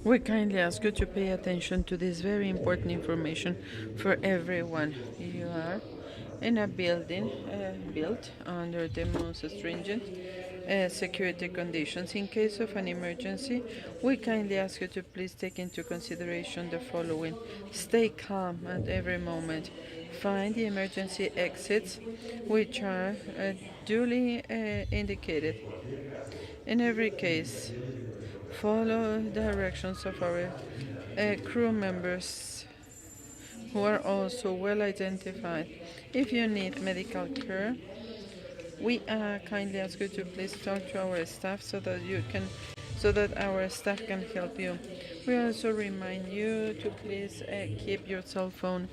We kindly ask you to pay attention to this very important information for everyone. You are in a building built under the most stringent security conditions. In case of an emergency, we kindly ask you to please take into consideration the following. Stay calm at every moment. Find the emergency exits, which are duly indicated. In every case, follow directions of our crew members who are also well identified. If you need medical care, we kindly ask you to please talk to our staff so that our staff can help you. We also remind you to please keep your cell phone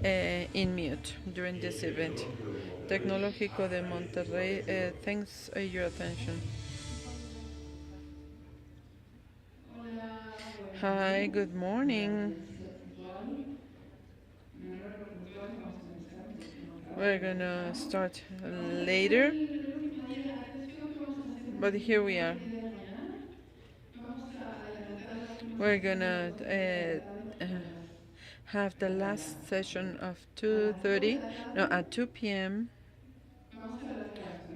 in mute during this event. Tecnológico de Monterrey, thanks your attention. Hi, good morning. We're gonna start later, but here we are. We're gonna have the last session of 2:30. No, at 2 p.m.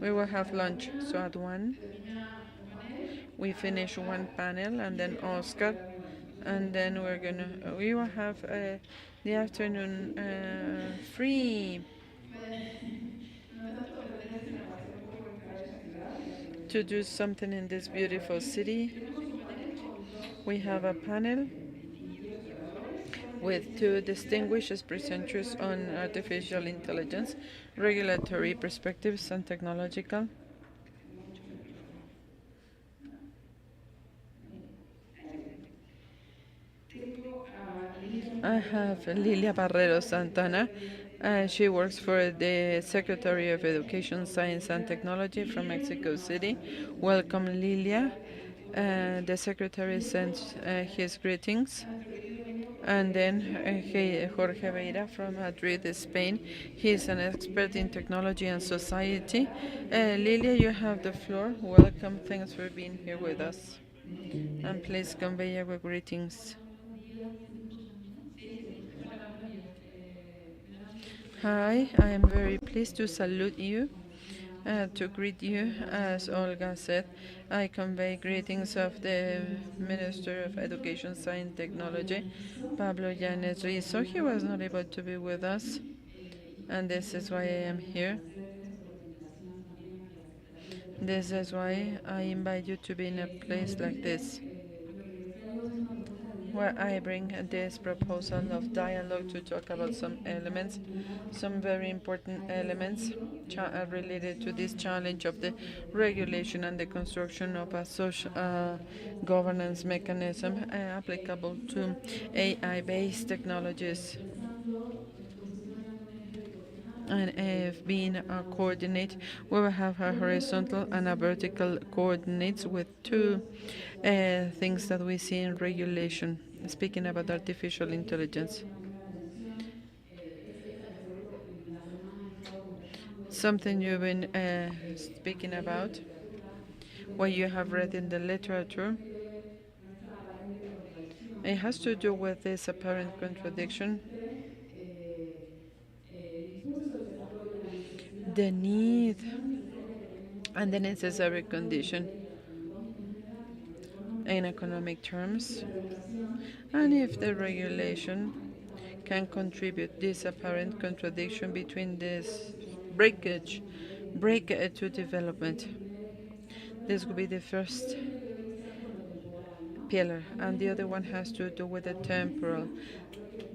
we will have lunch. So at 1 we finish one panel and then Oscar, and then we will have the afternoon free to do something in this beautiful city. We have a panel with two distinguished presenters on artificial intelligence, regulatory perspectives, and technological. I have Lilia Barrero Santana. She works for the Secretary of Education, Science and Technology from Mexico City. Welcome, Lilia. The Secretary sends his greetings. And then Jorge Beira from Madrid, Spain. He's an expert in technology and society. Lilia, you have the floor. Welcome. Thanks for being here with us. And please convey our greetings. Hi, I am very pleased to salute you, to greet you. As Olga said, I convey greetings of the Minister of Education, Science and Technology, Pablo Llanes Rizo. He was not able to be with us, and this is why I am here. This is why I invite you to be in a place like this, where I bring this proposal of dialogue to talk about some elements, some very important elements related to this challenge of the regulation and the construction of a social governance mechanism applicable to AI-based technologies. And if being a coordinate, we will have a horizontal and a vertical coordinates with two things that we see in regulation, speaking about artificial intelligence. Something you've been speaking about what you have read in the literature. It has to do with this apparent contradiction, the need and the necessary condition in economic terms, and if the regulation can contribute this apparent contradiction between this breakage, break to development. This would be the first pillar, and the other one has to do with the temporal,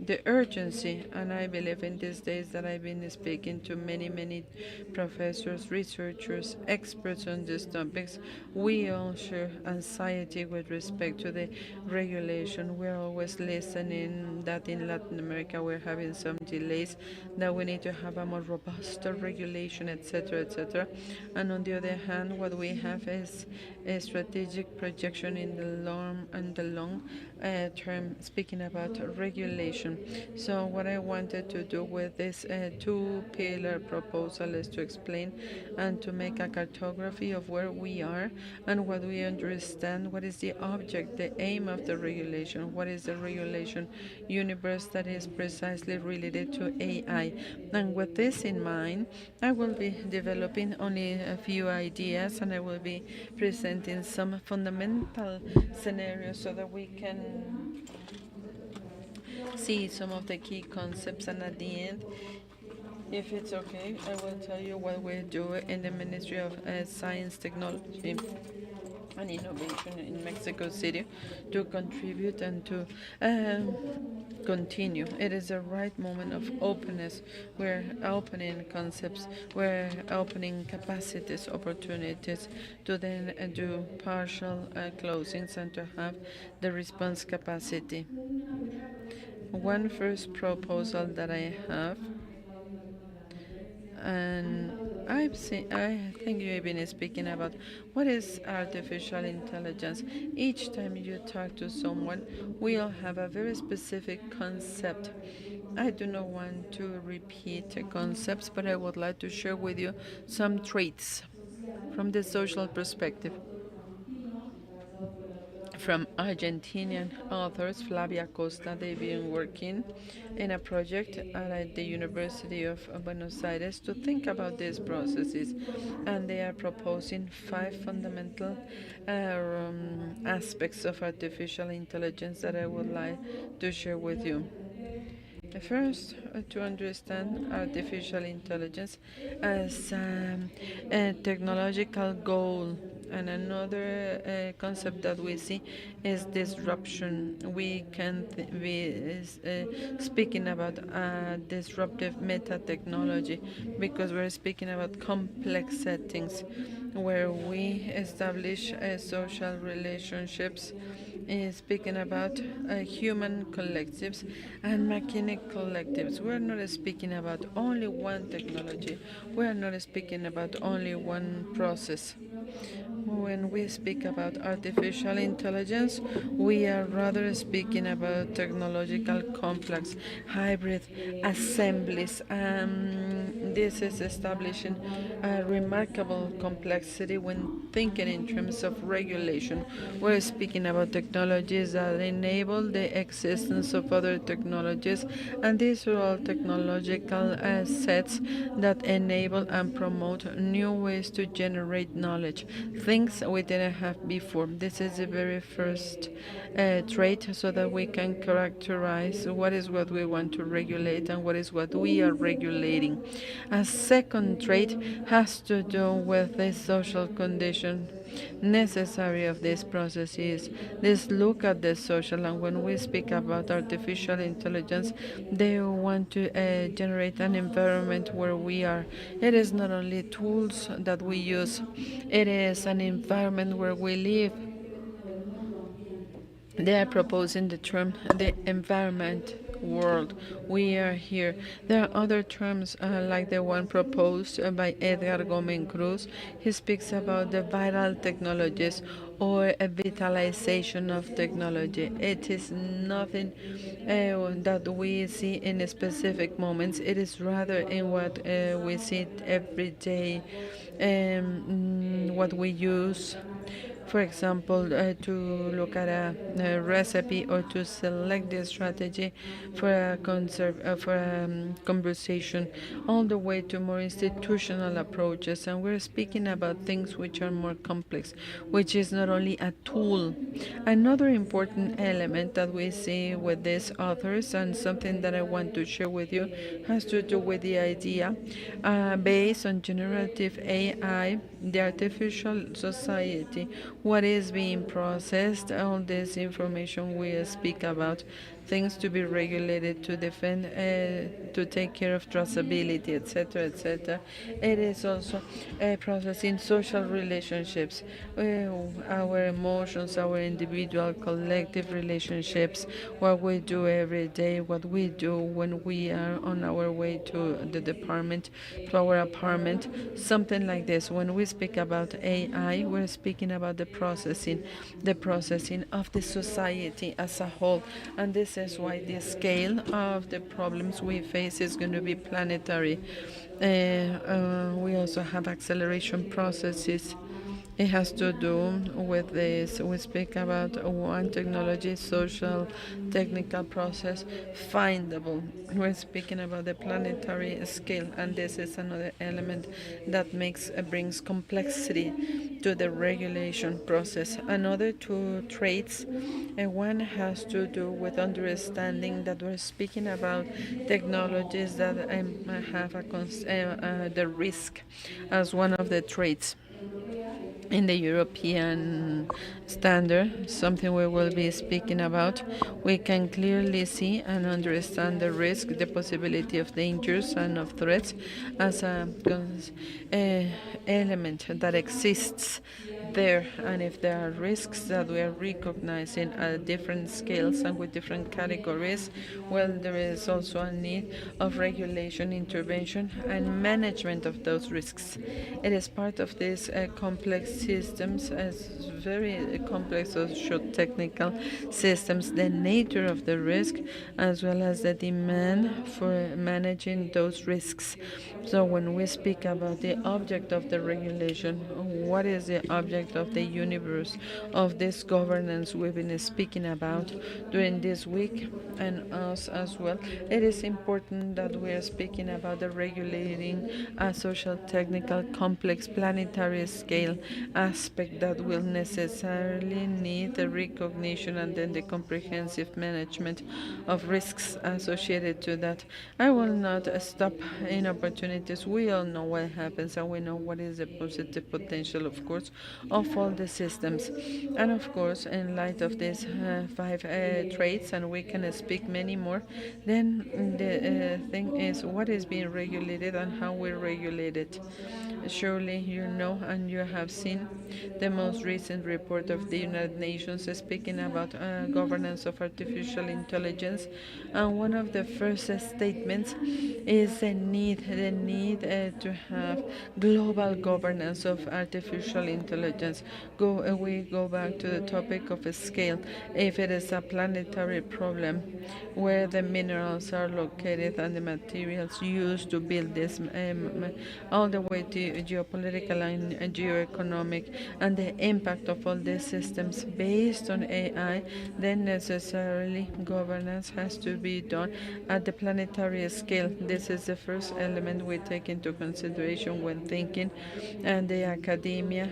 the urgency. And I believe in these days that I've been speaking to many professors, researchers, experts on these topics. We all share anxiety with respect to the regulation. We're always listening that in Latin America we're having some delays, that we need to have a more robust regulation, etc., etc. And on the other hand, what we have is a strategic projection in the long term, speaking about regulation. So what I wanted to do with this two-pillar proposal is to explain and to make a cartography of where we are and what we understand, what is the object, the aim of the regulation, what is the regulation universe that is precisely related to AI. And with this in mind, I will be developing only a few ideas, and I will be presenting some fundamental scenarios so that we can see some of the key concepts, and at the end, if it's okay, I will tell you what we do in the Ministry of Science, Technology and Innovation in Mexico City to contribute and to continue. It is the right moment of openness. We're opening concepts, we're opening capacities, opportunities to then do partial closings and to have the response capacity. One first proposal that I have, and I think you've been speaking about what is artificial intelligence. Each time you talk to someone, we all have a very specific concept. I do not want to repeat concepts, but I would like to share with you some traits from the social perspective from Argentinian authors. Flavia Costa, they've been working in a project at the University of Buenos Aires to think about these processes, and they are proposing five fundamental aspects of artificial intelligence that I would like to share with you. First, to understand artificial intelligence as a technological goal. And another concept that we see is disruption. We can be speaking about disruptive meta technology because we're speaking about complex settings where we establish social relationships, speaking about human collectives and mechanic collectives. We are not speaking about only one technology. We are not speaking about only one process. When we speak about artificial intelligence, we are rather speaking about technological complex hybrid assemblies. This is establishing a remarkable complexity when thinking in terms of regulation. We're speaking about technologies that enable the existence of other technologies, and these are all technological sets that enable and promote new ways to generate knowledge, things we didn't have before. This is the very first trait, so that we can characterize what is what we want to regulate and what is what we are regulating. A second trait has to do with the social condition necessary of this process is this look at the social. And when we speak about artificial intelligence, they want to generate an environment where we are. It is not only tools that we use, it is an environment where we live. They are proposing the term the environment world. We are here. There are other terms like the one proposed by Edgar Gómez Cruz. He speaks about the viral technologies or a vitalization of technology. It is nothing that we see in specific moments. It is rather in what we see every day, what we use. For example, to look at a recipe or to select the strategy for a conversation, all the way to more institutional approaches. And we're speaking about things which are more complex, which is not only a tool. Another important element that we see with these authors, and something that I want to share with you, has to do with the idea based on generative AI, the artificial society, what is being processed, all this information we speak about, things to be regulated, to defend, to take care of traceability, etc., etc. It is also processing social relationships, our emotions, our individual, collective relationships, what we do every day, what we do when we are on our way to the department, to our apartment, something like this. When we speak about AI, we're speaking about the processing of the society as a whole, and this is why the scale of the problems we face is going to be planetary. We also have acceleration processes. It has to do with this. We speak about one technology, social, technical process, findable. We're speaking about the planetary scale, and this is another element that brings complexity to the regulation process. Another two traits, one has to do with understanding that we're speaking about technologies that have the risk as one of the traits in the European standard, something we will be speaking about. We can clearly see and understand the risk, the possibility of dangers and of threats as a element that exists there. And if there are risks that we are recognizing at different scales and with different categories, well, there is also a need of regulation, intervention, and management of those risks. It is part of these complex systems, as very complex socio-technical systems, the nature of the risk, as well as the demand for managing those risks. So when we speak about the object of the regulation, what is the object of the universe of this governance we've been speaking about during this week and us as well, it is important that we are speaking about the regulating a social, technical, complex, planetary scale aspect that will necessarily need the recognition and then the comprehensive management of risks associated to that. I will not stop in opportunities. We all know what happens and we know what is the positive potential, of course, of all the systems. And of course, in light of these five traits, and we can speak many more, then the thing is what is being regulated and how we regulate it. Surely you know and you have seen the most recent report of the United Nations speaking about governance of artificial intelligence, and one of the first statements is the need to have global governance of artificial intelligence. We go back to the topic of a scale. If it is a planetary problem, where the minerals are located and the materials used to build this, all the way to geopolitical and geoeconomic, and the impact of all these systems based on AI, then necessarily governance has to be done at the planetary scale. This is the first element we take into consideration when thinking, and the academia.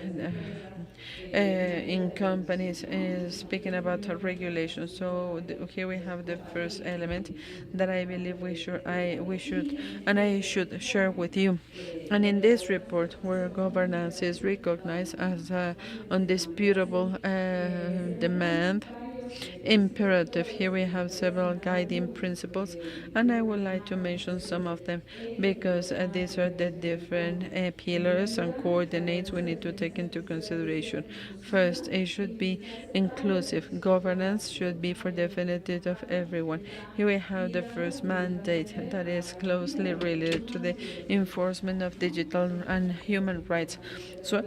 In companies speaking about regulation. So here we have the first element that I believe I should share with you. And in this report, where governance is recognized as a undisputable demand, imperative. Here we have several guiding principles, and I would like to mention some of them because these are the different pillars and coordinates we need to take into consideration. First, it should be inclusive. Governance should be for the benefit of everyone. Here we have the first mandate that is closely related to the enforcement of digital and human rights. So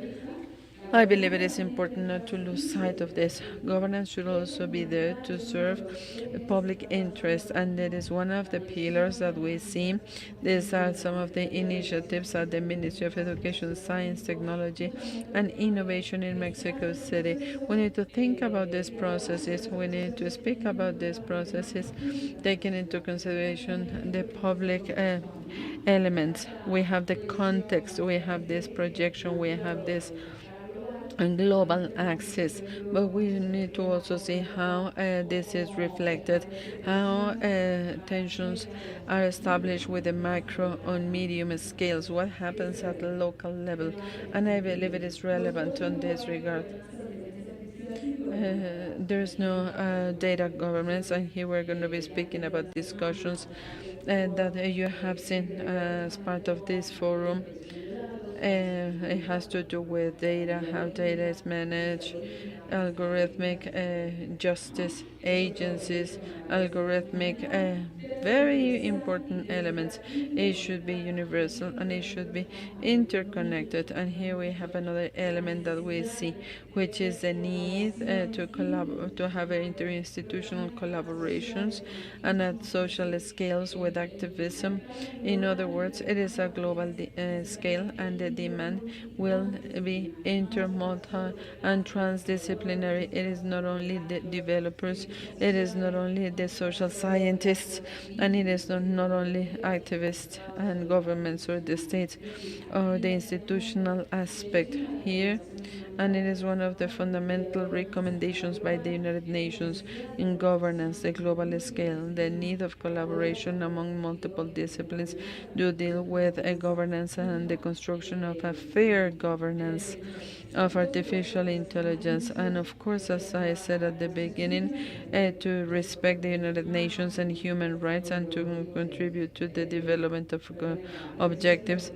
I believe it is important not to lose sight of this. Governance should also be there to serve public interest, and that is one of the pillars that we see. These are some of the initiatives at the Ministry of Education, Science, Technology, and Innovation in Mexico City. We need to think about these processes. We need to speak about these processes, taking into consideration the public elements. We have the context, we have this projection, we have this and global access, but we need to also see how this is reflected, how tensions are established with the micro and medium scales, what happens at the local level, and I believe it is relevant on this regard. There's no data governance, and here we're going to be speaking about discussions that you have seen as part of this forum. It has to do with data, how data is managed, algorithmic justice agencies, algorithmic, very important elements. It should be universal and it should be interconnected. And here we have another element that we see, which is the need to have interinstitutional collaborations and at social scales with activism. In other words, it is a global scale, and the demand will be intermodal and transdisciplinary. It is not only the developers, it is not only the social scientists, and it is not only activists and governments or the states or the institutional aspect here, and it is one of the fundamental recommendations by the United Nations in governance, the global scale, the need of collaboration among multiple disciplines to deal with a governance and the construction of a fair governance of artificial intelligence, and of course, as I said at the beginning, to respect the United Nations and human rights and to contribute to the development of objectives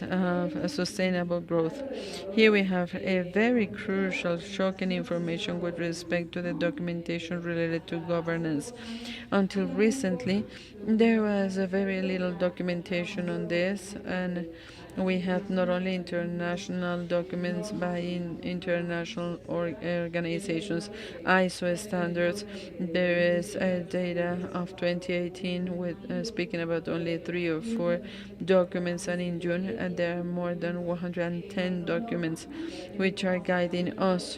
of sustainable growth. Here we have a very crucial, shocking information with respect to the documentation related to governance. Until recently, there was a very little documentation on this, and we have not only international documents by international organizations, ISO standards. There is data of 2018 with speaking about only 3 or 4 documents, and in June there are more than 110 documents which are guiding us,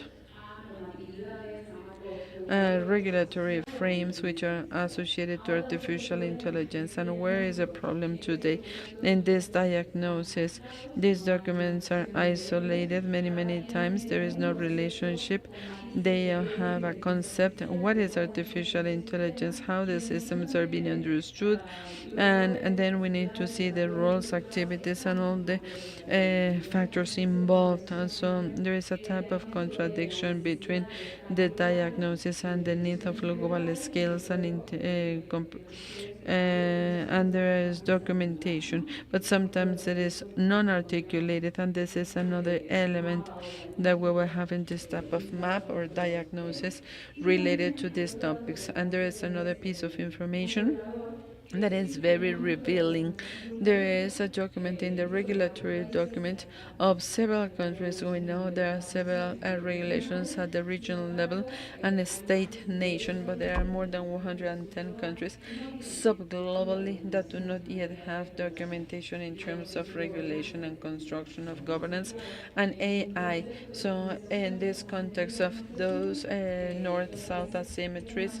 regulatory frames which are associated to artificial intelligence. And where is the problem today? In this diagnosis, these documents are isolated many times. There is no relationship. They have a concept. What is artificial intelligence? How the systems are being understood? And then we need to see the roles, activities, and all the factors involved. And so there is a type of contradiction between the diagnosis and the need of global skills and there is documentation, but sometimes it is non-articulated, and this is another element that we will have in this type of map or diagnosis related to these topics. And there is another piece of information that is very revealing. There is a document in the regulatory document of several countries. We know there are several regulations at the regional level and a state nation, but there are more than 110 countries subglobally that do not yet have documentation in terms of regulation and construction of governance and AI. So in this context of those north-south asymmetries,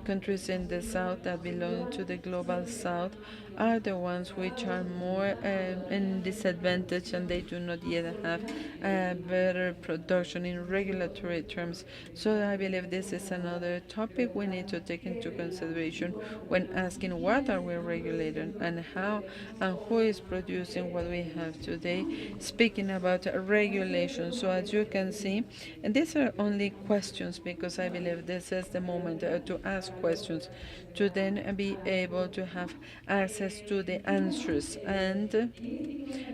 countries in the south that belong to the global south are the ones which are more in disadvantage, and they do not yet have better production in regulatory terms. So I believe this is another topic we need to take into consideration when asking what are we regulating and how and who is producing what we have today, speaking about regulation. So as you can see, and these are only questions because I believe this is the moment to ask questions, to then be able to have access to the answers. And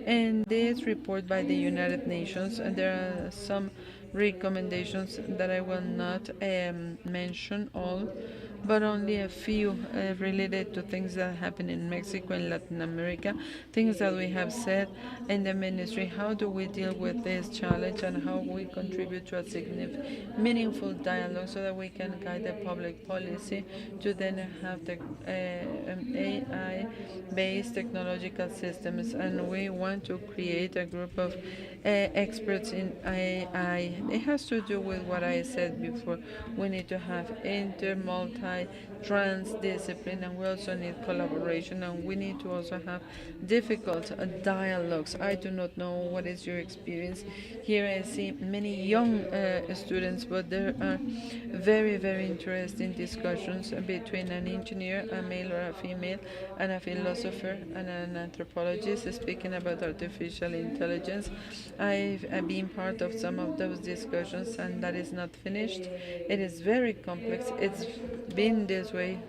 in this report by the United Nations, there are some recommendations that I will not mention all, but only a few related to things that happen in Mexico and Latin America, things that we have said in the ministry. How do we deal with this challenge and how we contribute to a significant, meaningful dialogue so that we can guide the public policy to then have the AI-based technological systems, and we want to create a group of experts in AI. It has to do with what I said before. We need to have inter, multi, transdiscipline, and we also need collaboration, and we need to also have difficult dialogues. I do not know what is your experience. Here I see many young students, but there are very, very interesting discussions between an engineer, a male or a female, and a philosopher and an anthropologist speaking about artificial intelligence. I've been part of some of those discussions, and that is not finished. It is very complex. It's been this way,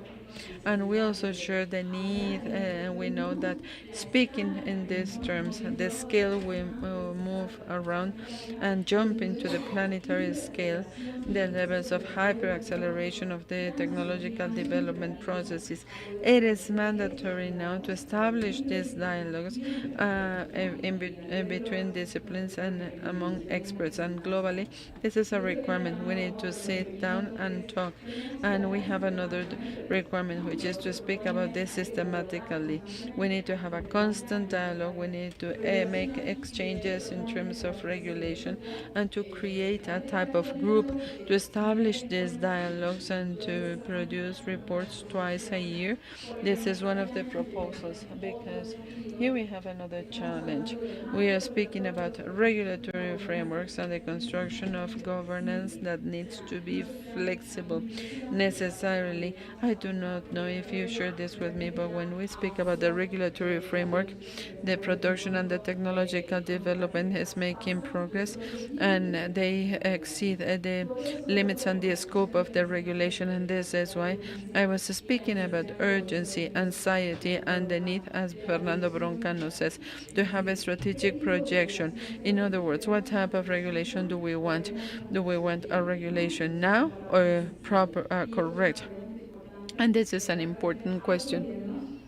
and we also share the need, and we know that speaking in these terms, the scale we move around and jump into the planetary scale, the levels of hyperacceleration of the technological development processes, it is mandatory now to establish these dialogues in between disciplines and among experts, and globally this is a requirement. We need to sit down and talk, and we have another requirement, which is to speak about this systematically. We need to have a constant dialogue. We need to make exchanges in terms of regulation and to create a type of group to establish these dialogues and to produce reports twice a year. This is one of the proposals because here we have another challenge. We are speaking about regulatory frameworks and the construction of governance that needs to be flexible necessarily. I do not know if you share this with me, but when we speak about the regulatory framework, the production and the technological development is making progress, and they exceed the limits and the scope of the regulation. And this is why I was speaking about urgency, anxiety, and the need, as Fernando Broncano says, to have a strategic projection. In other words, what type of regulation do we want? Do we want a regulation now or proper, correct? And this is an important question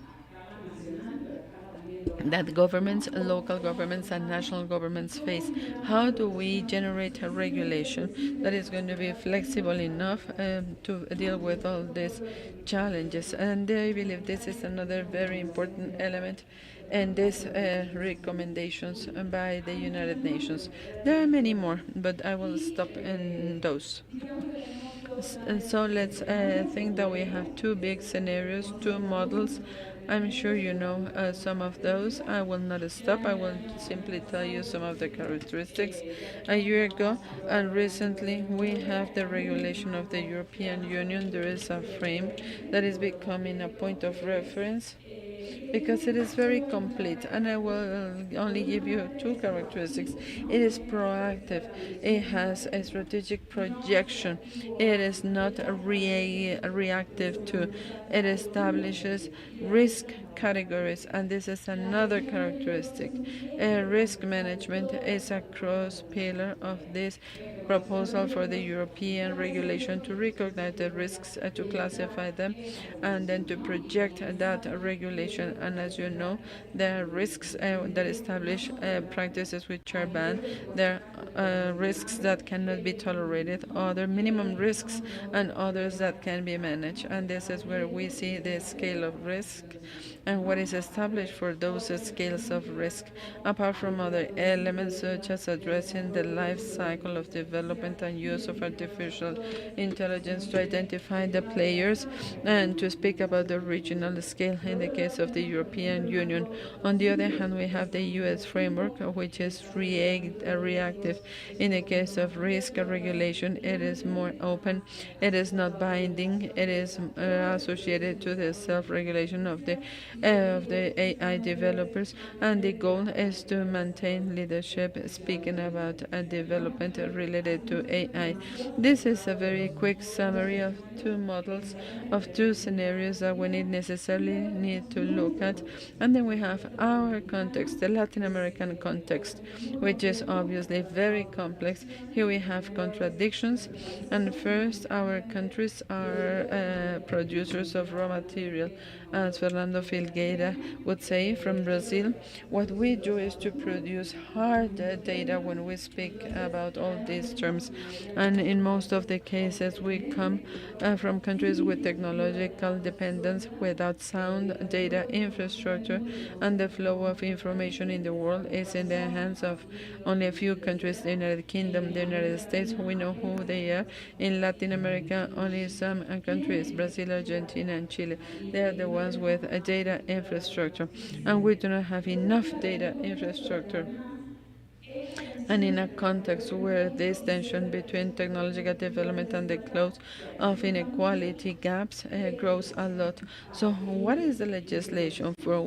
that governments, local governments, and national governments face. How do we generate a regulation that is going to be flexible enough to deal with all these challenges? And I believe this is another very important element in these recommendations by the United Nations. There are many more, but I will stop in those. So let's think that we have two big scenarios, two models. I'm sure you know some of those. I will not stop. I will simply tell you some of the characteristics. A year ago and recently, we have the regulation of the European Union. There is a frame that is becoming a point of reference because it is very complete, and I will only give you two characteristics. It is proactive, it has a strategic projection, it is not reactive to, it establishes risk categories, and this is another characteristic. Risk management is a cross pillar of this proposal for the European regulation to recognize the risks, to classify them, and then to project that regulation. And as you know, there are risks that establish practices which are banned. There are risks that cannot be tolerated, other minimum risks, and others that can be managed. And this is where we see the scale of risk and what is established for those scales of risk, apart from other elements such as addressing the life cycle of development and use of artificial intelligence to identify the players and to speak about the regional scale in the case of the European Union. On the other hand, we have the US framework, which is reactive. In the case of risk regulation, it is more open, it is not binding, it is associated to the self-regulation of the AI developers, and the goal is to maintain leadership. Speaking about a development related to AI, this is a very quick summary of two models, of two scenarios that we necessarily need to look at. And then we have our context, the Latin American context, which is obviously very complex. Here we have contradictions, and first, our countries are producers of raw material. As Fernando Filgueira would say from Brazil, what we do is to produce hard data when we speak about all these terms. And in most of the cases, we come from countries with technological dependence without sound data infrastructure, and the flow of information in the world is in the hands of only a few countries: the United Kingdom, the United States. We know who they are. In Latin America, only some countries, Brazil, Argentina, and Chile. They are the ones with a data infrastructure, and we do not have enough data infrastructure. And in a context where this tension between technological development and the close of inequality gaps grows a lot. So, what is the legislation for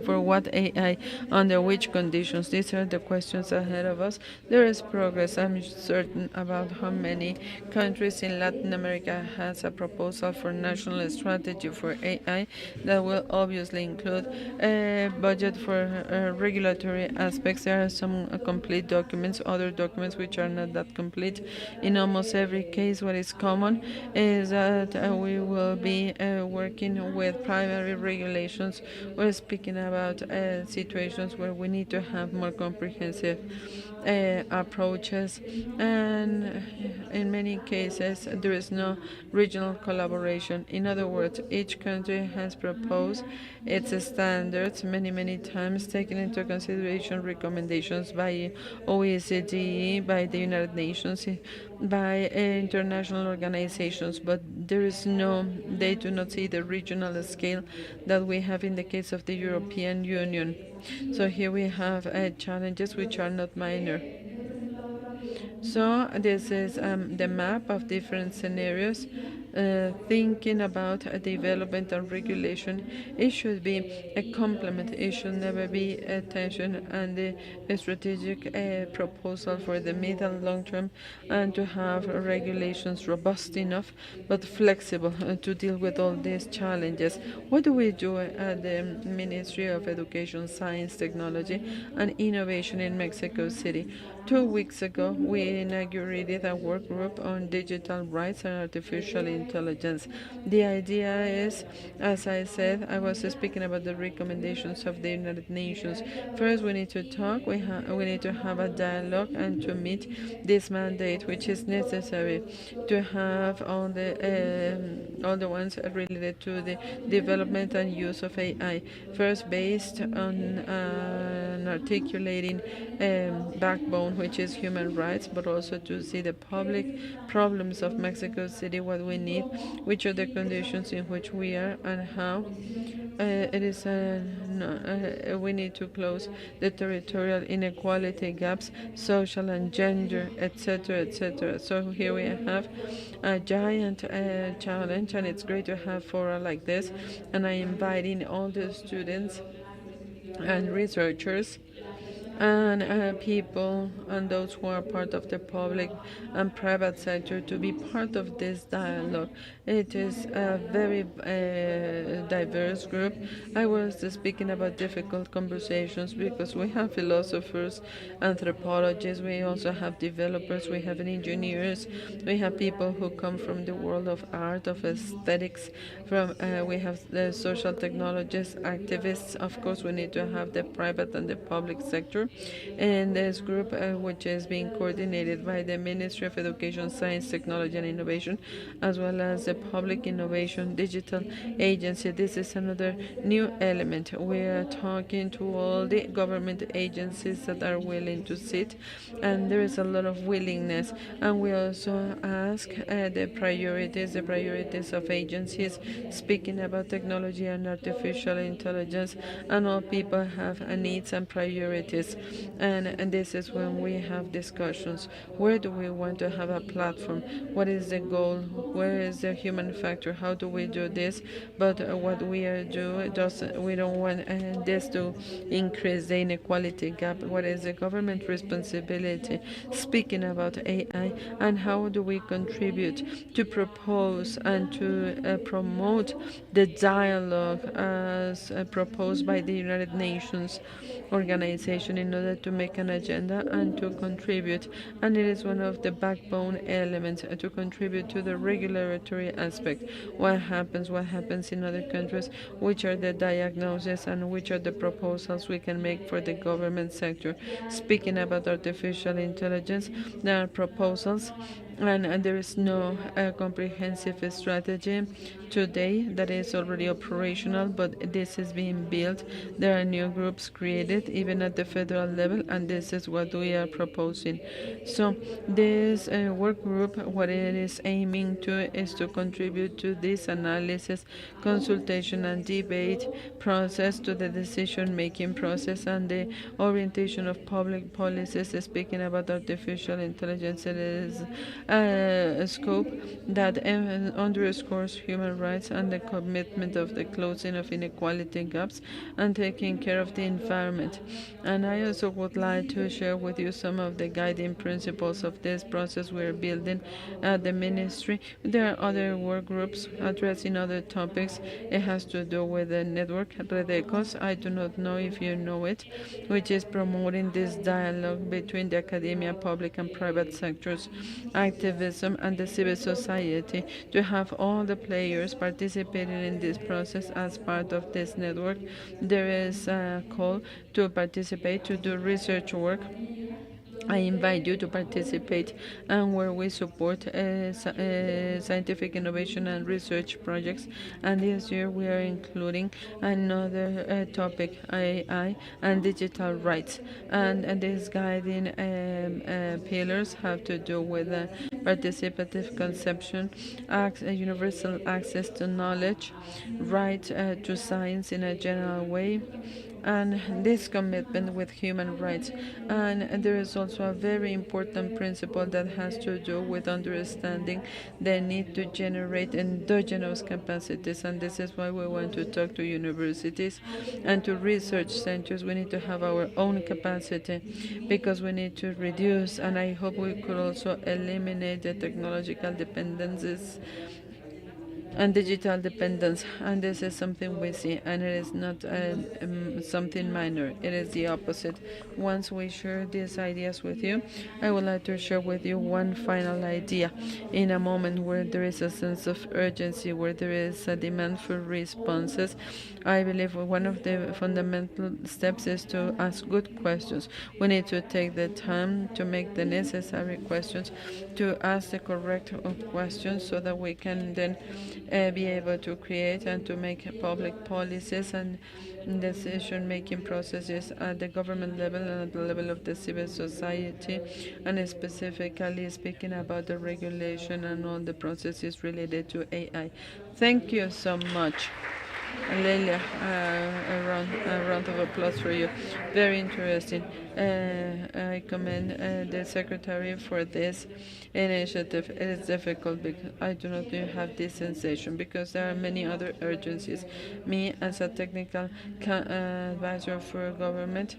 for what AI, under which conditions? These are the questions ahead of us. There is progress. I'm certain about how many countries in Latin America has a proposal for national strategy for AI that will obviously include a budget for regulatory aspects. There are some complete documents, other documents which are not that complete. In almost every case, what is common is that we will be working with primary regulations. We're speaking about situations where we need to have more comprehensive approaches, and in many cases there is no regional collaboration. In other words, each country has proposed its standards many times, taking into consideration recommendations by OECD, by the United Nations, by international organizations, but they do not see the regional scale that we have in the case of the European Union. So here we have challenges which are not minor. So this is the map of different scenarios. Thinking about development and regulation, it should be a complement. It should never be a tension, and a strategic proposal for the mid and long term, and to have regulations robust enough but flexible to deal with all these challenges. What do we do at the Ministry of Education, Science, Technology, and Innovation in Mexico City? 2 weeks ago, we inaugurated a work group on digital rights and artificial intelligence. The idea is, as I said, I was speaking about the recommendations of the United Nations. First, we need to talk, we need to have a dialogue and to meet this mandate, which is necessary to have all the ones related to the development and use of AI. First, based on an articulating backbone, which is human rights, but also to see the public problems of Mexico City, what we need, which are the conditions in which we are, and how it is no, we need to close the territorial inequality gaps, social and gender, etc., etc. So here we have a giant challenge, and it's great to have fora like this. And I am inviting all the students and researchers and people and those who are part of the public and private sector to be part of this dialogue. It is a very diverse group. I was speaking about difficult conversations because we have philosophers, anthropologists, we also have developers, we have engineers, we have people who come from the world of art, of aesthetics, we have the social technologists, activists. Of course, we need to have the private and the public sector, Center. And this group, which is being coordinated by the Ministry of Education, Science, Technology and Innovation, as well as the Public Innovation Digital Agency. This is another new element. We are talking to all the government agencies that are willing to sit, and there is a lot of willingness. And we also ask the priorities of agencies, speaking about technology and artificial intelligence, and all people have needs and priorities. And this is when we have discussions. Where do we want to have a platform? What is the goal? Where is the human factor? How do we do this? But what we are doing, we don't want this to increase the inequality gap. What is the government responsibility? Speaking about AI, and how do we contribute to propose and to promote the dialogue as proposed by the United Nations organization in order to make an agenda and to contribute. And it is one of the backbone elements to contribute to the regulatory aspect. What happens in other countries, which are the diagnoses and which are the proposals we can make for the government sector. Speaking about artificial intelligence, there are proposals, and there is no comprehensive strategy today that is already operational, but this is being built. There are new groups created even at the federal level, and this is what we are proposing. So this work group, what it is aiming to is to contribute to this analysis, consultation and debate process, to the decision making process and the orientation of public policies. Speaking about artificial intelligence, it is a scope that underscores human rights and the commitment of the closing of inequality gaps and taking care of the environment. And I also would like to share with you some of the guiding principles of this process we're building at the ministry. There are other work groups addressing other topics. It has to do with the network Redecos. I do not know if you know it, which is promoting this dialogue between the academia, public and private sectors, activism and the civil society, to have all the players participating in this process as part of this network. There is a call to participate, to do research work. I invite you to participate, and where we support scientific innovation and research projects. And this year we are including another topic, AI and digital rights. And these guiding pillars have to do with participative conception, universal access to knowledge, right to science in a general way, and this commitment with human rights. And there is also a very important principle that has to do with understanding the need to generate endogenous capacities, and this is why we want to talk to universities and to research centers. We need to have our own capacity because we need to reduce, and I hope we could also eliminate the technological dependencies and digital dependence. And this is something we see, and it is not something minor. It is the opposite. Once we share these ideas with you, I would like to share with you one final idea. In a moment where there is a sense of urgency, where there is a demand for responses, I believe one of the fundamental steps is to ask good questions. We need to take the time to make the necessary questions, to ask the correct questions, so that we can then be able to create and to make public policies and decision-making processes at the government level and at the level of the civil society, and specifically speaking about the regulation and all the processes related to AI. Thank you so much. Lelia, a round of applause for you. Very interesting. I commend the secretary for this initiative. It is difficult because I do not have this sensation because there are many other urgencies. Me, as a technical advisor for government,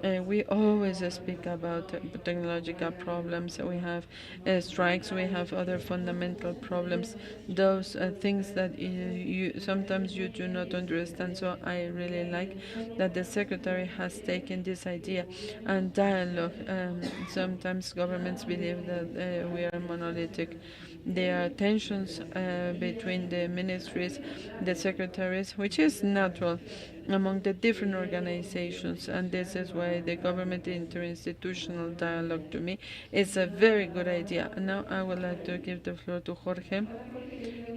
we always speak about technological problems. We have strikes. We have other fundamental problems. Those things that you sometimes you do not understand. So I really like that the secretary has taken this idea and dialogue. Sometimes governments believe that we are monolithic. There are tensions between the ministries, the secretaries, which is natural. among the different organizations, and this is why the government interinstitutional dialogue to me is a very good idea. And now I would like to give the floor to Jorge.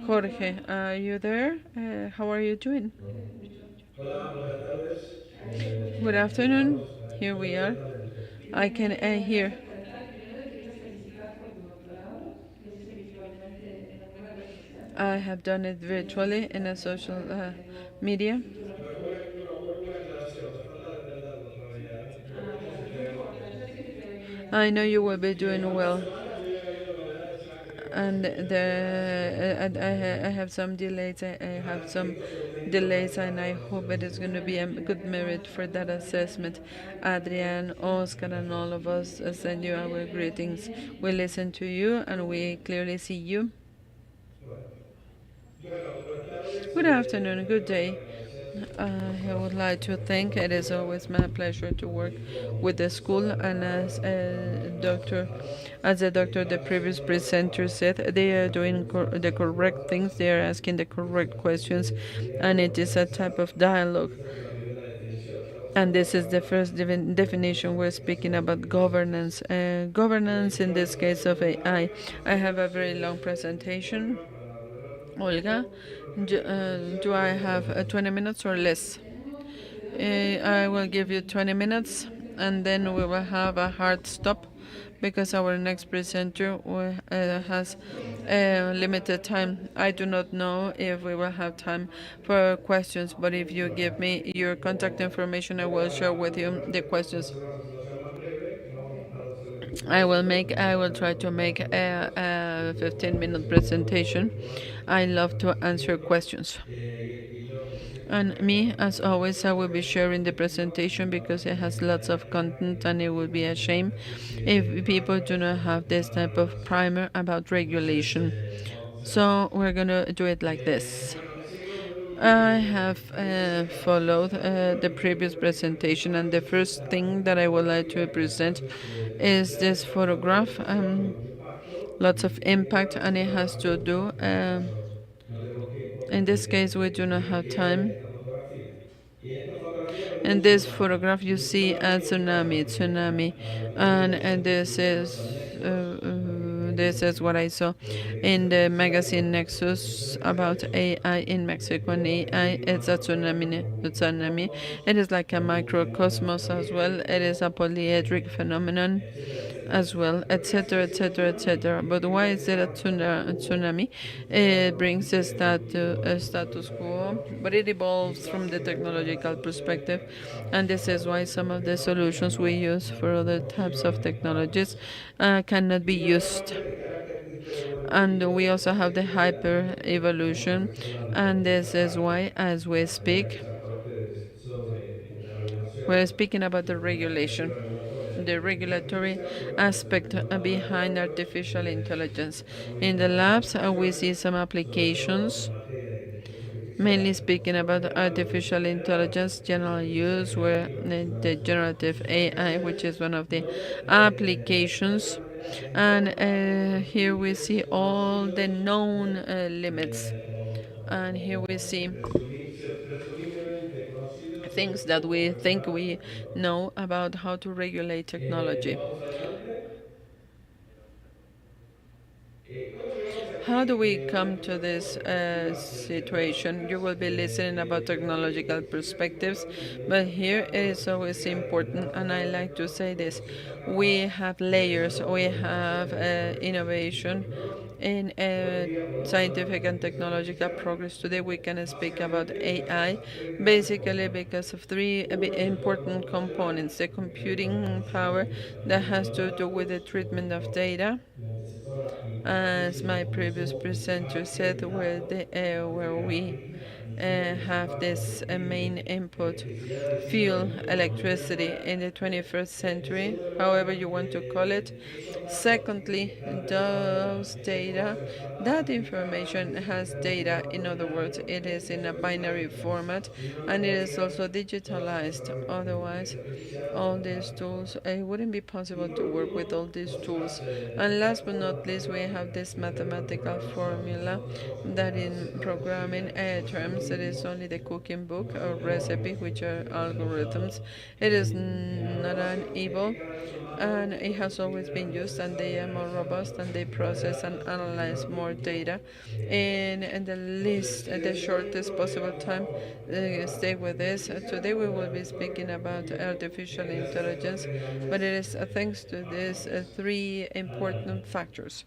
Jorge, are you there? How are you doing? Hola, buenas tardes. Good afternoon. Here we are. I can hear. I have done it virtually in a social media. Una muy buena clase, hace falta recordarlo todavía, ¿eh? Yo creo que esto se queda grabado. I know you will be doing Toda la well. semana estoy habiendo novedades And básicamente I have some delays. I have some escritos en un delays, entorno and I para hope hacerlo it is going to be a good merit for that assessment. Adrian, Oscar, and all of us send you our greetings. We listen to you, and we clearly see you. Bueno, buenas tardes. Good afternoon, good Primero day. agradecer por I estar would like to thank. It is always my pleasure to work aquí with con the school, toda la and doctora, la doctora Mónica Santana. as the doctor, the Están previous haciendo presenter said, they are doing the correct things. They are asking the correct questions, sería and it is a type organizar. of dialogue. Y esta es la primera definición. Estamos And this is ahora the first definition. We're speaking about governance. Governance in this case of AI. I have a very long presentation. para volver a Olga, repetirlo. Esencial do I para have 20 minutes or less? I will give you 20 minutes, and then we will have a hard stop because our next presenter has limited time. I do not know if we will have time for questions, but if you give me your contact information, I will share with you the questions. hacer una presentación más breve. No vamos a estar 12 horas I will try to make a 15-minute presentation. I love to answer questions. y yo participo And me, as always, I will be sharing the presentation because it has lots of content, and it would be a shame if people do not have this type of primer about regulation. vamos a hacer eso. So we're gonna do it like this. Bueno, les sigo I muy, have muy de cerca la followed presentación anterior the y creo previous que presentation, una and the vez first hicida thing that una I would like radiografía to y present analizar is ya this que estamos hablando de photograph. regulación y un impacto Lots of tiene que impact, darse and it has to a do. en este caso no tenemos tiempo In this case, we do not y have requiere time. esta fotografía. Y esta fotografía lo que In dice, this bueno, photograph, you un see a tsunami tsunami, tsunami, para los que and conocen utilizan this is what I saw in the magazine Nexus about AI in Mexico. And AI, it's a tsunami. Tsunami. It is like a microcosmos as well. It is a polyedric phenomenon etcétera. as well, etc., etc., etc. But why is it a tsunami? It brings a status quo, but it evolves from the technological perspective, and this is why some of the solutions we use for other types of technologies cannot be Y otra used. parte de carácter And we hidrogeológico also have the es la hyper como evolution, profesional and this is trabajar why, as we speak, esa parte de regulación we're speaking about the y la regulation, perspectiva regulatoria de the inteligencia regulatory artificial, pues bueno, aspect en los behind laboratorios artificial intelligence. está muy In the importante la labs, we aplicación, see some sobre todo applications, en materia de inteligencia mainly artificial, de speaking lenguaje about natural, de artificial inteligencia general, intelligence, general inteligencia use, where generativa, que es una the de generative sus AI, aplicaciones, which is one of the donde de applications. alguna manera And desborda todos los here we límites see all the conocidos known limits. And here we o see presumiblemente conocidos things that como we think regular we tecnología. know about how to regulate technology. Vamos adelante. ¿Cómo llegamos How do aquí? we come Nuestra to this perspectiva del situation? You tecnológicas, will be listening about yo creo technological que siempre es perspectives, importante y but debemos here it tratarlo is de always estudiar desde el important, lado and I like to say tecnológico, this. pues esta We capa have de layers, we desarrollo, innovación have y progreso científico innovation tecnológico. in Hoy en día podemos hablar de scientific and inteligencia technological artificial progress. Today we can speak about básicamente AI, gracias a tres grandes basically componentes. because of three Uno es el poder important computacional, components: the que tiene la computing capacidad power de that tratar has los to do with the datos, por treatment of ejemplo, data, la antecesora as infantil my o previous comenzó presenter parte said, del dato a partir where de we gráfica y fue have principal para this medir main input, electricidad, decía, fuel, y todo lo anterior. electricity in the 21st En century, segundo lugar, however you want to call it. esos datos Secondly, están those esa data, información está that aplicada en information has dispositivos data, in other words, multifuncionales it is que in a a veces están binary format, virtualizados. Si no, no and it is podrían also todas estas digitalized. herramientas de Otherwise, inteligencia artificial all these trabajar tools, correctamente. it wouldn't be Y possible por to work with all último, these otras, tools. And last otras but not formas least, we have matemáticas this que tenemos en mathematical programación, que son formula otra cosa que that a veces in no programming persiguen esa terms it is only the cooking book or recipe, which are algorithms. It is not an evil, and it has always been used, and they are more robust and they process and analyze more data in the least, the shortest possible time. Stay with this. Today we will be speaking about artificial intelligence, but it is thanks to these three important factors.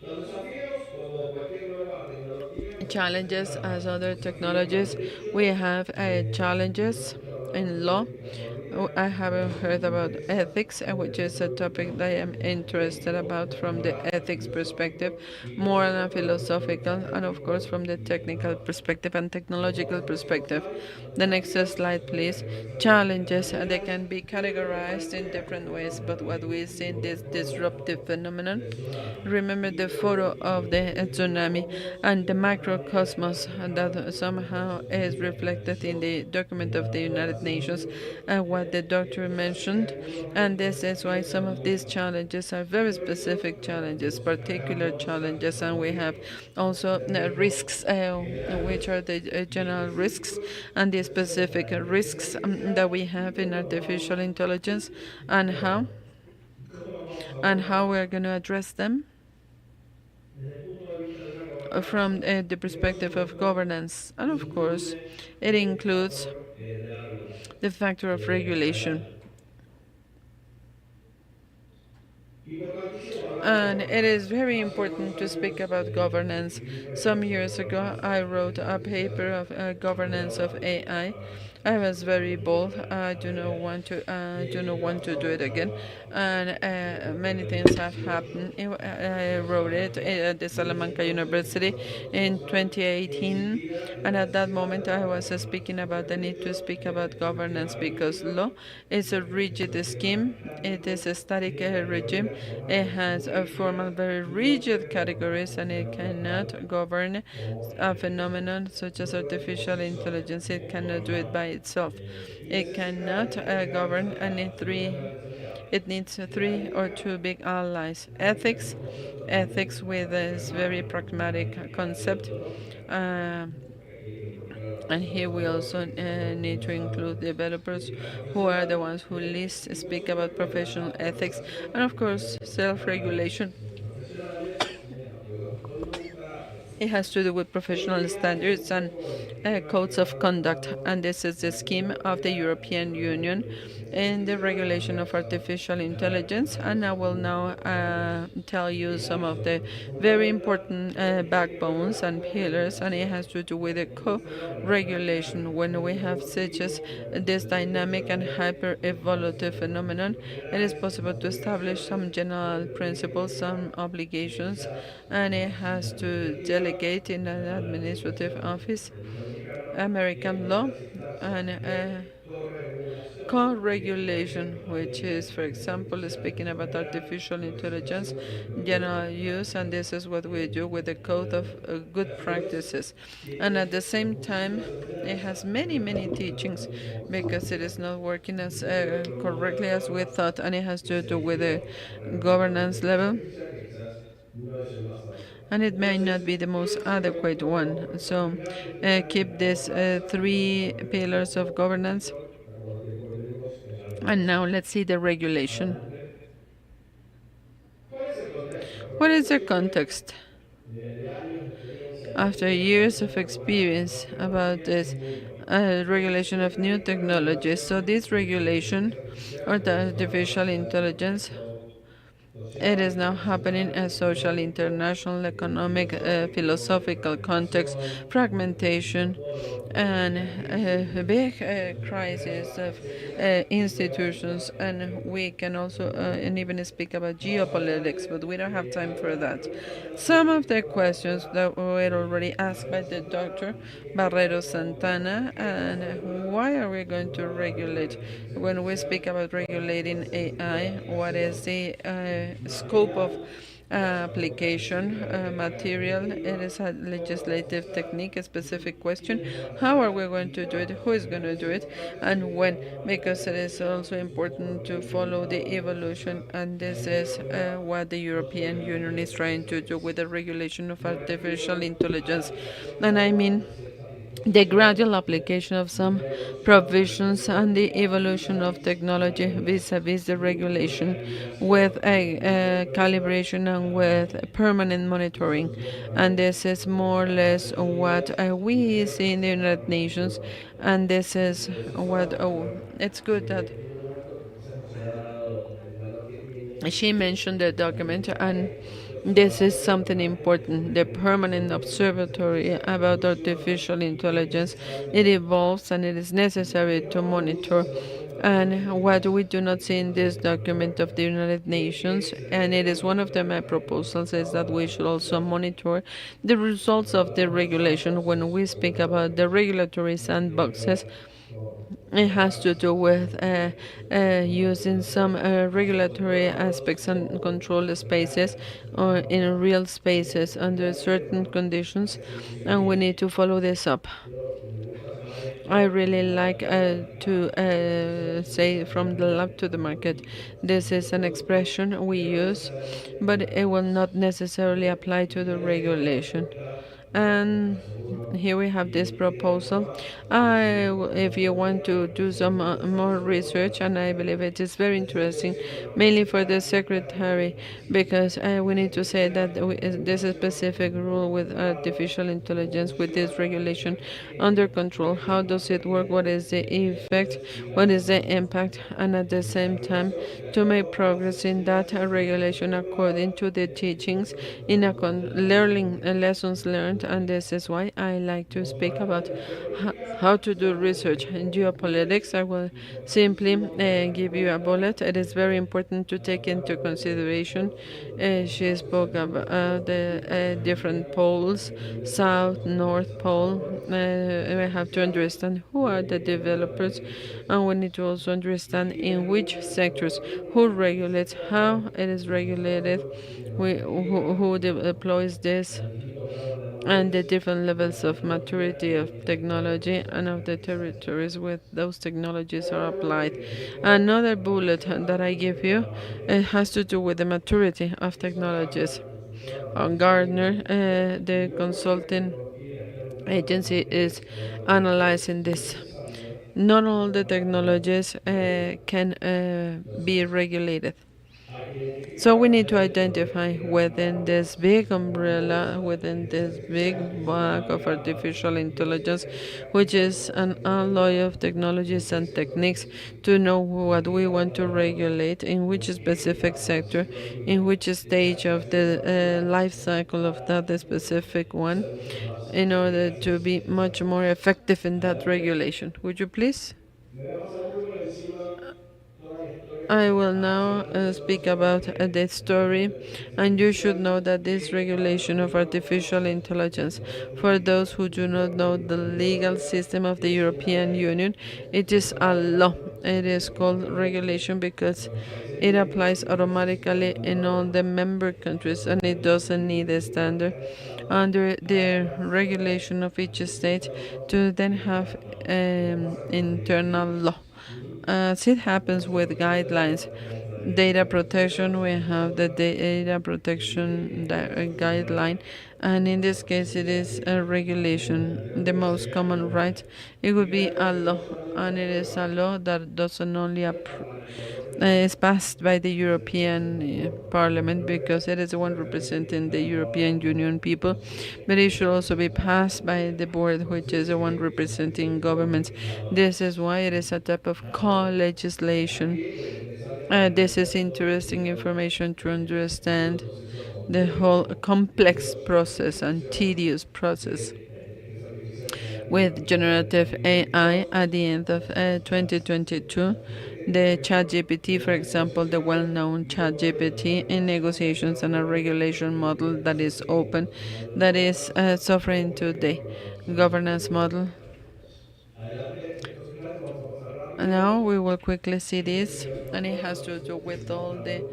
Los desafíos, como cualquier nueva tecnología, Challenges as other llevan technologies. We derechos, have ¿no? challenges Escuchado hablar in de law. ética I todavía, haven't heard about ética ethics, which de is a acuerdo topic that I am interested about con from the moral, ethics perspective, filosófico y por more than a supuesto desde el punto de vista philosophical, and of course técnico from the y technical tecnológico. perspective and Nos vamos technological al próximo perspective. slide. Los The next desafíos se slide, pueden please. categorizar de distintas Challenges, they maneras can be y hay una categorized in pantalla que different ways, tenemos but what aquí we y see in por this favor la disruptive foto phenomenon. del tsunami. Remember Y the vemos photo aquí of lo que the tiene tsunami fondos and the una campaña macrocosmos that de las somehow Naciones is Unidas que reflected in realizó the document of the la doctora United Cindy Nations Wilson, and what the doctor pues hace que mentioned. algunos de And estos this is why desafíos some sean of these nuevos. challenges are very Nuevos specific challenges, nos encargamos particular entonces de challenges, and we have compartir also términos risks, which generales are the y general risks específicos and the relacionados con la specific inteligencia risks that artificial we y have in cómo los artificial vamos, intelligence and how perdón, cómo los vamos a and abordar how we're going to address them desde el punto de vista de una gobernanza from the que no perspective of solo governance. And of course, incluye it el includes factor de la regulación. the factor of regulation. Adelante. Importantísimo hablar de And it is gobernanza. very Hace unos important to speak años about governance. escribí un Some texto sobre years ago, gobernanza I de wrote a inteligencia paper of governance titulado of así AI. para I los was que no very lo bold. quieran I leer. do not want to do it Pasó again. agua And por many el things have 2018 happened. I hacia wrote it Salamanca at the y en ese Salamanca entonces, University pasado los in próximos años, 2018. insistía en And la at that necesidad de moment, una I was gobernanza, speaking about porque the el need to dicho speak about governance existirá because rígido, law is a rigid existirá scheme. It estático is a static y en regime. categorías It formales has muy a formal, rígidas very y no rigid puede gobernar categories, un and it fenómeno natural cannot govern como la a inteligencia phenomenon artificial. such as No puede por artificial sí sola, intelligence. It ¿no? cannot do it Gobernar. by itself. Y It necesita cannot govern, and aliados, tenemos grandes aliados. it needs La three or ética, two big allies. la ética es Ethics, un concepto también ethics with bastante this very pragmático, una pragmatic ética concept. deontológica, Um, porque aquí hay que involucrar a los and here we trabajadores also y desarrollo need to basado include en developers ética who are the profesional ones who least y por speak about supuesto professional la ethics, regulación and of que course, tenemos estándares self-regulation. profesionales, acuerdos de conducta, It etc. has to do with Hoy professional día es standards un and poco el esquema que codes ha of conduct, adoptado and this is the la Unión scheme of the Europea en su European reglamento Union de inteligencia in the artificial, la regulation of Alianza artificial intelligence. And I Internacional will Común now de Estándares tell you some Digitales of sobre the Protección de la very Data, important que hay que backbones gobernar and con pillars, and it regulación, has to do with the porque un fenómeno tan co-regulation. dinámico When como we el have nuevo such as código, bueno, this pues debe dynamic and tener hyper un par de evolutive phenomenon, reglamentos it is generales, possible unas to establish some obligaciones general que tiene que principles, some delegar obligations, quizás and una it oficina has to administrativa delegate in an llamada administrative Legislación office Norteamericana, y en American law estas instancias and de corregulación que co-regulation, coordinen which también is, for la example, inteligencia speaking about artificial, artificial la intelligence, legislación sobre general conducta y use, and ética this is what we do with the code of emprendedora. good Y a su vez practices. And at tiene the pues, same time, muchísimas it has enseñanzas many, que no many apuntan teachings al mismo because it objetivo. is not working En as primer correctly as we lugar, thought, and it has que to se do with the eligió reglamento de governance inteligencia level, artificial que quizás no es el más adecuado. and it may not Entonces, be the ¿cuál most es el adequate one. camino a So seguir? Usted sabe que keep la these gobernanza, y vamos a three ver un pillars of poco el governance. título para cuánto tiempo tenemos en la And now regulación. let's see the regulation. Adelante. ¿Cuál es el contexto? What is Aprovechemos the siempre context? de años de experiencia en After esta years nueva of tecnología, experience nuevas about tecnologías this muy nuevas. regulation of new Esta technologies, so regulación this de regulation inteligencia artificial or se the ha visto a la artificial alza en el intelligence, contexto it social, is now happening internacional, as social, económico, international, economic, filosófico, de philosophical context, fragmentación, fragmentation, como todo and una crisis a big nos crisis interesa, of etcétera, y no vamos a institutions. entrar en el And tema we can also geopolítico. and even speak about Vamos geopolitics, adelante. but we don't have time for Algunas that. preguntas ya las Some of the anticipó la questions doctora that were already asked by Barrera the Santana doctor y tiene que ver Barrero con, bueno, Santana, ¿qué vamos and a regular? why are we going Cuando to vamos a regular la regulate? inteligencia When we artificial, speak about cuáles pueden regulating ser sus AI, what is aplicaciones. the Más scope of allá application material. It is a legislative technique, a specific question. How are we going to do it? Who is going to do it? And when? Because it is also important to follow the evolution, and this is what the European Union is trying to do with the regulation of artificial intelligence. And I mean, the gradual application of some provisions and the evolution of technology vis-a-vis the regulation with a calibration and with permanent monitoring. And this is more or less what we see in the United Nations, and this is what, it's good that she mentioned the document, and this is something important. The permanent observatory about artificial intelligence, it evolves and it is necessary to monitor. And what we do not see in this document of the United Nations, and it is one of my proposals, is that we should also monitor the results of the regulation. When we speak about the regulatory sandboxes, it has to do with using some regulatory aspects and control spaces or in real spaces under certain conditions, and we need to follow this up. I really like to say from the lab to the market. This is an expression we use, but it will not necessarily apply to the regulation. And here we have this proposal. If you want to do some more research, and I believe it is very interesting, mainly for the secretary, because we need to say that this is specific rule with artificial intelligence, with this regulation under control. How does it work? What is the effect? What is the impact? And at the same time, to make progress in that regulation according to the teachings in a learning lessons learned. And this is why I like to speak about how to do research in geopolitics. I will simply give you a bullet. It is very important to take into consideration. She spoke about the different poles, south, north pole. We have to understand who are the developers, and we need to also understand in which sectors, who regulates, how it is regulated, who deploys this, and the different levels of maturity of technology and of the territories where those technologies are applied. Another bullet that I give you, it has to do with the maturity of technologies. On Gardner, the consulting agency, is analyzing this. Not all the technologies can be regulated. So we need to identify within this big umbrella, within this big bag of artificial intelligence, which is an alloy of technologies and techniques, to know what we want to regulate, in which specific sector, in which stage of the life cycle of that specific one, in order to be much more effective in that regulation. Would you please? I will now speak about the story, and you should know that this regulation of artificial intelligence, for those who do not know the legal system of the European Union, it is a law. It is called regulation because it applies automatically in all the member countries, and it doesn't need a standard under the regulation of each state to then have internal law. As it happens with guidelines, data protection, we have the data protection guideline, and in this case, it is a regulation. The most common right, it would be a law, and it is a law that doesn't only is passed by the European Parliament, because it is the one representing the European Union people, but it should also be passed by the board, which is the one representing governments. This is why it is a type of co-legislation. This is interesting information to understand the whole complex process and tedious process with generative AI at the end of 2022. The ChatGPT, for example, the well-known ChatGPT in negotiations and a regulation model that is open, that is suffering today. Governance model. And now we will quickly see this, and it has to do with all the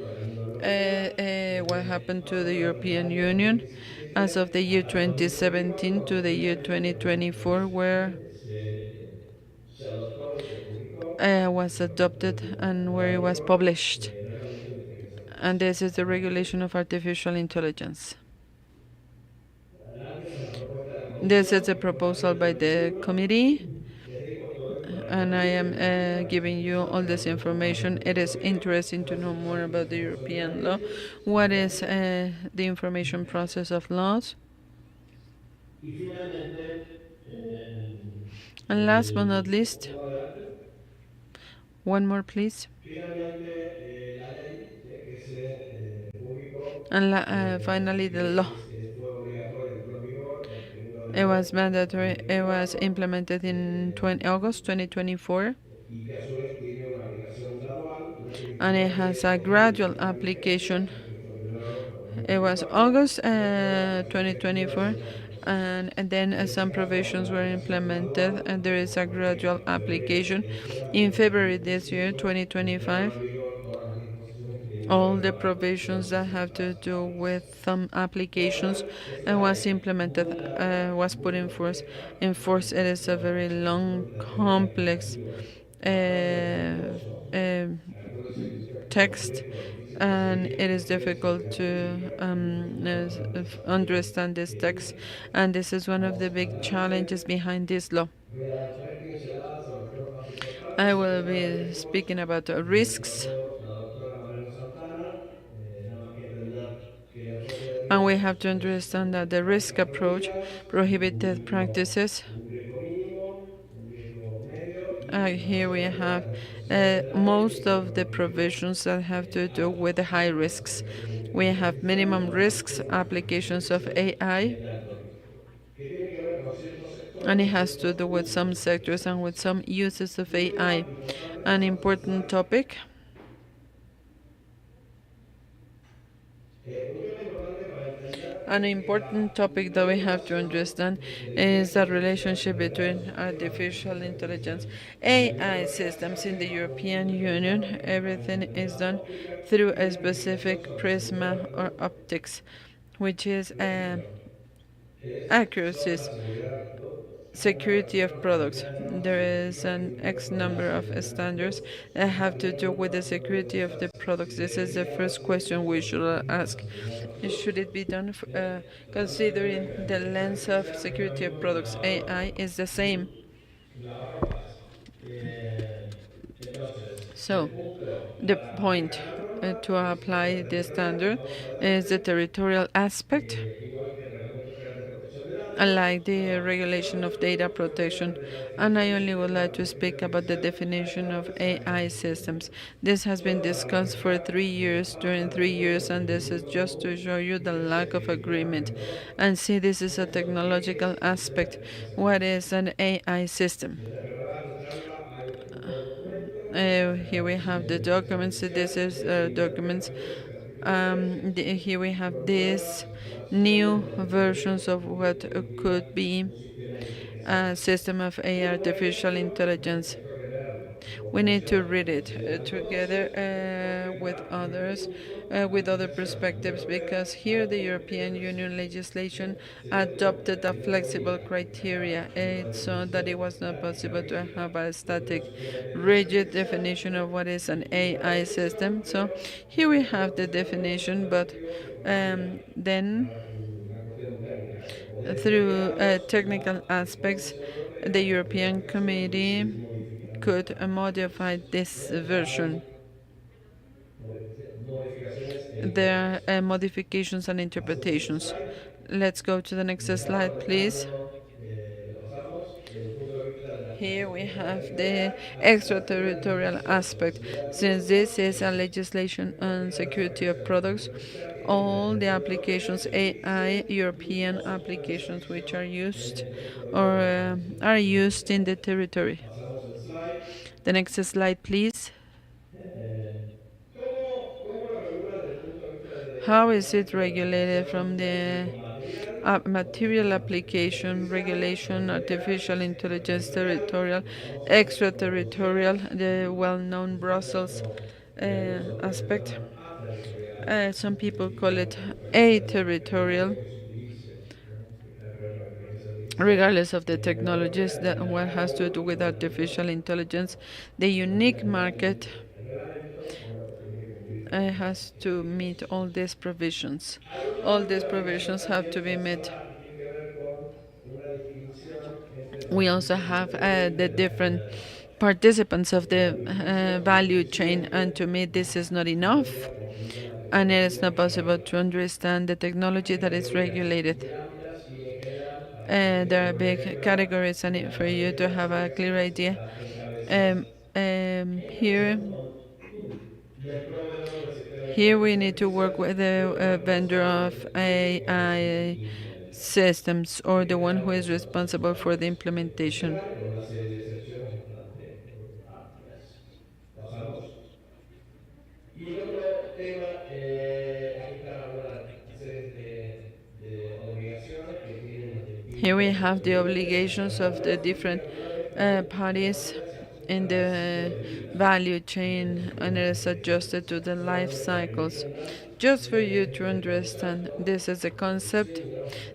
what happened to the European Union as of the year 2017 to the year 2024, where was adopted and where it was published. And this is the regulation of artificial intelligence. This is a proposal by the committee, and I am giving you all this information. It is interesting to know more about the European law. What is the information process of laws? Y finalmente, And last but not least, uno adelante. one more please. Finalmente, la ley que se publicó And finally, y the que law. fue obligatoria, entró en vigor el 1 de It enero was del mandatory. It was 2024 implemented in August 2024, y que a su vez tiene una aplicación gradual, lo que and it implica has que a entre gradual el año vigente, application. es decir, febrero de It was 2024, August pueda ser efectiva 2024, inmediatamente. and then En este some caso, provisions la were aplicación implemented, gradual and there is a fue gradual en febrero application. de este año, In del February this year, 2025, entraron 2025, en vigor todas las disposiciones que tienen que all ver the con la protección provisions de that have to ciertas do with aplicaciones. some Como applications ven, es una was ley implemented, muy larga, was put muy in force. compleja, In force, it is a very long, desde la teoría complex aplicativa bastante uh, engorroso, uh, por no decir text, complejo, difícil de and seguir, it is porque se difficult to aplica y no es una práctica bastante understand this text. compleja. And this is one of the Vamos big adelante. challenges behind this law. Voy a dar tres pinceladas sobre los temas más I importantes. El will tema de be riesgos speaking about lo dijo risks, todo la doctora Mariana Santana. Nada más que entender que el enfoque de and we riesgos have to es understand that the risk prácticas approach, prohibidas, prohibited practices. un riesgo mínimo, un riesgo medio y la Here we mayor parte de have las disposiciones de la ley que most tienen que of ver the con riesgos provisions that have to do altos. with the high La risks. aplicación de We inteligencia have artificial minimum o risks, inteligencia applications of artificial AI, de alto riesgo, que tiene que ver con ciertos and it sectores, has to ciertos do with some usos sectors and with específicos. some uses of Un tema AI. importante An pasamos al important slide. topic. Un tema importante para entender An es que important topic that we have to regulación understand de is inteligencia the artificial relationship en general, between los sistemas de artificial inteligencia artificial intelligence, en la Unión AI Europea se systems in the hacen bajo un European determinado Union. prisma y Everything is determinada done óptica through y a una legislación specific sobre seguridad prisma or perdón, optics, which is legislación sobre accuracies, la seguridad security of products. ya estamos There is an prácticamente X con la number of seguridad de standards productos. that Están have to do cambiando with the tanto de security of the cosas products. This is the first simétricas, question we should mismo la ask. seguridad de los Should it productos. be done Naturalmente, considering la the inteligencia lens of artificial está security of actuando en products? la AI is the same. fase. Entonces, el So, punto the para point aplicar la norma to es el tema apply this territorial, standard vamos is the adelante. territorial aspect, Igual que el Reglamento General de Protección de Datos, unlike the nada más. regulation of data protection. Solamente la And I definición only would de like la to inteligencia speak about the artificial ha definition estado of 3 años AI en estudio. systems. This has been Solo para discussed for refrescar 3 years, la during falta de three acuerdo years, entre and el this is mundo just to común. show you the Fíjense lack of que es agreement. fragmentado. And see, this is a Entonces, ¿qué technological es un sistema de aspect. inteligencia What artificial? is an AI system? Si está preparada a escucharla, hay un nuevo documento Here we de have the inteligencia documents. artificial. This is Este interpreta documents. mayores y capítulo 3 Here we have incorpora these instalaciones new de entender versions lo que of what could significa be un sistema de inteligencia a artificial. system of AI, Uno, por artificial ejemplo, intelligence. esto hay que leerlo como We need to comisión, read por it si lean todo together eso, porque with da un others, impulso a la with other legislación de la Unión perspectives, Europea because a here la the política European de Union protección. legislation Se dio adopted a en una flexible movida que criteria, so that it was not estática, possible to rígida, have a porque los static, sistemas de inteligencia rigid artificial definition of what is an incluyen la AI protección, system. So pero here we como have the conocedor definition, sabrán but conmigo que podría, then dada una cuestión técnica, que podría through modificarlos, technical la aspects, Comisión Europea the podría European aplicación y Committee seguir modificando could esta modify legislación. this Ya version. hay modificaciones e There are interpretaciones. modifications and Pasemos al interpretations. slide. Let's go to the next Estaba slide, please. comentando, lo pasamos desde el punto de vista de la Here we protección have the territorial, la teoría de extraterritorial protección de la aspect. seguridad de Since productos, this is a es legislation on cualquiera de las security of aplicaciones de products, inteligencia artificial que tienen all the territorio europeo y applications que se AI utilicen European o se pongan a applications which disposición are en used el territorio or de los países are used in the beneficiarios. territory. Pasamos el slide. The next slide, please. ¿Cómo lo regula desde el punto de vista How de is la, it de la regulated aplicación from the material? material Tenemos inteligencia application, artificial, regulation, frontera, artificial intelligence, extraterritorial, territorial, y estamos con extraterritorial, fronteras the y well-known está Brussels abierto, y algunos autores aspect, llaman aterritorial. Some people call it a-territorial, regardless of the technologies. That what has to do with artificial intelligence, the unique market has to meet all these provisions. All these provisions have to be met. We also have the different participants of the value chain, and to me this is not enough, and it is not possible to understand the technology that is regulated. There are big categories, and for you to have a clear idea, um, here here we need to work with the vendor of AI systems, or the one who is responsible for the implementation. Here we have the obligations of the different parties in the value chain, and it is adjusted to the life cycles. Just for you to understand, this is a concept,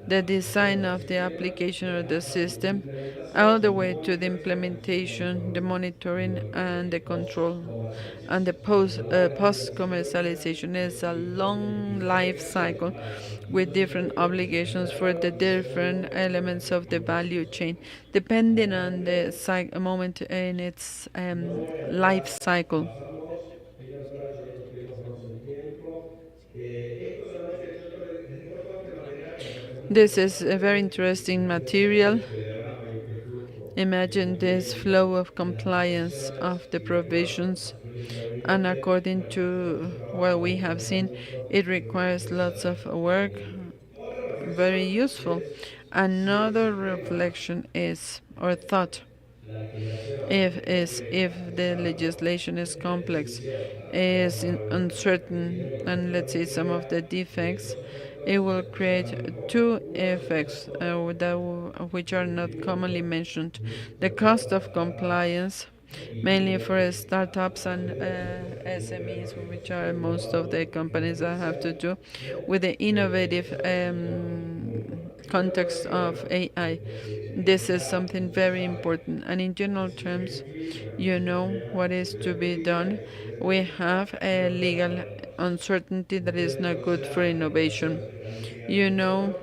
the design of the application or the system, all the way to the implementation, the monitoring, and the control. And the post commercialization is a long life cycle with different obligations for the different elements of the value chain, depending on the moment in its life cycle. This is a very interesting material. Imagine this flow of compliance of the provisions, and according to what we have seen, it requires lots of work, very useful. Another reflection is, or thought, if the legislation is complex, is uncertain, and let's say some of the defects, it will create two effects which are not commonly mentioned: the cost of compliance, mainly for startups and SMEs, which are most of the companies that have to do with the innovative context of AI. This is something very important, and in general terms, you know what is to be done. We have a legal uncertainty that is not good for innovation. You know,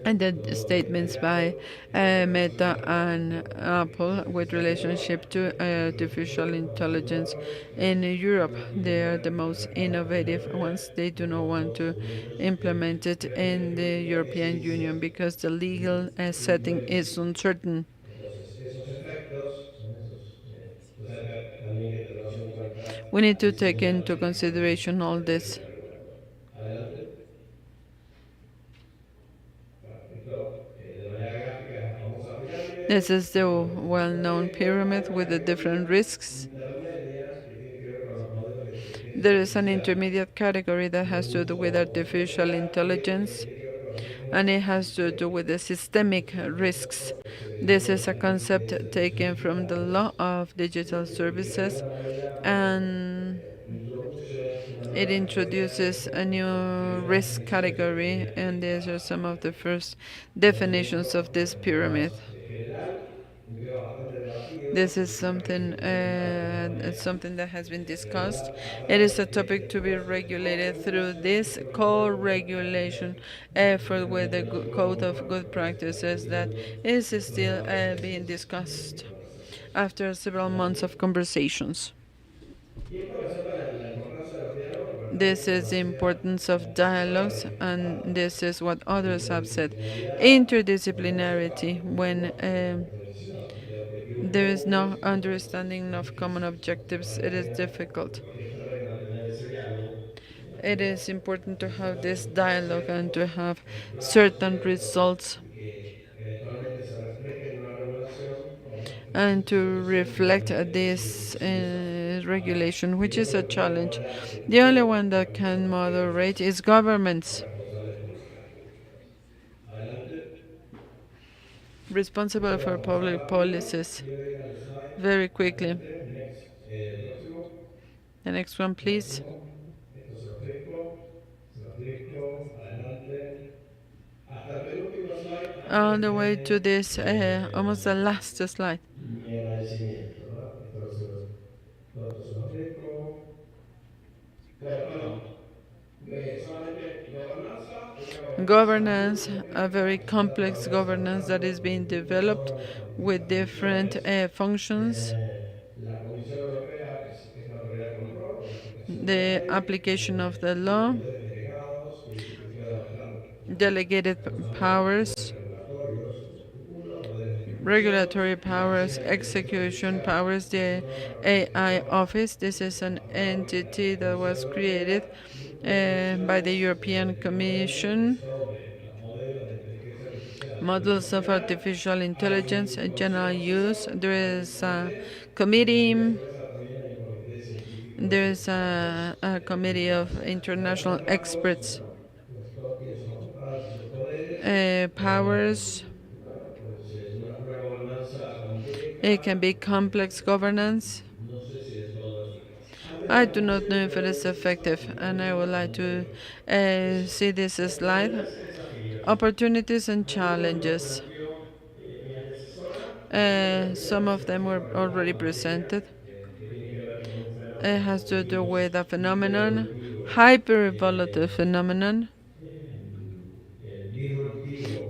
and the statements by Meta and Apple with relationship to artificial intelligence in Europe. They are the most innovative ones. They do not want to implement it in the European Union because the legal setting is uncertain. We need to take into consideration all this. This is the well-known pyramid with the different risks. There is an intermediate category that has to do with artificial intelligence, and it has to do with the systemic risks. This is a concept taken from the law of digital services, and it introduces a new risk category, and these are some of the first definitions of this pyramid. This is something that has been discussed. It is a topic to be regulated through this co-regulation effort with the Code of Good Practices that is still being discussed after several months of conversations. This is the importance of dialogues, and this is what others have said. Interdisciplinarity, when there is no understanding of common objectives, it is difficult. It is important to have this dialogue and to have certain results and to reflect this regulation, which is a challenge. The only one that can moderate is governments responsible for public policies. Very quickly. The next one, please. all the way to this almost the last slide. mi agradecimiento, ¿verdad? Esto se lo aplico. Bueno, perdón. Solamente gobernanza, una gobernanza muy Governance, a compleja very que se está complex tratando de governance cerrar that is con being muchas developed órganos with different artificiales. functions. La Comisión Europea, que es la autoridad de control de la aplicación de la The ley, application of the y law, poderes delegados que puede adoptar delegated estamos hablando de powers, poderes regulatorios, uno, poderes de ejecución regulatory y la powers, Oficina de Inteligencia execution Artificial, powers, que es the un órgano que AI forma office. This is an entity la that was Comisión created Europea y by the proporciones European que proveen Commission. sobre los modelos de inteligencia artificial a nivel Models of nacional artificial a las intelligence, general use. instituciones, There hay un is a comité y a committee. su vez también hay un comité científico There is especializados a committee of internacionales. Estamos international hablando experts. sobre quiénes son los autoridades y sus poderes. Powers. Bueno, pues una gobernanza It compleja. can be complex governance. No sé si del todo es eficaz. Antes de I do not know compartir if it is effective, mi and I would opinión like to eso. see this slide. Oportunidades y desafíos. Opportunities and Algunos los challenges. planteó mi antecesora. La primera Some es of el them were tema de la already pandemia, presented. que tiene que ver con un It fenómeno, has como to do with vimos, a phenomenon, hiperevolutivo, hyper-evolutive phenomenon, disruptivo,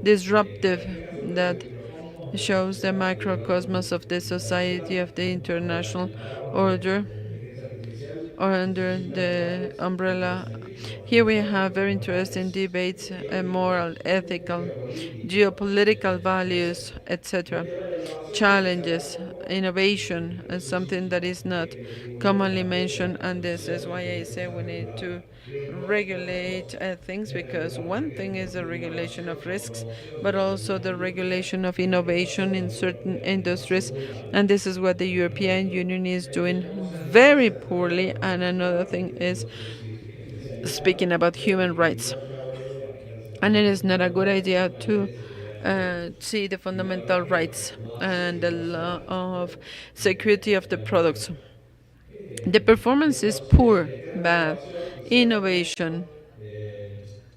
disruptive, en este caso creo que el that microcosmos de la shows the sociedad a nivel microcosmos of the society internacional, of the bajo international el paraguas order, de la inteligencia artificial, or se under suscitan the debates umbrella. interesantísimos, Here we have filosóficos, very interesting morales, debates, moral, éticos, ethical, geopolíticos, geopolitical values, etc. El etc. tema de la innovación que se habla Challenges, poco, innovation, creo que es un something that is not paquete que tiene una commonly cartera mentioned, de and this is regulación why que I say empieza a we need regular to riesgos por dos regulate cosas. things, because Regular, por one thing ejemplo, is the la regulation innovación of o la risks, promoción de but also determinadas the industrias regulation of y en esta innovation zona in certain europea lo hace industries, muy mal. and this is what the Por European ejemplo, Union is doing tenemos very sentencias de poorly. órganos And another articulados que thing tienen is como especialidad speaking about human y rights. no es una buena idea meterse en la And it parte is not a good fundamental idea en to materia de seguridad jurídica. see the Y la fundamental verdad que rights no hace and que the no law sea of security of the products. The y performance is poor, el tema de bad. innovación, y cierro, Innovation.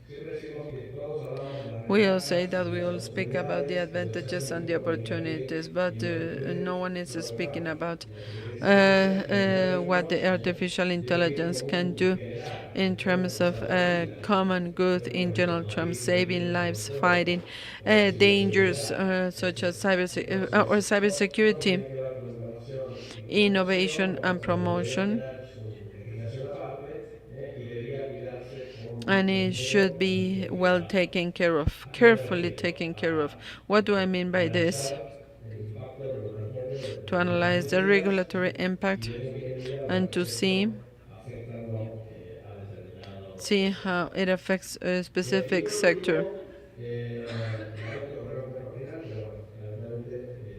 siempre decimos que todos hablamos de las We'll say ventajas that y de we las will speak about the oportunidades y los advantages and desafíos the que podría abrir opportunities, but y nos no puede one is speaking lograr about la inteligencia artificial en what the términos artificial de bien intelligence can común do general, in que pueda terms of salvar vidas common good, en in términos de general terms, países que saving tienen lives, fronteras fighting o de dangers ciberseguridad, such as etc. or Entonces, todo cybersecurity, tiene que ver con innovación y innovation promoción, and eso debería promotion, tener su legislación aparte y debería cuidarse con and it should esmero y be well detenidad. taken care of, ¿A qué me carefully refiero? taken care of. A What do I mean by this? analizar el impacto regulatorio To de estas analyze the medidas regulatory y impact ver en qué medida las and to afectan see afectan no, a determinado see how sector. it affects a Y specific por sector. último, lamento correr un poco al final, pero bueno, lamentablemente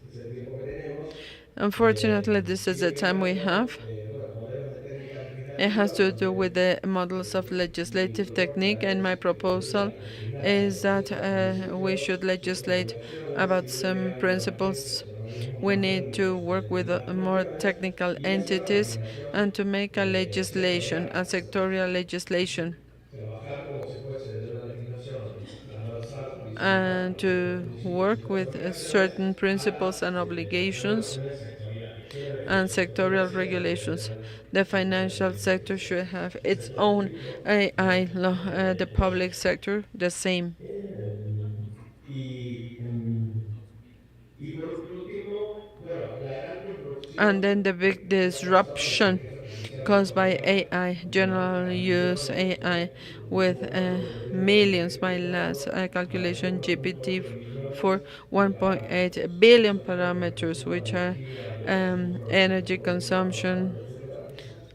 es el tiempo que tenemos. Unfortunately, this is the Tiene que time ver we con have. modelos de técnicas It has legislativas to do with donde the models of mi legislative technique, and my propuesta proposal sería designar is that ciertos we should principios, ciertas legislate regulaciones about y luego some crear un agente principles. o organismos We más need to técnicos work with en las more cuestiones technical y hacer una entities regulación and to make a legislation, sectorial, a sectorial legislation, trabajar como si fuese desde una legislación transversal, and horizontal, con to work principios with sectoriales certain principles a and obligations regulaciones sectoriales. ¿Qué me and refiero? El sector sectorial financiero debe regulations. tener The financial sector should have el its sector own público AI law, the los public suyos. sector the same. Y, mm, y por último, bueno, la gran And disrupción then the big que está causando la disruption inteligencia artificial en la caused by actualidad, AI, ya general use millones, AI with hubo un estudio que creo millions, my que last tomando calculation, GPT for millones de 1.8 parámetros, billion sobre el parameters, consumo de which are energía, biomasa tecnológica, energy poder de datos, consumption. cálculo,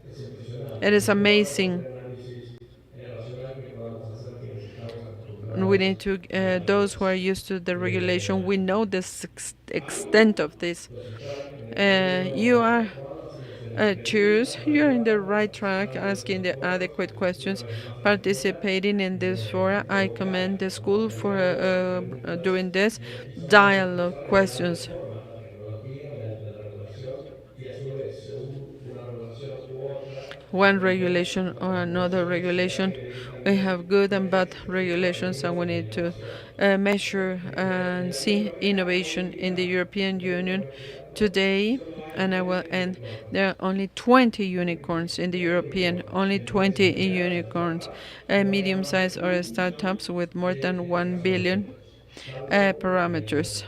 etcétera, es It impresionante. is Y no basta con un amazing. análisis racional que podamos hacer quienes estamos We acostumbrados need to, a la those who are regulación. used to the regulation, we know the extent Algunos of this. los están en el You camino are adecuado, haciendo excelentes choose, preguntas, you're in the averiguando, right track, participando en asking estos the foros, adequate una questions, vez más felicito participating in this fora. I commend provocar the con school for preguntas doing this que son dialogue responsables de la questions. reforma de la tecnología mediante la regulación y a su vez, según una regulación u otra, one regulation or another regulation. We have good and bad regulations, and we need to measure and see innovation in the European Union today. And I will end. There are only 20 unicorns in the European, only 20 unicorns, medium-sized or startups with more than 1 billion parameters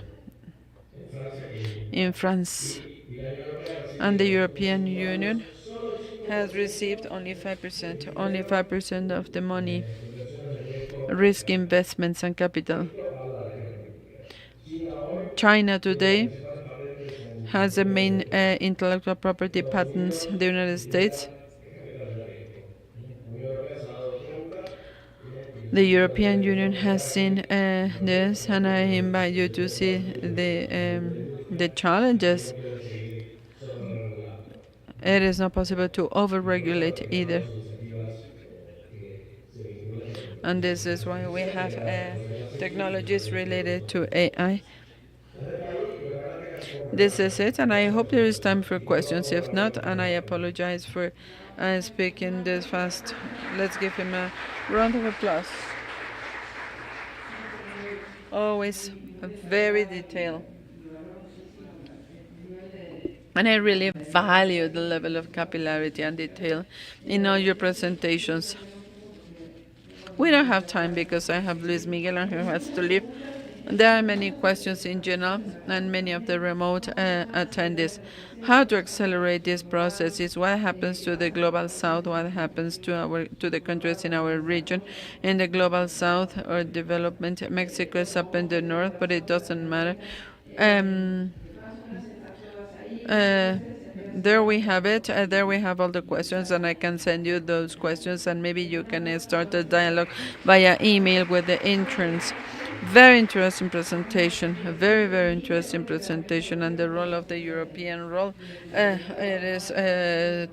in France. y la Unión Europea And the recibe European Union subvenciones solo el has 5% received only 5%, del only dinero 5% of the money, subvenciones de riesgo risk investments and capital. crédito a la región pública. China hoy China tiene las today principales patentes en has the materia main de intellectual property Estados patents. Unidos The United States, utiliza capital de riesgo. La Unión Europea se ha dado cuenta y the los European indicadores Union son has seen claros en materia this, and I de invite you to seguridad see the industria y challenges. no pueden seguir sobreregulando. It is not possible to Nosotros overregulate either. respaldamos iniciativas que se vinculan con And this is why we inteligencia have general, problemas éticos y technologies desarrollo related to tecnológico. AI. Este país y lo que habrá que This reformar is it, and I es hope el there is modelo time for y cómo questions. If abordar los not, and I desafíos actuales. apologize for speaking this fast. Let's give him a round of applause. Always very detailed. And I really value the level of capillarity and detail in all your presentations. We don't have time because I have Luis Miguel and who has to leave. There are many questions in general and many of the remote attendees. How to accelerate this process is what happens to the global south, what happens to the countries in our region. In the global south or development, Mexico is up in the north, but it doesn't matter. Um, uh, there we have it. There we have all the questions, and I can send you those questions, and maybe you can start a dialogue via email with the interns. Very interesting presentation, a very, very interesting presentation, and the role of the European role. It is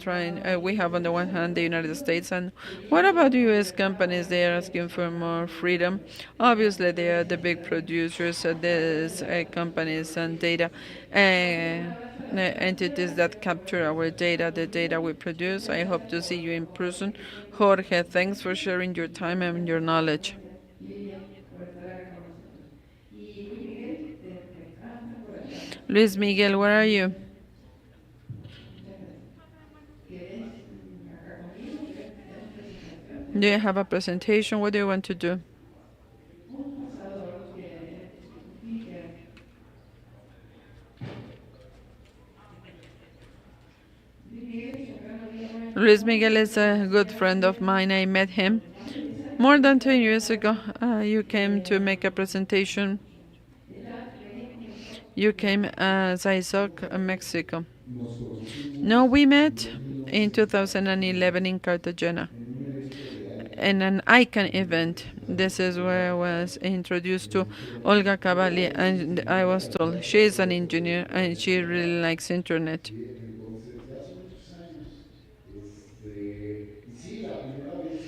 trying, we have on the one hand the United States, and what about US companies? They are asking for more freedom. Obviously, they are the big producers of these companies and data entities that capture our data, the data we produce. I hope to see you in person. Jorge, thanks for sharing your time and your knowledge. Luis Miguel, where are you? Do you have a presentation? What do you want to do? Luis Miguel is a good friend of mine. I met him more than 10 years ago. You came to make a presentation. You came as ISOC Mexico. Nos No, conocimos we met en in 1990 2011 in Cartagena en un evento de in an icon event. This is where I was introduced to Olga Cavalli, and I was told she is an engineer and she really likes internet. entonces ya hace muchos años. Y sí, la primera vez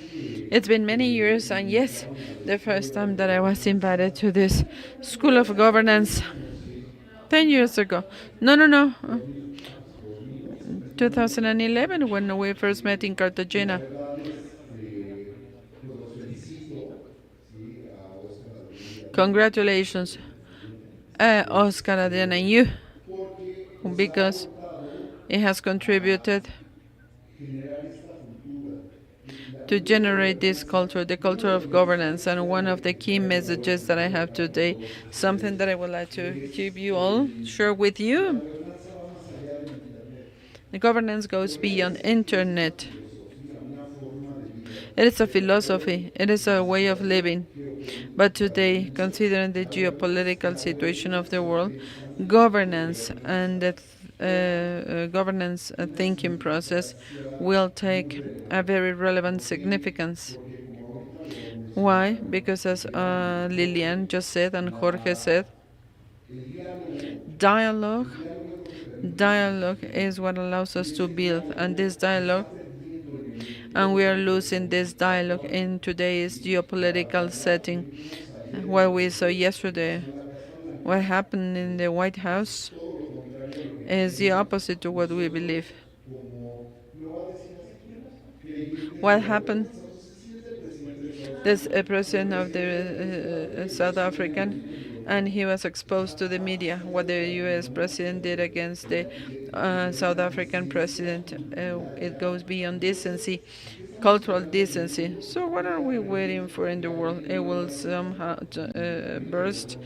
It's been many que years, me and yes, invitaron a la the Escuela first de time that I was Gobernanza, invited to this School of yo Governance conocí 10 years ago. No, no, no, 2011, 2011 when we first met in y la Cartagena. verdad, pues los felicito, ¿sí? A Oscar, Adrián y a ti, Congratulations, presidente, Oscar, Adriana, and you, porque nos ha because aportado it has a contributed generar esta cultura. to generate this culture, the culture of governance. And one of the key messages that I have today, something that I would like to give you all, share with La you. gobernanza va más allá del Internet. The governance goes beyond internet. Filosofía, una forma de vida It is a philosophy, it is a way of living. But geopolítica today, mucha considering the geopolitical situation of the world, governance and the governance thinking process will take a very relevant significance. porque como ahorita lo Why? mencionaba, Because as Lilian just said and Jorge said, el diálogo, dialogue, el diálogo es lo que permite dialogue construir. is what allows us Y to ese build, and diálogo this se está dialogue, perdiendo en el and we are mundo losing this dialogue actual. in today's Y la geopolitical batalla que setting. vimos ayer en What lo we saw que yesterday, pasó en la Casa what Blanca, happened in the White es House, todo lo contrario a lo que is the creemos opposite to what we nosotros believe. como, ¿me lo va a decir así, quieras? What happened? Entonces, si es del presidente de Estados This Unidos, president pues of the South African, and he was exposed to the media what the U.S. president did against the South African president. It goes beyond decency, cultural decency. So what are we waiting for in the world? It will somehow burst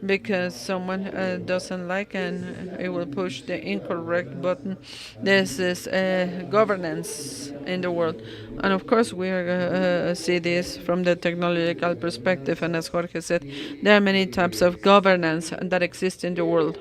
because someone doesn't like, and it will push the incorrect button. This is governance in the world, and of course we are see this from the technological perspective. And as Jorge said, there are many types of governance that exist in the world.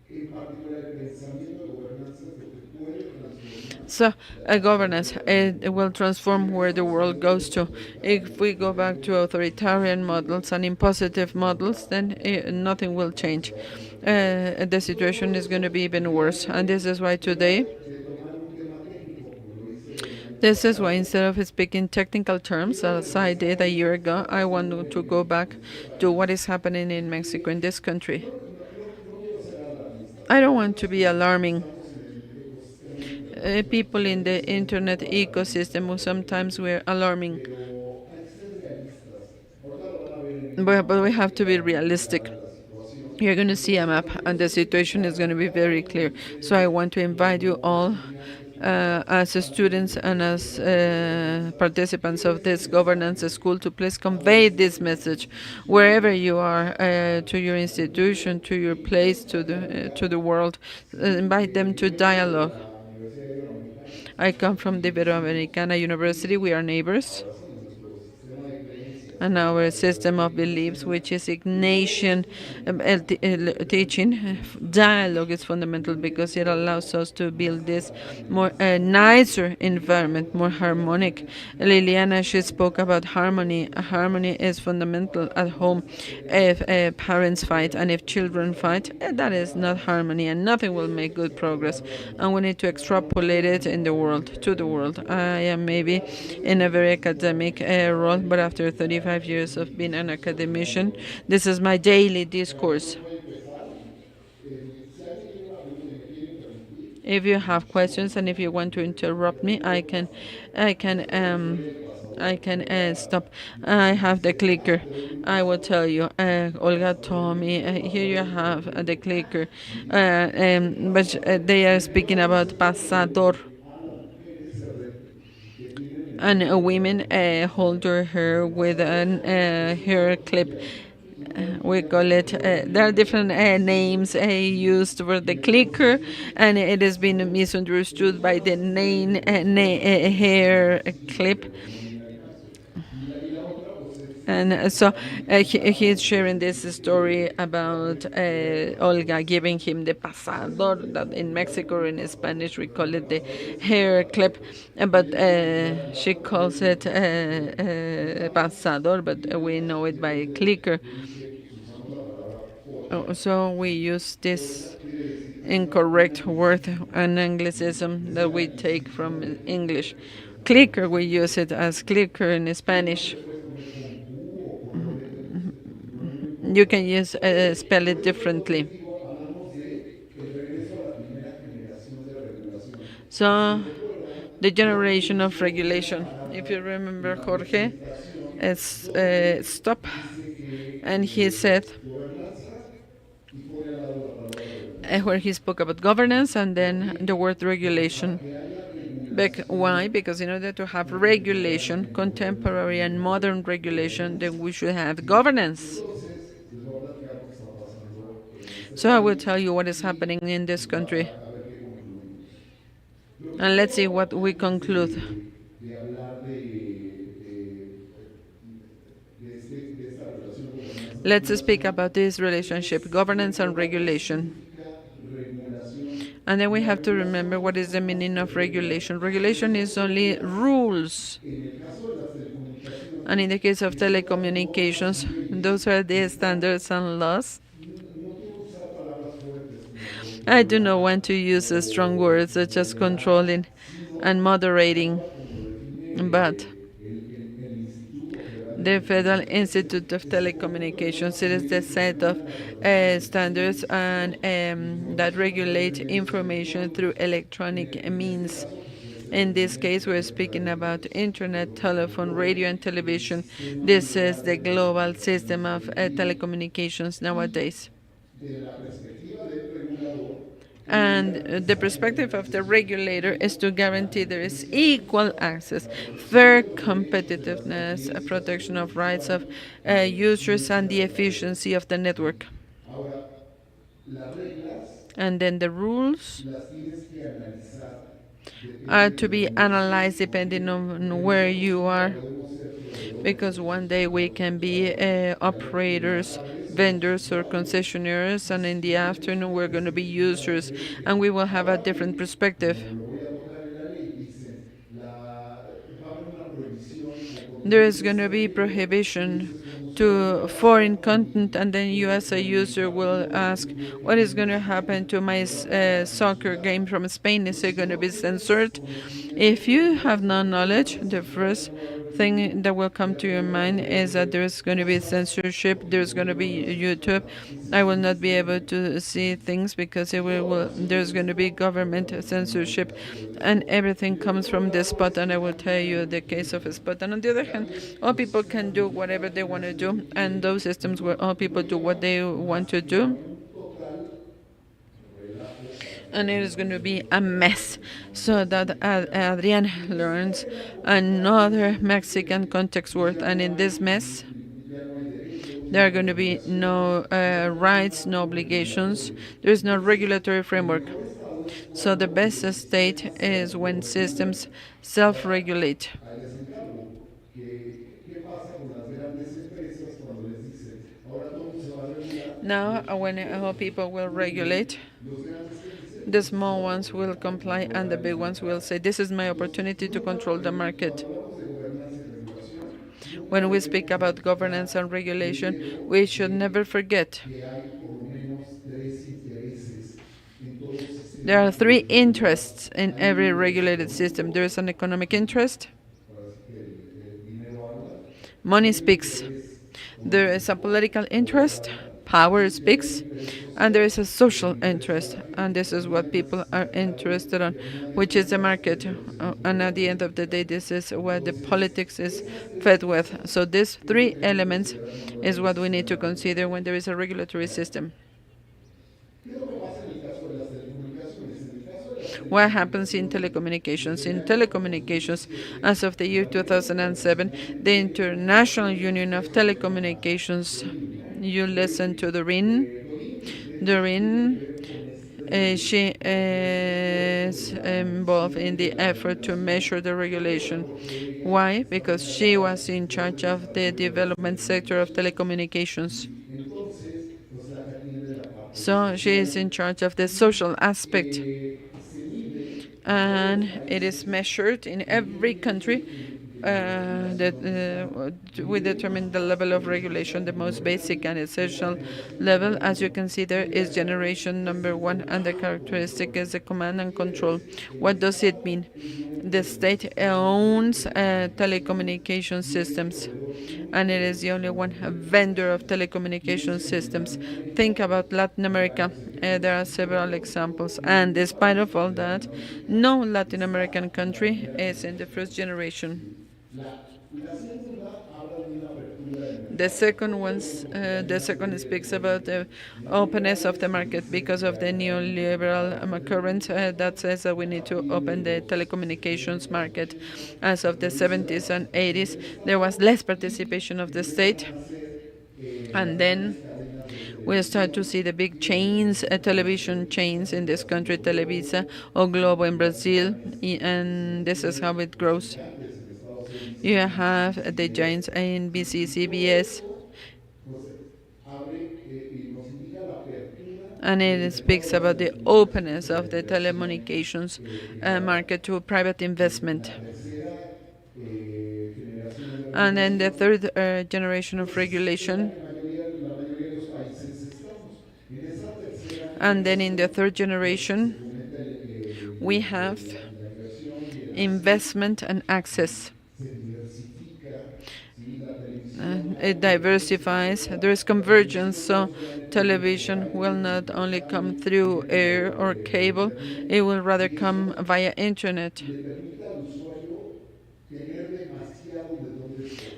en particular el pensamiento de gobernanza es lo que puede transformar So, la a forma de governance vida. it will transform Y where the estamos world hablando goes to. de If cambios we go que back to authoritarian models and impositive models, then nothing will change. The situation is going to be even worse. And this is why today, primero tomar un tema técnico, como lo hice el año this is why pasado, instead of speaking technical terms, quiero as I regresar did a a lo year que ago, está I pasando want to go back en este to what país. is happening in Mexico, in this country. No quiero ser alarmista. I don't want Personas to que be alarming. estamos en el ecosistema de Internet sabemos People que a in the veces es un internet poco alarmista, ecosystem who sometimes we're alarming. pero hay que ser realistas. Ahorita lo van a ver en un But we mapa have que to be queda muy realistic. clara la situación. You're going to see a Entonces map, lo que and quiero the es situation is invitar going to a be cada very uno de clear. So I ustedes want to invite you como all, estudiantes universitarios, as también students and ustedes as como profesionistas, participants que of es this governance necesario school, to please convey favorecer this que las message wherever instituciones you are, to your institution, to your y quiero place, to the platicar world. ¿sí? Invite them to Yo vengo de dialogue. la Universidad Iberoamericana I come from the y vecinos Iberoamericana University. y We are neighbors. ahora sí, nuestro sistema de creencias, And que es la our system of pedagogía beliefs, cristiana, which is diálogo es Ignatian fundamental. teaching, dialogue is fundamental because it allows us to Más build this agradable, more más ameno, nicer y que la environment, otra more familia harmonic. también Liliana, she tenga spoke about harmony. Harmony is fundamental at home. If parents fight and if children fight, that is not harmony, and nothing will make good progress. And we need to extrapolate it in the world, to the world. I am maybe in a very academic role, but after 35 years of being an academician, this is my daily discourse. voy a empezar y si alguien tiene una pregunta y me quiere interrumpir, If you have questions and if you want to interrupt me, I can, um, I can stop. I have the clicker. I will tell you. Olga told me, here you have the clicker. But they are speaking about pasador. a las mujeres que tienen el And pelo women hold their hair with an hair clip. We call it, there are different names used for the clicker, and it has been misunderstood by the name hair clip. denomina el caso. Y la otra, pues es And so he's sharing this story about Olga giving him the pasador, that in Mexico or in Spanish we call it the hair clip, but she calls it pasador, but we know it by clicker. usamos la palabra corte. So we use this Quiere decir que es una incorrect word, an Anglicism that we take from English. Clicker, we use it as clicker in Spanish. puedes poner con Q o con doble T, no importa. You can use spell it differently. Digo, hablamos de el regreso a la primera generación de regulación. So, Recuerdan, the generation of regulation. If you remember, Jorge, it's stop, dice que and he said gobernanza y pone al lado la palabra regulación. where he spoke about governance and then the word regulation. Que haya Why? Because in order to have regulation, contemporary and modern regulation, then we should have governance. entonces, les voy a platicar lo que está pasando en este So I will país tell you what is happening in this country, a ver qué concluimos. Lo and let's see primero, what we conclude. de hablar de esta relación Let's gobernanza-regulación speak about this relationship, governance and regulation. significa regulación. And then we have to remember what is the meaning of regulation. Regulation is only rules. En el caso de las telecomunicaciones, And in the case of telecommunications, those are the standards and laws. no quiero usar palabras fuertes como I do not want to use strong words such as controlling and moderating, como lo define but el Instituto Federal the Federal Institute of Telecommunications, it is the set of standards and that regulate information through electronic means. In this case, we're speaking about internet, telephone, radio, and television. This is the global system of telecommunications nowadays. de la perspectiva del regulador, uno And the garantizar perspective of the regulator is to la guarantee there is competencia equal justa, access, la protección fair de los derechos de las competitiveness, a audiencias o protection de of los rights of usuarios y de los users, and the clientes de la red. efficiency of the ¿Sí? network. Ahora, las reglas And then the rules las tienes que analizar, are depende to de be dónde analyzed estés, depending porque on en where esta you consulta are, podemos ser proveedores, because one day we can be comercializadores, y en la operators, tarde somos vendors, or usuarios. concessionaires, Y and in the tenemos afternoon una we're going to be perspectiva users, diferente. and we will have a Ahora different bien, perspective. como lo voy a tocar en la ley, dicen, va a haber una prohibición o cuando There tú is eres going to be extranjero, tú prohibition dices como usuario, ¿qué to va a foreign pasar content, and then you as a con mi user will partido de ask, fútbol what en is going to España? happen to my Me van a soccer censurar. game from Spain? Is it Pues si going to no be tienes censored? conocimiento, If pues you no have vas a no poder, te van knowledge, a the censurar, ya first no va a haber thing YouTube, that will come ya to no your van a mind is poder that ver there's going to be cosas censorship, porque there's no going to lo be van a YouTube. censurar. Ese I es will un not be able sistema. to see things because it Toda there's operación de going to be spot, government perdón, como en el censorship, caso del and spot. everything Y del comes otro from the lado spot. es And que I will tell manejan you lo the que case of a quieran. spot. And on the other hand, También all los people can sistemas do whatever digitales they pueden want to hacer lo do, que and quieren. those systems where all people No do what lleva they want más to que a do, un total relajo para que and it alguna is going to be persona a pueda mess. So manejar that significado. Adrian Y en esta learns regla another completamente Mexican diferente, context pues word, and in this mess, ya no hay derechos, ya there are no going hay to be obligaciones, no ya no hay un rights, no marco obligations. regulatorio. There is no Entonces, regulatory el framework. mejor estado es So the cuando best los state sistemas se is when autorregulan. systems Ahora, self-regulate. ahí les encargo. ¿Qué pasa con las grandes empresas cuando les dicen, ahora todo se va a regular? Now, Los when chiquitos people will huyen. regulate, Los grandes que dicen, the pues es que small la ones will oportunidad de comply, and the controlar el big ones will mercado. say, this is my Entonces, opportunity to nunca, control the market. cuando hablamos de gobernanza y regulación, nunca When we speak debemos about governance dejar and de regulation, dedo we should never forget que hay por lo menos tres intereses en todo there are sistema three regulado. interests in Hay un every interés regulated system. There económico, is an economic interest, ahora sí que el dinero habla. money Hay un speaks. interés There is a político, political poder interest, habla. power Y hay un speaks, interés and there social, is a el social interés de interest, la gente and que this is también what people are necesita de algo interested on, que a final de which is the cuentas es market. de lo que se And nutre at la the end of the day, política. this is where the Entonces, politics is esas tres fed with. cosas So these es lo three que hay que elements considerar cuando hay is un what we need to sistema consider when there regulatorio. is a regulatory Ahora, system. ¿qué es lo que pasa en el caso de las telecomunicaciones? En el caso de las What happens in telecomunicaciones, telecommunications? desde el In año telecommunications, 2017, as of the year la Unión 2007, the Internacional International de Union of Telecomunicaciones, Telecommunications, you listen to the RIN. Dorin, de The hecho, tiene que RIN, ver con streaming, she con esto is de la involved in medición de the la effort to regulación. measure the ¿Por qué? regulation. Porque ella Why? está Because she señalada was in por el charge of the desarrollo de las development sector of telecomunicaciones. telecommunications. Y entonces, pues la que atiende la parte So she is social in charge of the y social aspect, se mide en todos los and it is países. measured in En every qué nivel country. de regulación está. El We nivel más determine the level alto of en los regulation. The Estados most basic and americanos es la essential generación level, número as you uno. can see there, Y is la generation es number el one, and the total characteristic control. is the command ¿Qué and quiere control. decir? El What does it mean? Estado es dueño The de los state sistemas de owns telecomunicación telecommunication y es el systems, proveedor and único it de is the only one sistemas de vendor of telecomunicaciones. telecommunication Piensen en systems. Latinoamérica, Think about Latin habrá America. que ser There justos are y several todo, examples, pero and ningún despite país of all de that, Latinoamérica no Latin está American en la country primera is in the generación. first generation. ¿Sí? La segunda habla de una apertura de The mercado. second ¿Por qué? one's, Porque hay the una second serie de speaks about the openness of the neoliberales que market dicen because que of the hay que habilitar neoliberal las current that telecomunicaciones says that we a need to partir de open the los telecommunications 70, market. 80, As of las the 70s neoliberales and asumen 80s, el there was Estado less y participation of the empiezan state, a nacer and las then grandes cadenas de we start to televisión see the big y de chains, comunicaciones, television chains in this country, Televisa Televisa Globo or Globo in y las Brazil, gigantes and this is how it los grows. gigantes en Estados You ABC, NBC, have the CBS, giants NBC, y todo CBS, esto pues abre y nos indica la apertura and del it mercado speaks de las about the telecomunicaciones openness a la of the inversión telecommunications privada. market to private investment. La tercera generación de And then the regulación, third generation of pues es en la regulation. que la mayoría de los países estamos. En esa tercera And then in the generación, third pues se generation, fomenta we have la inversión y el acceso, investment and access. se diversifica, ¿sí? La televisión ha It diversifies. diversificado, There is la convergence, televisión ya so no solamente tiene television will cable, not only come cable through tiene air or cable, internet, it will rather y come eso via internet. le permite a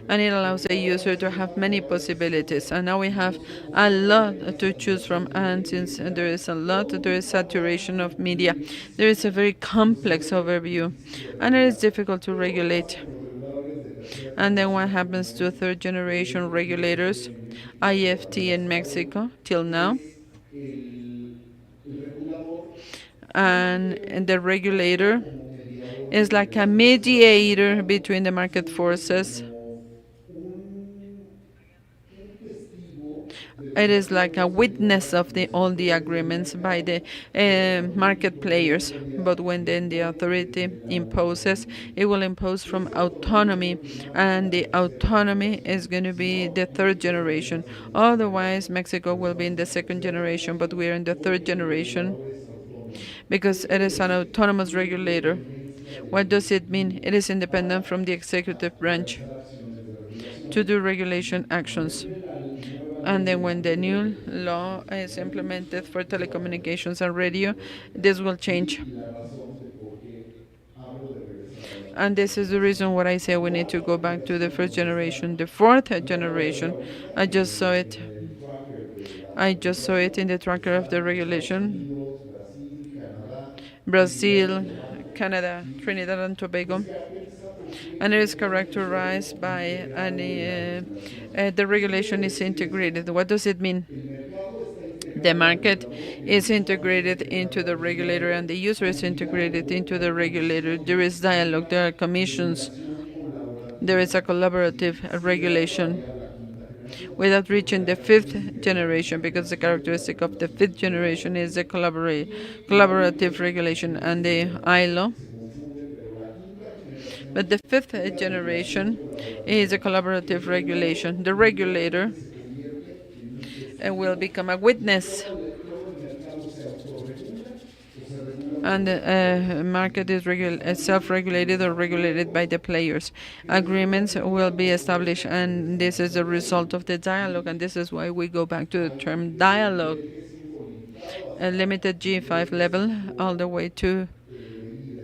and it allows the user to have many possibilities. And now we have a lot to choose from, and since there is a lot, there is saturation of media. There is a very complex overview, and it is difficult to regulate. Los reguladores de tercera And then what generación happens to third generation regulators, en México o en IFT el in pasado Mexico till now? es el, el regulador And the actúa regulator como mediador is entre like a las fuerzas del mediator mercado, between the market funge forces. como un testigo de It los is like a acuerdos que witness toman of los all the actores del agreements by mercado the que hasta lo market único que no players. podía But when then the authority decretar imposes, it will impose from esta autonomía autonomy, lo que marca and la the tercera autonomy generación. is going to Si be no, the third México estaría en la generation. segunda generación, Otherwise, Mexico pero will be in estamos the en la second tercera generation, but generación we are in the third porque el generation regulador es autónomo. because ¿Qué it quiere is an decir? autonomous Tiene regulator. independencia del What does it mean? It is Ejecutivo independent para from the executive branch realizar acciones de to regulación. do regulation Cuando actions. entre la nueva ley And en then when the materia de new law telecomunicaciones y is implemented radiodifusión, for eso va a cambiar. telecommunications and radio, Eso va a cambiar. this will change. Y la razón de por qué hablo de regresar a la And tercera this is the generación. reason why I say we need to Cuarta go back to the generación first donde está, generation. The fourth lo acabo de ver generation, ahorita I just saw it. en el tracker de la I just saw it in regulación, the tracker of están the Estados regulation. Unidos, Brasil, Canadá, Trinidad y Brazil, Tobago. Canada, ¿Sí? Trinidad and Y se Tobago. caracteriza porque And it is tiene un characterized diseño by integrado de la legislación. the ¿Qué quiere regulation is decir esto? integrated. What does it mean? El mercado está The integrado al market regulador y el is usuario está integrated integrado into al the regulator, regulador. and the user is Hay integrated diálogo, into hay the regulator. conversación, There is hay dialogue, una there are commissions, regulación there colaborativa. is a collaborative Sin llegar regulation todavía a la quinta generación, without porque reaching the hasta aquí fifth sí tenemos generation, una because the generación de characteristic of the regulación fifth generation is the colaborativa. Y la collaborative última, regulation que and the se, ILO. se confunde, pero la quinta But generación the fifth es la regulación generation is a colaborativa. El collaborative regulador regulation. The regulator inmediatamente se convierte en un testigo will become a y witness, todo el mercado se autorregula o se regula por and los the actores. market is Estamos en self-regulated or regulated by desacuerdo the players. que se siga Agreements will be regulando por established, esto que and this estamos is the hablando. result of the dialogue, and this is why we go back to the Hay term dialogue. nivel G5 limitado A hasta limited nivel G5 level all G5 the way to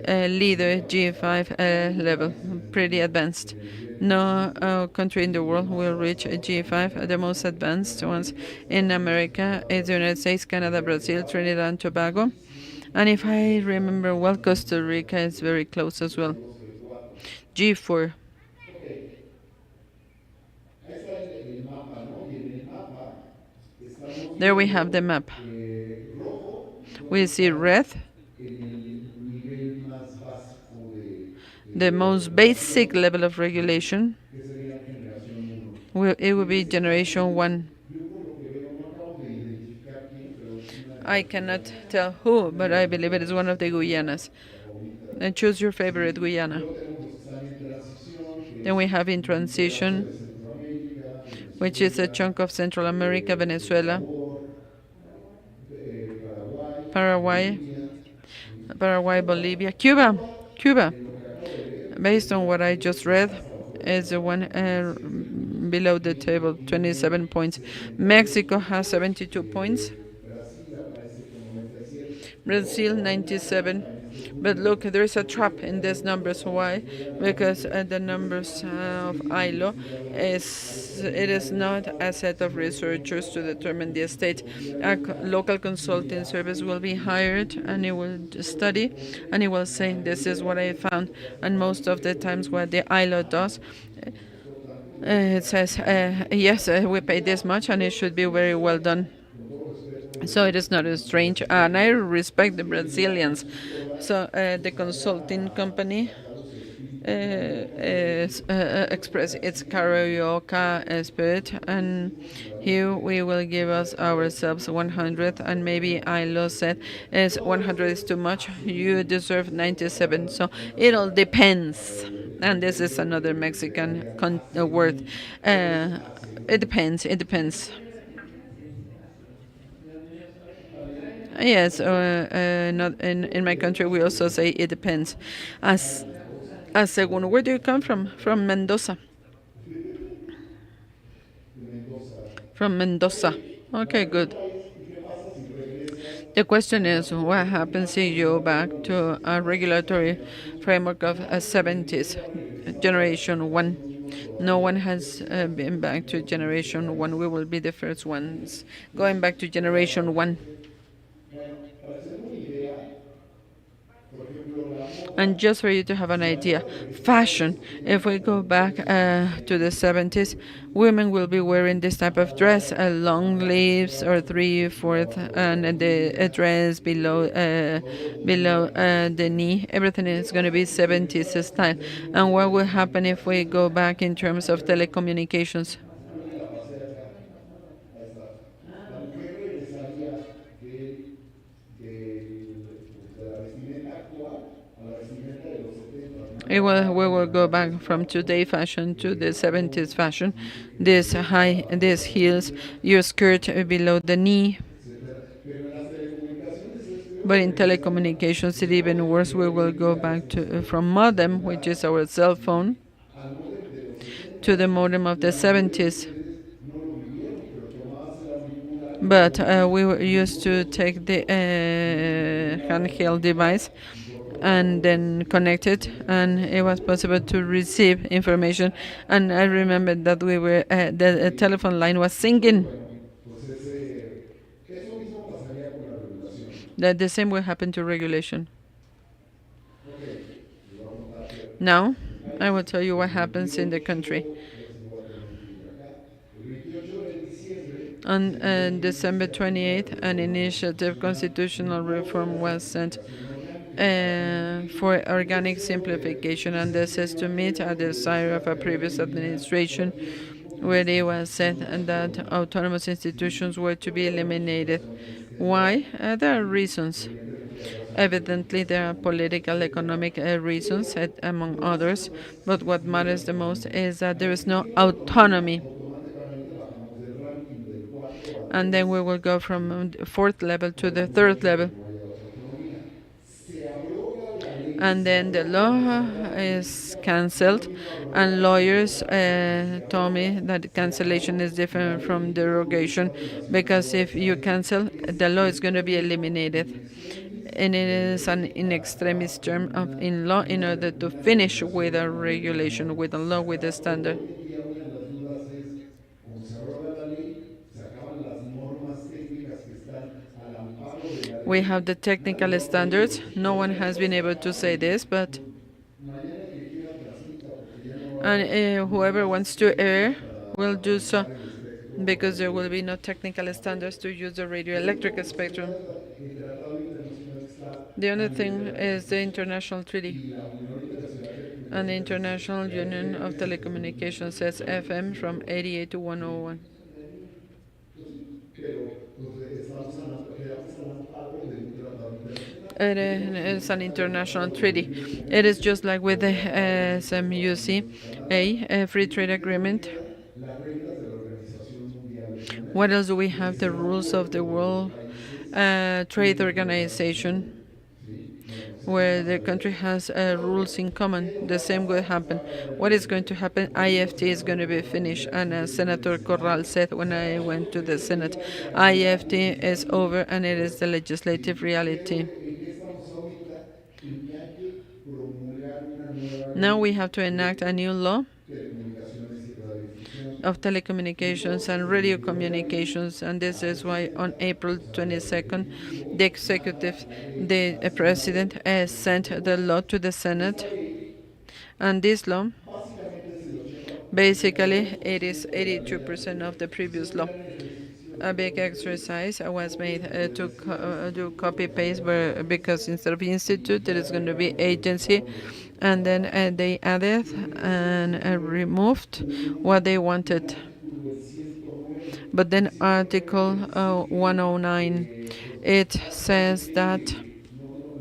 líder, leader avanzado. G5 No hay ningún level, país pretty advanced. en el nivel No G5 country in the y world más will reach avanzado G5. todavía The most en advanced ones América, in Estados Unidos y America Canadá, is the United States, Canada, Trinidad y Brazil, Tobago Trinidad and y Tobago. si And if I Costa remember Rica well, también Costa está Rica is very close as well. G2, G4. G4. Ok, ahí está el mapa, ¿no? Y en el mapa estamos There we have the viendo map. rojo, We entonces see estamos red, en el nivel más básico the de most basic regulación, level of regulation. que sería generación 1. It will En be este caso, generation 1. yo por lo que veo, no acabo de identificar quién, pero es una de I cannot tell who, but I believe it is one of the Guyanas. la favorita. And choose your Sí. favorite Guyana. Luego tenemos los que están en transición, que Then we es have in un pedazo de transition, Centroamérica, which is a Venezuela, chunk of Central America, Venezuela, Ecuador, Paraguay, Paraguay, Bolivia, Paraguay, Bolivia, Cuba. Cuba, en lo que acabo de ver, based on what I just read, is the one below the table, 27 points. Mexico has 72 points. Brasil aparece con 97. Brazil 97. But look, there is a trap in these numbers. Why? Because the numbers of ILO is not a set of researchers to determine the state. A local consulting service will be hired, and it will study, and it will say, this is what I found. And most of the times what the ILO does, it says, yes, we pay this much, and it should be very well done. So it is not strange, and I respect the Brazilians. So the consulting company express its karaoke spirit, and here we will give us ourselves 100, and maybe ILO said is 100 is too much, you deserve 97. So it all depends, and this is another Mexican word. It depends. It depends. Yes, not in my country we also say it depends. As según, where do you come from? From Mendoza. From Mendoza. Okay, good. The question is, what happens if you go back to a regulatory framework of a 70s, generation 1? No todavía one has been back to generation one. We will be the first ones going back to generation one. bueno, para que se den una idea, por ejemplo, la And moda, just for you to have an si la idea, moda regresa a los fashion, if 70, we cuando go todos back estos to the diseños 70s, women will be wearing this type of dress, a long la sleeves or postura three-fourth, equilibrada por la and a rodilla, dress below todo muy the knee. Everything ¿Y qué is going to pasa be si se regresa 70s en style. términos And de what will happen if we telecomunicaciones? go back in terms of Porque vean, telecommunications? yo me la pasé acá, ahí está. La mujer regresaría de la vestimenta actual a la vestimenta de los 70, We nada will de go grandes back from today cuadros, fashion to the algo 70s fashion. This que high, sepa these la heels, rodilla, your skirt below the knee. etcétera. Pero en las telecomunicaciones es peor, But in regresaría telecommunications, it no even worse. de We will go iniciales back como to from modem, which is our cell phone, al módem de los to 70. the modem of the La mayoría de 70s. ustedes no lo vivieron, pero tomabas el auricular y lo But ponías we en un used to botón take the y por un lado handheld comunicaba device y por otro and lado then connect it, ponían and cosas it al was oído. possible to receive information. And I remember that we were the Y telephone line was entonces, singing. bueno, pues eso mismo pasaría con la regulación. That the same will happen to regulation. Ok, les voy a contar qué Now, pasa en el I país. will tell you El what happens in the 28, country. ahora sí voy a tener que ir acá. El 28 de diciembre On se envió una 28 December, iniciativa de an reforma initiative constitucional constitutional en pos de reform la was sent simplificación orgánica para cumplir for un organic deseo simplification, que and se this is tenía to meet a previo de desire of buscar a que haya previous eliminado administration, cualquier tipo de where it was said institución that autónoma. autonomous ¿Sí? institutions were to ¿Por qué be autonomous? Porque eliminated. tendrá, Why? There are ¿sí? reasons. Evidentemente hay razones Evidently, políticas, there are económicas, political, etcétera. economic reasons, Pero among lo más others. importante es que But se what extingue la matters the most autonomía. is that Al there is no extinguir la autonomía, autonomy. automáticamente bajamos del ranking del 4 al And then 3. we will go from ¿Sí? fourth level to Por el the puro third hecho de que level. no haya otra autonomía. Se abroga la ley, And se then the abroga la law reforma is política. Yo lo cancelled, vino a and abrogar, lawyers abrogar, porque si told abroga, me that se cancellation is acabó la different from ley y todo lo que derogation, está relacionado because a if esa you ley. cancel, Es the law is el going to be término eliminated. in extremis And it del is an derecho in para extremis acabar con term of in law in order to una finish with regulación a tan de regulation, primor. with a Se law, with a acaba, porque standard. hoy en día una de las dudas es, como se abroga la ley, se acaban las normas técnicas que están al amparo de la We ley. have the Nadie technical lo ha podido. standards. No one Mañana has lo been able to sacaron say y this, but pues mañana el que quiera transmita porque ya no va a and haber whoever normas wants to técnicas err will para do so, manejar el espectro because there will be no technical radioeléctrico. standards to use the Lo único radioelectric que nos queda spectrum. es el tratado internacional que está The a only nivel thing de la is the Constitución international treaty. y la Unión Internacional de And the Telecomunicaciones dice International que hay Union of frecuencias que son Telecommunications says diferentes FM y from otro. 88 to 101. Pues sí, pero pues, quedamos al amparo de un tratado internacional. It Es como si is nos an tocara el international amparo del treaty. libre It is comercio just like with o the el amparo de los Estados SMUC, Unidos y Canadá. a free ¿Y trade qué nos agreement. quedan? Las reglas de la Organización Mundial de What Comercio, else do we que have? es The el rules of the acuerdo de los World países que Trade integran la Organization, OMC. ¿Sí? Bueno, se where firman the las country reglas. has Bueno, rules in common. ¿qué nos The va a same will pasar? Se va a happen. acabar el What is going IFT. to happen? Como dijo el IFT is going senador to be Corral el finished. día And as siguiente en el Senator Corral Senado, said when se I acabó. went to the Esto es Senate, ya legalidad IFT is legislativa. over and it is the Bueno, legislative ¿sí? reality. ¿En qué estamos ahorita? En que hay que promulgar una nueva Now we ley have to enact a de new law telecomunicaciones y radiodifusión. of Y telecommunications todo and se radio dirigió de ahí communications, and this al is why on presidente, April o sea, del 22nd, Ejecutivo, the manda executive, la ley the al Senado, president, se sent the aprobó. law to the Esta Senate, ley and this law, básicamente es el 82% basically, it is de la ley 82% anterior. of the Hizo previous un law. gran ejercicio A de big copy-paste. exercise was made Copias de to universidades do y copy copias de paste, where, because laboratorios instead of y institute, there ya is going to be agregamos y le agency, quitamos and then trabajos. they added and removed what they El wanted. artículo el 109, But el then 109 Article dice 109, pues it says básicamente that que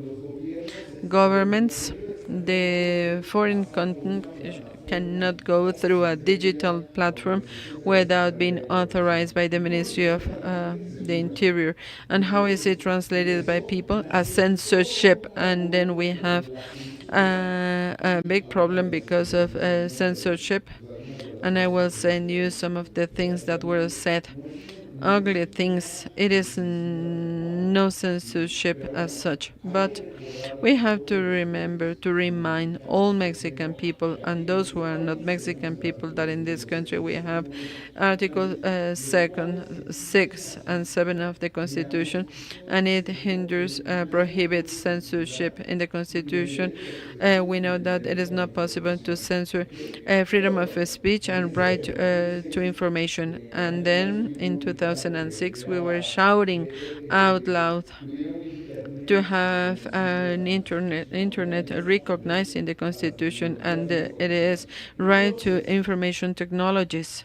los gobiernos governments, no the pueden foreign pasar por content una plataforma cannot go through a sin digital previa platform autorización de la without being Secretaría de Gobernación. authorized by the Y todo eso Ministry of prácticamente the censura. Interior. And Y how is it translated by people? As censorship. eso And then we acabó have con la censura a y big problem algunas because of algunas censorship. de las And I cosas will que send you decían. some of the things that were said, Era ugly terrible. things. It is No es not censurado. no censorship as such. But we have to remember to remind all Mexican people and those who are not Mexican people that in this country we have Article 2nd, 6, and 7 of the Constitution, and it hinders, prohibits censorship in the Constitution. We know that it is not possible to censor freedom of speech and right to information. And then in 2006, we were shouting out loud to have an internet recognized in the Constitution, and it is right to information technologies.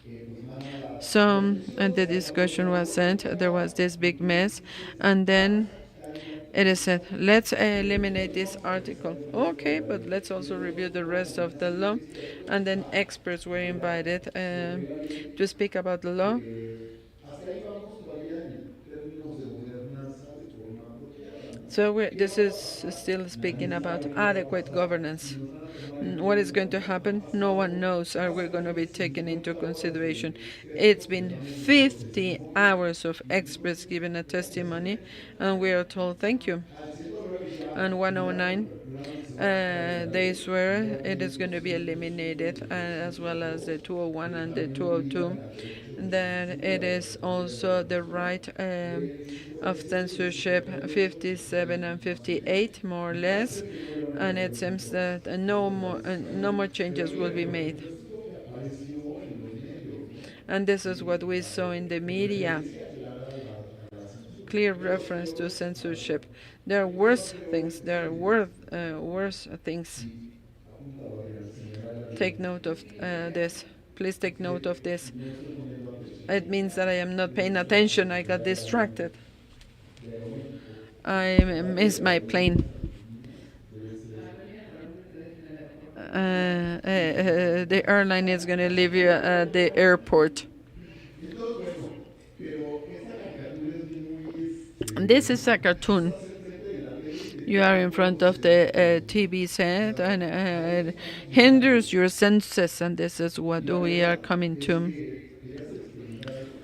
So the discussion was sent. There was this big mess, and then it is said, let's eliminate this article. Okay, but let's also review the rest of the law. And then experts were invited to speak about the law. hasta ahí vamos todavía en términos de gobernanza de forma apropiada, ¿no? So ¿Qué this va a is pasar? still speaking Nadie about sabe qué va a adequate pasar. governance. Si nos van a tomar en What is cuenta, going to qué va a happen? No pasar. one knows. Are we going to be taken into 50 horas consideration? de It's expertos que been van a emitir los 50 testimonios hours of y nosotros, experts giving a ¿qué vamos a testimony, hacer? and we are told thank you. Al 109 ya And 109, juraron que se va a quitar de la they ley y swear ahora it is tenemos going to be 205 eliminated, as disposiciones well de as the código 201 que and the también limitan 202. al derecho de That censura, it de is represión de la also the oposición. right El of 107 y el censorship, 58 están 57 and más o menos. 58, more or Y less. parece que no le van a And cambiar it mucho seems that no more pero changes will mire, be por made. ejemplo, esto es lo que apareció en los medios, ¿no? And this is what we saw in the media. Referencia clara a la censura. Clear Yo los reference to quiero, censorship. There are yo los worse quiero things. There are worse things. sí, apunta Adrián, se me va el avión. Take note of this. Please take Es note que of this. no estoy poniendo atención. It means that I am not paying attention. I got distracted. De Aeroméxico. I missed my plane. Debe ser. The airline is going to leave you at the airport. Entonces, bueno, pero esta caricatura es muy, This is a cartoon. estás enfrente de la tele y You are in front of the TV set, and it hinders your senses, and this is what we are coming to. querías experimentar eso.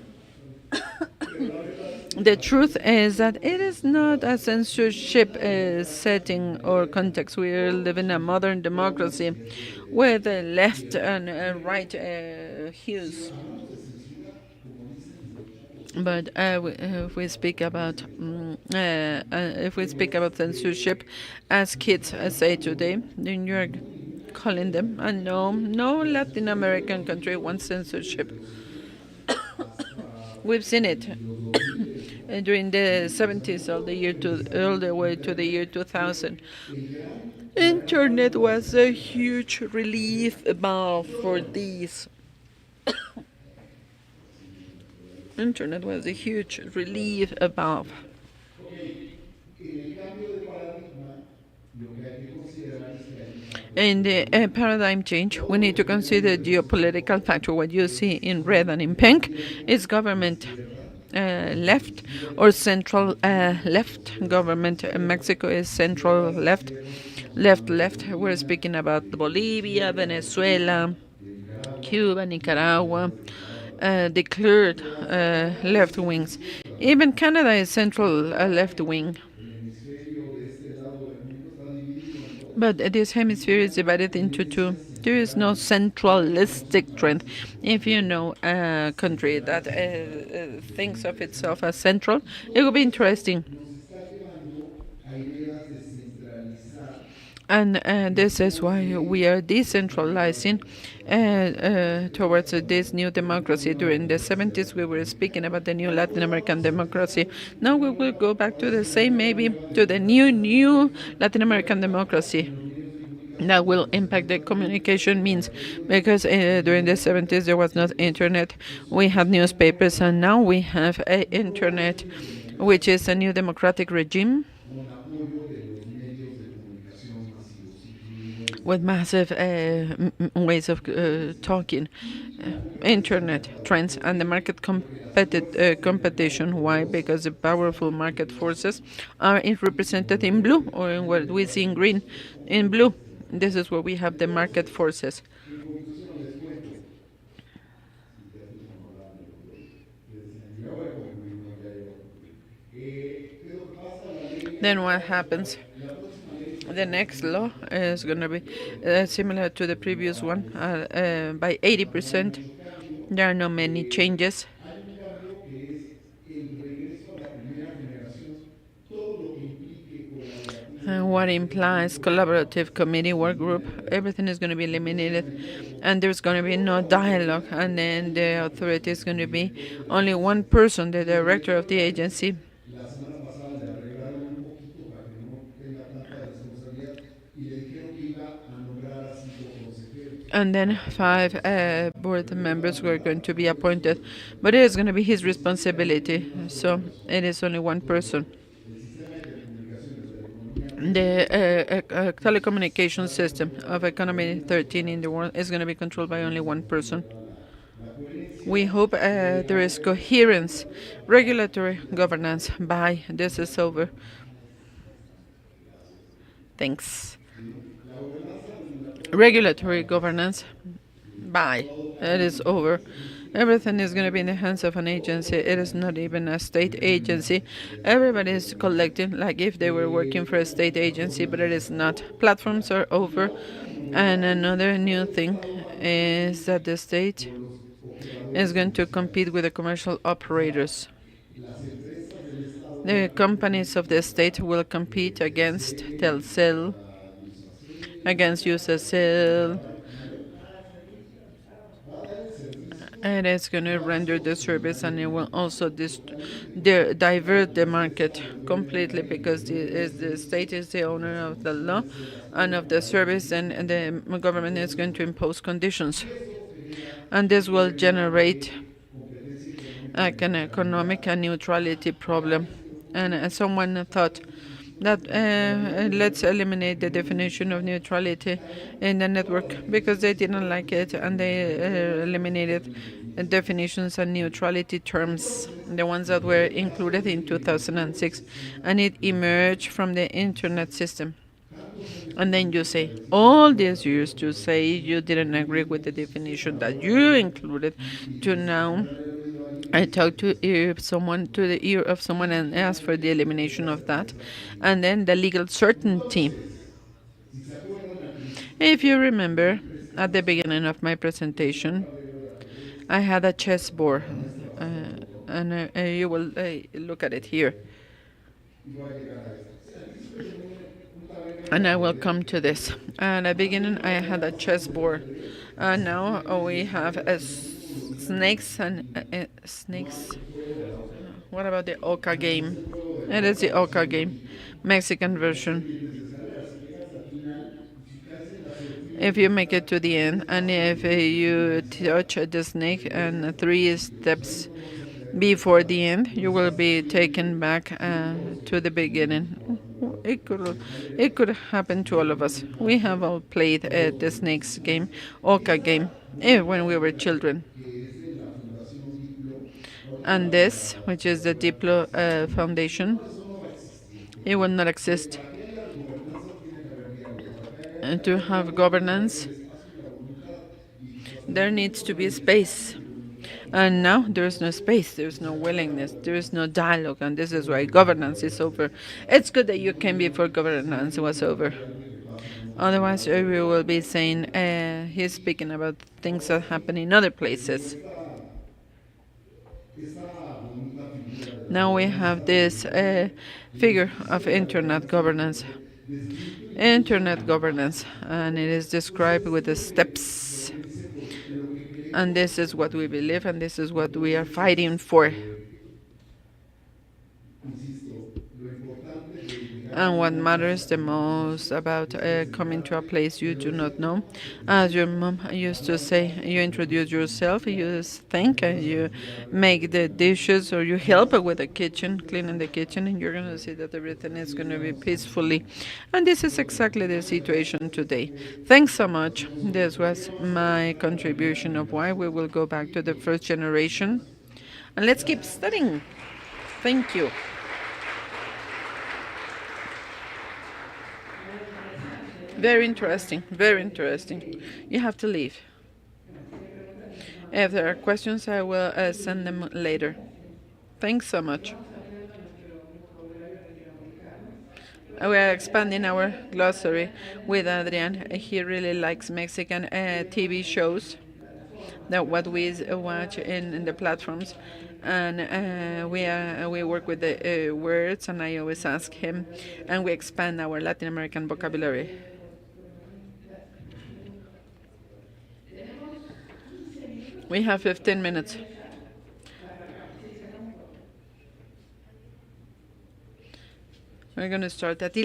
Pero la verdad es que The truth is that it is not a censorship setting or context. We live in a modern democracy with left and right hues. hablamos de censura, como dicen los chavos, But if we speak about censorship, as kids say today, then you are calling them, and no Latin American country wants censorship. We've seen it during the 70s, all the way to the year 2000. Internet was a huge relief valve for these. Internet was a huge relief valve. ok, en el cambio de paradigma, lo que hay que considerar es que hay un factor In the paradigm change, we need to consider geopolitical factor. What you see in red and in pink is government left or central left. Government in Mexico is central left. Left. We're speaking about Bolivia, Venezuela, Cuba, Nicaragua, declared left wings. Even Canada is central left wing. el hemisferio de este lado del mundo está dividido en dos. But this hemisphere is divided into two. There is no centralistic trend. If you know a country that thinks of itself as central, it will be interesting. Nos está llevando a ideas de centralizar And this is why we are decentralizing towards this new democracy. During the 70s, we were speaking about the new Latin American democracy. Now we will go back to the same, maybe to the new Latin American democracy that will impact the communication means, because during the 70s there was not internet. We had newspapers, and now we have internet, which is a new democratic regime con apoyo de los medios de comunicación masivos, incluidos with massive ways of talking, internet trends, and the market competition. Why? Because the powerful market forces are represented in blue, or in what we see in green. In blue, this is where we have the market forces. en conclusión les cuento, si ya estoy hablando, les decía, ya voy a concluir, no, ya iba a concluir. ¿Qué es lo que Then what happens? The next law is going to be similar to the previous one by 80%. There are not many changes. hay un cambio que es el regreso a la primera generación, todo lo que implique colaborativo What implies collaborative committee work group, everything is going to be eliminated, and there's going to be no dialogue, and then the authority is going to be only one person, the director of the agency. la semana pasada le arreglaron un poquito para que no tenga tanta responsabilidad y le dijeron que iba a nombrar a 5 consejeros. And then 5 board members were going to be appointed, but it is going to be his responsibility, so it is only one person. El sistema de telecomunicaciones de la economía The telecommunication system of economy 13 in the world is going to be controlled by only one person. la coherencia We hope there is coherence, regulatory governance. Bye. This is over. Thanks. Regulatory governance. Bye. It is over. Everything is going to be in the hands of an agency. It is not even a state agency. Everybody is collecting like if they were working for a state agency, but it is not. Platforms are over. And another new thing is that the state is going to compete with the commercial operators. las empresas del Estado The companies of the state will compete against Telcel, against Usacell, and it's going to render the service, and it will also divert the market completely because the state is the owner of the law and of the service, and the government is going to impose conditions. And this will generate an economic and neutrality problem. And someone thought that let's eliminate the definition of neutrality in the network because they didn't like it, and they eliminated definitions and neutrality terms, the ones that were included in 2006, and it emerged from the internet system. And then you say, all these years to say you didn't agree with the definition that you included, to now I talk to the ear of someone and ask for the elimination of that, and then the legal certainty. If you remember, at the beginning of my presentation, I had a chessboard, and you will look at it here. And I will come to this. At the beginning, I had a chessboard. And now we have snakes and snakes. What about the Oca game? It is the Oca game, Mexican version. If you make it to the end, and if you touch the snake and 3 steps before the end, you will be taken back to the beginning. It could happen to all of us. We have all played the snakes game, Oca game, when we were children. And this, which is the Diplo Foundation, it will not exist. And to have governance, there needs to be space. And now there is no space, there is no willingness, there is no dialogue, and this is why governance is over. It's good that you came before governance was over. Otherwise, we will be saying he's speaking about things that happen in other places. Now we have this figure of internet governance. Internet governance, and it is described with the steps. And this is what we believe, and this is what we are fighting for. And what matters the most about coming to a place you do not know, as your mom used to say, you introduce yourself, you think, and you make the dishes, or you help with the kitchen, cleaning the kitchen, and you're going to see that everything is going to be peacefully. And this is exactly the situation today. Thanks so much. This was my contribution of why we will go back to the first generation. And let's keep studying. Thank you. Very interesting, very interesting. You have to leave. If there are questions, I will send them later. Thanks so much. We are expanding our glossary with Adrian. He really likes Mexican TV shows, that what we watch in the platforms, and we work with the words, and I always ask him, and we expand our Latin American vocabulary. We have 15 minutes. We're going to start at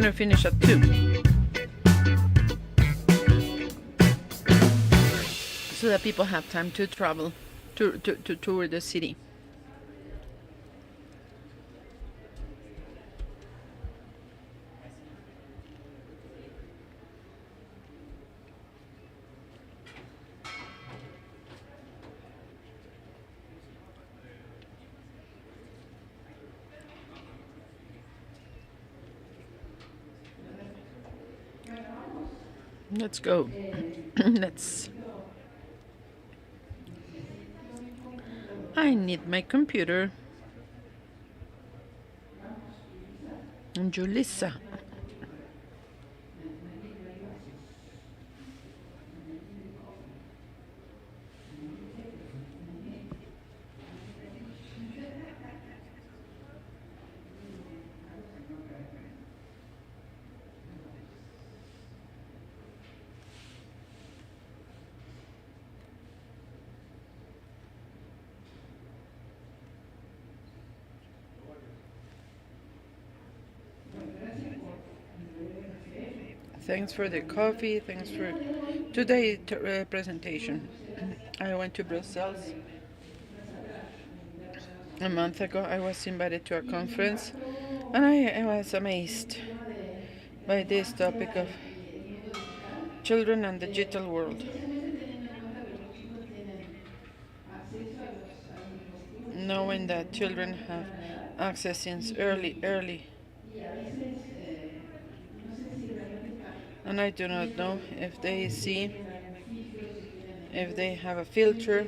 going to finish at 2. So that people have time to travel, to tour the city. Let's go. Let's. I need my computer. Julissa. Thanks for the coffee. Thanks for today's presentation. I went to Brussels a month ago. I was invited to a conference, and I was amazed by this topic of children and the digital world. Knowing that children have access since early. And I do not know if they see, if they have a filter.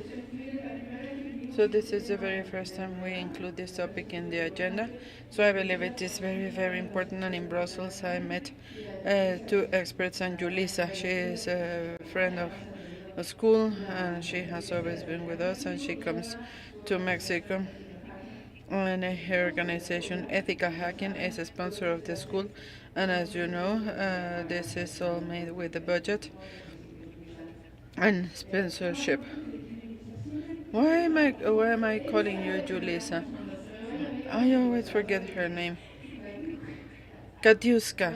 So this is the very first time we include this topic in the agenda. So I believe it is very important. And in Brussels I met 2 experts, and Julissa, she is a friend of a school, and she has always been with us, and she comes to Mexico. And her organization, Ethical Hacking, is a sponsor of the school. And as you know, this is all made with the budget and sponsorship. Why am I calling you Julissa? I always forget her name. Katiuska.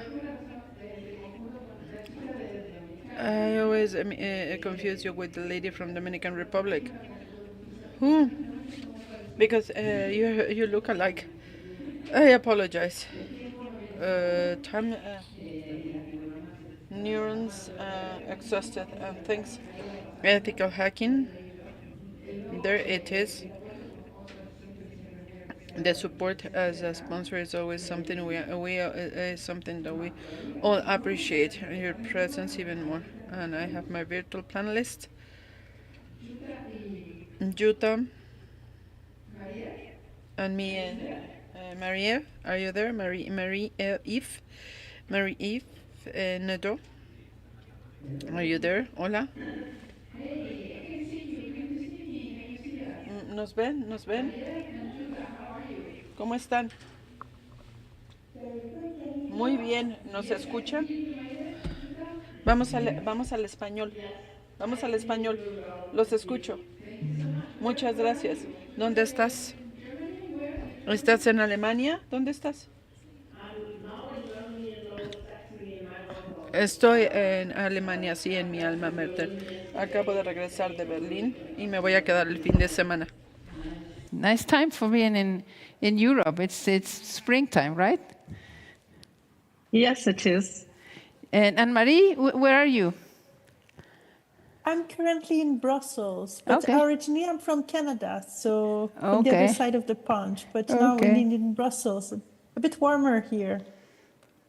I always confuse you with the lady from Dominican Republic. Who? Because you look alike. I apologize. Time neurons exhausted and things. Ethical hacking. There it is. The support as a sponsor is always something is something that we all appreciate. Your presence even more. And I have my virtual panelist, Juta, and me, and Maria. Are you there, Marie Eve Neto? Are you there? Hola. ¿Nos ven? ¿Nos ven? ¿Cómo están? Muy bien, ¿nos escuchan? Vamos al español. Vamos al español. Los escucho. Muchas gracias. ¿Dónde estás? ¿Estás en Alemania? ¿Dónde estás? Estoy en Alemania, sí, en mi alma mater. Acabo de regresar de Berlín y me voy a quedar el fin de semana. Nice time for being in Europe. It's springtime, right? Yes, it is. And Anne-Marie, where are you? I'm currently in Brussels, but originally I'm from Canada, so from the other side of the pond. But now we live in Brussels, a bit warmer here.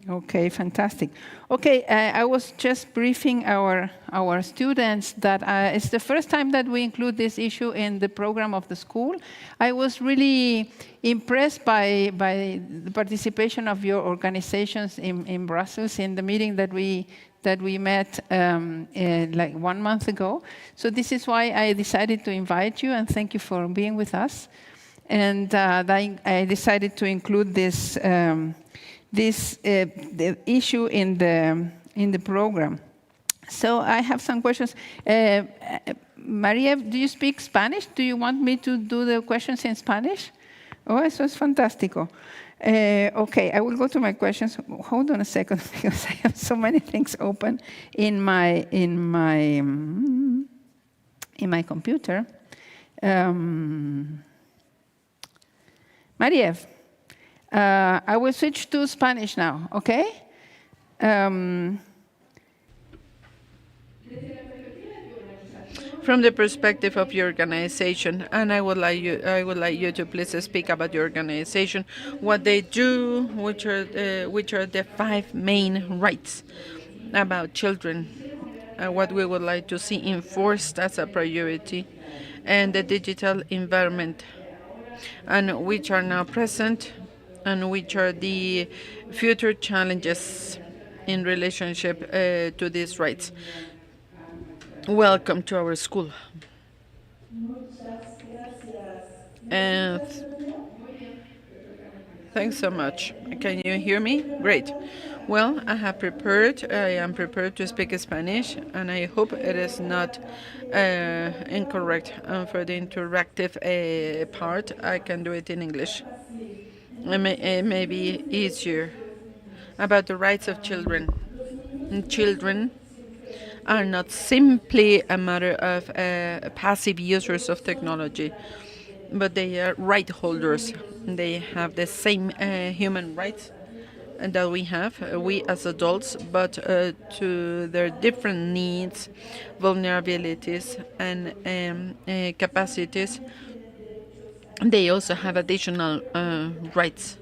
Okay, fantastic. Okay, I was just briefing our students that it's the first time that we include this issue in the program of the school. I was really impressed by the participation of your organizations in Brussels in the meeting that we met like 1 month ago. So this is why I decided to invite you, and thank you for being with us. And I decided to include this the issue in the program. So I have some questions. Maria, do you speak Spanish? Do you want me to do the questions in Spanish? Oh, eso es fantástico. Okay, I will go to my questions. Hold on a second, because I have so many things open in my computer. Mariev, I will switch to Spanish now, okay? From the perspective of your organization, and I would like you to please speak about your organization, what they do, which are the 5 main rights about children, what we would like to see enforced as a priority, and the digital environment, and which are now present, and which are the future challenges in relationship to these rights. Welcome to our school. And thanks so much. Can you hear me? Great. Well, I am prepared to speak Spanish, and I hope it is not incorrect. For the interactive part, I can do it in English. It may be easier. About the rights of children. Children are not simply a matter of passive users of technology, but they are right holders. They have the same human rights that we have, we as adults, but to their different needs, vulnerabilities, and capacities, they also have additional rights.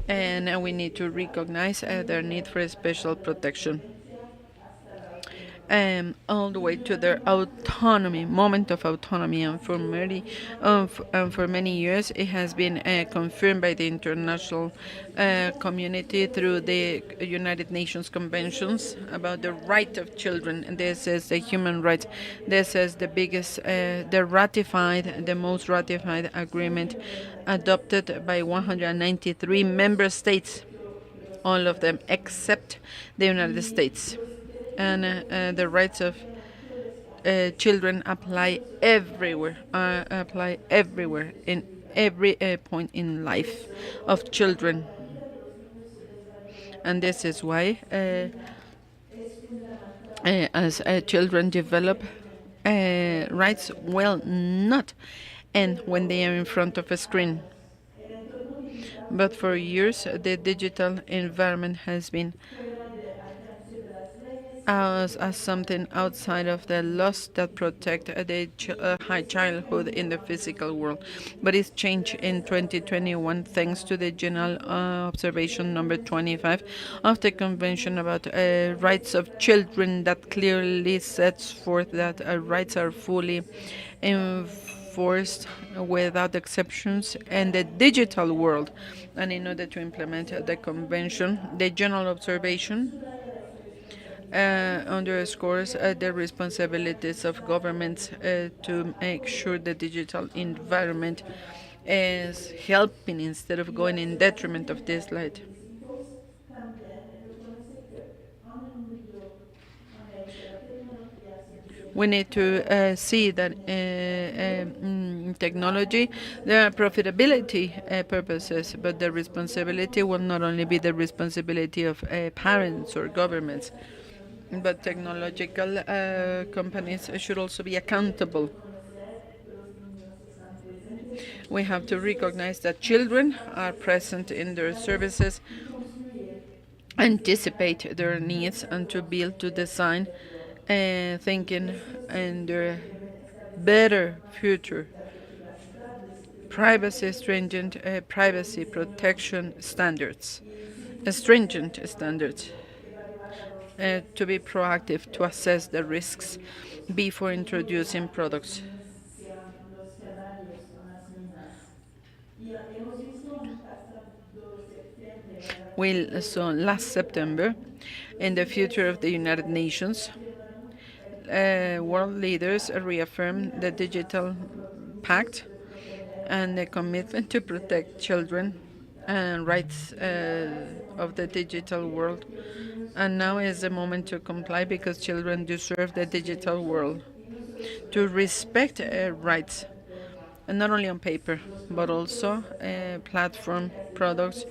And we need to recognize their need for special protection. All the way to their moment of autonomy, and for many years it has been confirmed by the international community through the United Nations conventions about the right of children. And this is the human rights. This is the most ratified agreement adopted by 193 member states, all of them except the United States. And the rights of children apply everywhere, in every point in life of children. And this is why, as children develop rights, will not end when they are in front of a screen. But for years, the digital environment has been as something outside of the laws that protect the high childhood in the physical world. But it's changed in 2021 thanks to the General Observation number 25 of the Convention about Rights of Children, that clearly sets forth that rights are fully enforced without exceptions in the digital world. And in order to implement the convention, the General Observation underscores the responsibilities of governments to make sure the digital environment is helping instead of going in detriment of this light. We need to see that technology, there are profitability purposes, but the responsibility will not only be the responsibility of parents or governments, but technological companies should also be accountable. We have to recognize that children are present in their services, anticipate their needs, and to build, to design, thinking in their better future. Privacy stringent privacy protection standards, stringent standards. To be proactive, to assess the risks before introducing products. We saw last September in the future of the United Nations, world leaders reaffirmed the Digital Pact and the commitment to protect children and rights of the digital world. And now is the moment to comply, because children deserve the digital world, to respect rights and not only on paper, but also platform products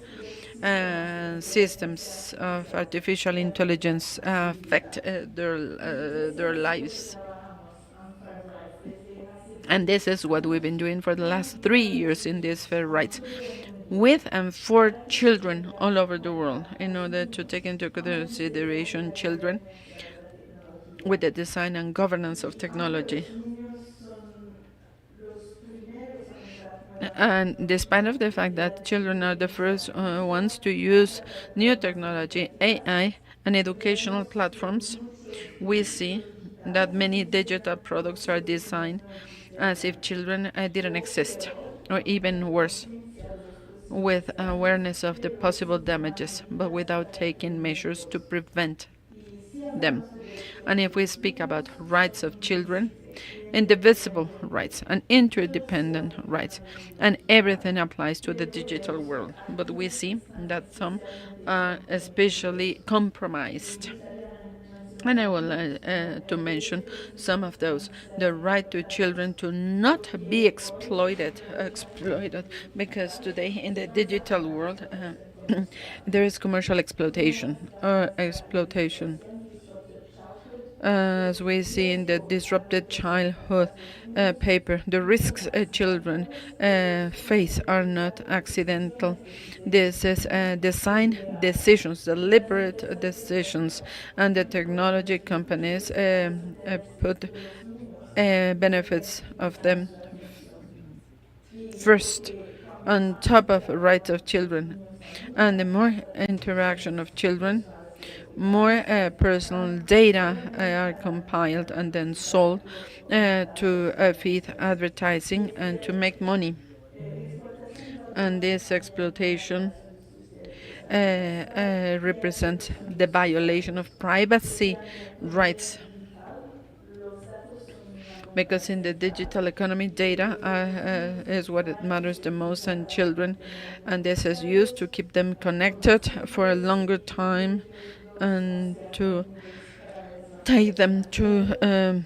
and systems of artificial intelligence affect their lives. And this is what we've been doing for the last 3 years in this fair rights, with and for children all over the world, in order to take into consideration children with the design and governance of technology. And despite of the fact that children are the first ones to use new technology, AI, and educational platforms, we see that many digital products are designed as if children didn't exist, or even worse, with awareness of the possible damages, but without taking measures to prevent them. And if we speak about rights of children, indivisible rights and interdependent rights, and everything applies to the digital world. But we see that some are especially compromised. And I would like to mention some of those. The right to children to not be exploited, because today in the digital world there is commercial exploitation, as we see in the Disrupted Childhood paper. The risks children face are not accidental. This is design decisions, deliberate decisions, and the technology companies put benefits of them first on top of rights of children. And the more interaction of children, more personal data are compiled and then sold to feed advertising and to make money. And this exploitation represents the violation of privacy rights, because in the digital economy, data is what it matters the most, and children, and this is used to keep them connected for a longer time and to take them to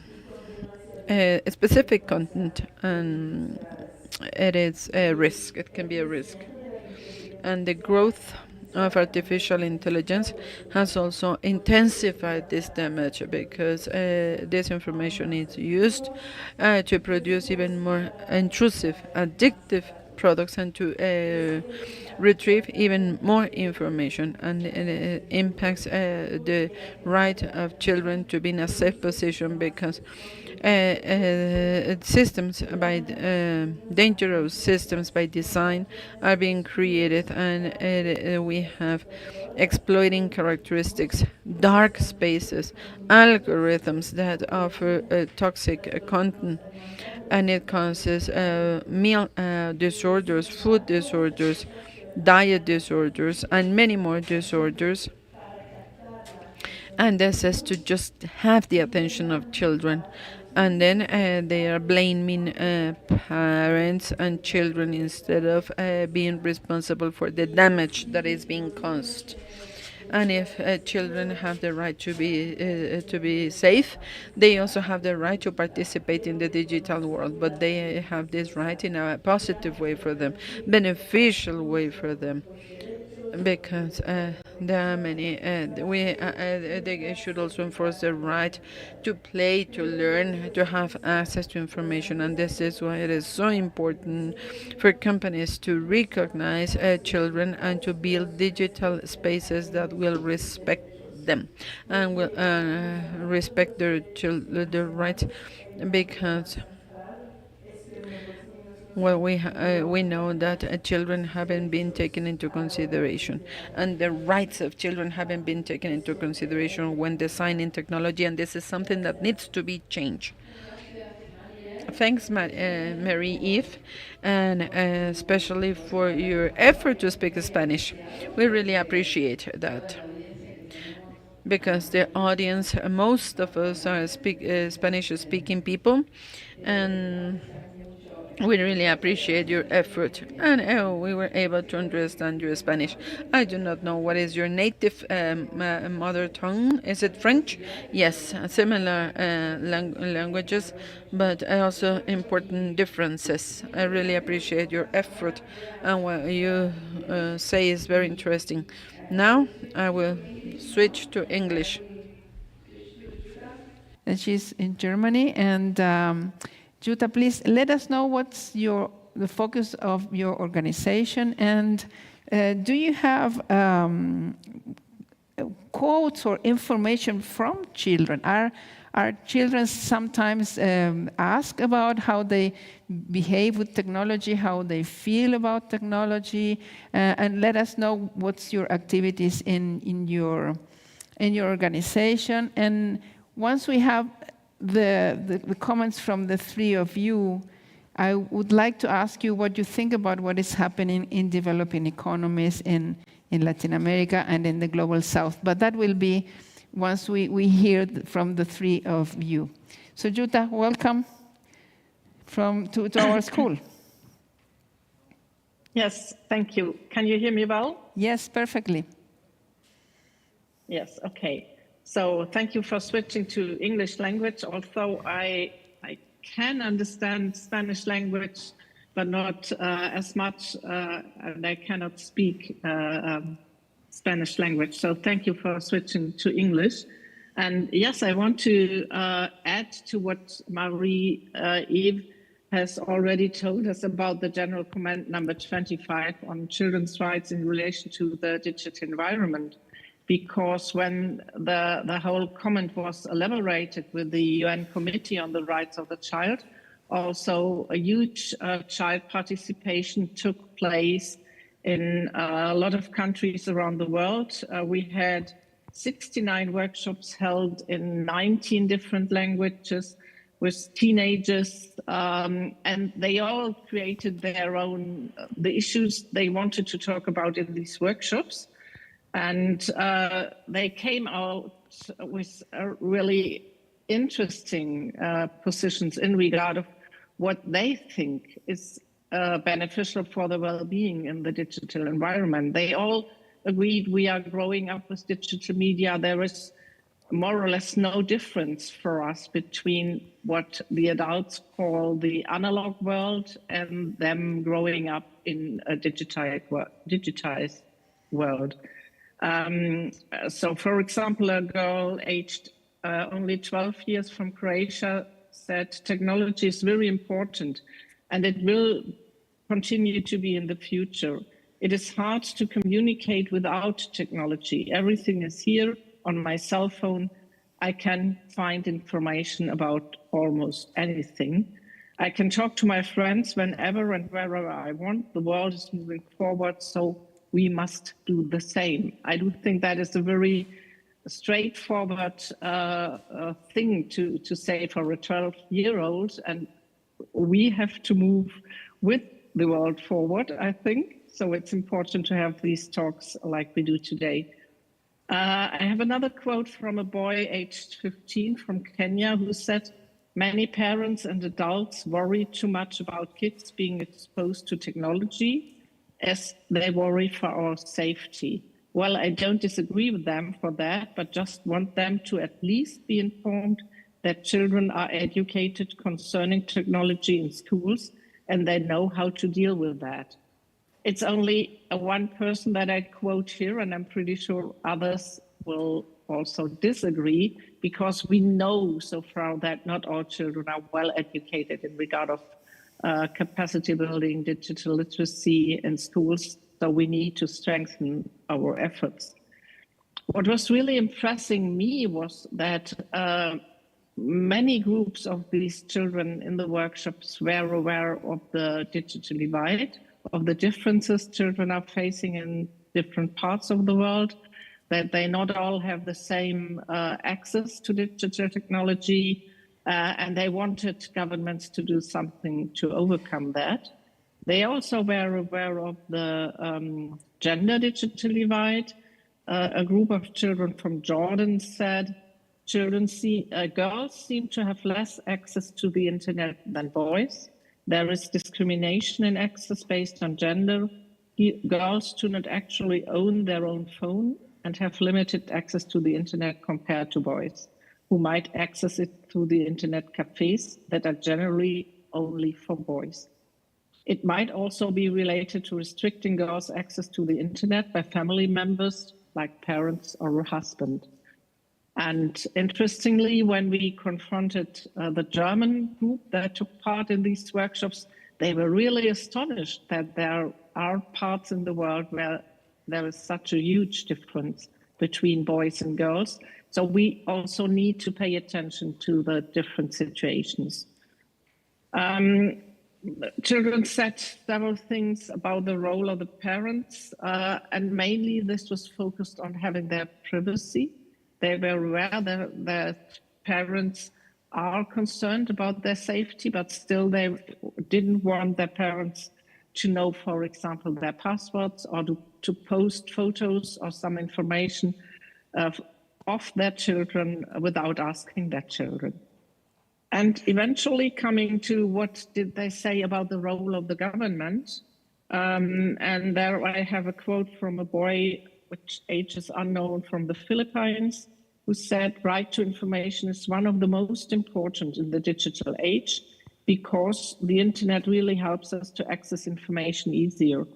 specific content, and it is a risk. It can be a risk. And the growth of artificial intelligence has also intensified this damage, because this information is used to produce even more intrusive, addictive products, and to retrieve even more information, and it impacts the right of children to be in a safe position, because systems by dangerous systems by design are being created, and we have exploiting characteristics, dark spaces, algorithms that offer toxic content, and it causes meal disorders, food disorders, diet disorders, and many more disorders. And this is to just have the attention of children. And then they are blaming parents and children instead of being responsible for the damage that is being caused. And if children have the right to be safe, they also have the right to participate in the digital world. But they have this right in a positive way for them, beneficial way for them, because there are many. They should also enforce the right to play, to learn, to have access to information, and this is why it is so important for companies to recognize children and to build digital spaces that will respect them and will respect their rights, because well, we know that children haven't been taken into consideration, and the rights of children haven't been taken into consideration when designing technology, and this is something that needs to be changed. Thanks, Mary Eve, and especially for your effort to speak Spanish. We really appreciate that, because the audience, most of us are Spanish-speaking people, and We really appreciate your effort, and we were able to understand your Spanish. I do not know what is your native mother tongue. Is it French? Yes, similar languages, but also important differences. I really appreciate your effort, and what you say is very interesting. Now I will switch to English. And she's in Germany. And Jutta, please let us know what's the focus of your organization, and do you have quotes or information from children? Are children sometimes asked about how they behave with technology, how they feel about technology, and let us know what's your activities in your organization. And once we have the comments from the three of you, I would like to ask you what you think about what is happening in developing economies in Latin America and in the Global South. But that will be once we hear from the three of you. So Jutta, welcome to our school. Yes, thank you. Can you hear me well? Yes, perfectly. Yes, okay. So thank you for switching to English language, although I can understand Spanish language, but not as much, and I cannot speak Spanish language. So thank you for switching to English. And yes, I want to add to what Marie-Eve has already told us about the General Comment number 25 on children's rights in relation to the digital environment. Because when the whole comment was elaborated with the UN Committee on the Rights of the Child, also a huge child participation took place in a lot of countries around the world. We had 69 workshops held in 19 different languages with teenagers, and they all created their own, the issues they wanted to talk about in these workshops. And they came out with really interesting positions in regard of what they think is beneficial for the well-being in the digital environment. They all agreed we are growing up with digital media. There is more or less no difference for us between what the adults call the analog world and them growing up in a digitized world. So, for example, a girl aged only 12 years from Croatia said technology is very important and it will continue to be in the future. It is hard to communicate without technology. Everything is here on my cell phone. I can find information about almost anything. I can talk to my friends whenever and wherever I want. The world is moving forward, so we must do the same. I do think that is a very straightforward thing to say for a 12-year-old, and we have to move with the world forward, I think. So it's important to have these talks like we do today. I have another quote from a boy aged 15 from Kenya who said, "Many parents and adults worry too much about kids being exposed to technology as they worry for our safety." Well, I don't disagree with them for that, but just want them to at least be informed that children are educated concerning technology in schools and they know how to deal with that. It's only one person that I quote here, and I'm pretty sure others will also disagree, because we know so far that not all children are well educated in regard of capacity building, digital literacy in schools, so we need to strengthen our efforts. What was really impressing me was that many groups of these children in the workshops were aware of the digital divide, of the differences children are facing in different parts of the world, that they not all have the same access to digital technology, and they wanted governments to do something to overcome that. They also were aware of the gender digital divide. A group of children from Jordan said, girls seem to have less access to the internet than boys. there is discrimination in access based on gender. Girls do not actually own their own phone and have limited access to the internet compared to boys, who might access it through the internet cafes that are generally only for boys. It might also be related to restricting girls' access to the internet by family members like parents or a husband. And interestingly, when we confronted the German group that took part in these workshops, they were really astonished that there are parts in the world where there is such a huge difference between boys and girls. So we also need to pay attention to the different situations. Children said several things about the role of the parents, and mainly this was focused on having their privacy. They were aware that parents are concerned about their safety, but still they didn't want their parents to know, for example, their passwords or to post photos or some information of their children without asking their children. And eventually coming to what did they say about the role of the government. And there I have a quote from a boy, which age is unknown, from the Philippines, who said, right to information is one of the most important in the digital age because the internet really helps us to access information easier.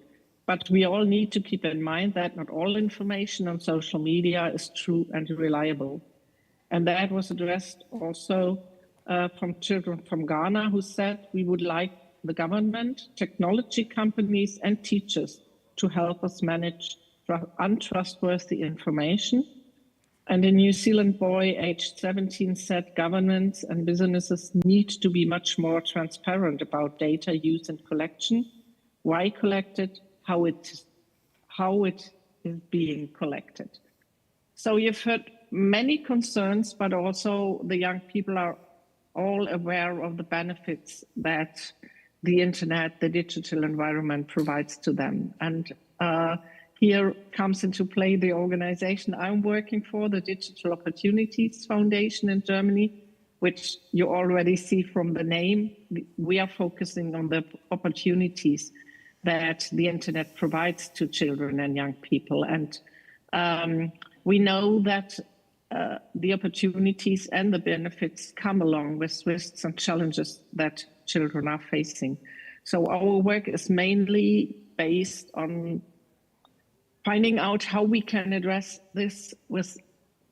But we all need to keep in mind that not all information on social media is true and reliable. And that was addressed also from children from Ghana who said, we would like the government, technology companies and teachers to help us manage untrustworthy information. And a New Zealand boy aged 17 said governments and businesses need to be much more transparent about data use and collection, why collected, how it is being collected. So you've heard many concerns, but also the young people are all aware of the benefits that the internet, the digital environment provides to them. And here comes into play the organization I'm working for, the Digital Opportunities Foundation in Germany, which you already see from the name. We are focusing on the opportunities that the internet provides to children and young people. And we know that the opportunities and the benefits come along with risks and challenges that children are facing. So our work is mainly based on finding out how we can address this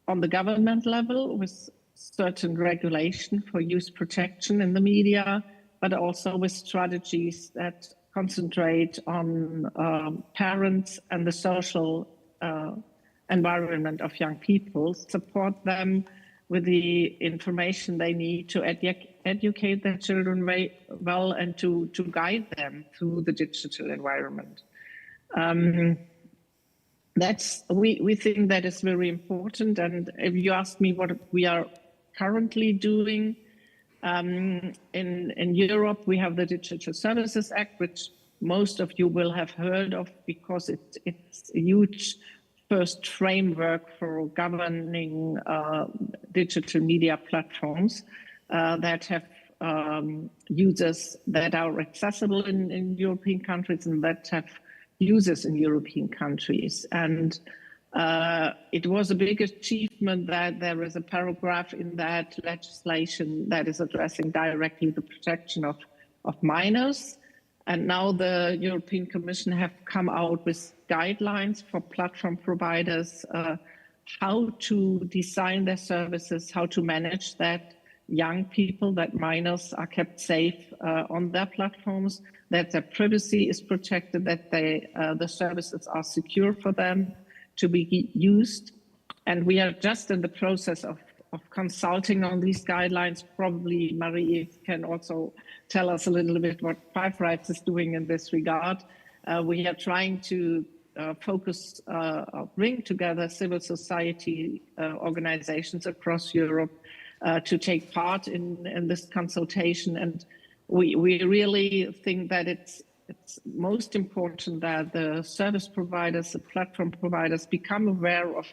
on the government level with certain regulation for youth protection in the media, but also with strategies that concentrate on parents and the social environment of young people, support them with the information they need to educate their children well and to guide them through the digital environment. We think that is very important. And if you ask me what we are currently doing, in Europe, we have the Digital Services Act, which most of you will have heard of because it's a huge first framework for governing digital media platforms that have users that are accessible in European countries and that have users in European countries. And it was a big achievement that there is a paragraph in that legislation that is addressing directly the protection of minors. And now the European Commission have come out with guidelines for platform providers, how to design their services, how to manage that young people, that minors are kept safe on their platforms, that their privacy is protected, that the services are secure for them to be used. And we are just in the process of consulting on these guidelines. Probably Marie can also tell us a little bit what Five Rights is doing in this regard. We are trying to focus, bring together civil society organizations across Europe to take part in this consultation. And we really think that it's most important that the service providers, the platform providers become aware of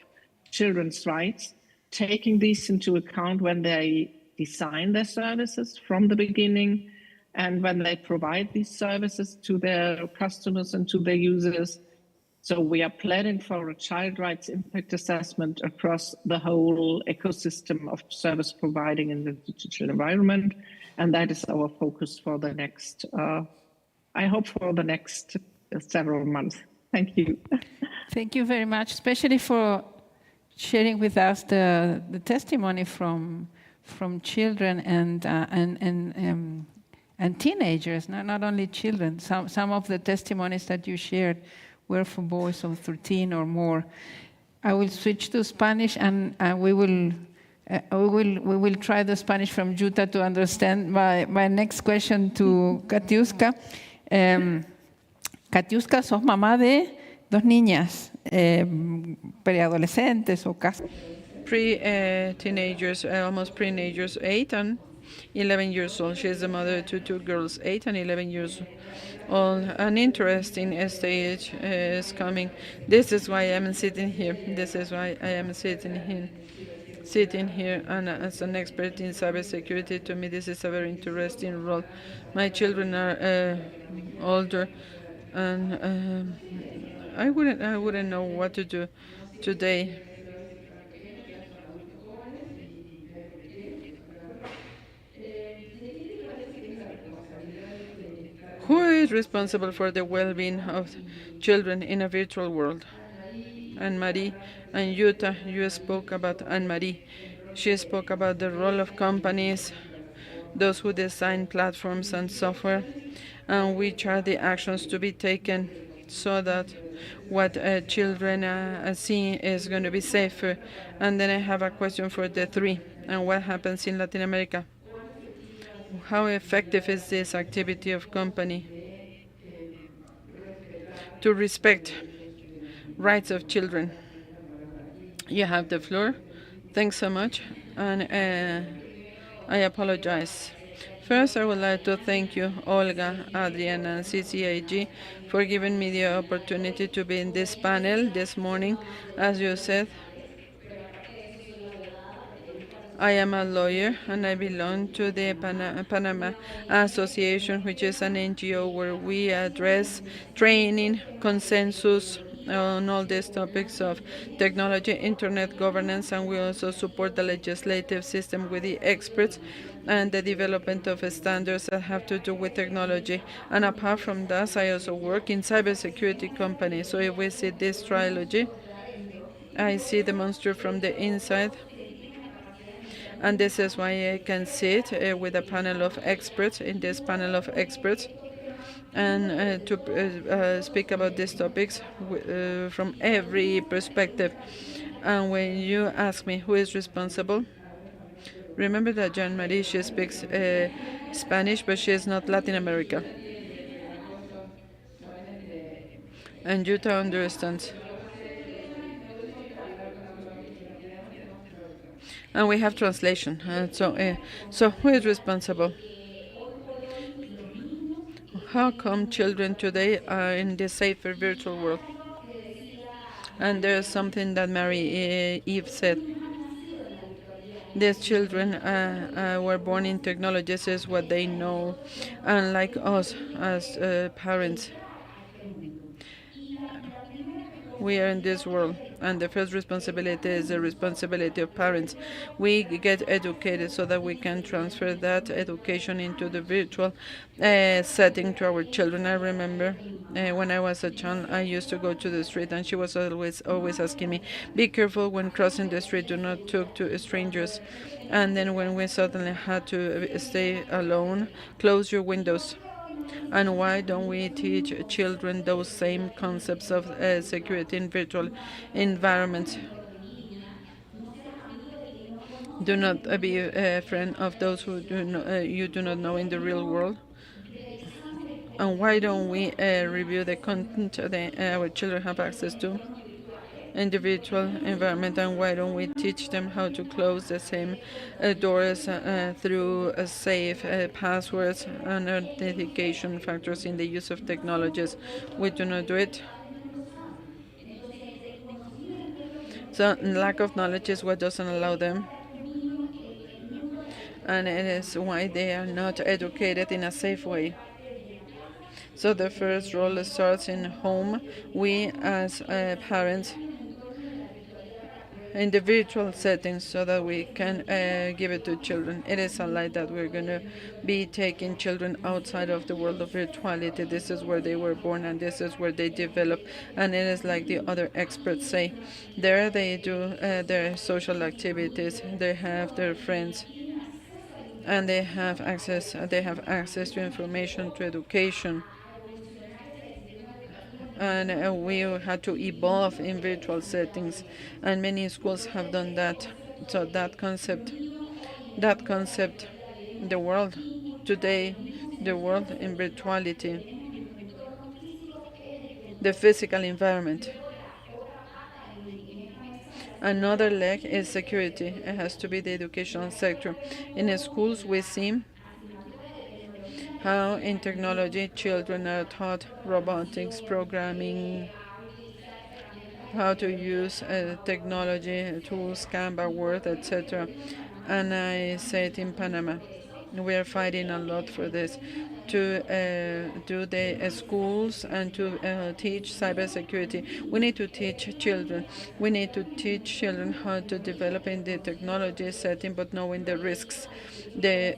children's rights, taking these into account when they design their services from the beginning, and when they provide these services to their customers and to their users. So we are planning for a child rights impact assessment across the whole ecosystem of service providing in the digital environment. And that is our focus for the next, I hope for the next several months. Thank you. Thank you very much, especially for sharing with us the testimony from children and teenagers, not only children. Some of the testimonies that you shared were for boys of 13 or more. I will switch to Spanish, and we will try the Spanish from Jutta to understand my next question to Katiuska. Katiuska, sos mamá de dos niñas, preadolescentes o casi. Teenagers, almost pre-teenagers, 8 and 11 years old. She is the mother to two girls, 8 and 11 years old. An interesting stage is coming. This is why I am sitting here. This is why I am sitting here, and as an expert in cybersecurity, to me this is a very interesting role. My children are older, and I wouldn't know what to do today. Who is responsible for the well-being of children in a virtual world? Anne-Marie and Jutta, you spoke about Anne-Marie. She spoke about the role of companies, those who design platforms and software, and which are the actions to be taken so that what children see is going to be safer. And then I have a question for the three. And what happens in Latin America? How effective is this activity of company to respect rights of children? You have the floor. Thanks so much. And I apologize. First, I would like to thank you, Olga, Adriana, and SSIG, for giving me the opportunity to be in this panel this morning. As you said, I am a lawyer and I belong to the Panama Association, which is an NGO where we address training, consensus on all these topics of technology, internet governance, and we also support the legislative system with the experts and the development of standards that have to do with technology. And apart from that, I also work in cybersecurity companies. So if we see this trilogy, I see the monster from the inside. And this is why I can sit with a panel of experts, in this panel of experts, and to speak about these topics from every perspective. And when you ask me who is responsible, remember that Jean-Marie, she speaks Spanish, but she is not Latin American. And Jutta understands. And we have translation. So who is responsible? How come children today are in the safer virtual world? And there's something that Mary Eve said. These children were born in technology. This is what they know. Unlike us as parents, we are in this world, and the first responsibility is the responsibility of parents. We get educated so that we can transfer that education into the virtual setting to our children. I remember when I was a child, I used to go to the street, and she was always asking me, "Be careful when crossing the street. Do not talk to strangers." And then when we suddenly had to stay alone, close your windows. And why don't we teach children those same concepts of security in virtual environments? Do not be a friend of those who you do not know in the real world. And why don't we review the content that our children have access to in the virtual environment, and why don't we teach them how to close the same doors through safe passwords and authentication factors in the use of technologies? We do not do it. So lack of knowledge is what doesn't allow them. and it is why they are not educated in a safe way. So the first role starts in home. We as parents in the virtual settings so that we can give it to children. It is a lie that we're going to be taking children outside of the world of virtuality. This is where they were born and this is where they develop. And it is like the other experts say. There they do their social activities. They have their friends and they have access to information, to education, and we had to evolve in virtual settings, and many schools have done that. So that concept, the world today, the world in virtuality, the physical environment. Another leg is security. It has to be the educational sector. In the schools, we see how in technology children are taught robotics, programming, how to use technology tools, Canva, Word, etc. And I said in Panama, we are fighting a lot for this to do the schools and to teach cybersecurity. We need to teach children. We need to teach children how to develop in the technology setting, but knowing the risks, the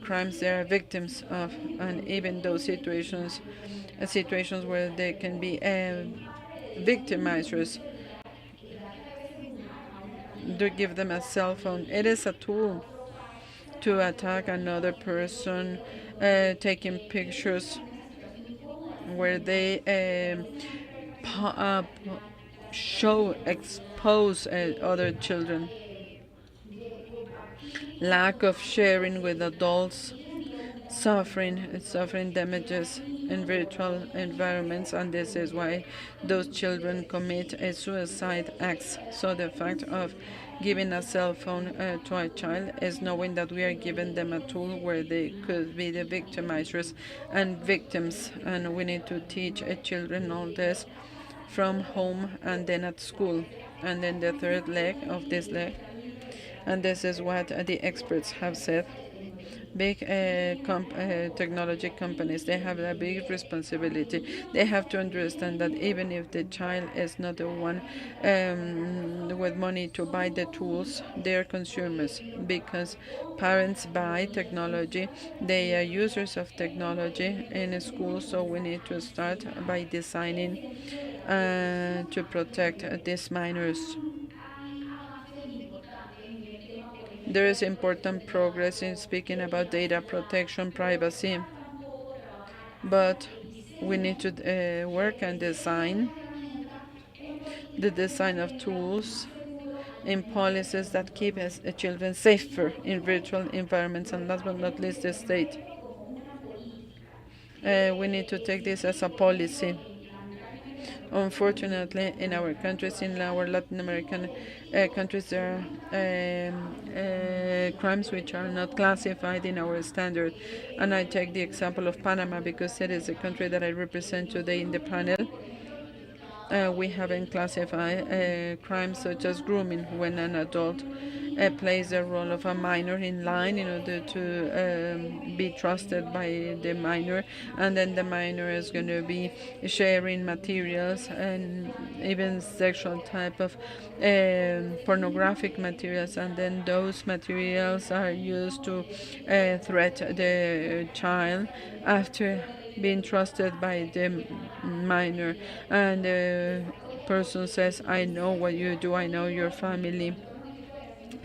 crimes they are victims of, and even those situations where they can be victimizers, to give them a cell phone. It is a tool to attack another person, taking pictures where they show, expose other children. Lack of sharing with adults, suffering damages in virtual environments, and this is why those children commit a suicide acts. So the fact of giving a cell phone to a child is knowing that we are giving them a tool where they could be the victimizers and victims, and we need to teach children all this from home and then at school. And then the third leg of this leg, and this is what the experts have said. Big technology companies, they have a big responsibility. They have to understand that even if the child is not the one with money to buy the tools, they are consumers, because parents buy technology. They are users of technology in school, so we need to start by designing to protect these minors. There is important progress in speaking about data protection, privacy, but we need to work and design the design of tools in policies that keep children safer in virtual environments, and last but not least, the state. We need to take this as a policy. Unfortunately, in our countries, in our Latin American countries, there are crimes which are not classified in our standard. And I take the example of Panama because it is a country that I represent today in the panel. We haven't classified crimes such as grooming when an adult plays the role of a minor in line in order to be trusted by the minor, and then the minor is going to be sharing materials and even sexual type of pornographic materials, and then those materials are used to threat the child after being trusted by the minor, and the person says, I know what you do, I know your family.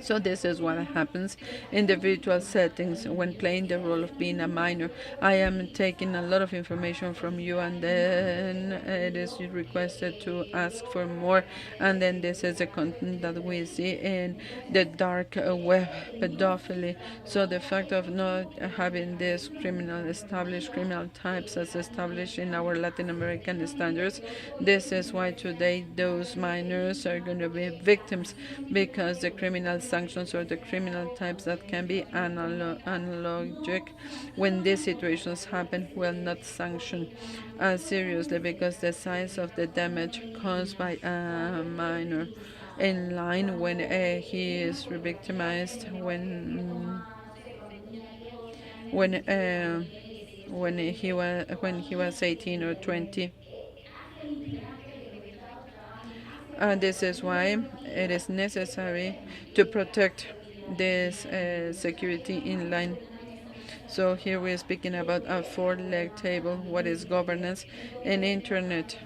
So this is what happens in the virtual settings when playing the role of being a minor. I am taking a lot of information from you, and then it is requested to ask for more, and then this is the content that we see in the dark web, pedophily. So the fact of not having this established criminal types as established in our Latin American standards, this is why today those minors are going to be victims, because the criminal sanctions or the criminal types that can be analogic when these situations happen will not sanction seriously, because the size of the damage caused by a minor in line when he is re-victimized, when uh, when he was 18 or 20. And this is why it is necessary to protect this security in line. So here we're speaking about a four-leg table, what is governance, and internet,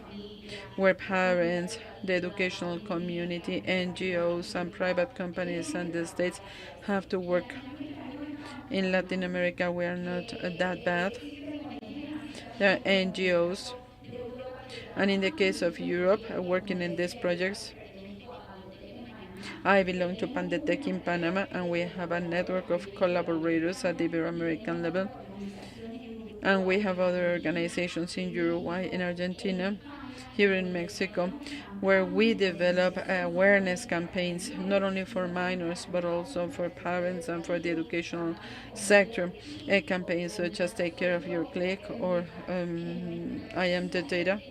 where parents, the educational community, NGOs, and private companies and the states have to work. In Latin America, we are not that bad. There are NGOs, and in the case of Europe, working in these projects, I belong to Pandetec in Panama, and we have a network of collaborators at the Ibero-American level. And we have other organizations in Uruguay, in Argentina, here in Mexico, where we develop awareness campaigns, not only for minors, but also for parents and for the educational sector. Campaigns such as Take Care of Your Click or I Am the Data.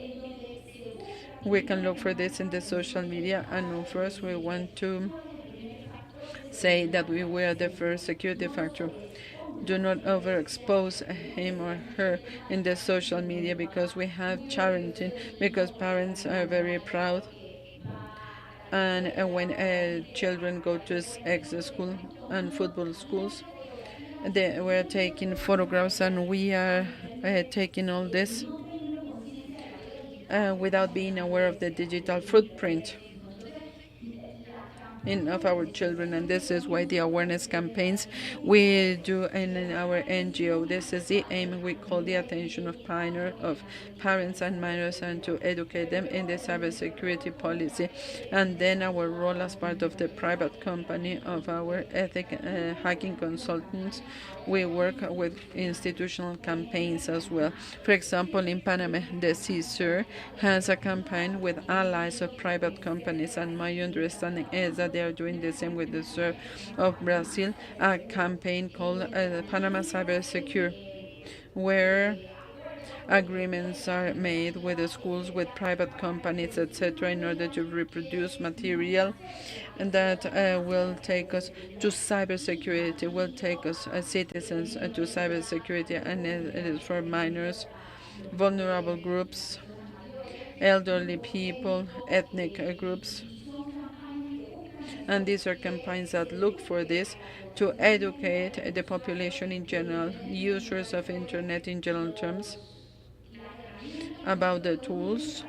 We can look for this in the social media, and first we want to say that we were the first security factor. Do not overexpose him or her in the social media, because we have parenting, because parents are very proud. And when children go to ex school and football schools, they were taking photographs, and we are taking all this without being aware of the digital footprint of our children. And this is why the awareness campaigns we do in our NGO. This is the aim. We call the attention of parents and minors, and to educate them in the cybersecurity policy. And then our role as part of the private company of our hacking consultants, we work with institutional campaigns as well. For example, in Panama, the CSIR has a campaign with allies of private companies, and my understanding is that they are doing the same with the SIR of Brazil, a campaign called Panama Cyber Secure, where agreements are made with the schools, with private companies, etc., in order to reproduce material and that will take us to cybersecurity, will take us as citizens to cybersecurity, and it is for minors, vulnerable groups, elderly people, ethnic groups. And these are campaigns that look for this, to educate the population in general, users of internet in general terms, about the tools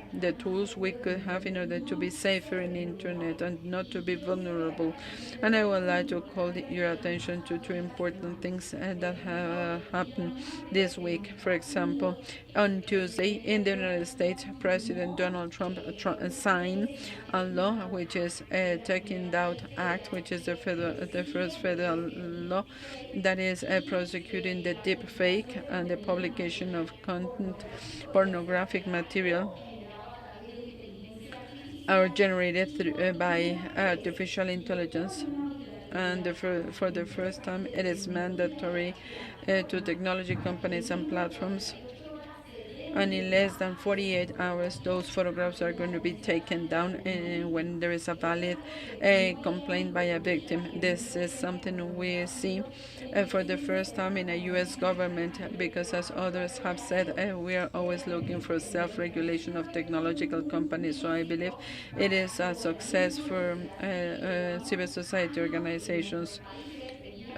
we could have in order to be safer in the internet and not to be vulnerable. And I would like to call your attention to two important things that have happened this week. For example, on Tuesday in the United States, President Donald Trump signed a law which is Taking Down Act, which is the first federal law that is prosecuting the deep fake and the publication of content, pornographic material are generated by artificial intelligence. And for the first time, it is mandatory to technology companies and platforms, and in less than 48 hours those photographs are going to be taken down when there is a valid complaint by a victim. This is something we see for the first time in a U.S. government, because as others have said, we are always looking for self-regulation of technological companies. So I believe it is a success for civil society organizations.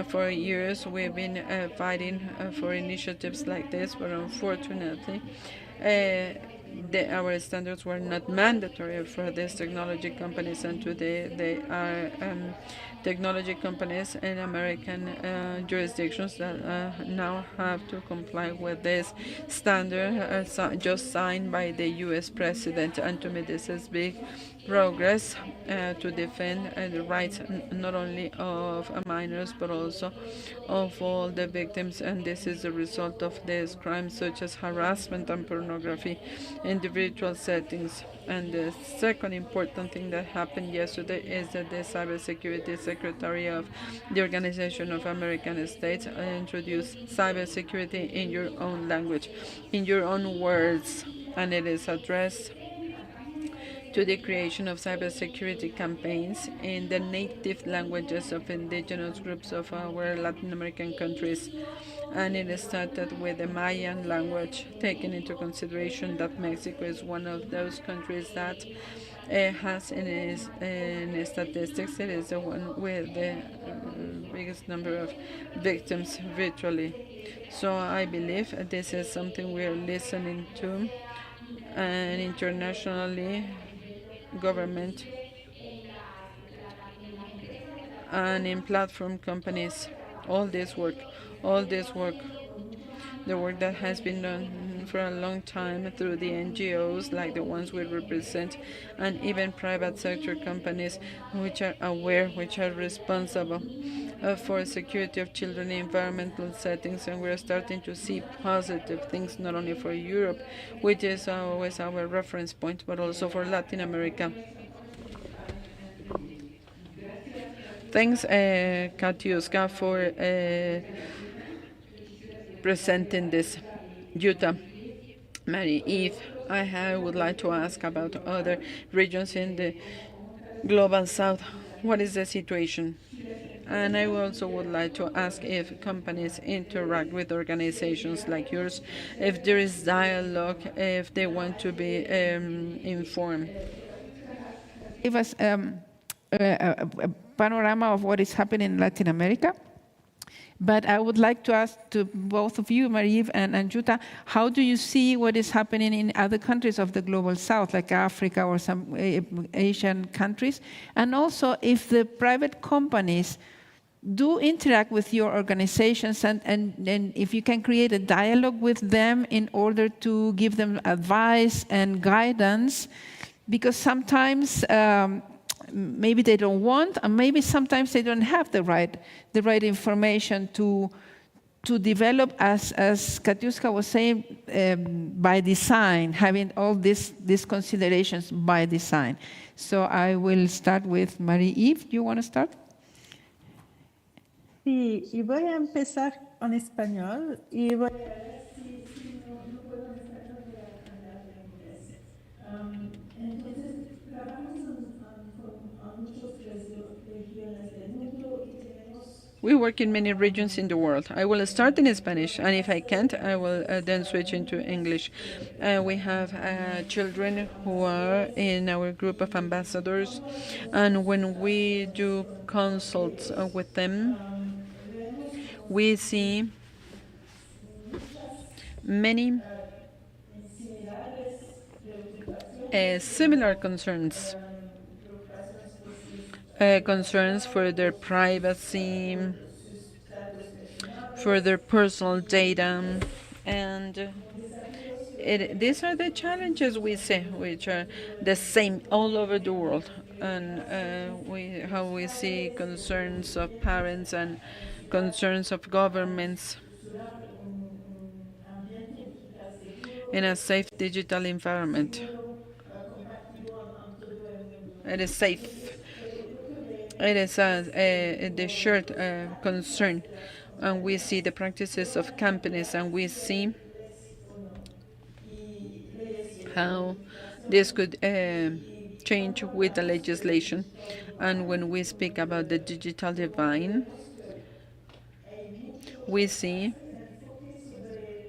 For years, we've been fighting for initiatives like this, but unfortunately, our standards were not mandatory for these technology companies, and today they are technology companies in American jurisdictions that now have to comply with this standard just signed by the U.S. President. And to me, this is big progress to defend the rights not only of minors but also of all the victims. And this is the result of these crimes such as harassment and pornography in individual settings. And the second important thing that happened yesterday is that the Cybersecurity Secretary of the Organization of American States introduced cybersecurity in your own language, in your own words, and it is addressed to the creation of cybersecurity campaigns in the native languages of indigenous groups of our Latin American countries. And it started with the Mayan language, taking into consideration that Mexico is one of those countries that has in statistics, it is the one with the biggest number of victims virtually. So I believe this is something we are listening to, and internationally, government and in platform companies, all this work, all this work, the work that has been done for a long time through the NGOs like the ones we represent, and even private sector companies which are aware, which are responsible for security of children in environmental settings, and we're starting to see positive things not only for Europe, which is always our reference point, but also for Latin America. Thanks, Katiuska, for presenting this. Jutta, Mary Eve, I would like to ask about other regions in the global south. What is the situation? And I also would like to ask if companies interact with organizations like yours, if there is dialogue, if they want to be informed. Give us a panorama of what is happening in Latin America. But I would like to ask to both of you, Marie and Jutta, how do you see what is happening in other countries of the global south, like Africa or some Asian countries? And also, if the private companies do interact with your organizations, and if you can create a dialogue with them in order to give them advice and guidance, because sometimes maybe they don't want, and maybe sometimes they don't have the right information to develop, as Katiuska was saying, by design, having all these considerations by design. So I will start with Marie-Yves. Do you want to start? Sí, y voy a empezar en español y voy a ver si no puedo en español, voy a cambiar de inglés. Entonces, trabajamos en muchas regiones del mundo y tenemos... We work in many regions in the world. I will start in Spanish, and if I can't, I will then switch into English. We have children who are in our group of ambassadors, and when we do consults with them, we see many similar concerns. Concerns for their privacy, for their personal data, and these are the challenges we see, which are the same all over the world, and how we see concerns of parents and concerns of governments in a safe digital environment. It is safe. It is the shared concern, and we see the practices of companies, and we see how this could change with the legislation. And when we speak about the digital divide, we see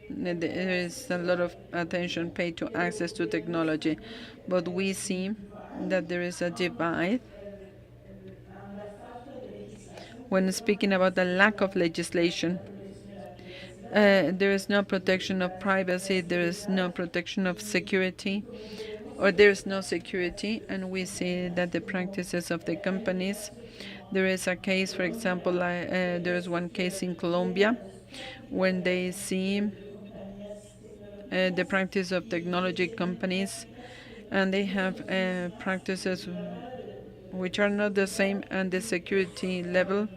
that there is a lot of attention paid to access to technology, but we see that there is a divide when speaking about the lack of legislation. There is no protection of privacy, there is no protection of security, or there is no security, and we see that the practices of the companies, there is a case, for example, there is one case in Colombia when they see the practice of technology companies, and they have practices which are not the same, and the security level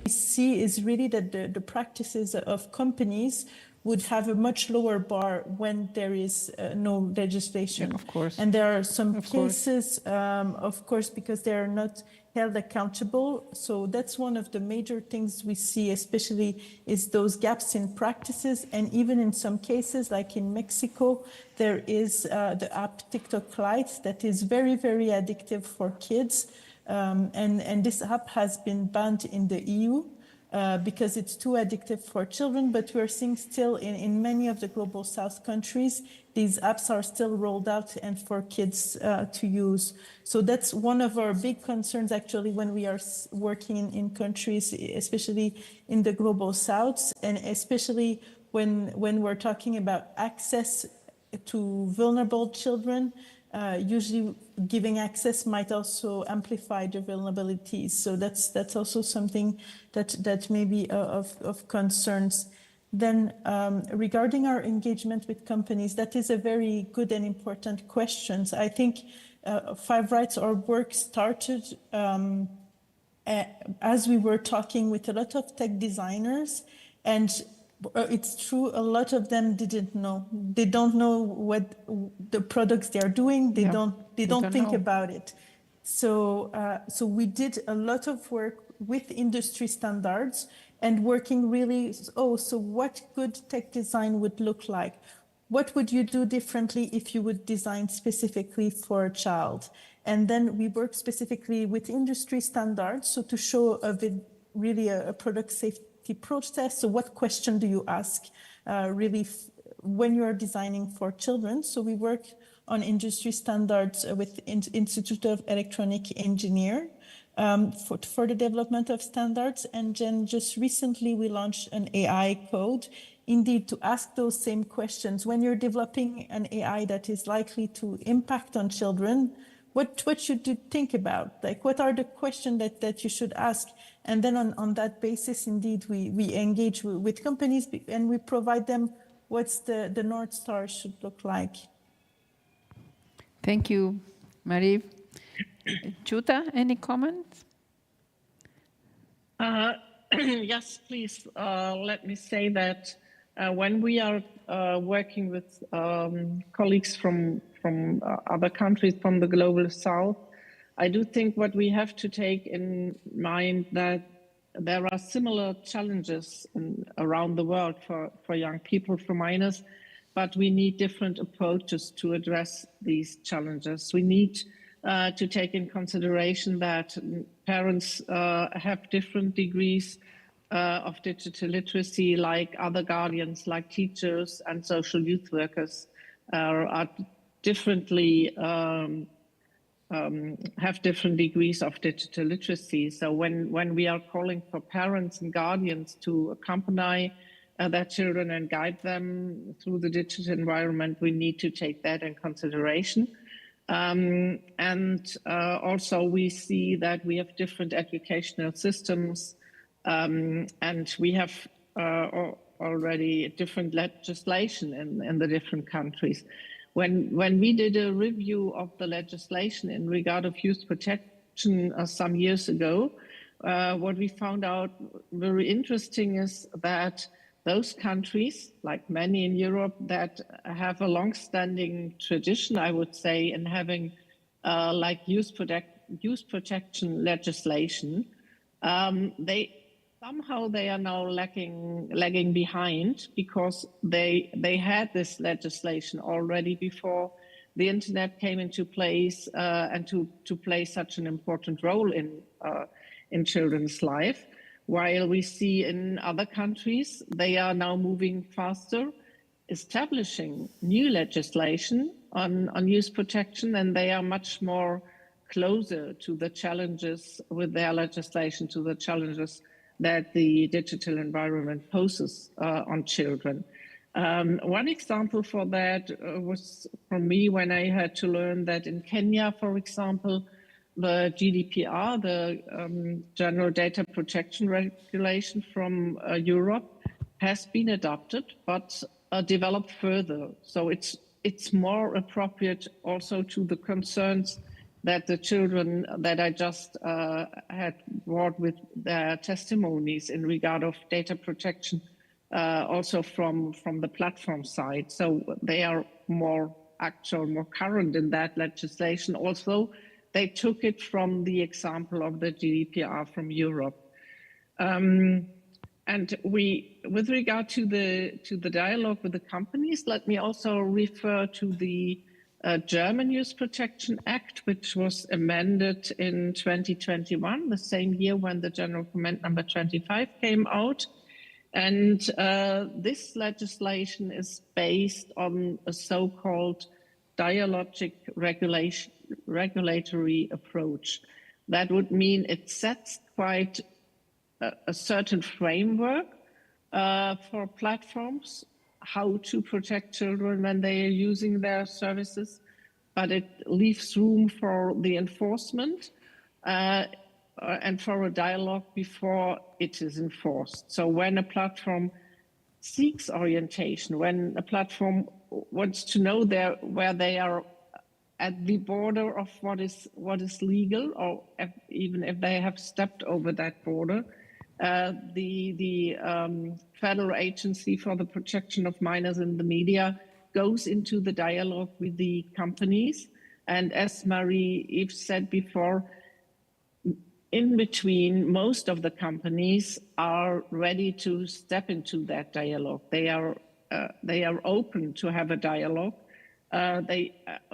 we see is really that the practices of companies would have a much lower bar when there is no legislation. Yeah, of course. And there are some Of course. cases, of course, because they are not held accountable. So that's one of the major things we see, especially is those gaps in practices. And even in some cases, like in Mexico, there is the app TikTok Lite that is very, very addictive for kids. And this app has been banned in the EU. Because it's too addictive for children, but we're seeing still in many of the global south countries, these apps are still rolled out and for kids to use. So that's one of our big concerns actually when we are working in countries, especially in the global south, and especially when we're talking about access to vulnerable children. Usually giving access might also amplify the vulnerabilities. So that's also something that may be of concerns. Then regarding our engagement with companies, that is a very good and important question. So I think Five Rights, our work started as we were talking with a lot of tech designers, and it's true, a lot of them didn't know. They don't know what the products they are doing. They don't think know about it. So we did a lot of work with industry standards and working really, so what good tech design would look like? What would you do differently if you would design specifically for a child? And then we work specifically with industry standards, so to show really a product safety process. So what question do you ask when you are designing for children? So we work on industry standards with Institute of Electronic Engineer for the development of standards. And then just recently we launched an AI code, indeed, to ask those same questions. When you're developing an AI that is likely to impact on children, what should you think about? Like, what are the questions that you should ask? And then on that basis, indeed, we engage with companies and we provide them what's the North Star should look like. Thank you, Marie. Jutta, any comments? Yes, please. Let me say that when we are working with colleagues from other countries from the global south, I do think what we have to take in mind that there are similar challenges around the world for young people, for minors, but we need different approaches to address these challenges. We need to take in consideration that parents have different degrees of digital literacy, like other guardians, like teachers and social youth workers are differently have different degrees of digital literacy. So when we are calling for parents and guardians to accompany their children and guide them through the digital environment, we need to take that in consideration. Also we see that we have different educational systems and we have already different legislation in the different countries. When we did a review of the legislation in regard of youth protection some years ago, what we found out very interesting is that those countries, like many in Europe, that have a long-standing tradition, I would say, in having like youth protection legislation, they are now lagging behind because they had this legislation already before the internet came into place and to play such an important role in children's life. While we see in other countries, they are now moving faster, establishing new legislation on youth protection, and they are much more closer to the challenges with their legislation, to the challenges that the digital environment poses on children. One example for that was from me when I had to learn that in Kenya, for example, the GDPR, the General Data Protection Regulation from Europe, has been adopted, but developed further. So it's more appropriate also to the concerns that the children that I just had brought with their testimonies in regard of data protection also from the platform side. So they are more actual, more current in that legislation. Also, they took it from the example of the GDPR from Europe. And with regard to the dialogue with the companies, let me also refer to the German Use Protection Act, which was amended in 2021, the same year when the General Comment number 25 came out. And this legislation is based on a so-called dialogic regulatory approach. That would mean it sets quite a certain framework for platforms, how to protect children when they are using their services, but it leaves room for the enforcement and for a dialogue before it is enforced. So when a platform seeks orientation, when a platform wants to know where they are at the border of what is legal, or even if they have stepped over that border, the Federal Agency for the Protection of Minors in the Media goes into the dialogue with the companies. And as Marie-Yves said before, in between, most of the companies are ready to step into that dialogue. They are open to have a dialogue.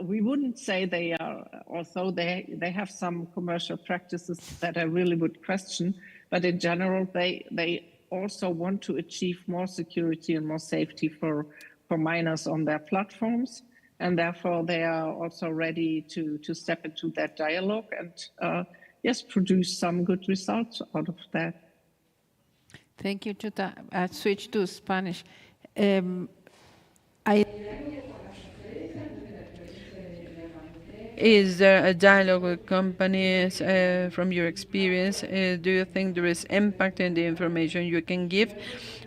We wouldn't say they are, although they have some commercial practices that I really would question, but in general, they also want to achieve more security and more safety for minors on their platforms. And therefore, they are also ready to step into that dialogue and yes, produce some good results out of that. Thank you, Jutta. I switch to Spanish. Is there a dialogue with companies from your experience? Do you think there is impact in the information you can give?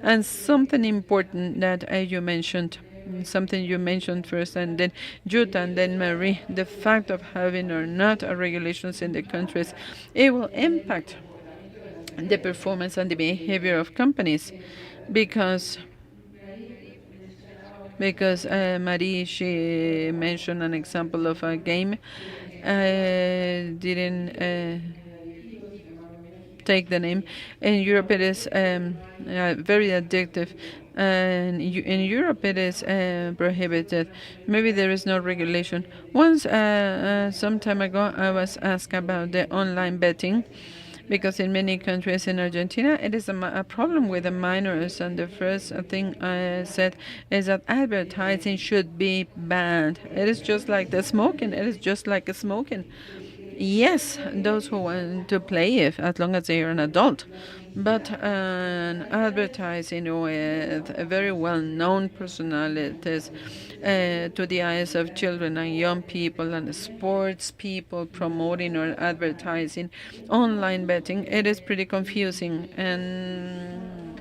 And something important that you mentioned, something you mentioned first, and then Jutta, and then Marie, the fact of having or not regulations in the countries, it will impact the performance and the behavior of companies because Marie, she mentioned an example of a game. I didn't take the name. In Europe, it is very addictive. And in Europe, it is prohibited. Maybe there is no regulation. Once, some time ago, I was asked about the online betting because in many countries in Argentina it is a problem with the minors, and the first thing I said is that advertising should be banned. It is just like the smoking. It is just like smoking. Yes, those who want to play it, as long as they are an adult. But advertising with very well-known personalities to the eyes of children and young people and sports people promoting or advertising online betting, it is pretty confusing. And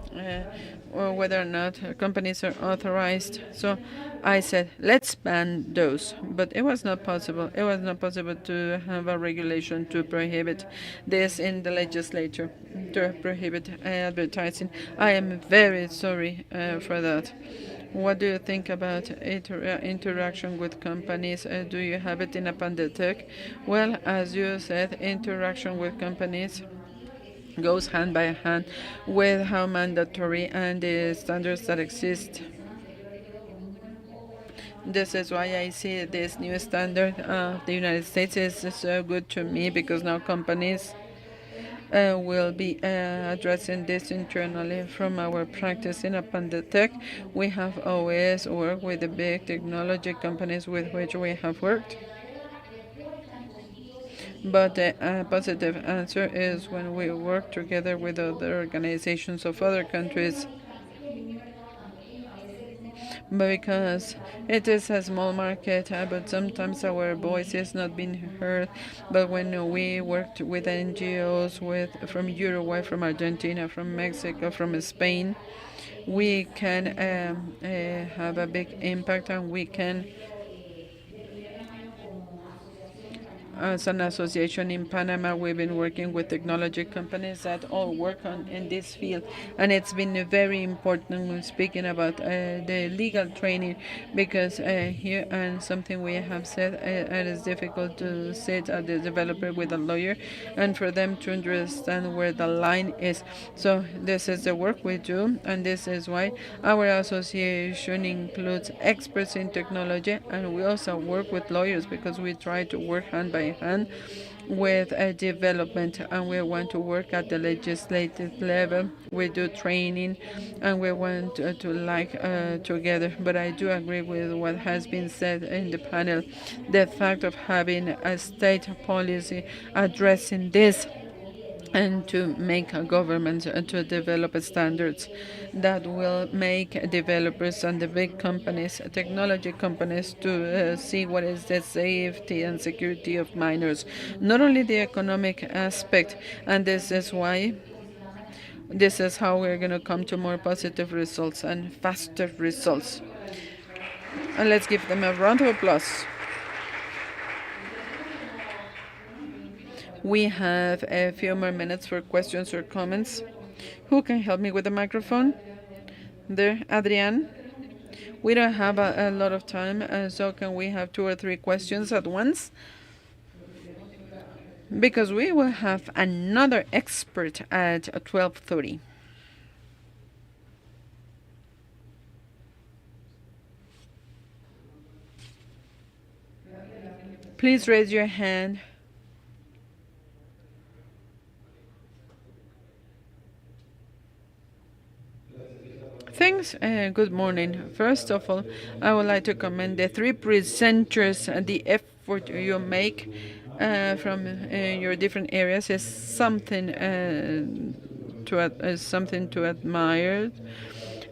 or whether or not companies are authorized. So I said, let's ban those. But it was not possible. It was not possible to have a regulation to prohibit this in the legislature, to prohibit advertising. I am very sorry for that. What do you think about interaction with companies? Do you have it in Apandetec? Well, as you said, interaction with companies goes hand by hand with how mandatory and the standards that exist. This is why I see this new standard of the United States is so good to me, because now companies will be addressing this internally from our practice in Apandetec. We have always worked with the big technology companies with which we have worked. But the positive answer is when we work together with other organizations of other countries, because it is a small market, but sometimes our voice is not being heard. But when we worked with NGOs from Uruguay, from Argentina, from Mexico, from Spain, we can have a big impact, and we can as an association in Panama, we've been working with technology companies that all work on in this field, and it's been very important when speaking about the legal training, because here and something we have said, it is difficult to sit as a developer with a lawyer, and for them to understand where the line is. So this is the work we do, and this is why our association includes experts in technology, and we also work with lawyers because we try to work hand by hand with development, and we want to work at the legislative level. We do training, and we want to like together. But I do agree with what has been said in the panel, the fact of having a state policy addressing this, and to make a government to develop standards that will make developers and the big companies, technology companies, to see what is the safety and security of minors, not only the economic aspect. And this is how we're going to come to more positive results and faster results. And let's give them a round of applause. We have a few more minutes for questions or comments. Who can help me with the microphone? There, Adrian. We don't have a lot of time, so can we have 2 or 3 questions at once? Because we will have another expert at 12:30. Please raise your hand. Thanks. Good morning. First of all, I would like to commend the 3 presenters. The effort you make from your different areas is something something to admire.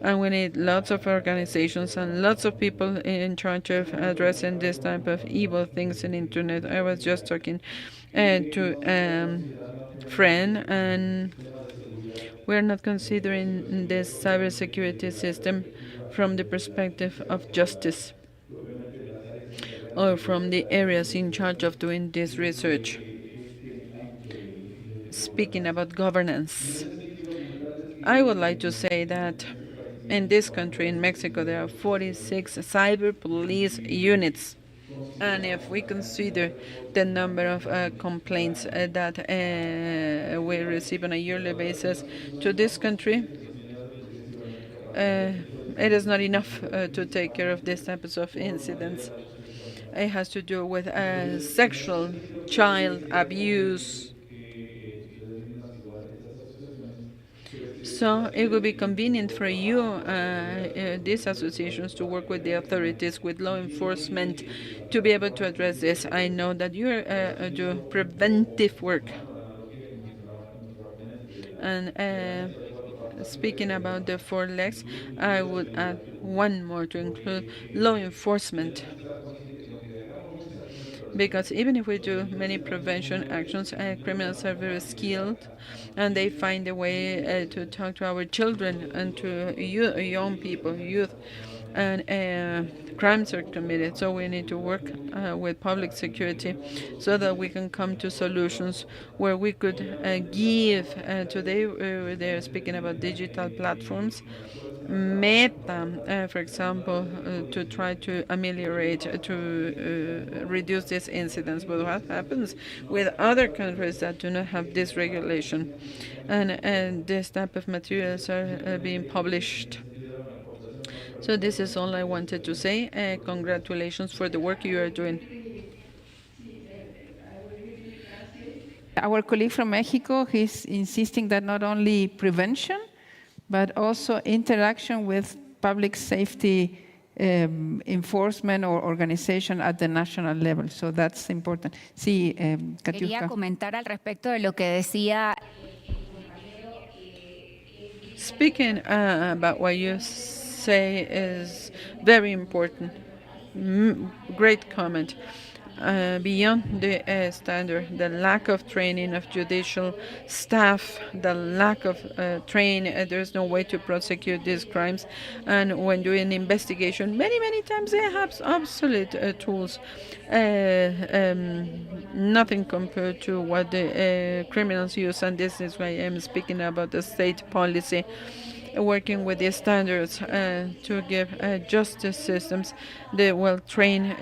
And we need lots of organizations and lots of people in charge of addressing this type of evil things in internet. I was just talking to friend, and we're not considering this cybersecurity system from the perspective of justice or from the areas in charge of doing this research. Speaking about governance, I would like to say that in this country, in Mexico, there are 46 cyber police units. And if we consider the number of complaints that we receive on a yearly basis to this country, it is not enough to take care of these types of incidents. It has to do with sexual child abuse. So it would be convenient for you, these associations, to work with the authorities, with law enforcement, to be able to address this. I know that you do preventive work. And speaking about the 4 legs, I would add one more to include law enforcement. Because even if we do many prevention actions, criminals are very skilled, and they find a way to talk to our children and to young people, youth, and crimes are committed. So we need to work with public security so that we can come to solutions where we could give. Today they're speaking about digital platforms. Meta, for example, to try to ameliorate, to reduce these incidents. But what happens with other countries that do not have this regulation, and this type of materials are being published? So this is all I wanted to say. Congratulations for the work you are doing. Our colleague from Mexico, he's insisting that not only prevention, but also interaction with public safety enforcement or organization at the national level. So that's important. Sí, Quería Katiuska. comentar al respecto de lo que decía. Speaking about what you say is very important. Great comment. beyond the standard, the lack of training of judicial staff, the lack of training, there's no way to prosecute these crimes. And when doing investigation, many times they have obsolete tools, nothing compared to what the criminals use. And this is why I'm speaking about the state policy working with the standards to give justice systems the well-trained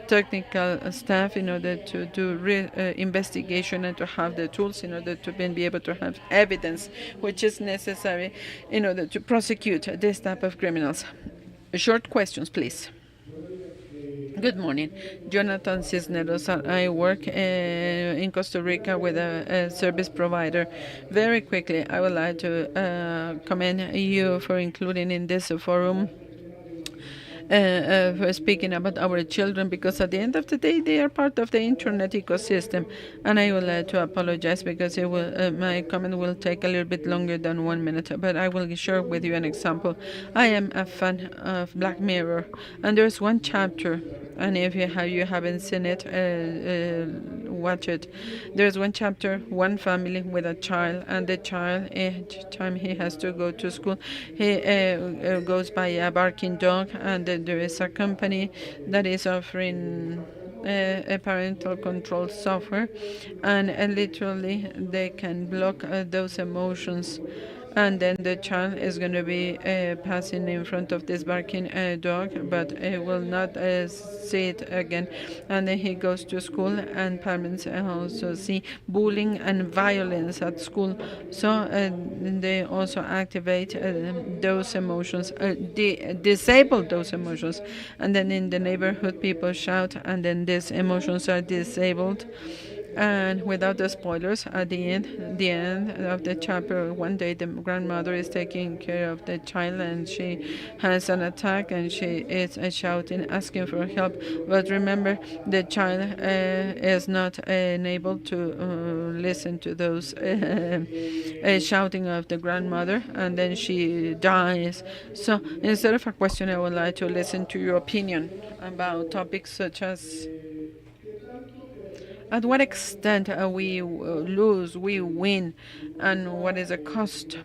technical staff in order to do investigation and to have the tools in order to be able to have evidence which is necessary in order to prosecute this type of criminals. Short questions, please. Good morning. Jonathan Cisneros. I work in Costa Rica with a service provider. Very quickly, I would like to commend you for including in this forum for speaking about our children, because at the end of the day they are part of the internet ecosystem. And I would like to apologize because it will, my comment will take a little bit longer than 1 minute, but I will share with you an example. I am a fan of Black Mirror, and there's one chapter, and if you haven't seen it, watch it. There's one chapter, one family with a child, and the child, each time he has to go to school, he goes by a barking dog, and then there is a company that is offering a parental control software, and literally they can block those emotions, and then the child is going to be passing in front of this barking dog, but it will not see it again. And then he goes to school, and parents also see bullying and violence at school. So they also activate those emotions, disable those emotions, and then in the neighborhood people shout, and then these emotions are disabled. And without the spoilers, at the end of the chapter, one day the grandmother is taking care of the child, and she has an attack, and she is shouting, asking for help. But remember, the child is not able to listen to those shouting of the grandmother, and then she dies. So instead of a question, I would like to listen to your opinion about topics such as at what extent we lose, we win, and what is the cost?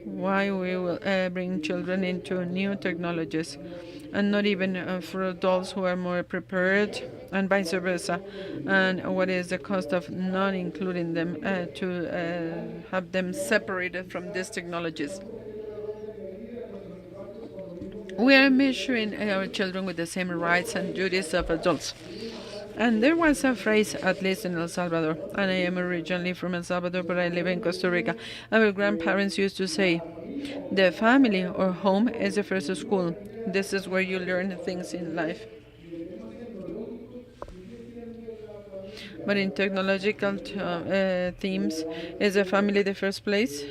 Why we will bring children into new technologies, and not even for adults who are more prepared, and vice versa. And what is the cost of not including them to have them separated from these technologies? We are measuring our children with the same rights and duties of adults. And there was a phrase, at least in El Salvador, and I am originally from El Salvador, but I live in Costa Rica. Our grandparents used to say, the family or home is the first school. This is where you learn things in life. But in technological themes, is the family the first place?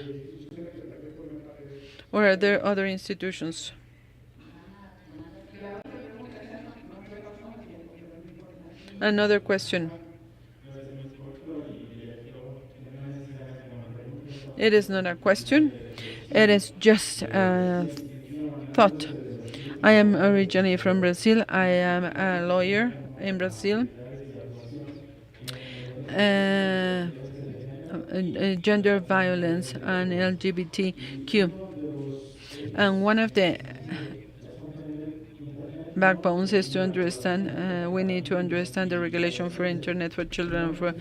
Or are there other institutions? Another question. It is not a question. It is just a thought. I am originally from Brazil. I am a lawyer in Brazil. Gender violence and LGBTQ. And one of the backbones is to understand, we need to understand the regulation for internet for children and for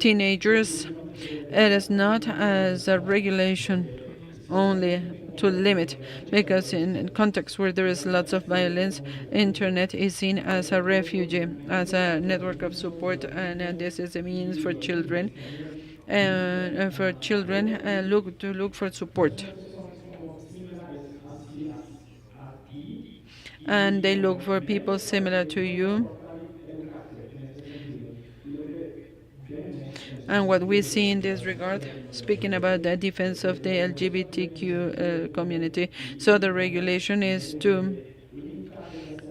teenagers. It is not as a regulation only to limit, because in contexts where there is lots of violence, internet is seen as a refuge, as a network of support, and this is a means for children look for support. And they look for people similar to you. And what we see in this regard, speaking about the defense of the LGBTQ community, so the regulation is to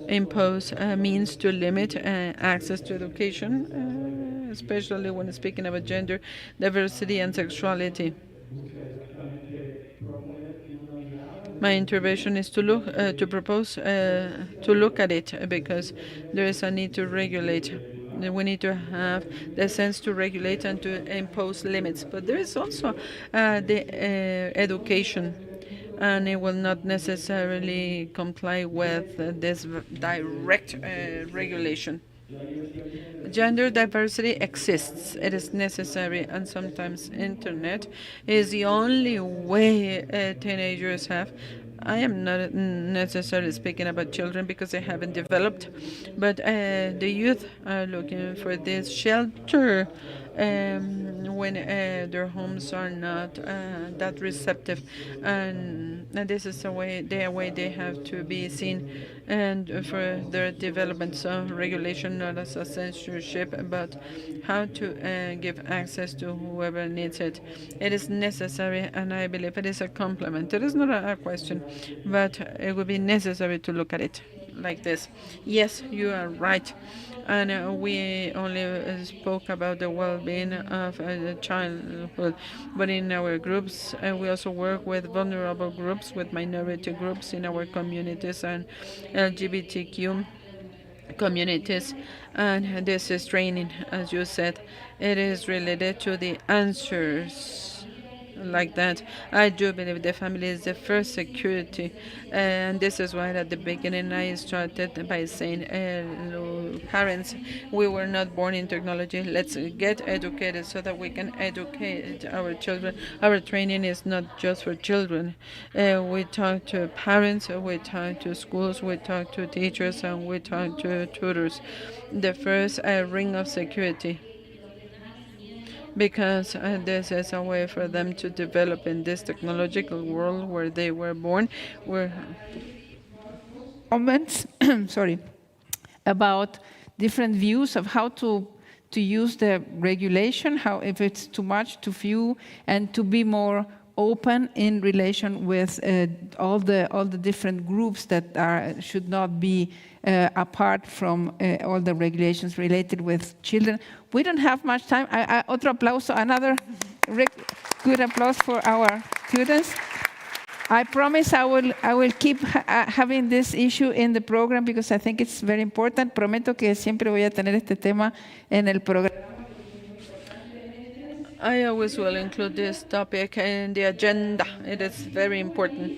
impose means to limit access to education, especially when speaking about gender diversity and sexuality. My intervention is to look, to propose to look at it because there is a need to regulate. We need to have the sense to regulate and to impose limits. But there is also the education, and it will not necessarily comply with this direct regulation. Gender diversity exists. It is necessary, and sometimes internet is the only way teenagers have. I am not necessarily speaking about children because they haven't developed, but the youth are looking for this shelter when their homes are not that receptive, and this is a way they have to be seen, and for their development. So regulation not as a censorship, but how to give access to whoever needs it. It is necessary, and I believe it is a complement. It is not a question, but it would be necessary to look at it like this. Yes, you are right. And we only spoke about the well-being of the childhood, but in our groups, we also work with vulnerable groups, with minority groups in our communities and LGBTQ communities. And this is training, as you said. It is related to the answers like that. I do believe the family is the first security, and this is why at the beginning I started by saying, parents, we were not born in technology. Let's get educated so that we can educate our children. Our training is not just for children. We talk to parents, we talk to schools, we talk to teachers, and we talk to tutors. The first ring of security, because this is a way for them to develop in this technological world where they were born. Where Comments, sorry, about different views of how to use the regulation, how if it's too much, too few, and to be more open in relation with all the different groups that should not be apart from all the regulations related with children. We don't have much time. Otro aplauso, another good applause for our students. I promise I will keep having this issue in the program because I think it's very important. Prometo que siempre voy a tener este tema en el programa. I always will include this topic in the agenda. It is very important.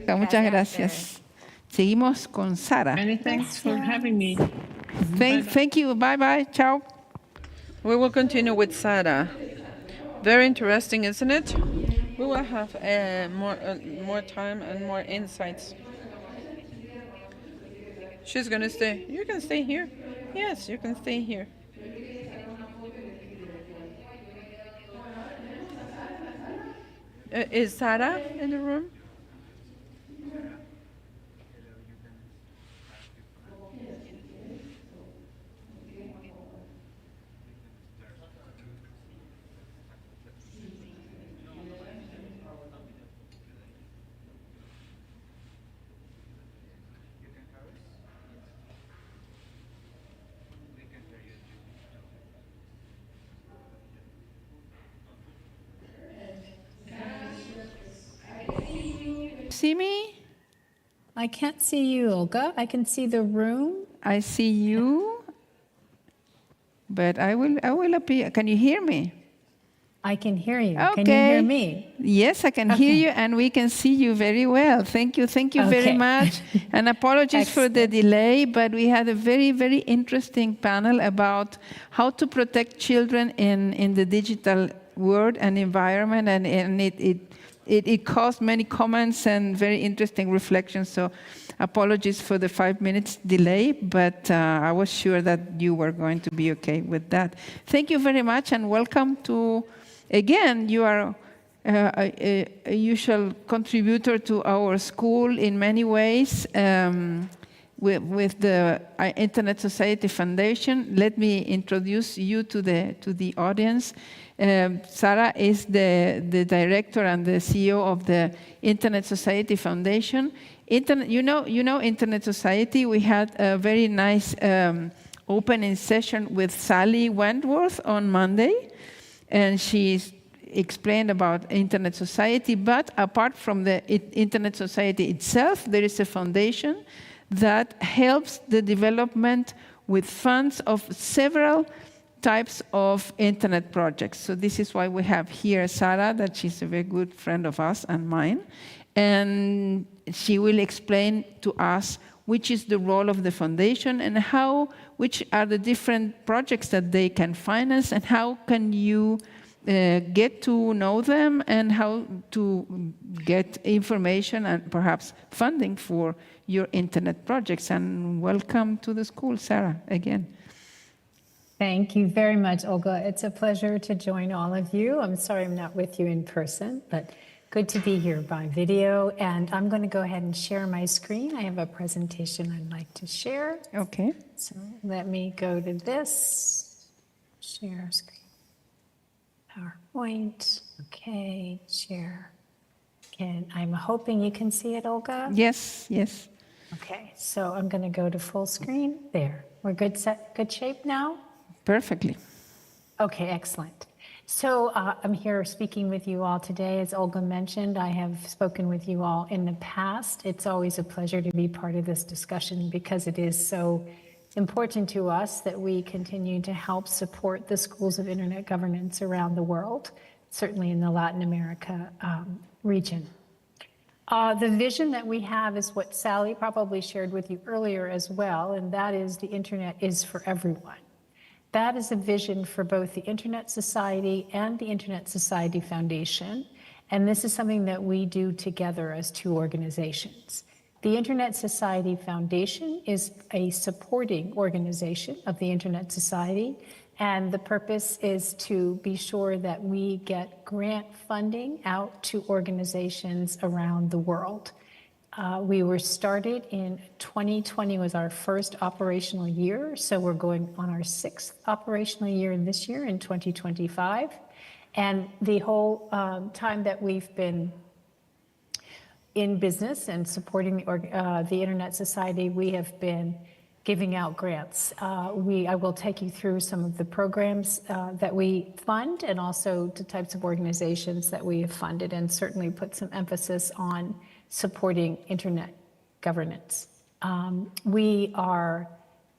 Muchas gracias. Seguimos con Sara. Many thanks for having me. Thank you. Bye bye. Ciao. We will continue with Sara. Very interesting, isn't it? We will have more time and more insights. She's gonna stay. You can stay here. Yes, you can stay here. Is Sara in the room? See me? I can't see you, Olga. I can see the room. I see you, but I will appear. Can you hear me? I can hear you. Okay. Can you hear me? Yes, I can hear you, and we can see you very well. Thank you very much. And apologies for the delay, but we had a very, very interesting panel about how to protect children in the digital world and environment, and it caused many comments and very interesting reflections. So apologies for the 5 minutes delay, but I was sure that you were going to be okay with that. Thank you very much, and welcome to, again, you are a usual contributor to our school in many ways. With the Internet Society Foundation, let me introduce you to the audience. Sara is the director and the CEO of the Internet Society Foundation. You know Internet Society. We had a very nice opening session with Sally Wentworth on Monday, and she's explained about Internet Society, but apart from the Internet Society itself, there is a foundation that helps the development with funds of several types of internet projects. So this is why we have here Sarah, that she's a very good friend of us and mine, and she will explain to us which is the role of the foundation and which are the different projects that they can finance and how can you get to know them and how to get information and perhaps funding for your internet projects. And welcome to the school, Sarah, again. Thank you very much, Olga. It's a pleasure to join all of you. I'm sorry I'm not with you in person, but good to be here by video. And I'm going to go ahead and share my screen. I have a presentation I'd like to share. Okay. So let me go to this. Share screen. PowerPoint. Okay, share. I'm hoping you can see it, Olga? Yes, yes. Okay, so I'm going to go to full screen. There. We're good shape now? Perfectly. Okay, excellent. So I'm here speaking with you all today. As Olga mentioned, I have spoken with you all in the past. It's always a pleasure to be part of this discussion because it is so important to us that we continue to help support the schools of internet governance around the world, certainly in the Latin America region. The vision that we have is what Sally probably shared with you earlier as well, and that is the internet is for everyone. That is a vision for both the Internet Society and the Internet Society Foundation, and this is something that we do together as two organizations. The Internet Society Foundation is a supporting organization of the Internet Society, and the purpose is to be sure that we get grant funding out to organizations around the world. We were started in 2020 was our first operational year, so we're going on our 6th operational year in this year in 2025. And the whole time that we've been in business and supporting the Internet Society, we have been giving out grants. I will take you through some of the programs that we fund and also the types of organizations that we have funded, and certainly put some emphasis on supporting internet governance. We are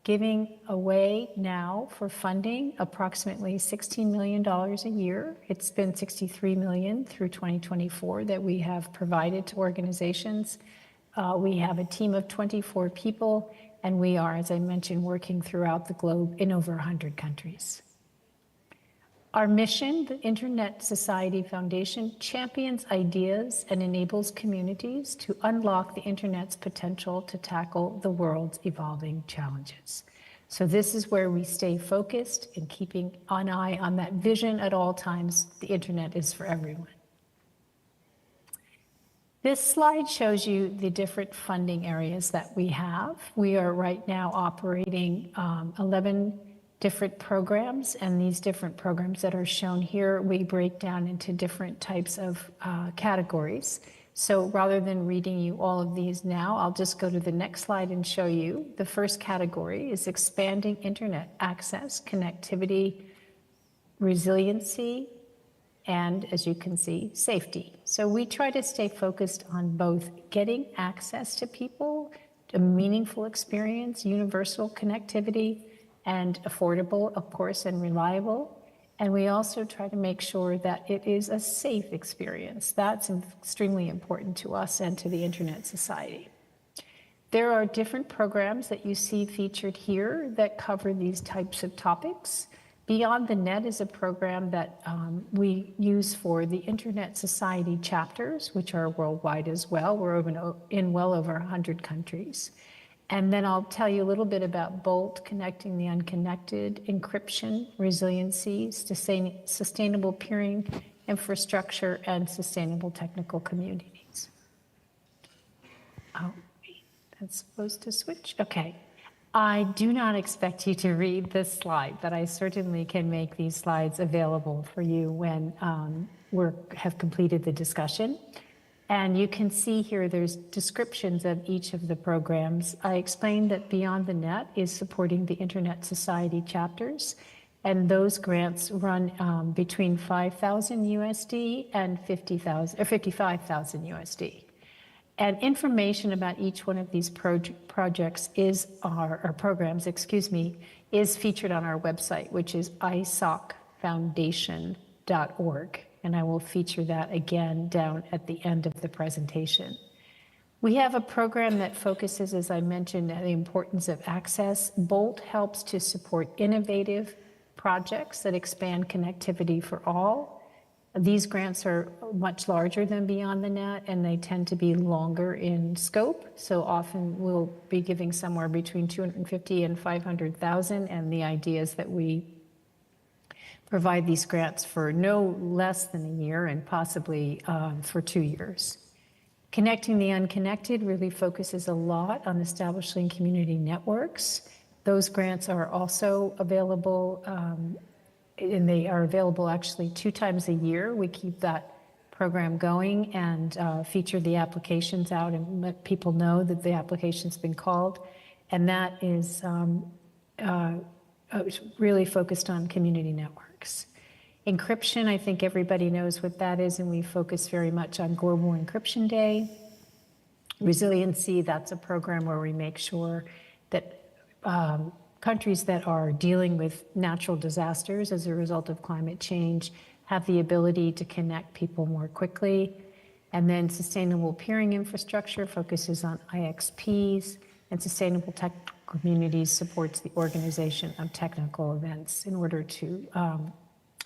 giving away now for funding approximately $16 million a year. It's been $63 million through 2024 that we have provided to organizations. We have a team of 24 people, and we are, as I mentioned, working throughout the globe in over 100 countries. Our mission, the Internet Society Foundation, champions ideas and enables communities to unlock the Internet's potential to tackle the world's evolving challenges. So this is where we stay focused in keeping an eye on that vision at all times. The Internet is for everyone. This slide shows you the different funding areas that we have. We are right now operating 11 different programs, and these different programs that are shown here, we break down into different types of categories. So rather than reading you all of these now, I'll just go to the next slide and show you. The first category is expanding internet access, connectivity, resiliency, and as you can see, safety. So we try to stay focused on both getting access to people, a meaningful experience, universal connectivity, and affordable, of course, and reliable. And we also try to make sure that it is a safe experience. That's extremely important to us and to the Internet Society. There are different programs that you see featured here that cover these types of topics. Beyond the Net is a program that we use for the Internet Society chapters, which are worldwide as well. We're in well over 100 countries. And then I'll tell you a little bit about BOLT, connecting the unconnected, encryption, resiliency, sustainable peering infrastructure, and sustainable technical communities. Oh, that's supposed to switch? Okay. I do not expect you to read this slide, but I certainly can make these slides available for you when we have completed the discussion. And you can see here there's descriptions of each of the programs. I explained that Beyond the Net is supporting the Internet Society chapters. And those grants run between 5,000 USD and 50,000 or 55,000 USD. And information about each one of these projects is or programs, excuse me, is featured on our website, which is isocfoundation.org. And I will feature that again down at the end of the presentation. We have a program that focuses, as I mentioned, on the importance of access. BOLT helps to support innovative projects that expand connectivity for all. These grants are much larger than Beyond the Net, and they tend to be longer in scope. So often we'll be giving somewhere between 250 and 500,000, and the idea is that we provide these grants for no less than a year and possibly for 2 years. Connecting the Unconnected really focuses a lot on establishing community networks. Those grants are also available, and they are available actually 2 times a year. We keep that program going and feature the applications out and let people know that the application's been called. And that is really focused on community networks. Encryption, I think everybody knows what that is, and we focus very much on Global Encryption Day. Resiliency, that's a program where we make sure that countries that are dealing with natural disasters as a result of climate change have the ability to connect people more quickly. And then sustainable peering infrastructure focuses on IXPs, and sustainable technical communities supports the organization of technical events in order to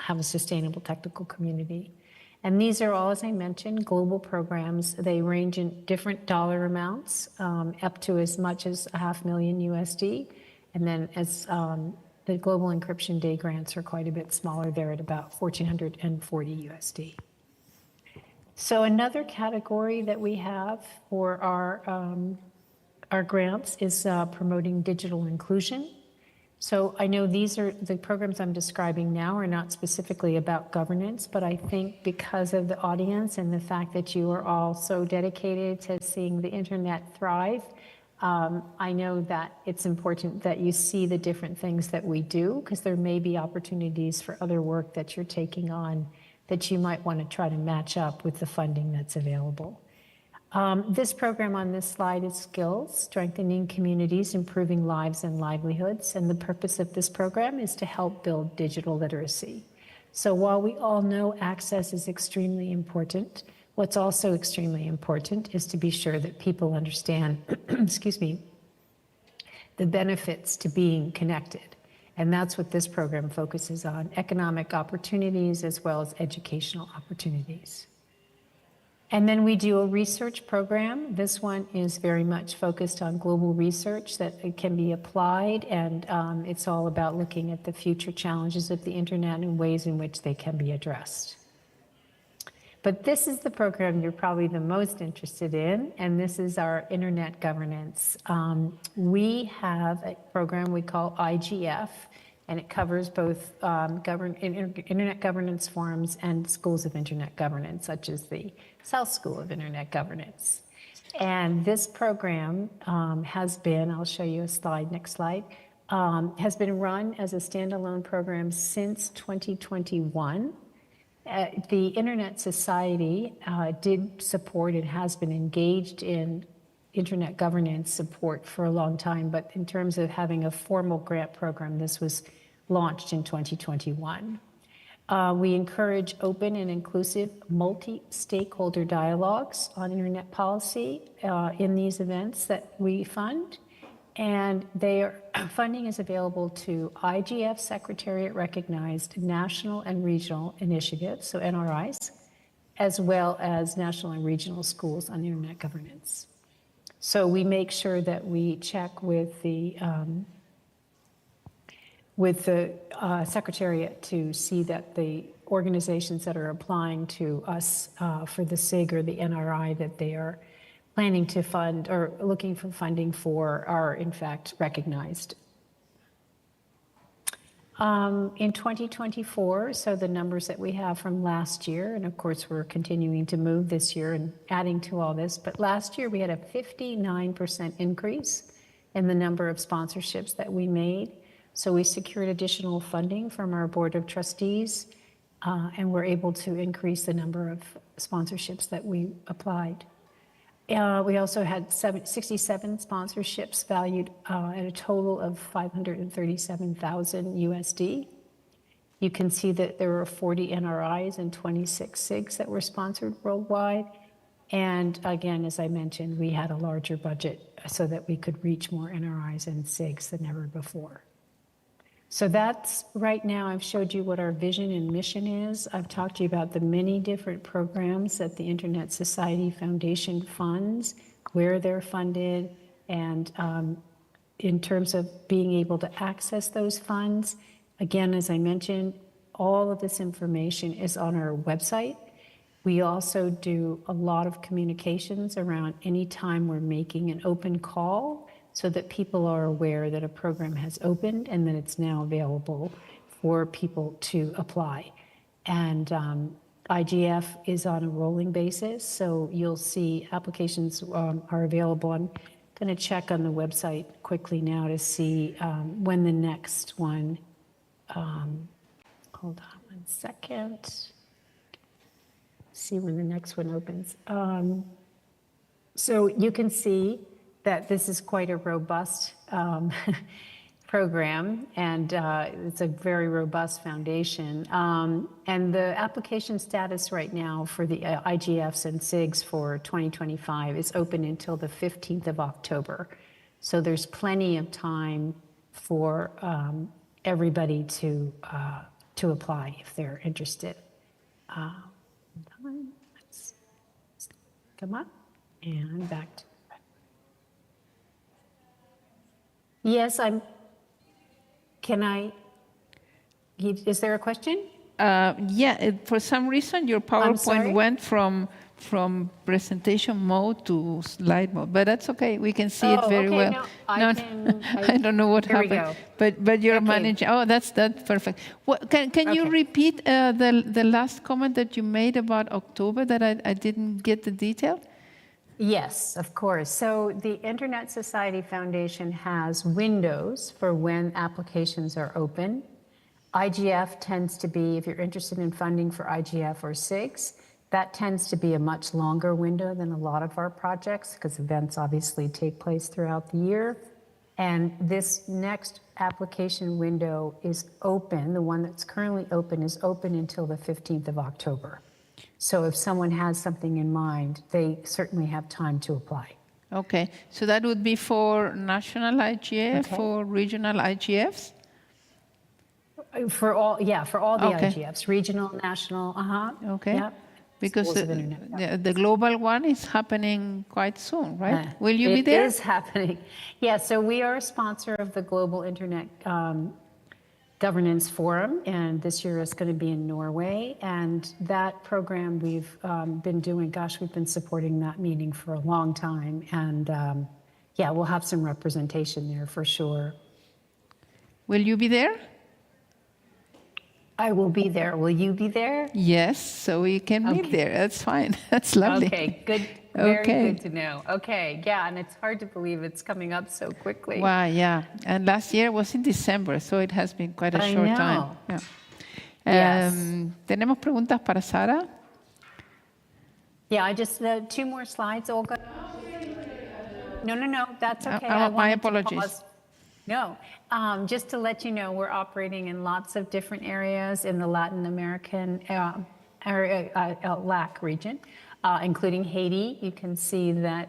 have a sustainable technical community. And these are all, as I mentioned, global programs. They range in different dollar amounts, up to as much as $500,000 USD. And then as the Global Encryption Day grants are quite a bit smaller, they're at about 1,440 USD. So another category that we have for our grants is promoting digital inclusion. So I know these are the programs I'm describing now are not specifically about governance, but I think because of the audience and the fact that you are all so dedicated to seeing the internet thrive, I know that it's important that you see the different things that we do, because there may be opportunities for other work that you're taking on that you might want to try to match up with the funding that's available. This program on this slide is Skills, Strengthening Communities, Improving Lives and Livelihoods. And the purpose of this program is to help build digital literacy. So while we all know access is extremely important, what's also extremely important is to be sure that people understand, excuse me, the benefits to being connected. And that's what this program focuses on, economic opportunities as well as educational opportunities. And then we do a research program. This one is very much focused on global research that can be applied, and it's all about looking at the future challenges of the internet and ways in which they can be addressed. But this is the program you're probably the most interested in, and this is our internet governance. We have a program we call IGF, and it covers both internet governance forums and schools of internet governance, such as the South School of Internet Governance. And this program has been, I'll show you a slide, next slide, has been run as a standalone program since 2021. The Internet Society did support and has been engaged in internet governance support for a long time, but in terms of having a formal grant program, this was launched in 2021. We encourage open and inclusive multi-stakeholder dialogues on internet policy in these events that we fund. And funding is available to IGF Secretariat recognized national and regional initiatives, so NRIs, as well as national and regional schools on internet governance. So we make sure that we check with the Secretariat to see that the organizations that are applying to us for the SIG or the NRI that they are planning to fund or looking for funding for are in fact recognized. In 2024, so the numbers that we have from last year, and of course we're continuing to move this year and adding to all this, but last year we had a 59% increase in the number of sponsorships that we made. So we secured additional funding from our Board of Trustees, and we're able to increase the number of sponsorships that we applied. We also had 67 sponsorships valued at a total of 537,000 USD. You can see that there were 40 NRIs and 26 SIGs that were sponsored worldwide. And again, as I mentioned, we had a larger budget so that we could reach more NRIs and SIGs than ever before. So that's right now, I've showed you what our vision and mission is. I've talked to you about the many different programs that the Internet Society Foundation funds, where they're funded, and in terms of being able to access those funds. Again, as I mentioned, all of this information is on our website. We also do a lot of communications around any time we're making an open call so that people are aware that a program has opened and that it's now available for people to apply. And IGF is on a rolling basis, so you'll see applications are available. I'm going to check on the website quickly now to see when the next one, hold on one second. See when the next one opens. So you can see that this is quite a robust program, and it's a very robust foundation. And the application status right now for the IGFs and SIGs for 2025 is open until the 15th of October. So there's plenty of time for everybody to apply if they're interested. Let's come up and back to. Yes, is there a question? Yeah, for some reason your PowerPoint went from presentation mode to slide mode, but that's okay. We can see it very well. No, I don't know what happened, but you're managing. Oh, that's perfect. What, can you repeat the last comment that you made about October that I didn't get the detail? Yes, of course. So the Internet Society Foundation has windows for when applications are open. IGF tends to be, if you're interested in funding for IGF or SIGs, that tends to be a much longer window than a lot of our projects because events obviously take place throughout the year. And this next application window is open. The one that's currently open is open until the 15th of October. So if someone has something in mind, they certainly have time to apply. Okay, so that would be for national IGF, for regional IGFs? For all the IGFs, regional, national, Okay. Yep. Because the global one is happening quite soon, right? Will you be there? It is happening. Yeah, so we are a sponsor of the Global Internet Governance Forum, and this year is going to be in Norway. And that program we've been doing, we've been supporting that meeting for a long time. And yeah, we'll have some representation there for sure. Will you be there? I will be there. Will you be there? Yes, so we can meet there. That's fine. That's lovely. Okay, good. Very good to know. Okay, yeah, and it's hard to believe it's coming up so quickly. Wow, yeah. And last year was in December, so it has been quite a short time. Yeah. Yes. ¿Tenemos preguntas para Sara? Yeah, I just, 2 more slides, Olga. No, that's okay. My apologies. No, just to let you know, we're operating in lots of different areas in the Latin American LAC region, including Haiti. You can see that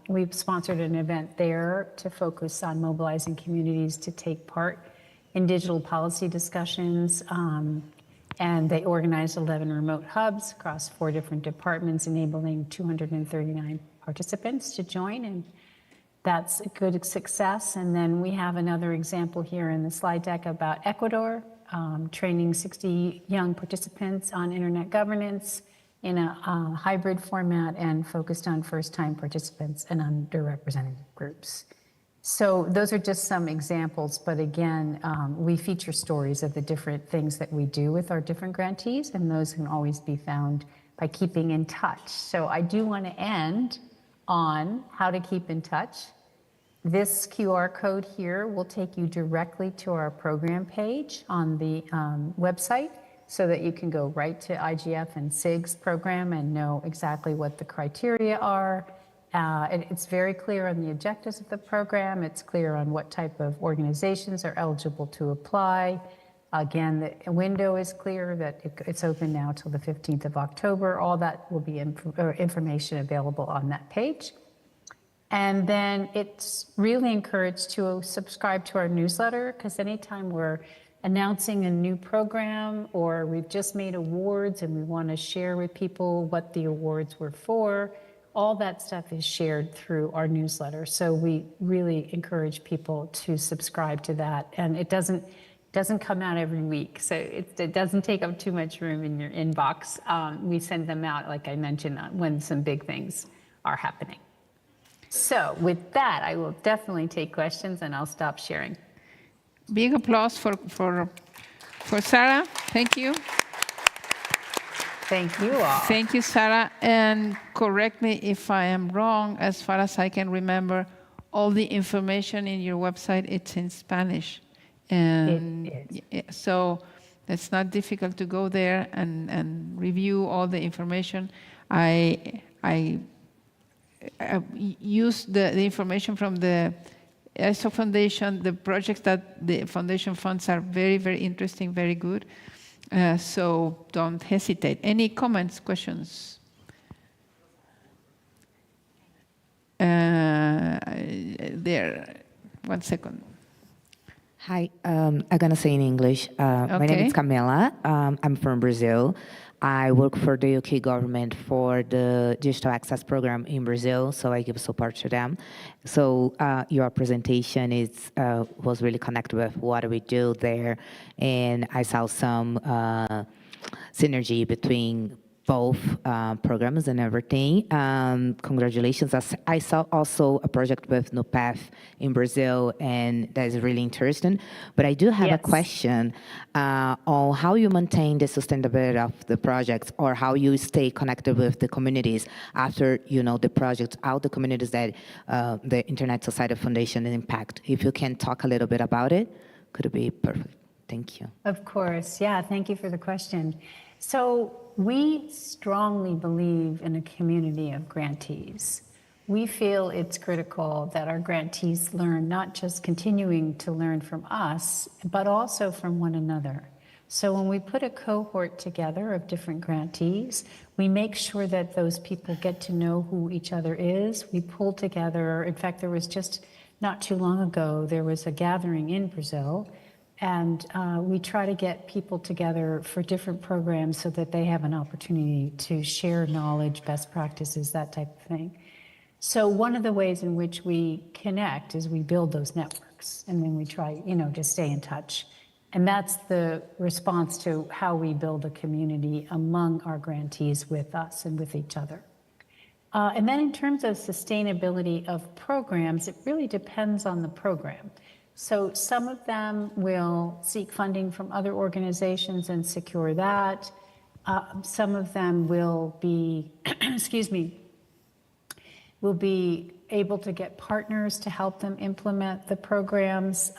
we've sponsored an event there to focus on mobilizing communities to take part in digital policy discussions. And they organized 11 remote hubs across 4 different departments, enabling 239 participants to join. And that's a good success. And then we have another example here in the slide deck about Ecuador, training 60 young participants on internet governance in a hybrid format and focused on first-time participants and underrepresented groups. So those are just some examples, but again, we feature stories of the different things that we do with our different grantees, and those can always be found by keeping in touch. So I do want to end on how to keep in touch. This QR code here will take you directly to our program page on the website so that you can go right to IGF and SIG's program and know exactly what the criteria are. It's very clear on the objectives of the program. It's clear on what type of organizations are eligible to apply. Again, the window is clear that it's open now till the 15th of October. All that will be information available on that page. And then it's really encouraged to subscribe to our newsletter, because anytime we're announcing a new program or we've just made awards and we want to share with people what the awards were for, all that stuff is shared through our newsletter. So we really encourage people to subscribe to that. And it doesn't come out every week, so it doesn't take up too much room in your inbox. We send them out, like I mentioned, when some big things are happening. So with that, I will definitely take questions, and I'll stop sharing. Big applause for Sarah. Thank you. Thank you all. Thank you, Sarah. And correct me if I am wrong. As far as I can remember, all the information in your website, it's in Spanish. And It is. so it's not difficult to go there and review all the information. I use the information from the ESO Foundation. The projects that the foundation funds are very, very interesting, very good. So don't hesitate. Any comments, questions? There, 1 second. Hi, I'm gonna say in English. My name is Camila. I'm from Brazil. I work for the UK government for the digital access program in Brazil, so I give support to them. So your presentation was really connected with what we do there, and I saw some synergy between both programs and everything. Congratulations. I saw also a project with NUPEF in Brazil, and that is really interesting. But I do have a question on how you maintain the sustainability of the projects, or how you stay connected with the communities after, the projects, all the communities that the Internet Society Foundation impact. If you can talk a little bit about it, could it be perfect? Thank you. Of course. Yeah, thank you for the question. So we strongly believe in a community of grantees. We feel it's critical that our grantees learn, not just continuing to learn from us, but also from one another. So when we put a cohort together of different grantees, we make sure that those people get to know who each other is. We pull together, in fact, there was just not too long ago, there was a gathering in Brazil, and we try to get people together for different programs so that they have an opportunity to share knowledge, best practices, that type of thing. So one of the ways in which we connect is we build those networks, and then we try, to stay in touch. And that's the response to how we build a community among our grantees with us and with each other. And then in terms of sustainability of programs, it really depends on the program. So some of them will seek funding from other organizations and secure that. Some of them will be, will be able to get partners to help them implement the programs.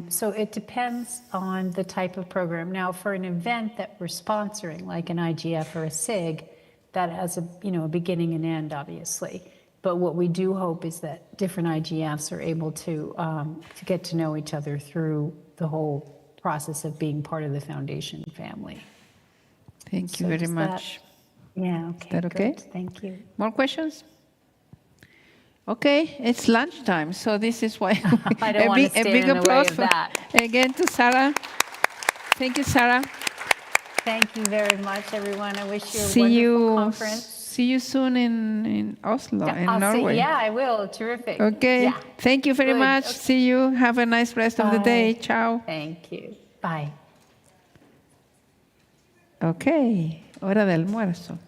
So it depends on the type of program. Now, for an event that we're sponsoring, like an IGF or a SIG, that has a beginning and end, obviously. But what we do hope is that different IGFs are able to get to know each other through the whole process of being part of the foundation family. Thank you very much. Yeah, okay. Is that okay? Good. Thank you. More questions? Okay, it's lunchtime, so this is why I don't want to stand in the way of that. Again to Sarah. Thank you, Sarah. Thank you very much, everyone. I wish you a wonderful conference. See you soon in Oslo, in Norway. Yeah, I will. Terrific. Okay. Yeah. Thank you very much. Okay. See you. Have a nice rest of the day. Ciao. Thank you. Bye. Okay, hora de almuerzo.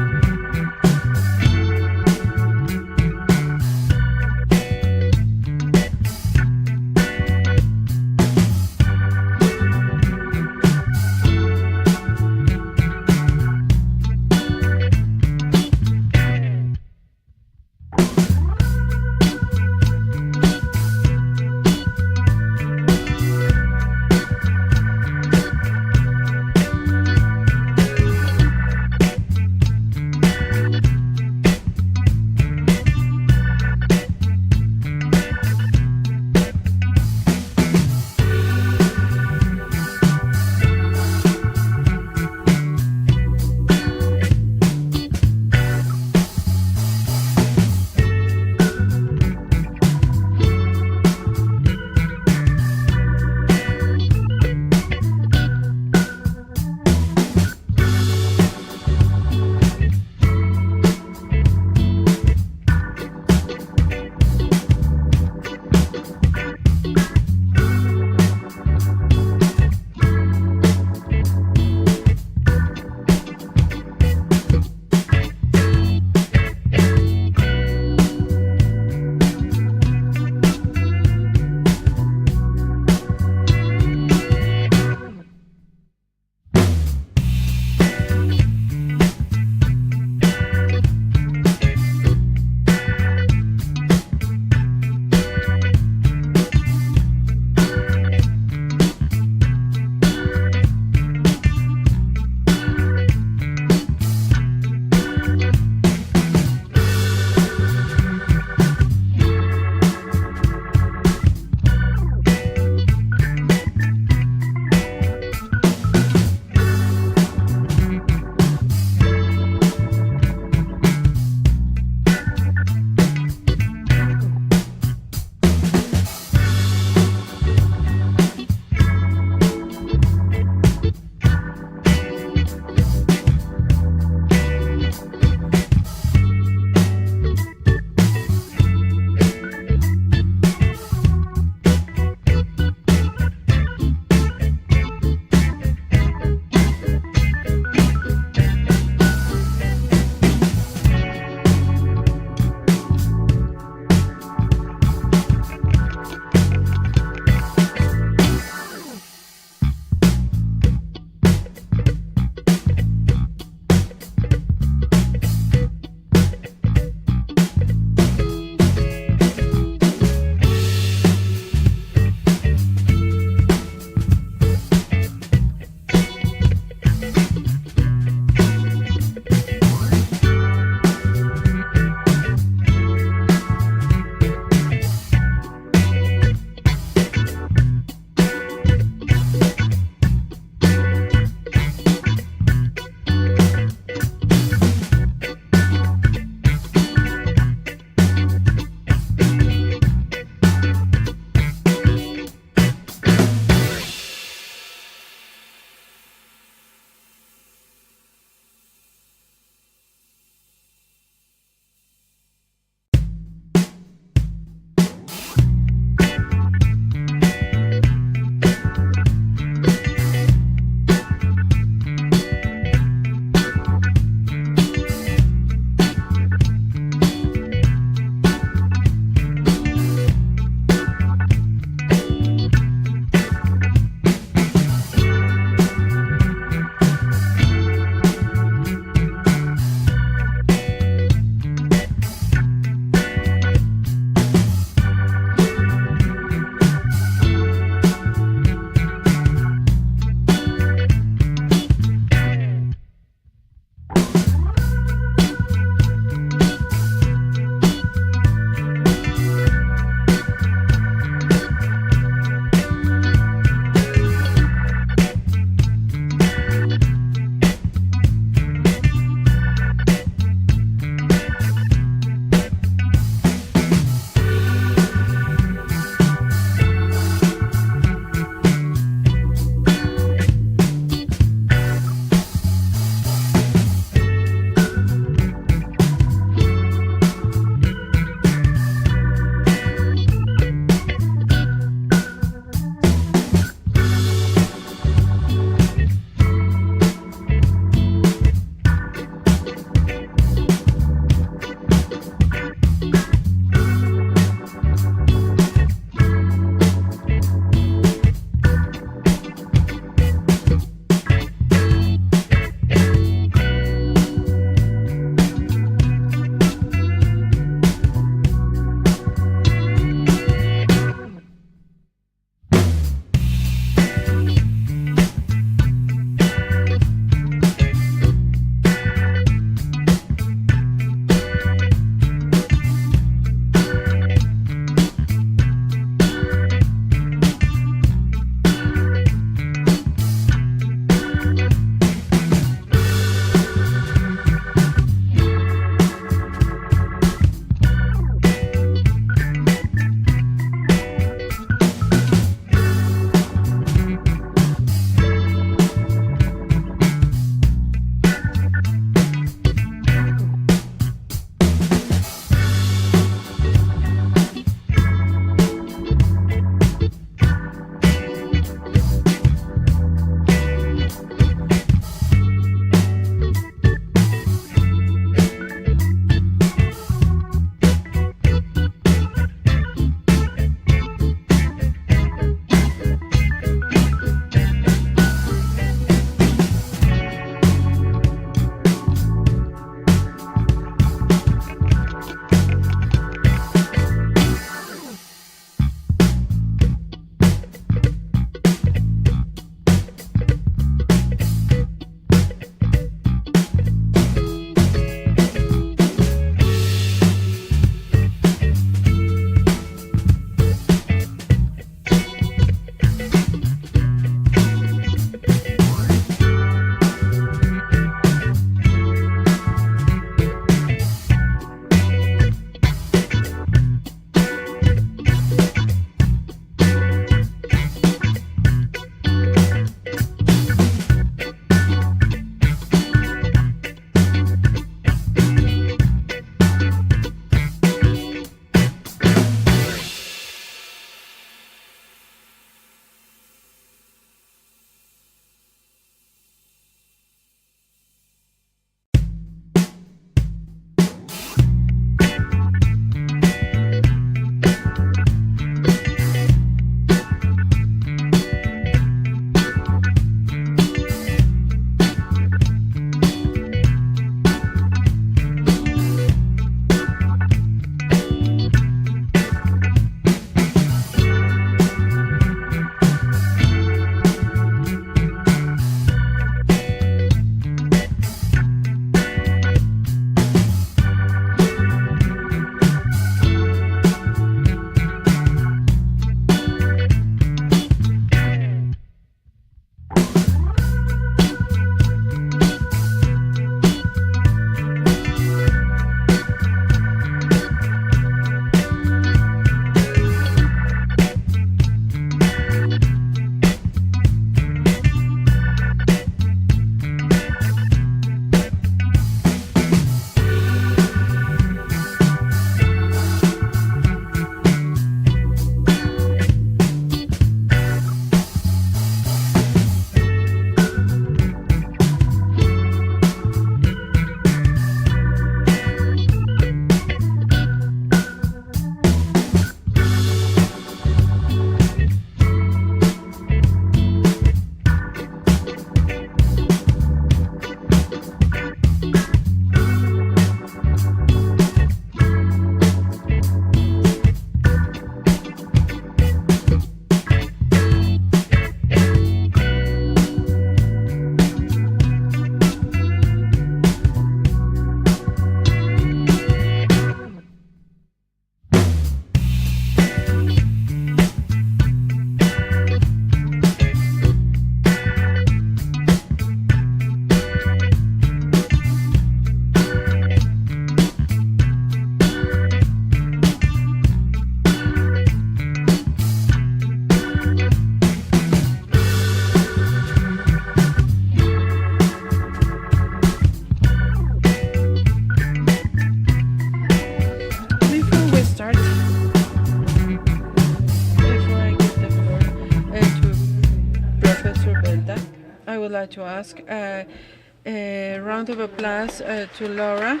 like to ask a round of applause to Laura,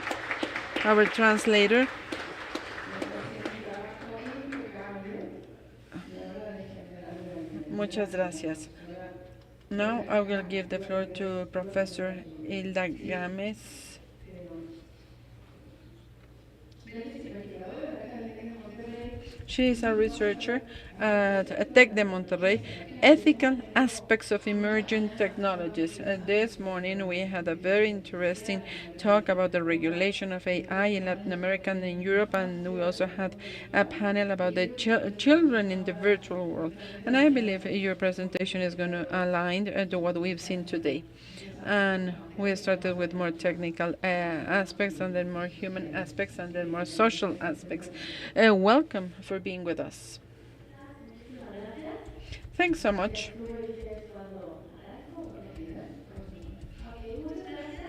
our translator. Muchas gracias. Now I will give the floor to Professor Hilda Gámez. She is a researcher at Tec de Monterrey, ethical aspects of emerging technologies. This morning we had a very interesting talk about the regulation of AI in Latin America and in Europe, and we also had a panel about the children in the virtual world. And I believe your presentation is going to align to what we've seen today. And we started with more technical aspects, and then more human aspects, and then more social aspects. Welcome for being with us. Thanks so much.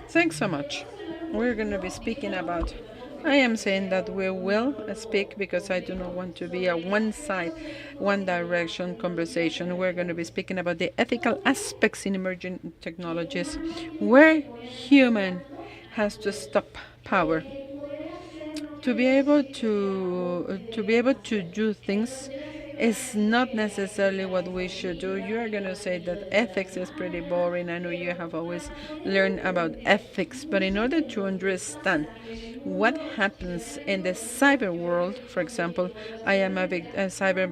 Thanks so much. We're going to be speaking about, I am saying that we will speak because I do not want to be a one-side, one-direction conversation. We're going to be speaking about the ethical aspects in emerging technologies where human has to stop power. To be able to do things is not necessarily what we should do. You are going to say that ethics is pretty boring. I know you have always learned about ethics, but in order to understand what happens in the cyber world, for example, I am a cyber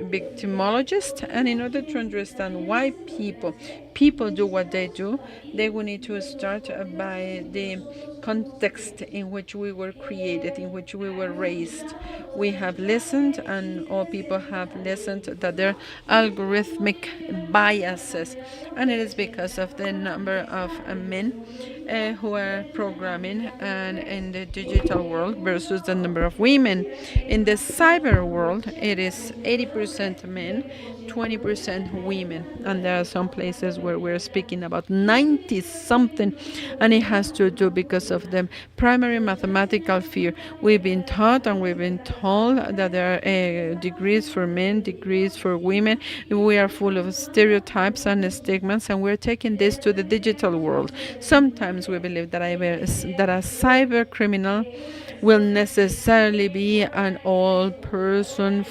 victimologist, and in order to understand why people do what they do, they will need to start by the context in which we were created, in which we were raised. We have listened, and all people have listened, that there are algorithmic biases, and it is because of the number of men who are programming and in the digital world versus the number of women. In the cyber world, it is 80% men, 20% women, and there are some places where we're speaking about 90 something, and it has to do because of the primary mathematical fear. We've been taught and we've been told that there are degrees for men, degrees for women. We are full of stereotypes and stigmas, and we're taking this to the digital world. Sometimes we believe that a cyber criminal will necessarily be an old person,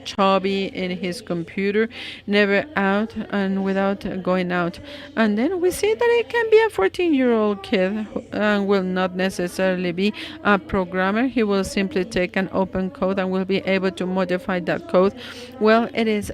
chubby in his computer, never out and without going out. And then we see that it can be a 14-year-old kid and will not necessarily be a programmer. He will simply take an open code and will be able to modify that code. Well, it is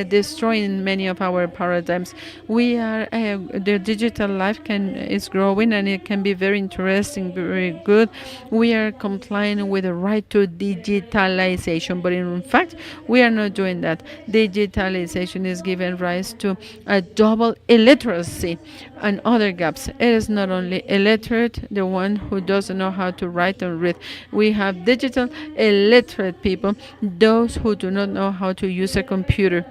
destroying many of our paradigms. We are the digital life is growing, and it can be very interesting, very good. We are complying with the right to digitalization, but in fact, we are not doing that. Digitalization is giving rise to a double illiteracy and other gaps. It is not only illiterate, the one who doesn't know how to write and read. We have digital illiterate people, those who do not know how to use a computer.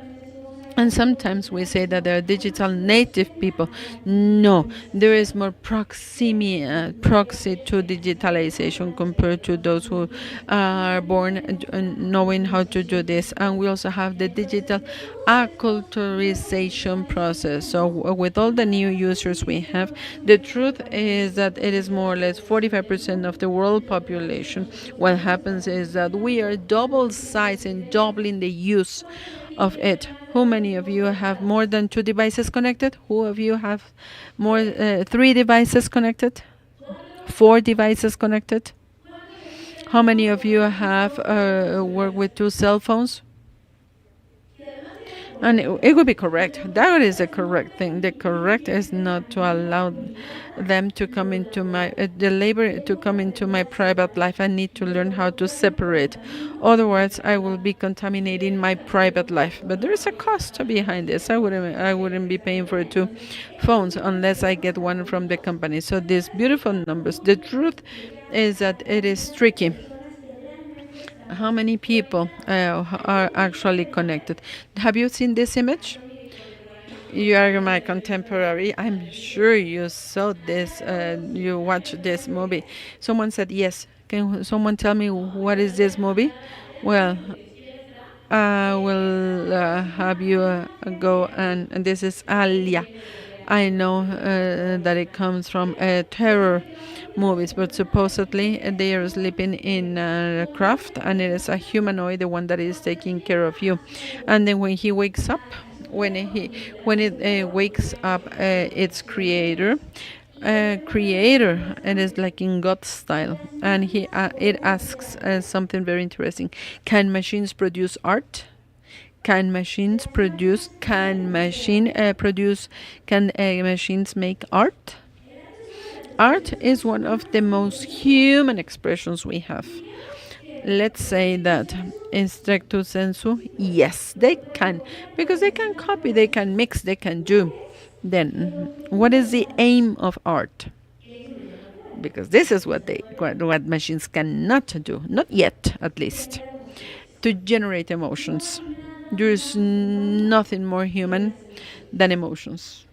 And sometimes we say that there are digital native people. No, there is more proxy to digitalization compared to those who are born knowing how to do this. And we also have the digital acculturization process. So with all the new users we have, the truth is that it is more or less 45% of the world population. What happens is that we are double sizing, doubling the use of it. How many of you have more than 2 devices connected? Who of you have more 3 devices connected? 4 devices connected? How many of you have work with 2 cell phones? And it would be correct. That is the correct thing. The correct is not to allow them to come into my the labor to come into my private life. I need to learn how to separate. Otherwise, I will be contaminating my private life. But there is a cost behind this. I wouldn't be paying for 2 phones unless I get one from the company. So these beautiful numbers. The truth is that it is tricky. How many people are actually connected? Have you seen this image? You are my contemporary. I'm sure you saw this, you watched this movie. Someone said yes. Can someone tell me what is this movie? Well, I will have you go, and this is Alia. I know that it comes from terror movies, but supposedly they are sleeping in a craft, and it is a humanoid, the one that is taking care of you. And then when he wakes up, when it wakes up, its creator, and it's like in God style, and he it asks something very interesting: Can machines produce art? Can machines produce? Can machines make art? Art is one of the most human expressions we have. Let's say that in stricto sensu, yes, they can, because they can copy, they can mix, they can do. Then, what is the aim of art? Because this is what machines cannot do, not yet, at least, to generate emotions. There is nothing more human than emotions.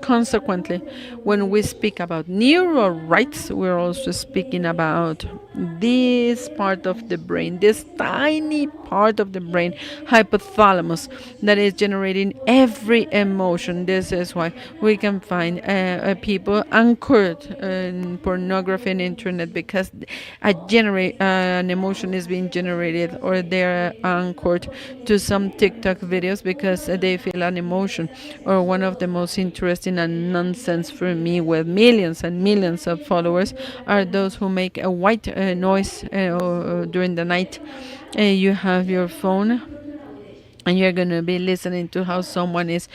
Consequently, when we speak about neural rights, we're also speaking about this part of the brain, this tiny part of the brain, hypothalamus, that is generating every emotion. This is why we can find people anchored in pornography and internet, because an emotion is being generated, or they're anchored to some TikTok videos because they feel an emotion. Or one of the most interesting and nonsense for me, with millions and millions of followers, are those who make a white noise during the night. You have your phone, and you're going to be listening to how someone is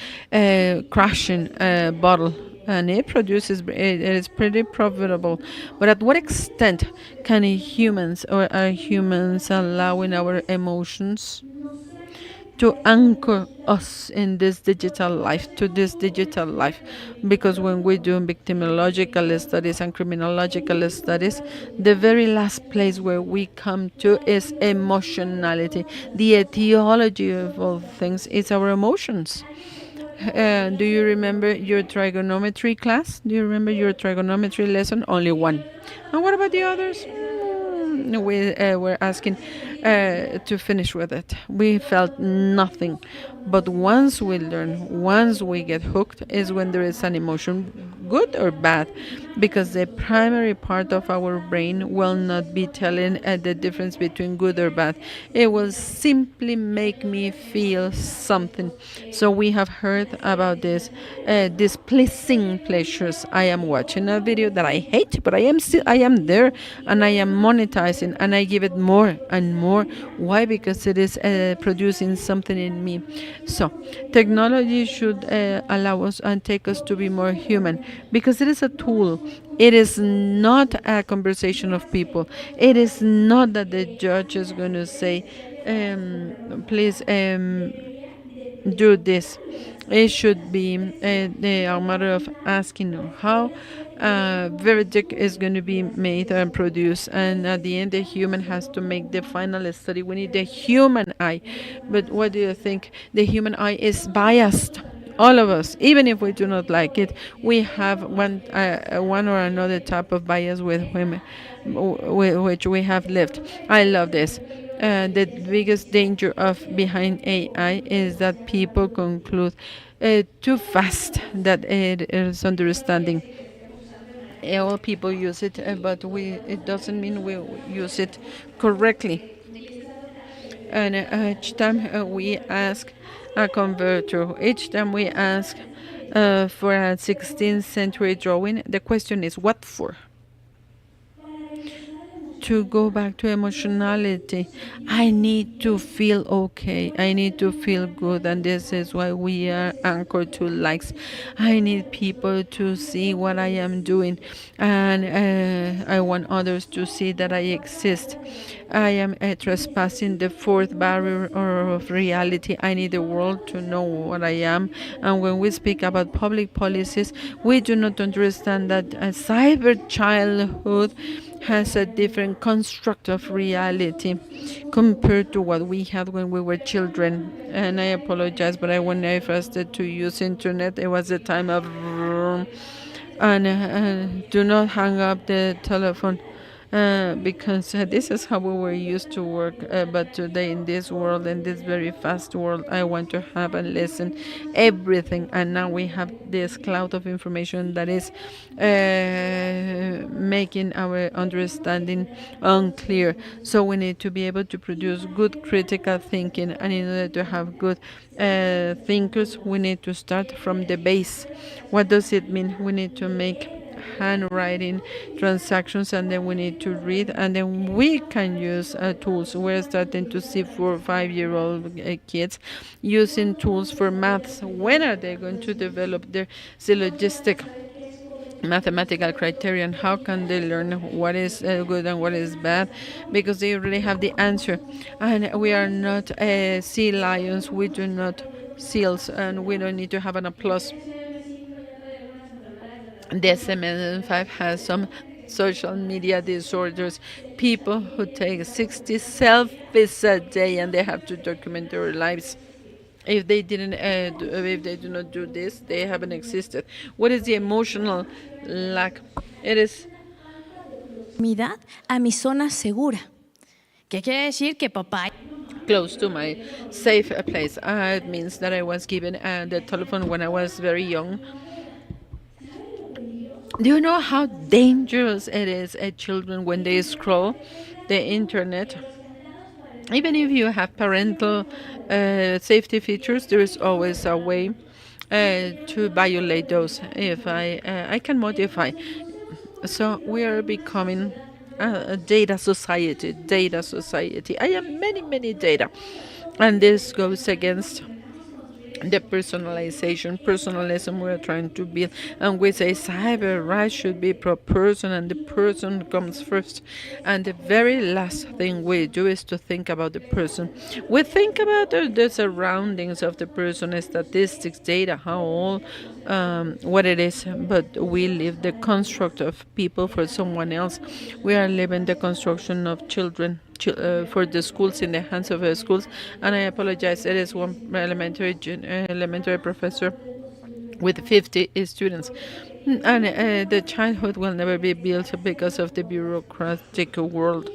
crashing a bottle, and it is pretty profitable. But at what extent can humans, or are humans allowing our emotions to anchor us in this digital life, to this digital life? Because when we do victimological studies and criminological studies, the very last place where we come to is emotionality. The etiology of all things is our emotions. Do you remember your trigonometry class? Do you remember your trigonometry lesson? Only one. And what about the others? We were asking to finish with it. We felt nothing. But once we learn, once we get hooked, is when there is an emotion, good or bad, because the primary part of our brain will not be telling the difference between good or bad. It will simply make me feel something. So we have heard about this displeasing pleasures. I am watching a video that I hate, but I am there, and I am monetizing, and I give it more and more. Why? Because it is producing something in me. So technology should allow us and take us to be more human, because it is a tool. It is not a conversation of people. It is not that the judge is going to say, please do this. It should be a matter of asking how verdict is going to be made and produced, and at the end the human has to make the final study. We need the human eye. But what do you think? The human eye is biased. All of us, even if we do not like it, we have one or another type of bias with women, which we have lived. I love this. The biggest danger of behind AI is that people conclude too fast that it is understanding. All people use it, but it doesn't mean we use it correctly. And each time we ask a converter, each time we ask for a 16th century drawing, the question is what for? To go back to emotionality, I need to feel okay. I need to feel good, and this is why we are anchored to likes. I need people to see what I am doing, and I want others to see that I exist. I am trespassing the fourth barrier of reality. I need the world to know what I am. And when we speak about public policies, we do not understand that a cyber childhood has a different construct of reality compared to what we had when we were children. And I apologize, but when I first started to use internet, it was the time of and do not hang up the telephone. because this is how we were used to work. But today, in this world, in this very fast world, I want to have and listen everything. And now we have this cloud of information that is making our understanding unclear. So we need to be able to produce good critical thinking, and in order to have good thinkers, we need to start from the base. What does it mean? We need to make handwriting transactions, and then we need to read, and then we can use tools. We're starting to see 4 or 5 year old kids using tools for maths. When are they going to develop their syllogistic mathematical criterion? How can they learn what is good and what is bad? Because they already have the answer. And we are not sea lions, we do not seals, and we don't need to have an applause. The DSM-5 has some social media disorders. People who take 60 selfies a day and they have to document their lives. If they didn't, if they do not do this, they haven't existed. What is the emotional lack? It is a mi zona segura. ¿Qué quiere decir? Que papá close to my safe place. It means that I was given the telephone when I was very young. Do you know how dangerous it is at children when they scroll the internet? Even if you have parental safety features, there is always a way to violate those. If I can modify. So we are becoming a data society. Data society. I have many data, and this goes against the personalism we're trying to build. And we say cyber rights should be pro person, and the person comes first. And the very last thing we do is to think about the person. We think about the surroundings of the person, statistics, data, how old, what it is, but we leave the construct of people for someone else. We are leaving the construction of children for the schools in the hands of the schools. And I apologize, it is one elementary professor with 50 students. And the childhood will never be built because of the bureaucratic world.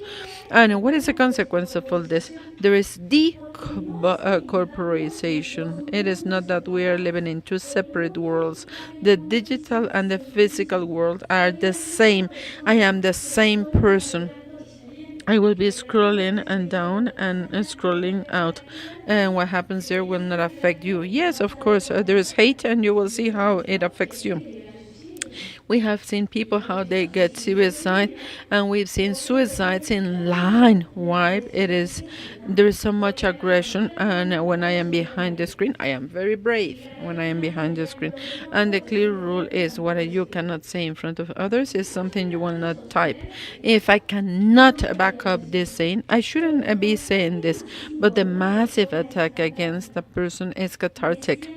And what is the consequence of all this? There is corporatization. It is not that we are living in two separate worlds. The digital and the physical world are the same. I am the same person. I will be scrolling and down and scrolling out, and what happens there will not affect you. Yes, of course, there is hate, and you will see how it affects you. We have seen people how they get suicide, and we've seen suicides in line. Why? There is so much aggression, and when I am behind the screen, I am very brave when I am behind the screen. And the clear rule is what you cannot say in front of others is something you will not type. If I cannot back up this saying, I shouldn't be saying this, but the massive attack against a person is cathartic.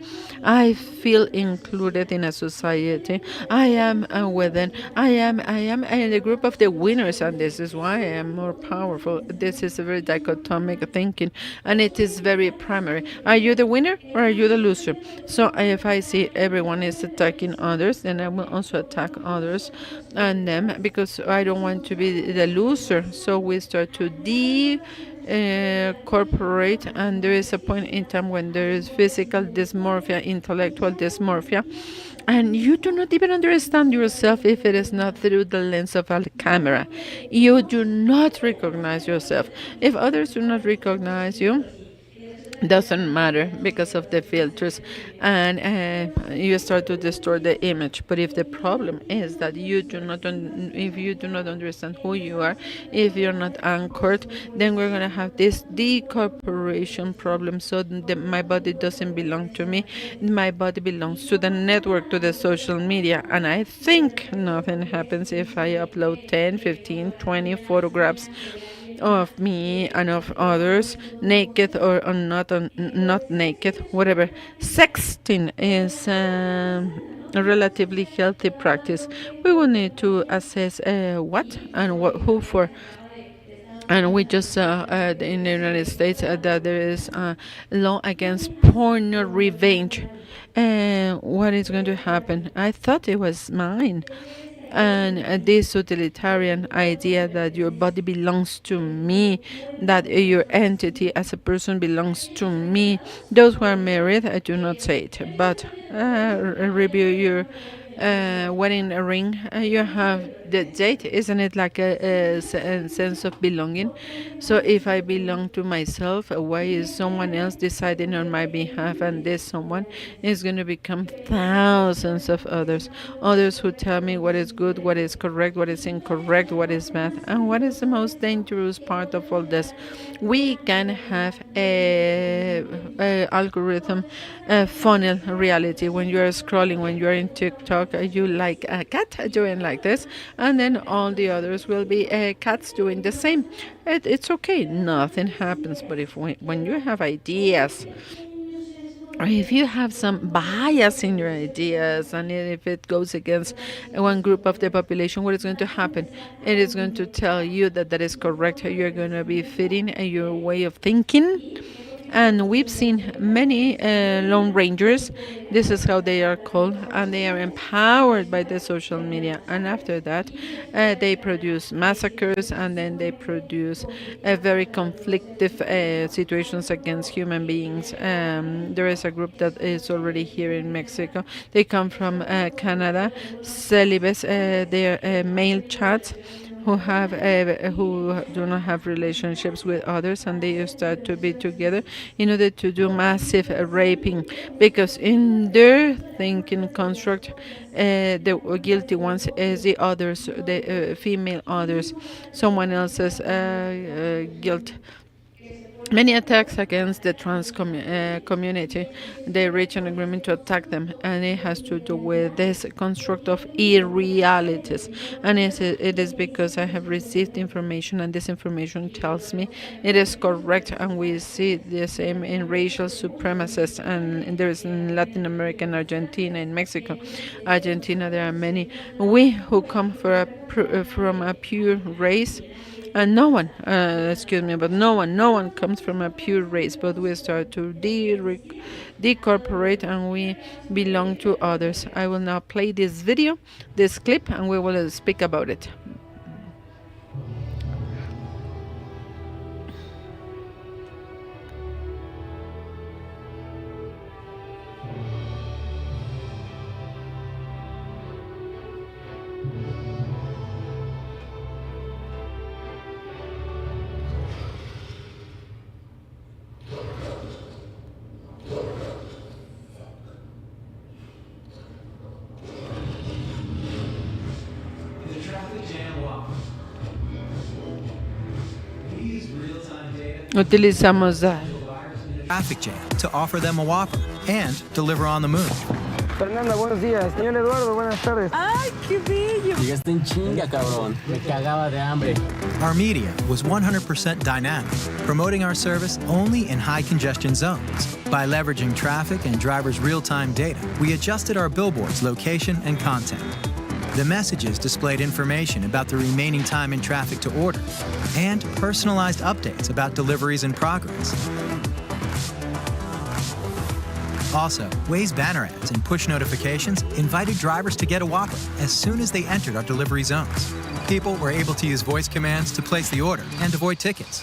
I feel included in a society. I am within. I am in the group of the winners, and this is why I am more powerful. This is a very dichotomic thinking, and it is very primary. Are you the winner or are you the loser? So if I see everyone is attacking others, then I will also attack others and them, because I don't want to be the loser. So we start to corporate, and there is a point in time when there is physical dysmorphia, intellectual dysmorphia, and you do not even understand yourself if it is not through the lens of a camera. You do not recognize yourself. If others do not recognize you, doesn't matter because of the filters, and you start to distort the image. But if the problem is that if you do not understand who you are, if you're not anchored, then we're going to have this decorporation problem. So my body doesn't belong to me, my body belongs to the network, to the social media. And I think nothing happens if I upload 10, 15, 20 photographs of me and of others, naked or not naked, whatever. Sexting is a relatively healthy practice. We will need to assess what and who for. And we just saw in the United States that there is a law against porn revenge. What is going to happen? I thought it was mine. And this utilitarian idea that your body belongs to me, that your entity as a person belongs to me. Those who are married, I do not say it, but review your wedding ring. You have the date, isn't it like a sense of belonging? So if I belong to myself, why is someone else deciding on my behalf? And this someone is going to become thousands of others who tell me what is good, what is correct, what is incorrect, what is bad. And what is the most dangerous part of all this? We can have a algorithm, a funnel reality. When you are scrolling, when you are in TikTok, you like a cat doing like this, and then all the others will be cats doing the same. It's okay, nothing happens. But when you have ideas, or if you have some bias in your ideas, and if it goes against one group of the population, what is going to happen? It is going to tell you that that is correct. You're going to be fitting your way of thinking. And we've seen many lone rangers, this is how they are called, and they are empowered by the social media. And after that, they produce massacres, and then they produce very conflictive situations against human beings. There is a group that is already here in Mexico. They come from Canada, celibes, they are male chats who do not have relationships with others, and they start to be together in order to do massive raping, because in their thinking construct, the guilty ones is the others, the female others, someone else's guilt. Many attacks against the trans community, they reach an agreement to attack them, and it has to do with this construct of irrealities. And it is because I have received information, and this information tells me it is correct, and we see the same in racial supremacists, and there is in Latin America, and Argentina, and Mexico. Argentina, there are many. We who come from a pure race, and no one, excuse me, but no one comes from a pure race, but we start to decorporate, and we belong to others. I will now play this video, this clip, and we will speak about it. Utilizamos traffic jam to offer them a Whopper and deliver on the moon. Fernanda, buenos días. Señor Eduardo, buenas tardes. ¡Ay, qué bello! Llegaste en chinga, cabrón. Me cagaba de hambre. Our media was 100% dynamic, promoting our service only in high congestion zones. By leveraging traffic and drivers' real-time data, we adjusted our billboards' location and content. The messages displayed information about the remaining time in traffic to order and personalized updates about deliveries in progress. Also, Waze banner ads and push notifications invited drivers to get a Whopper as soon as they entered our delivery zones. People were able to use voice commands to place the order and avoid tickets.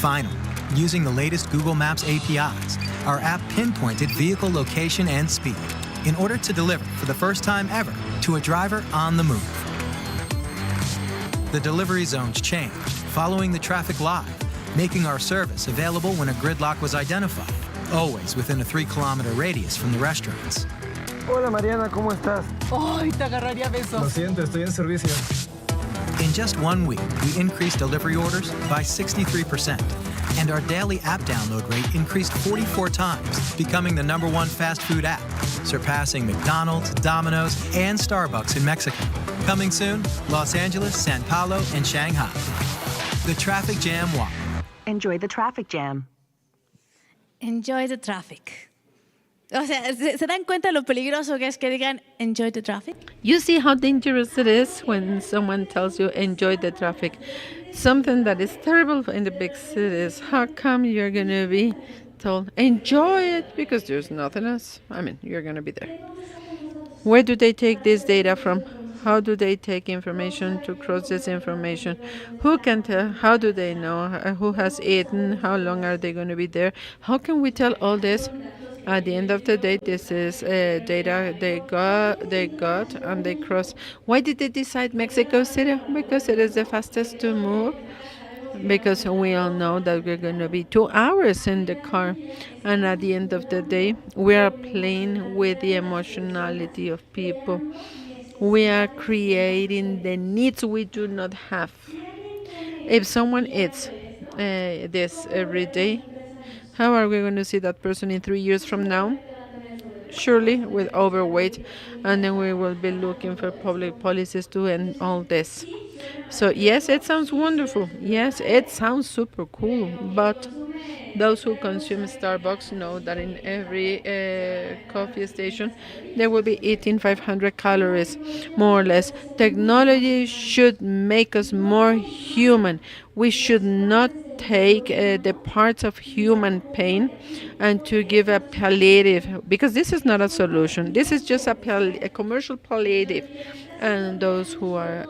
Finally, using the latest Google Maps APIs, our app pinpointed vehicle location and speed in order to deliver for the first time ever to a driver on the move. The delivery zones changed following the traffic live, making our service available when a gridlock was identified, always within a 3-kilometer radius from the restaurants. Hola Mariana, ¿cómo estás? ¡Ay, te agarraría besos! Lo siento, estoy en servicio. In just 1 week, we increased delivery orders by 63%, and our daily app download rate increased 44 times, becoming the #1 fast food app, surpassing McDonald's, Domino's, and Starbucks in Mexico. Coming soon, Los Angeles, San Paulo, and Shanghai. The Traffic Jam Whopper. Enjoy the traffic jam. Enjoy the traffic. O sea, ¿se dan cuenta lo peligroso que es que digan enjoy the traffic? You see how dangerous it is when someone tells you enjoy the traffic. Something that is terrible in the big cities. How come you're going to be told enjoy it? Because there's nothing else. I mean, you're going to be there. Where do they take this data from? How do they take information to cross this information? Who can tell? How do they know who has eaten? How long are they going to be there? How can we tell all this? At the end of the day, this is data they got and they cross. Why did they decide Mexico City? Because it is the fastest to move, because we all know that we're going to be 2 hours in the car, and at the end of the day we are playing with the emotionality of people. We are creating the needs we do not have. If someone eats this every day, how are we going to see that person in 3 years from now? Surely with overweight, and then we will be looking for public policies to end all this. So yes, it sounds wonderful. Yes, it sounds super cool. But those who consume Starbucks know that in every coffee station they will be eating 500 calories, more or less. Technology should make us more human. We should not take the parts of human pain and to give a palliative, because this is not a solution. This is just a commercial palliative, and those who are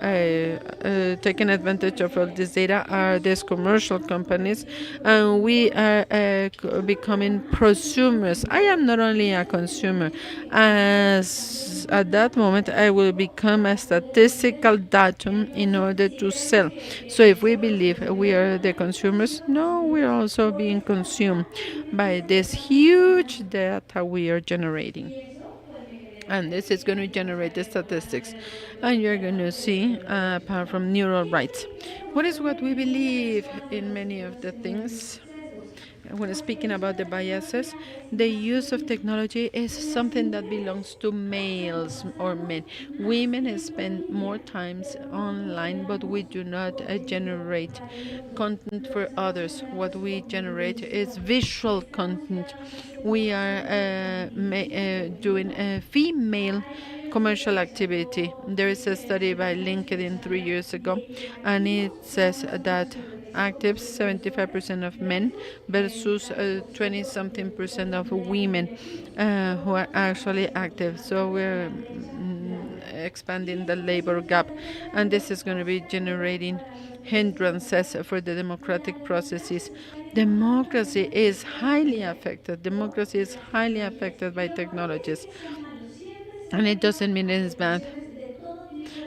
taking advantage of all this data are these commercial companies, and we are becoming prosumers. I am not only a consumer, as at that moment I will become a statistical datum in order to sell. So if we believe we are the consumers, no, we are also being consumed by this huge data we are generating, and this is going to generate the statistics, and you're going to see apart from neural rights, what is what we believe in many of the things. When speaking about the biases, the use of technology is something that belongs to males or men. Women spend more times online, but we do not generate content for others. What we generate is visual content. We are doing a female commercial activity. There is a study by LinkedIn 3 years ago, and it says that active 75% of men versus 20 something percent of women who are actually active. So we're expanding the labor gap, and this is going to be generating hindrances for the democratic processes. Democracy is highly affected. Democracy is highly affected by technologies, and it doesn't mean it is bad.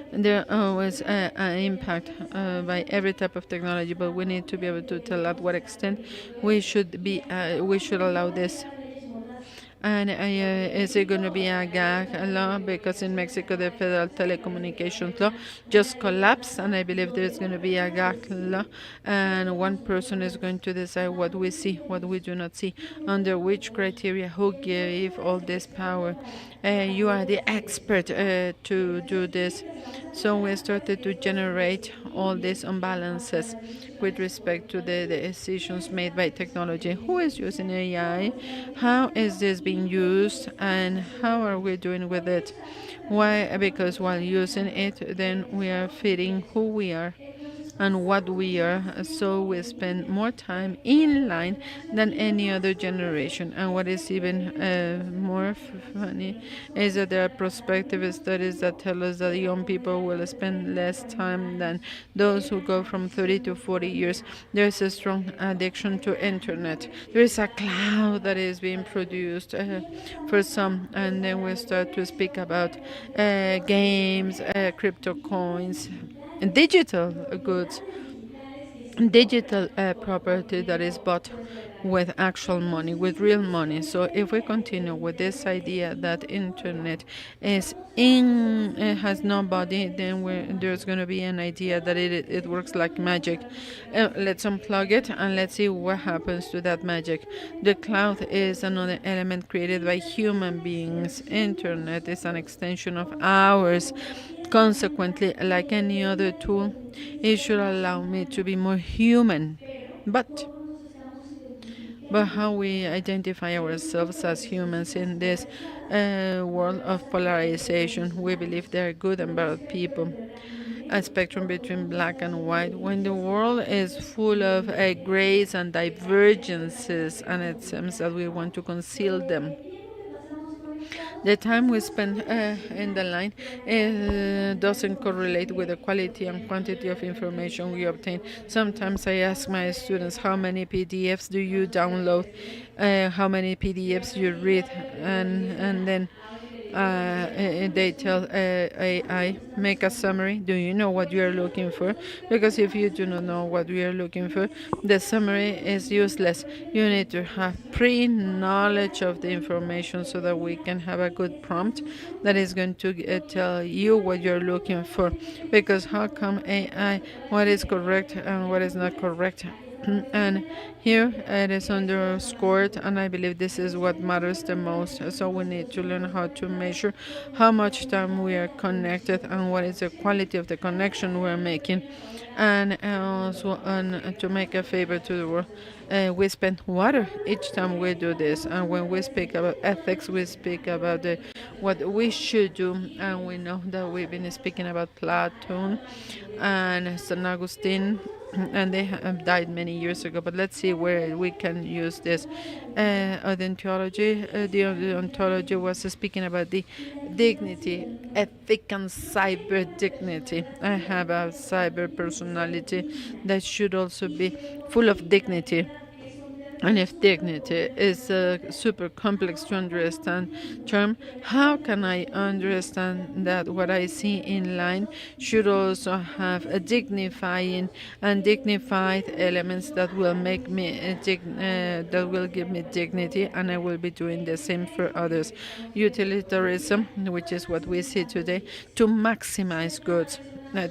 There always an impact by every type of technology, but we need to be able to tell at what extent we should allow this. And is it going to be a gag law? Because in Mexico, the federal telecommunications law just collapsed, and I believe there's going to be a gag law, and one person is going to decide what we see, what we do not see, under which criteria, who gave all this power. You are the expert to do this. So we started to generate all these imbalances with respect to the decisions made by technology. Who is using AI? How is this being used? And how are we doing with it? Why? Because while using it, then we are feeding who we are and what we are. So we spend more time in line than any other generation. And what is even more funny is that there are prospective studies that tell us that young people will spend less time than those who go from 30 to 40 years. There's a strong addiction to internet. There is a cloud that is being produced for some, and then we start to speak about games, crypto coins, and digital goods, digital property that is bought with actual money, with real money. So if we continue with this idea that internet has no body, then there's going to be an idea that it works like magic. Let's unplug it and let's see what happens to that magic. The cloud is another element created by human beings. Internet is an extension of ours. Consequently, like any other tool, it should allow me to be more human. But how we identify ourselves as humans in this world of polarization? We believe there are good and bad people, a spectrum between black and white, when the world is full of grays and divergences, and it seems that we want to conceal them. The time we spend in the line doesn't correlate with the quality and quantity of information we obtain. Sometimes I ask my students, how many PDFs do you download, how many PDFs you read, and then they tell AI, make a summary. Do you know what you are looking for? Because if you do not know what we are looking for, the summary is useless. You need to have pre-knowledge of the information so that we can have a good prompt that is going to tell you what you're looking for. Because how come AI, what is correct and what is not correct? And here it is underscored, and I believe this is what matters the most. So we need to learn how to measure how much time we are connected and what is the quality of the connection we're making. And also, to make a favor to the world, we spend water each time we do this. And when we speak about ethics, we speak about what we should do. And we know that we've been speaking about Plato and St. Augustine, and they have died many years ago. But let's see where we can use this. The ontology was speaking about the dignity, ethic, and cyber dignity. I have a cyber personality that should also be full of dignity. And if dignity is a super complex to understand term, how can I understand that what I see in line should also have a dignifying and dignified elements that will make me that will give me dignity, and I will be doing the same for others. Utilitarianism, which is what we see today, to maximize goods,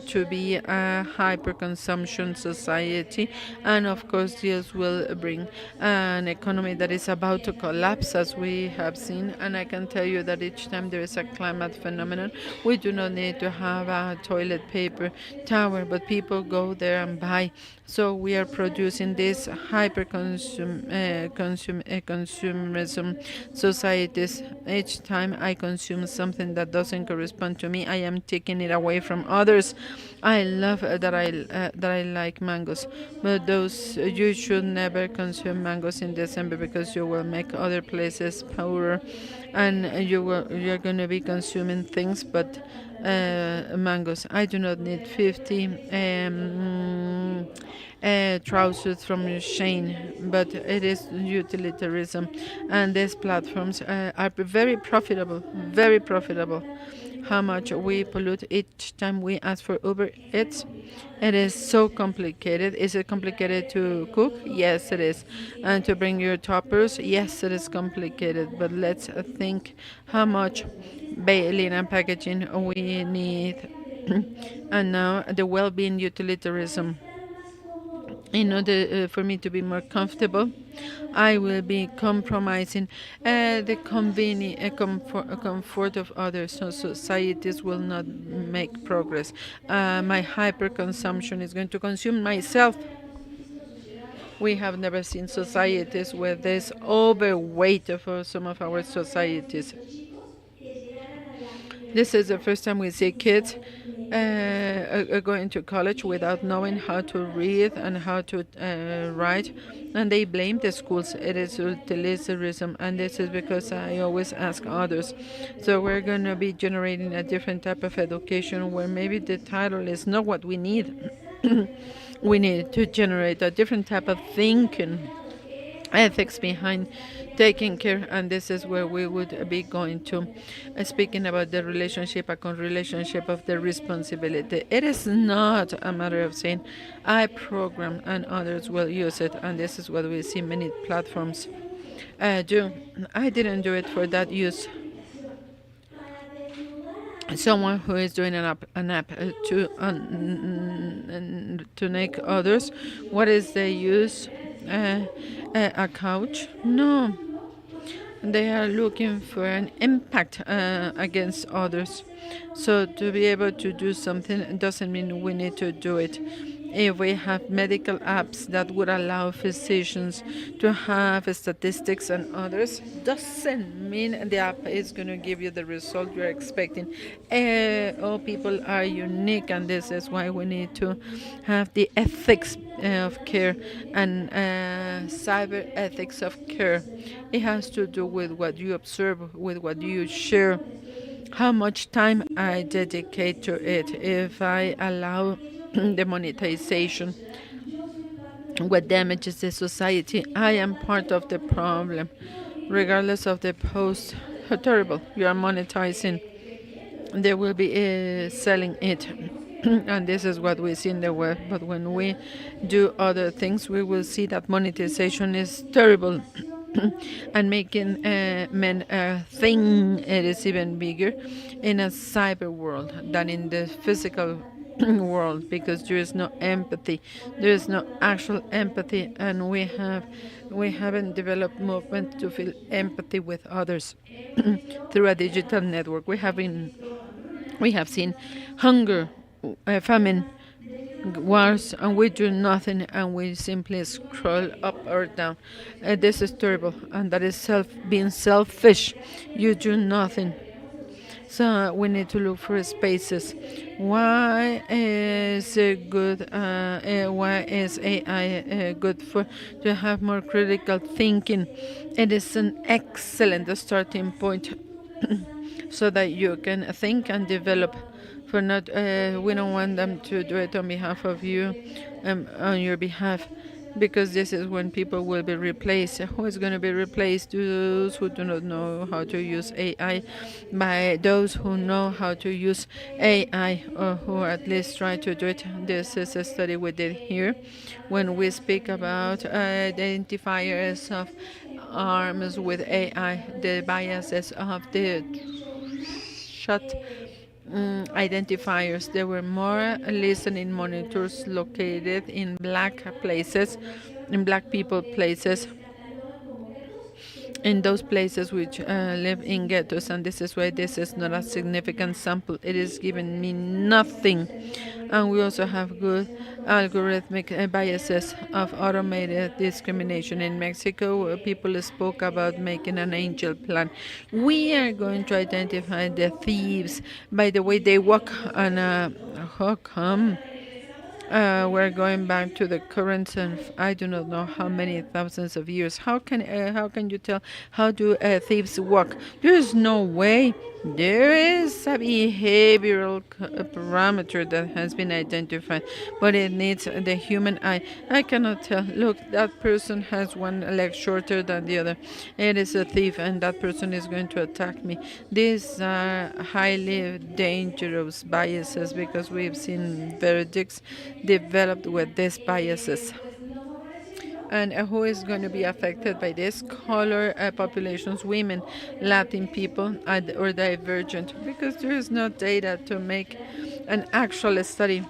to be a hyper-consumption society, and of course this will bring an economy that is about to collapse, as we have seen. And I can tell you that each time there is a climate phenomenon, we do not need to have a toilet paper tower, but people go there and buy. So we are producing this consumerism societies. Each time I consume something that doesn't correspond to me, I am taking it away from others. I love that I like mangoes, but those you should never consume mangoes in December because you will make other places poorer, and you're going to be consuming things but mangoes. I do not need 50 trousers from Shane, but it is utilitarianism, and these platforms are very profitable, very profitable. How much we pollute each time we ask for Uber Eats. It is so complicated. Is it complicated to cook? Yes, it is. And to bring your toppers? Yes, it is complicated. But let's think how much baling and packaging we need. And now the well-being utilitarianism. In order for me to be more comfortable, I will be compromising the comfort of others, so societies will not make progress. My hyperconsumption is going to consume myself. We have never seen societies with this overweight of some of our societies. This is the first time we see kids going to college without knowing how to read and how to write, and they blame the schools. It is utilitarianism, and this is because I always ask others. So we're going to be generating a different type of education where maybe the title is not what we need. We need to generate a different type of thinking, ethics behind taking care, and this is where we would be going to. Speaking about the relationship, a relationship of the responsibility. It is not a matter of saying I program and others will use it, and this is what we see many platforms do. I didn't do it for that use. Someone who is doing an app to make others, what is the use? A couch? No, they are looking for an impact against others. So to be able to do something doesn't mean we need to do it. If we have medical apps that would allow physicians to have statistics and others, doesn't mean the app is going to give you the result you're expecting. All people are unique, and this is why we need to have the ethics of care and cyber ethics of care. It has to do with what you observe, with what you share, how much time I dedicate to it. If I allow the monetization, what damages the society, I am part of the problem, regardless of the post. How terrible! You are monetizing. They will be selling it. And this is what we see in the web. But when we do other things, we will see that monetization is terrible and making men think it is even bigger in a cyber world than in the physical world, because there is no empathy, there is no actual empathy, and we haven't developed movement to feel empathy with others through a digital network. We have seen hunger, famine, wars, and we do nothing, and we simply scroll up or down. This is terrible, and that is being selfish. You do nothing. So we need to look for spaces. Why is it good? Why is AI good for to have more critical thinking? It is an excellent starting point so that you can think and develop. For not, we don't want them to do it on behalf of you, on your behalf, because this is when people will be replaced. Who is going to be replaced? Those who do not know how to use AI by those who know how to use AI, or who at least try to do it. This is a study we did here when we speak about identifiers of arms with AI, the biases of the shot identifiers. There were more listening monitors located in black places, in black people places, in those places which live in ghettos, and this is why this is not a significant sample. It is giving me nothing. And we also have good algorithmic biases of automated discrimination. In Mexico, people spoke about making an angel plan. We are going to identify the thieves by the way they walk. And how come? We're going back to the current, and I do not know how many thousands of years. How can you tell how do thieves walk? There is no way. There is a behavioral parameter that has been identified, but it needs the human eye. I cannot tell. Look, that person has one leg shorter than the other. It is a thief, and that person is going to attack me. These are highly dangerous biases because we've seen verdicts developed with these biases. And who is going to be affected by this? Color populations, women, Latin people, or divergent, because there is no data to make an actual study.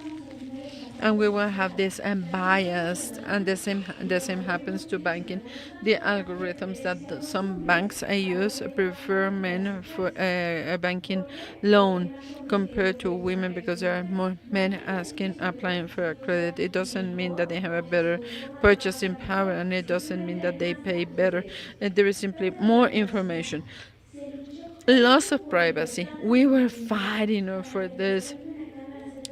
And we will have this biased, and the same happens to banking. The algorithms that some banks I use prefer men for a banking loan compared to women, because there are more men applying for a credit. It doesn't mean that they have a better purchasing power, and it doesn't mean that they pay better. There is simply more information. Loss of privacy. We were fighting for this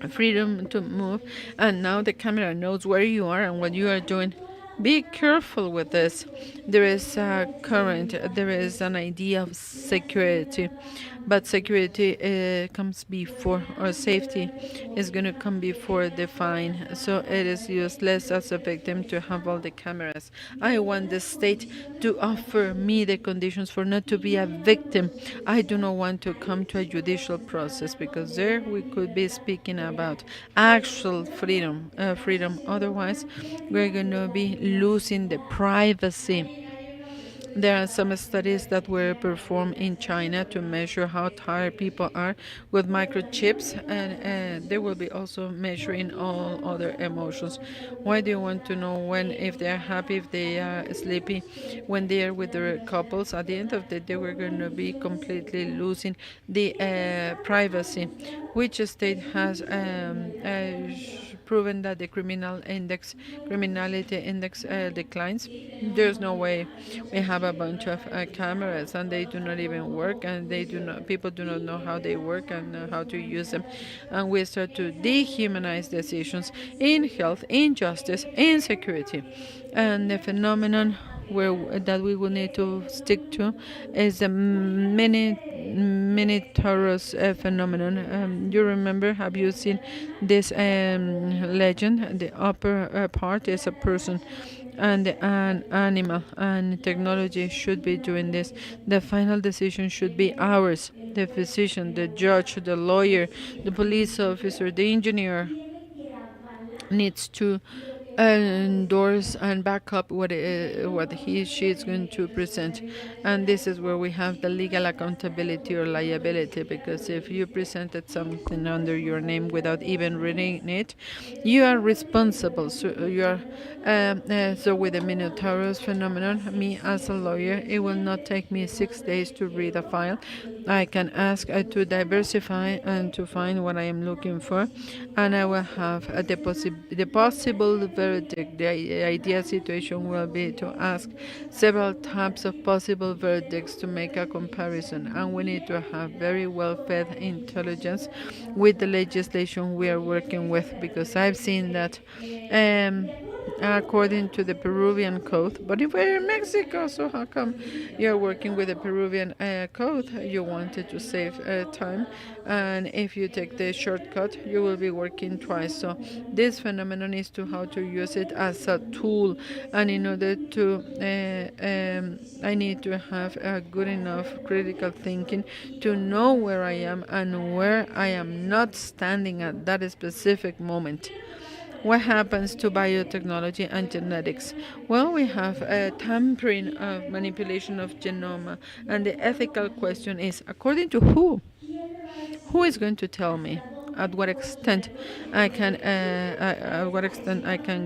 freedom to move, and now the camera knows where you are and what you are doing. Be careful with this. There is a current, there is an idea of security, but security comes before, or safety is going to come before the fine. So it is useless as a victim to have all the cameras. I want the state to offer me the conditions for not to be a victim. I do not want to come to a judicial process, because there we could be speaking about actual freedom. Otherwise, we're going to be losing the privacy. There are some studies that were performed in China to measure how tired people are with microchips, and they will be also measuring all other emotions. Why do you want to know if they are happy, if they are sleepy, when they are with their couples? At the end of the day, we're going to be completely losing the privacy. Which state has proven that the criminality index declines. There's no way we have a bunch of cameras and they do not even work, and people do not know how they work and how to use them, and we start to dehumanize decisions in health, in justice, in security. And the phenomenon that we will need to stick to is the mini Taurus phenomenon. You remember? Have you seen this legend? The upper part is a person and an animal, and technology should be doing this. The final decision should be ours. The physician, the judge, the lawyer, the police officer, the engineer needs to endorse and back up what she is going to present. And this is where we have the legal accountability or liability, because if you presented something under your name without even reading it, you are responsible. So you are so with the Minotaurus phenomenon, me as a lawyer, it will not take me 6 days to read a file. I can ask to diversify and to find what I am looking for, and I will have the possible verdict. The ideal situation will be to ask several types of possible verdicts to make a comparison, and we need to have very well-fed intelligence with the legislation we are working with, because I've seen that according to the Peruvian code. But if we're in Mexico, so how come you're working with the Peruvian code? You wanted to save time, and if you take the shortcut, you will be working twice. So this phenomenon is to how to use it as a tool, and in order to, I need to have a good enough critical thinking to know where I am and where I am not standing at that specific moment. What happens to biotechnology and genetics? Well, we have a tampering of manipulation of genome, and the ethical question is, according to who? Who is going to tell me at what extent I can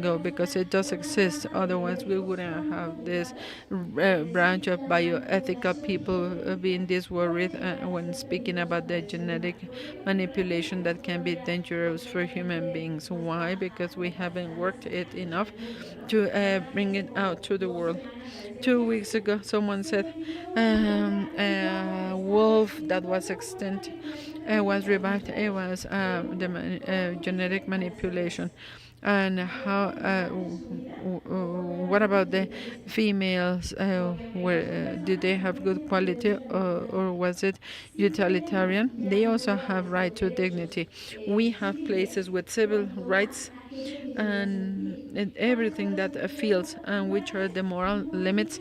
go, because it does exist. Otherwise, we wouldn't have this branch of bioethical people being this worried when speaking about the genetic manipulation that can be dangerous for human beings. Why? Because we haven't worked it enough to bring it out to the world. 2 weeks ago, someone said a wolf that was extinct was revived. It was genetic manipulation. And how? What about the females? Did they have good quality, or was it utilitarian? They also have right to dignity. We have places with civil rights and everything that feels, and which are the moral limits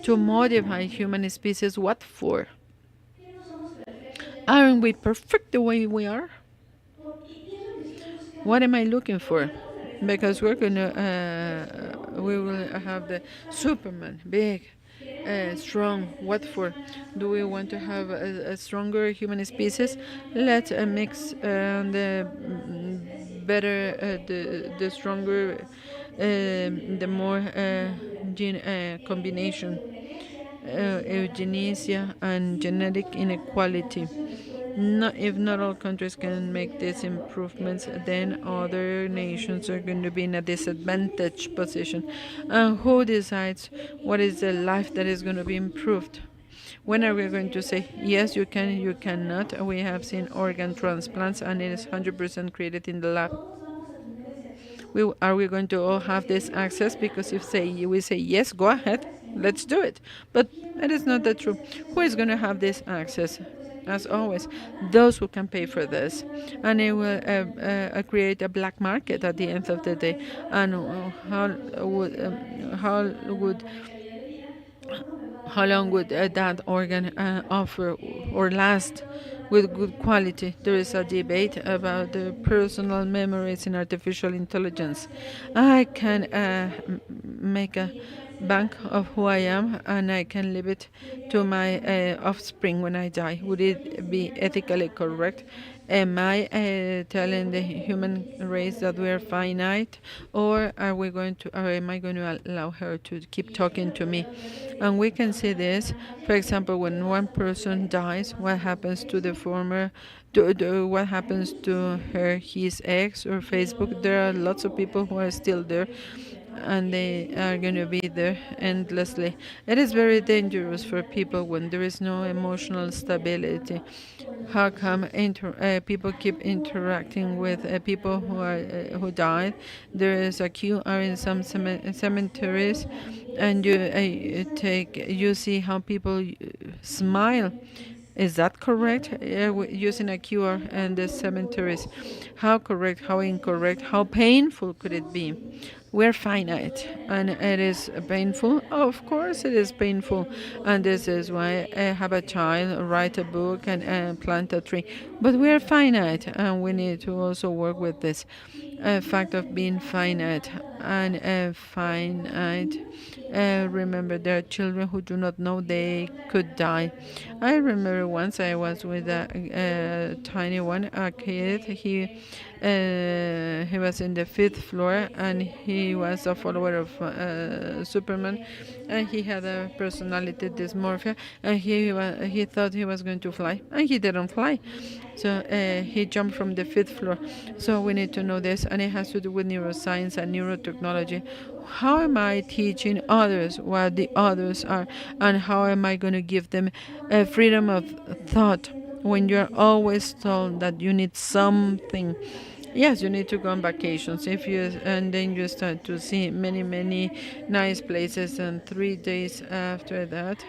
to modify human species. What for? Aren't we perfect the way we are? What am I looking for? Because we will have the Superman, big, strong. What for? Do we want to have a stronger human species? Let's mix the better, the stronger, the more gene combination, eugenesia, and genetic inequality. If not all countries can make these improvements, then other nations are going to be in a disadvantaged position. And who decides what is the life that is going to be improved? When are we going to say, yes, you can, you cannot? We have seen organ transplants, and it is 100% created in the lab. Are we going to all have this access? Because if we say yes, go ahead, let's do it. But it is not that true. Who is going to have this access? As always, those who can pay for this, and it will create a black market at the end of the day. And how long would that organ offer or last with good quality? There is a debate about the personal memories in artificial intelligence. I can make a bank of who I am, and I can leave it to my offspring when I die. Would it be ethically correct? Am I telling the human race that we are finite, or are we going to, or am I going to allow her to keep talking to me? And we can see this, for example, when one person dies, what happens to the former, what happens to her, his ex, or Facebook? There are lots of people who are still there, and they are going to be there endlessly. It is very dangerous for people when there is no emotional stability. How come people keep interacting with people who died? There is a QR in some cemeteries, and you see how people smile. Is that correct? Using a QR in the cemeteries. How correct, how incorrect, how painful could it be? We're finite, and it is painful. Of course, it is painful, and this is why I have a child, write a book, and plant a tree. But we are finite, and we need to also work with this fact of being finite and finite. Remember, there are children who do not know they could die. I remember once I was with a tiny one, a kid. He was in the fifth floor, and he was a follower of Superman, and he had a personality dysmorphia, and he thought he was going to fly, and he didn't fly. So he jumped from the fifth floor. So we need to know this, and it has to do with neuroscience and neurotechnology. How am I teaching others what the others are, and how am I going to give them freedom of thought when you're always told that you need something? Yes, you need to go on vacations. And then you start to see many nice places, and 3 days after that,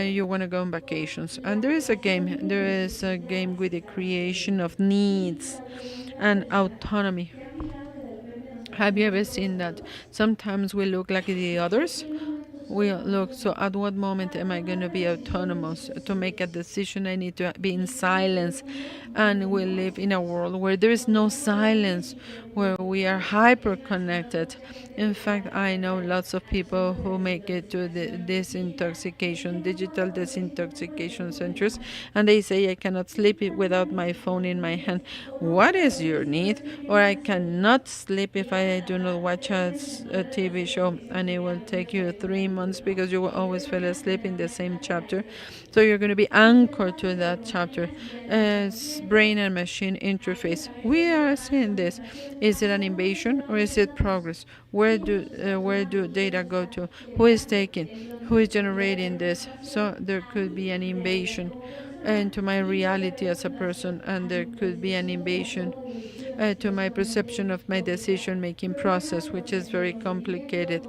you want to go on vacations. And there is a game. There is a game with the creation of needs and autonomy. Have you ever seen that? Sometimes we look like the others. We look, so at what moment am I going to be autonomous? To make a decision, I need to be in silence. And we live in a world where there is no silence, where we are hyper connected. In fact, I know lots of people who make it to the digital disintoxication centers, and they say, I cannot sleep without my phone in my hand. What is your need? Or I cannot sleep if I do not watch a TV show, and it will take you 3 months because you will always fall asleep in the same chapter. So you're going to be anchored to that chapter. Brain and machine interface. We are seeing this. Is it an invasion or is it progress? Where do data go to? Who is taking? Who is generating this? So there could be an invasion into my reality as a person, and there could be an invasion to my perception of my decision making process, which is very complicated.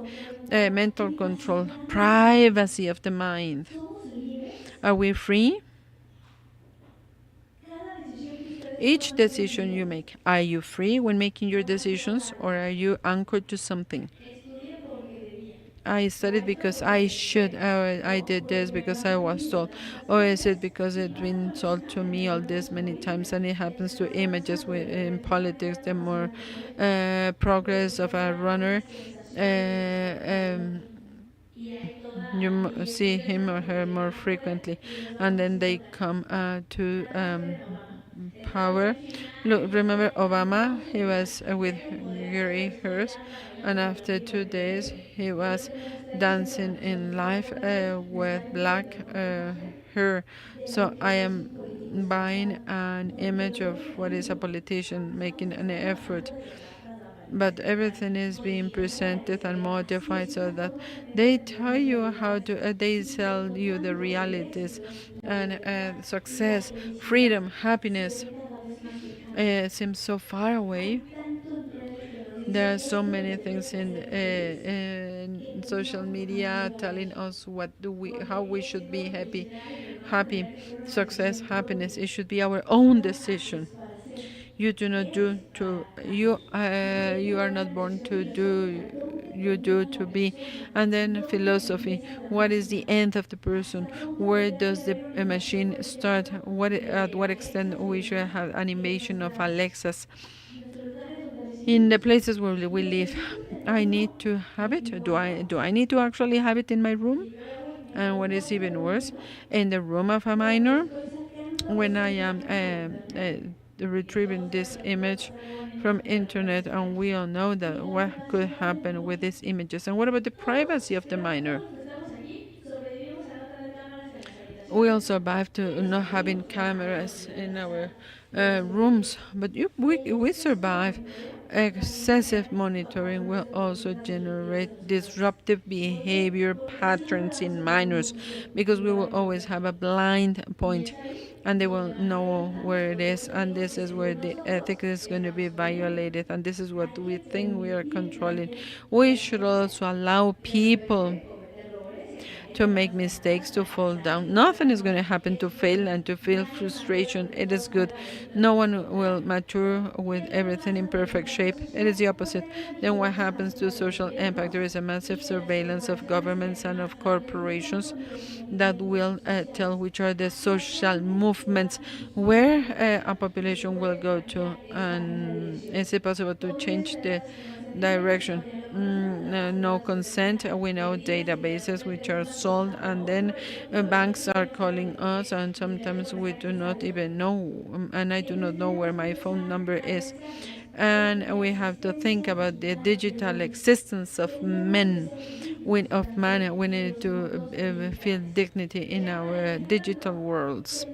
Mental control, privacy of the mind. Are we free? Each decision you make, are you free when making your decisions, or are you anchored to something? I studied because I should, or I did this because I was told, or is it because it's been told to me all this many times? And it happens to images in politics. The more progress of a runner, you see him or her more frequently, and then they come to power. Look, remember Obama? He was with Gary Hers, and after 2 days he was dancing in live with black hair. So I am buying an image of what is a politician making an effort, but everything is being presented and modified so that they tell you how to, they sell you the realities, and success, freedom, happiness seems so far away. There are so many things in social media telling us how we should be happy, success, happiness. It should be our own decision. You do not do to you. You are not born to do. You do to be. And then philosophy. What is the end of the person? Where does the machine start? At what extent we should have an invasion of Alexas in the places where we live? I need to have it. Do I need to actually have it in my room? And what is even worse, in the room of a minor? when I am retrieving this image from internet, and we all know that what could happen with these images. And what about the privacy of the minor? We all survive to not having cameras in our rooms, but we survive. Excessive monitoring will also generate disruptive behavior patterns in minors, because we will always have a blind point and they will know where it is, and this is where the ethics is going to be violated, and this is what we think we are controlling. We should also allow people to make mistakes, to fall down. Nothing is going to happen to fail and to feel frustration. It is good. No one will mature with everything in perfect shape. It is the opposite. Then what happens to social impact? There is a massive surveillance of governments and of corporations that will tell which are the social movements where a population will go to. And is it possible to change the direction? No consent. We know databases which are sold, and then banks are calling us, and sometimes we do not even know, and I do not know where my phone number is. And we have to think about the digital existence of men. Of man, we need to feel dignity in our digital worlds.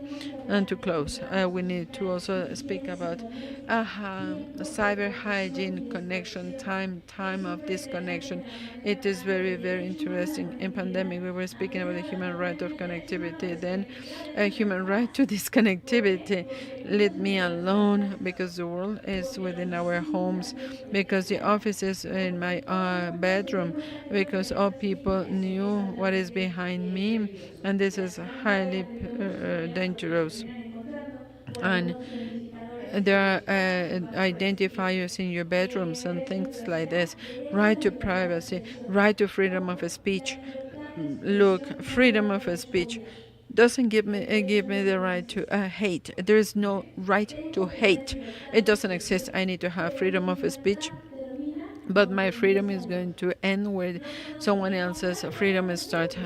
And to close, we need to also speak about cyber hygiene, connection time, time of disconnection. It is very, very interesting. In pandemic, we were speaking about the human right of connectivity, then a human right to disconnectivity. Let me alone, because the world is within our homes, because the office is in my bedroom, because all people knew what is behind me, and this is highly dangerous. And there are identifiers in your bedrooms and things like this. Right to privacy, right to freedom of speech. Look, freedom of speech doesn't give me the right to hate. There is no right to hate. It doesn't exist. I need to have freedom of speech, but my freedom is going to end where someone else's freedom starts.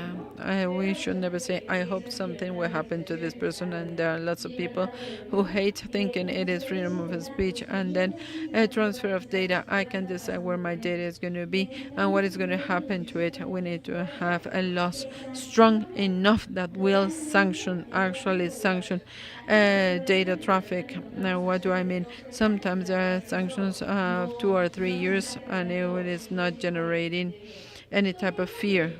We should never say, I hope something will happen to this person. And there are lots of people who hate, thinking it is freedom of speech. And then a transfer of data. I can decide where my data is going to be and what is going to happen to it. We need to have a laws strong enough that will actually sanction data traffic. Now, what do I mean? Sometimes there are sanctions of 2 or 3 years, and it is not generating any type of fear.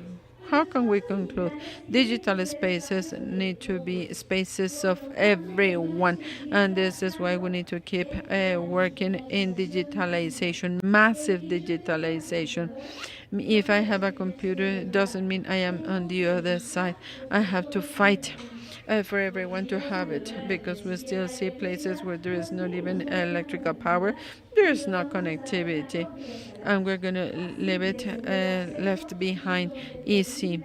How can we conclude? Digital spaces need to be spaces of everyone, and this is why we need to keep working in digitalization, massive digitalization. If I have a computer, it doesn't mean I am on the other side. I have to fight for everyone to have it, because we still see places where there is not even electrical power, there is no connectivity, and we're going to leave it left behind easy.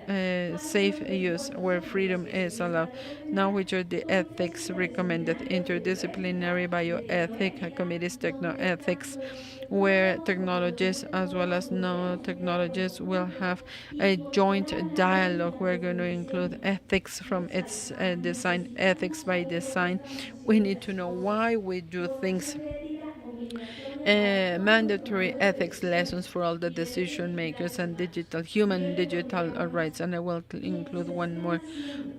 Safe use where freedom is allowed. Now, which are the ethics recommended? Interdisciplinary bioethic committees, technoethics, where technologists as well as non-technologists will have a joint dialogue. We're going to include ethics from its design, ethics by design. We need to know why we do things. Mandatory ethics lessons for all the decision makers and human digital rights. And I will include one more.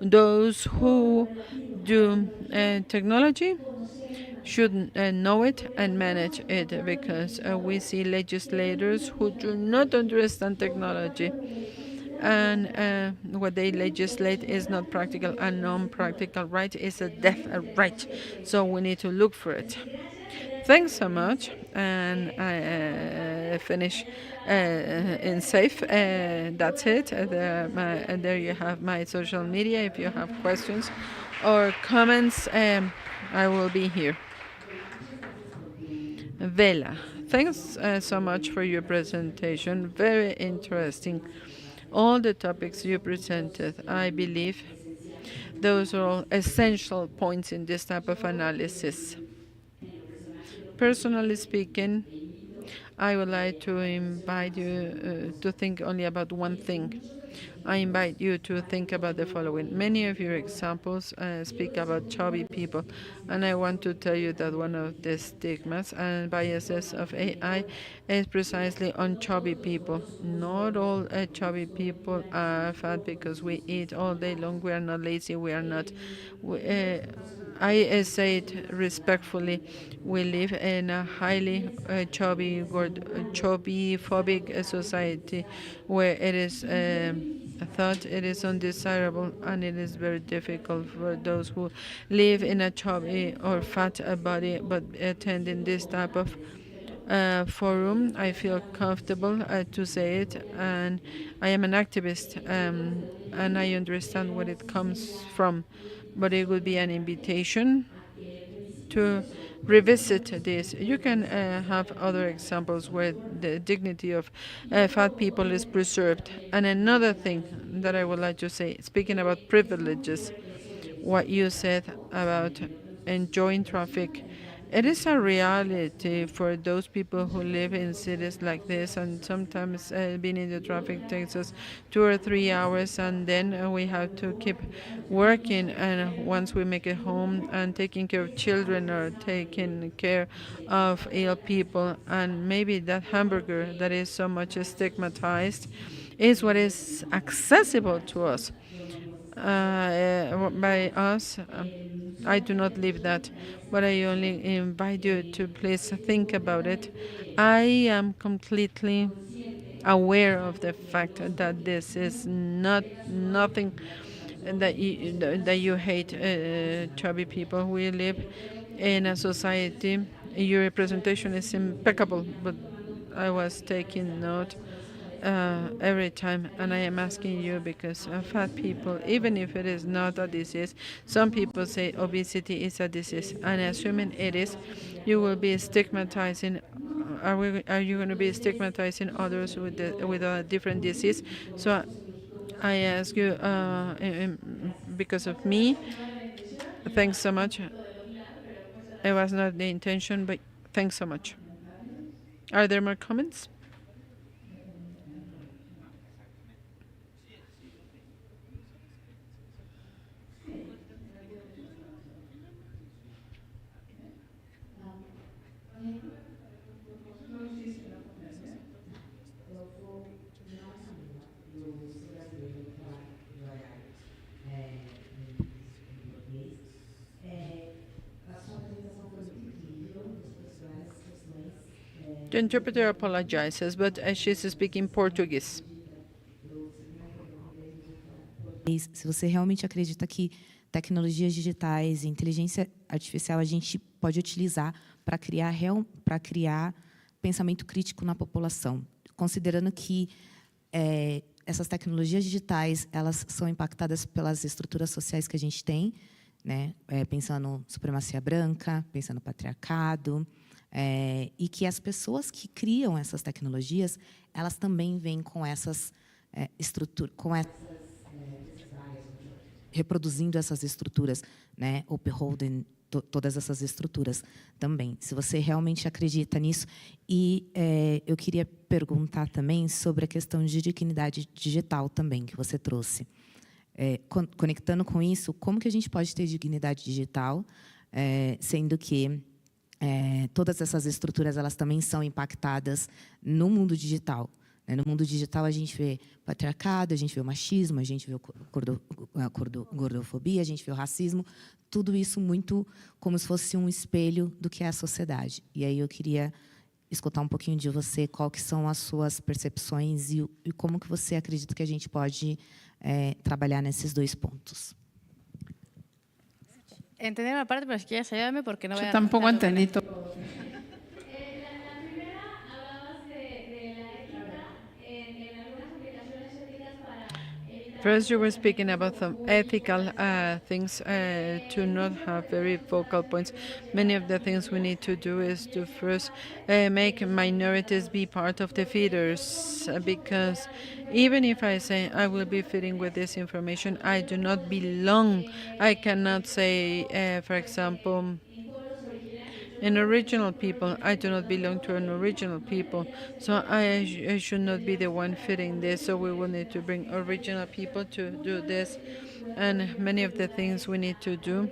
Those who do technology should know it and manage it, because we see legislators who do not understand technology, and what they legislate is not practical. A non-practical right is a death right, so we need to look for it. Thanks so much, and I finish in safe. That's it. There you have my social media. If you have questions or comments, I will be here. Vela, thanks so much for your presentation. Very interesting. All the topics you presented, I believe those are all essential points in this type of analysis. Personally speaking, I would like to invite you to think only about one thing. I invite you to think about the following. Many of your examples speak about chubby people, and I want to tell you that one of the stigmas and biases of AI is precisely on chubby people. Not all chubby people are fat because we eat all day long. We are not lazy. We are not. I say it respectfully. We live in a highly chubby phobic society where it is thought it is undesirable and it is very difficult for those who live in a chubby or fat body but attending this type of forum. I feel comfortable to say it, and I am an activist, and I understand where it comes from, but it would be an invitation to revisit this. You can have other examples where the dignity of fat people is preserved. And another thing that I would like to say, speaking about privileges, what you said about enjoying traffic. It is a reality for those people who live in cities like this, and sometimes being in the traffic takes us 2 or 3 hours, and then we have to keep working. And once we make it home and taking care of children or taking care of ill people, and maybe that hamburger that is so much stigmatized is what is accessible to us by us. I do not live that, but I only invite you to please think about it. I am completely aware of the fact that this is not nothing that you hate chubby people. We live in a society. Your representation is impeccable, but I was taking note every time, and I am asking you because fat people, even if it is not a disease, some people say obesity is a disease, and assuming it is, you will be stigmatizing. Are you going to be stigmatizing others with a different disease? So I ask you, because of me. Thanks so much. It was not the intention, but thanks so much. Are there more comments? The interpreter apologizes, but she's speaking Portuguese. Se você realmente acredita que tecnologias digitais e inteligência artificial a gente pode utilizar para criar pensamento crítico na população, considerando que essas tecnologias digitais elas são impactadas pelas estruturas sociais que a gente tem, né? Pensando supremacia branca, pensando patriarcado, e que as pessoas que criam essas tecnologias elas também vêm com essas estruturas, reproduzindo essas estruturas, né? Upholding todas essas estruturas também. Se você realmente acredita nisso. E eu queria perguntar também sobre a questão de dignidade digital também, que você trouxe. Conectando com isso, como que a gente pode ter dignidade digital, sendo que todas essas estruturas elas também são impactadas no mundo digital? No mundo digital, a gente vê patriarcado, a gente vê o machismo, a gente vê a gordofobia, a gente vê o racismo, tudo isso muito como se fosse um espelho do que é a sociedade. E aí eu queria escutar um pouquinho de você, qual que são as suas percepções e como que você acredita que a gente pode trabalhar nesses dois pontos. Entendí una parte, pero si quieres ayudarme porque no voy a... Yo tampoco entendí. First, you were speaking about some ethical things to not have very focal points. Many of the things we need to do is to first make minorities be part of the feeders, because even if I say I will be feeding with this information, I do not belong. I cannot say, for example, And original people, I do not belong to an original people, so I should not be the one fitting this. So we will need to bring original people to do this, and many of the things we need to do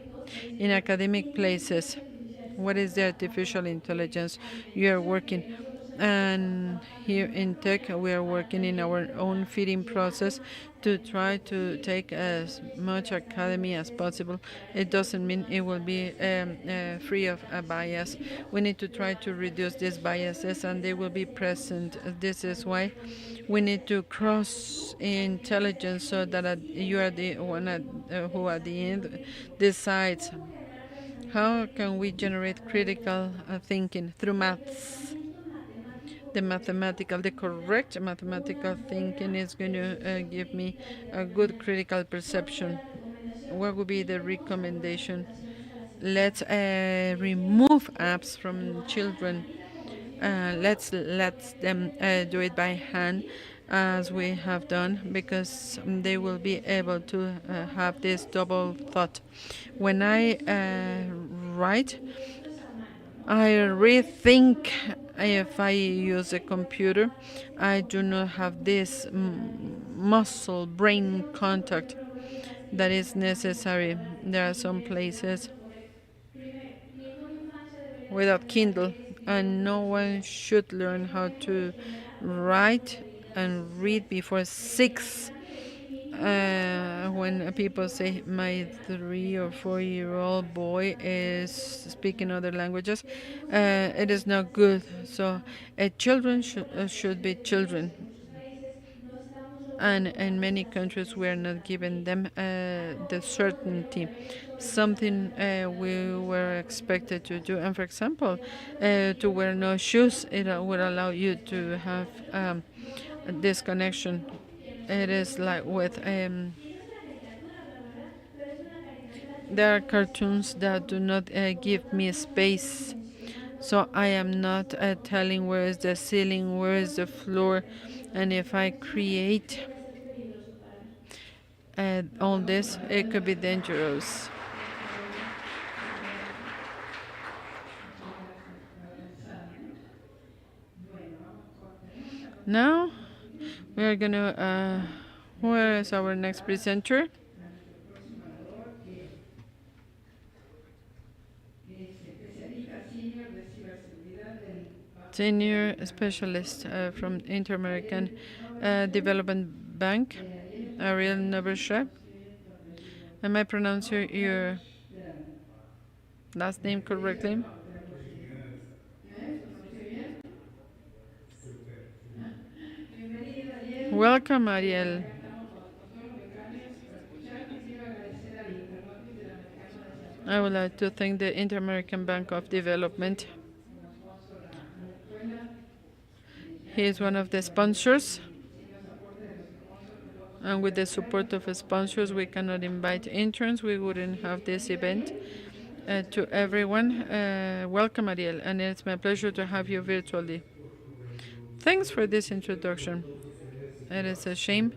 in academic places. What is the artificial intelligence you are working? And here in tech, we are working in our own feeding process to try to take as much academy as possible. It doesn't mean it will be free of a bias. We need to try to reduce these biases, and they will be present. This is why we need to cross intelligence so that you are the one who at the end decides how can we generate critical thinking through maths. The correct mathematical thinking is going to give me a good critical perception. What would be the recommendation? Let's remove apps from children. Let's them do it by hand, as we have done, because they will be able to have this double thought. When I write, I rethink. If I use a computer, I do not have this muscle brain contact that is necessary. There are some places without Kindle, and no one should learn how to write and read before 6. When people say my 3 or 4-year-old boy is speaking other languages, it is not good. So children should be children. And in many countries, we are not giving them the certainty, something we were expected to do. And for example, to wear no shoes, it would allow you to have this connection. It is like with there are cartoons that do not give me space. So I am not telling where is the ceiling, where is the floor, and if I create all this, it could be dangerous. Now we are gonna. Where is our next presenter? Senior specialist from Inter-American Development Bank, Ariel Novershep. Am I pronouncing your last name correctly? Welcome, Ariel. I would like to thank the Inter-American Bank of Development. He is one of the sponsors. And with the support of sponsors, we cannot invite interns. We wouldn't have this event. To everyone, welcome, Ariel, and it's my pleasure to have you virtually. Thanks for this introduction. It is a shame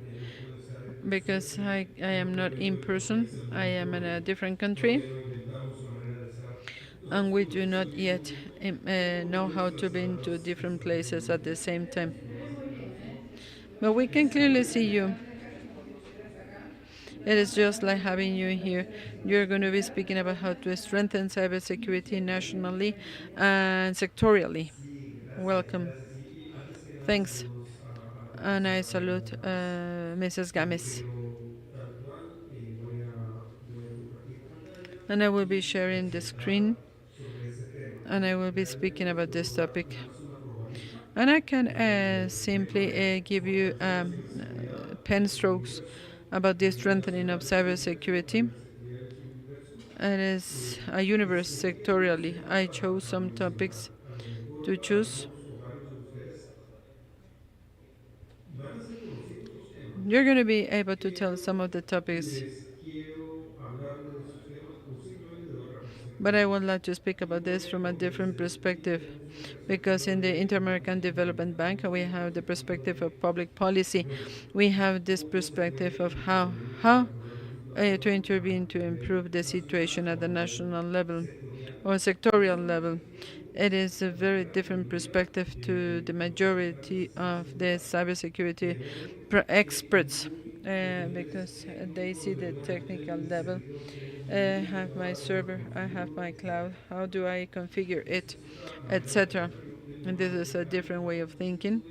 because I am not in person. I am in a different country, and we do not yet know how to be in two different places at the same time. But we can clearly see you. It is just like having you here. You're going to be speaking about how to strengthen cybersecurity nationally and sectorially. Welcome. Thanks. And I salute Mrs. Games. And I will be sharing the screen, and I will be speaking about this topic. And I can simply give you pen strokes about the strengthening of cybersecurity. It is a universe sectorially. I chose some topics to choose. You're going to be able to tell some of the topics, but I would like to speak about this from a different perspective, because in the Inter-American Development Bank, we have the perspective of public policy. We have this perspective of how to intervene to improve the situation at the national level. or sectorial level. It is a very different perspective to the majority of the cybersecurity experts because they see the technical level. I have my server, I have my cloud, how do I configure it, etc. And this is a different way of thinking.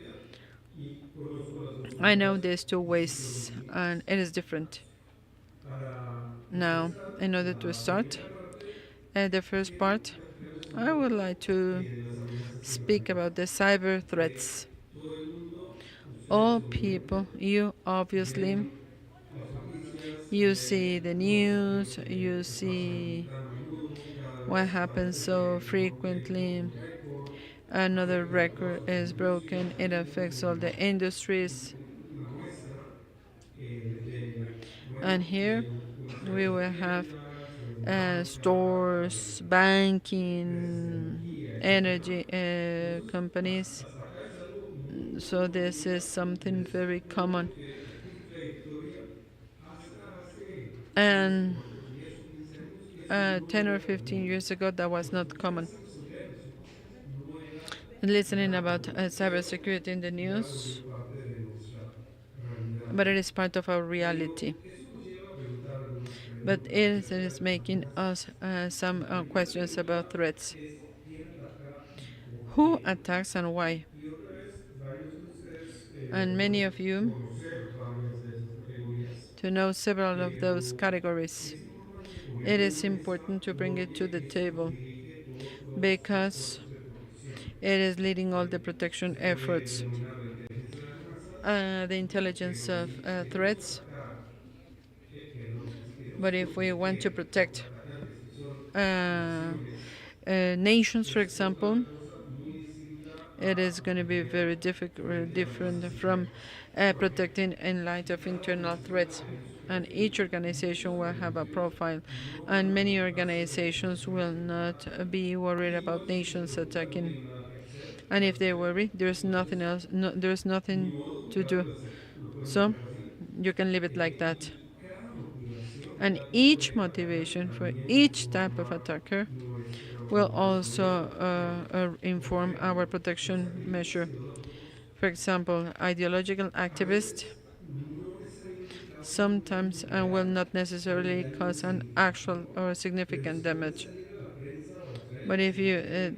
I know there's two ways and it is different. Now, in order to start the first part, I would like to speak about the cyber threats. All people, you obviously, you see the news, you see what happens so frequently. Another record is broken, it affects all the industries. And here we will have stores, banking, energy companies. So this is something very common. And 10 or 15 years ago, that was not common. Listening about cybersecurity in the news, but it is part of our reality. But it is making us some questions about threats. Who attacks and why? And many of you to know several of those categories. It is important to bring it to the table because it is leading all the protection efforts. The intelligence of threats. But if we want to protect nations, for example, it is going to be very different from protecting in light of internal threats. And each organization will have a profile, and many organizations will not be worried about nations attacking. And if they worry, there's nothing else. There's nothing to do. So you can leave it like that. And each motivation for each type of attacker will also inform our protection measure. For example, ideological activists sometimes will not necessarily cause an actual or significant damage. But if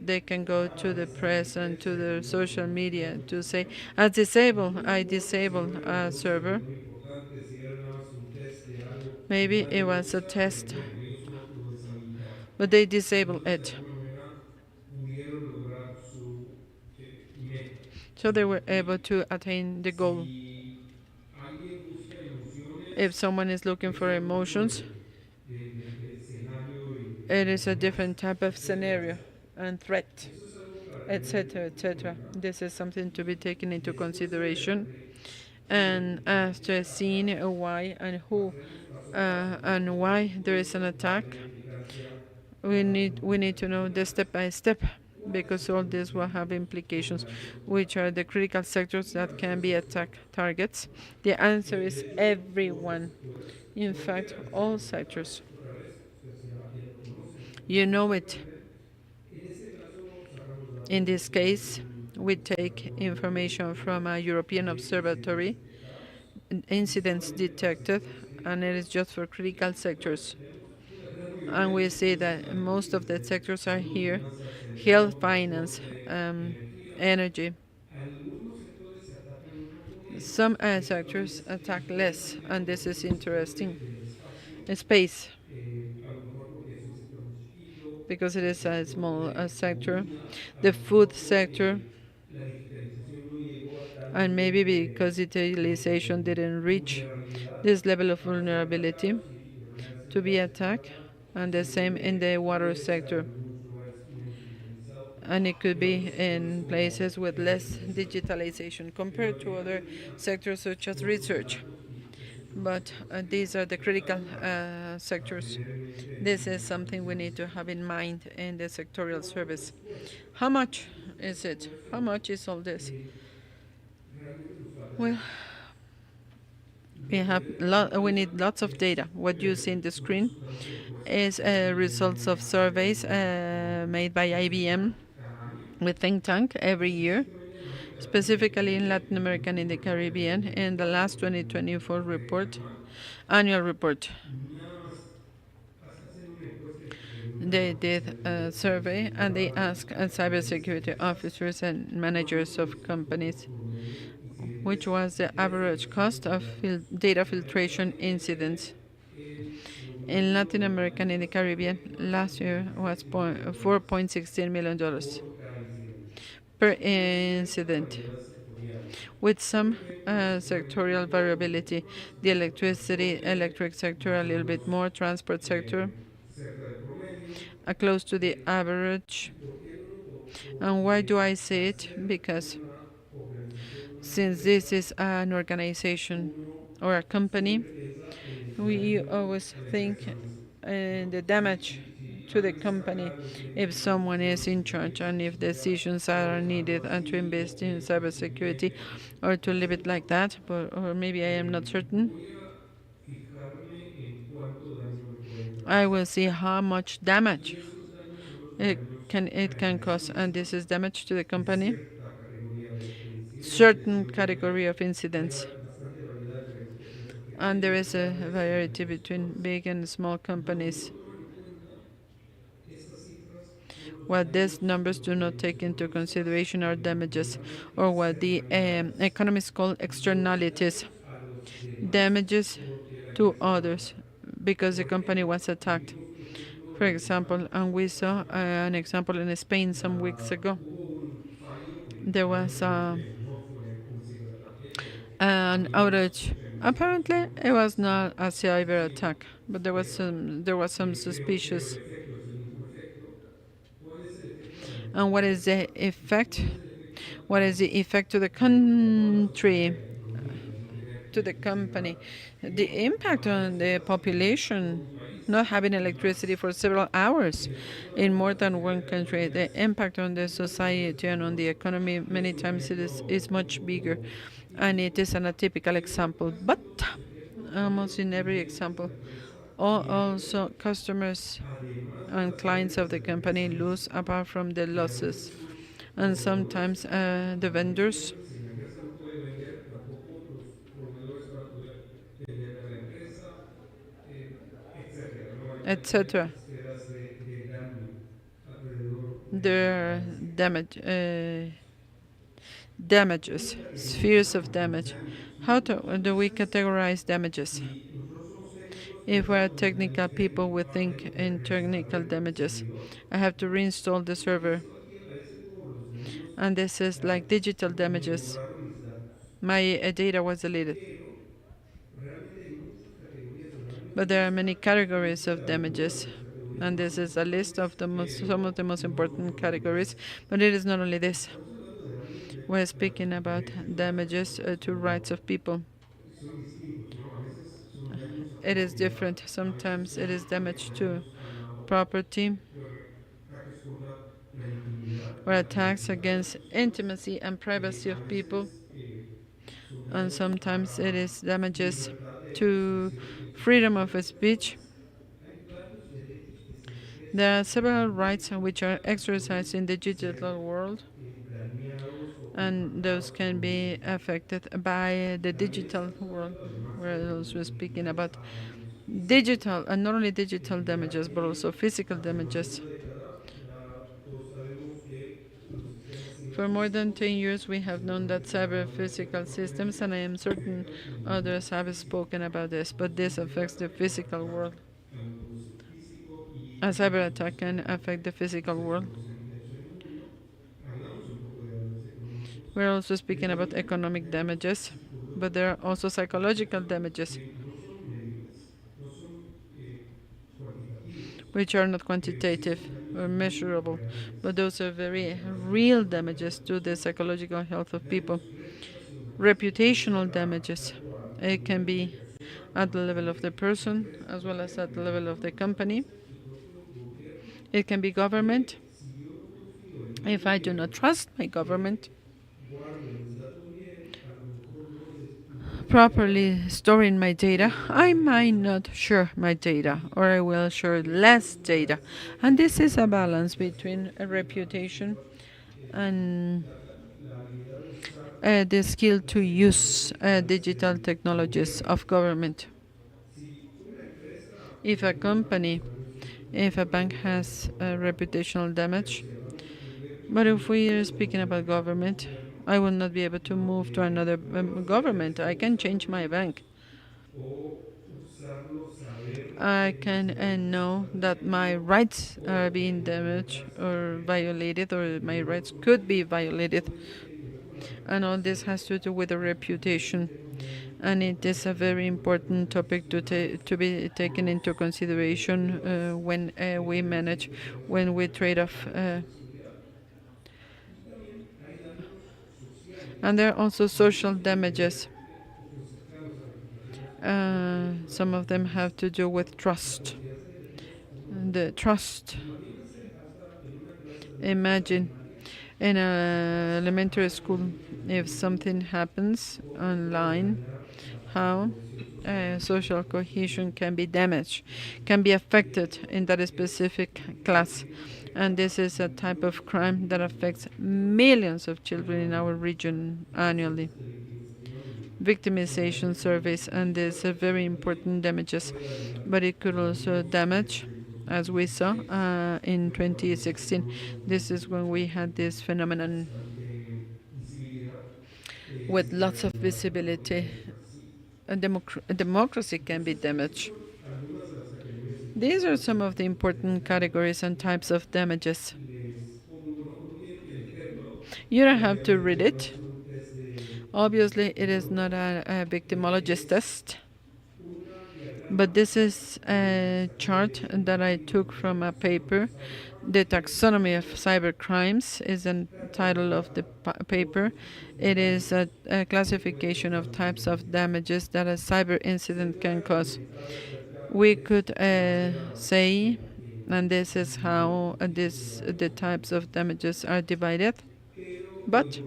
they can go to the press and to the social media to say, I disable a server. Maybe it was a test, but they disable it. So they were able to attain the goal. If someone is looking for emotions, it is a different type of scenario and threat, etc., etc. This is something to be taken into consideration. And after seeing why and who and why there is an attack, we need to know the step by step, because all this will have implications. Which are the critical sectors that can be attack targets? The answer is everyone. In fact, all sectors. You know it. In this case, we take information from a European observatory, incidents detected, and it is just for critical sectors. And we see that most of the sectors are here: health, finance, energy. Some sectors attack less, and this is interesting. Space, because it is a small sector. The food sector, and maybe because utilization didn't reach this level of vulnerability to be attacked, and the same in the water sector. And it could be in places with less digitalization compared to other sectors such as research. But these are the critical sectors. This is something we need to have in mind in the sectorial service. How much is it? How much is all this? Well, we need lots of data. What you see in the screen is results of surveys made by IBM with think tank every year, specifically in Latin America and in the Caribbean. In the last 2024 report, annual report, they did a survey and they asked cybersecurity officers and managers of companies which was the average cost of data filtration incidents. In Latin America and in the Caribbean, last year was $4.16 million per incident, with some sectorial variability. The electric sector a little bit more, transport sector close to the average. And why do I say it? Because since this is an organization or a company, we always think the damage to the company if someone is in charge and if decisions are needed and to invest in cybersecurity or to leave it like that, or maybe I am not certain. I will see how much damage it can cause, and this is damage to the company. Certain category of incidents. And there is a variety between big and small companies. What these numbers do not take into consideration are damages, or what the economists call externalities, damages to others because the company was attacked. For example, and we saw an example in Spain some weeks ago. There was an outage. Apparently, it was not a cyber attack, but there was some suspicious. And what is the effect? What is the effect to the country, to the company? The impact on the population, not having electricity for several hours in more than one country. The impact on the society and on the economy many times is much bigger, and it is an atypical example. But almost in every example, also customers and clients of the company lose apart from the losses, and sometimes the vendors, etc. There are damages, spheres of damage. How do we categorize damages? If we're technical people, we think in technical damages. I have to reinstall the server. And this is like digital damages. My data was deleted. But there are many categories of damages. And this is a list of some of the most important categories. But it is not only this. We're speaking about damages to rights of people. It is different. Sometimes it is damage to property or attacks against intimacy and privacy of people. And sometimes it is damages to freedom of speech. There are several rights which are exercised in the digital world, and those can be affected by the digital world. We're also speaking about digital, and not only digital damages, but also physical damages. For more than 10 years, we have known that cyber physical systems, and I am certain others have spoken about this, but this affects the physical world. A cyber attack can affect the physical world. We're also speaking about economic damages, but there are also psychological damages, which are not quantitative or measurable, but those are very real damages to the psychological health of people. Reputational damages. It can be at the level of the person as well as at the level of the company. It can be government. If I do not trust my government, properly storing my data, I might not share my data, or I will share less data. And this is a balance between a reputation and the skill to use digital technologies of government. If a company, if a bank has reputational damage, but if we are speaking about government, I will not be able to move to another government. I can change my bank. I can know that my rights are being damaged or violated, or my rights could be violated. And all this has to do with the reputation. And it is a very important topic to be taken into consideration when we manage, when we trade off. And there are also social damages. Some of them have to do with trust. The trust. Imagine in an elementary school, if something happens online, how social cohesion can be damaged, can be affected in that specific class. And this is a type of crime that affects millions of children in our region annually. Victimization surveys, and these are very important damages, but it could also damage, as we saw in 2016. This is when we had this phenomenon with lots of visibility. Democracy can be damaged. These are some of the important categories and types of damages. You don't have to read it. Obviously, it is not a victimologist test, but this is a chart that I took from a paper. The Taxonomy of Cybercrimes is the title of the paper. It is a classification of types of damages that a cyber incident can cause. We could say, and this is how the types of damages are divided, but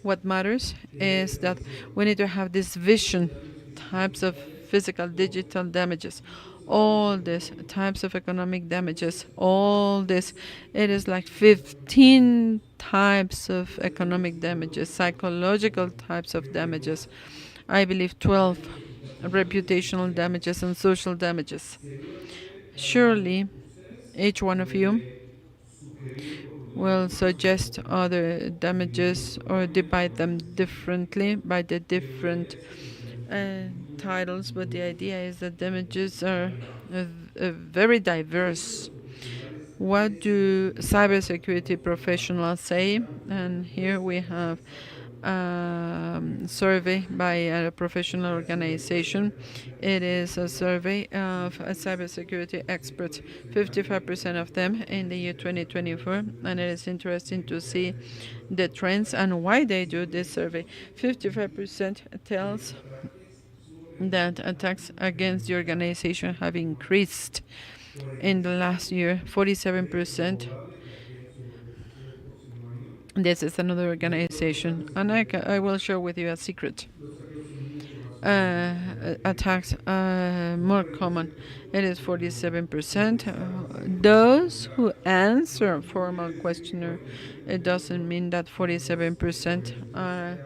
what matters is that we need to have this vision, types of physical, digital damages, all these types of economic damages, all this. It is like 15 types of economic damages, psychological types of damages. I believe 12 reputational damages and social damages. Surely, each one of you will suggest other damages or divide them differently by the different titles, but the idea is that damages are very diverse. What do cybersecurity professionals say? And here we have a survey by a professional organization. It is a survey of cybersecurity experts, 55% of them in the year 2024, and it is interesting to see the trends and why they do this survey. 55% tells that attacks against the organization have increased in the last year, 47%. This is another organization, and I will share with you a secret. Attacks are more common. It is 47%. Those who answer a formal questionnaire, it doesn't mean that 47% are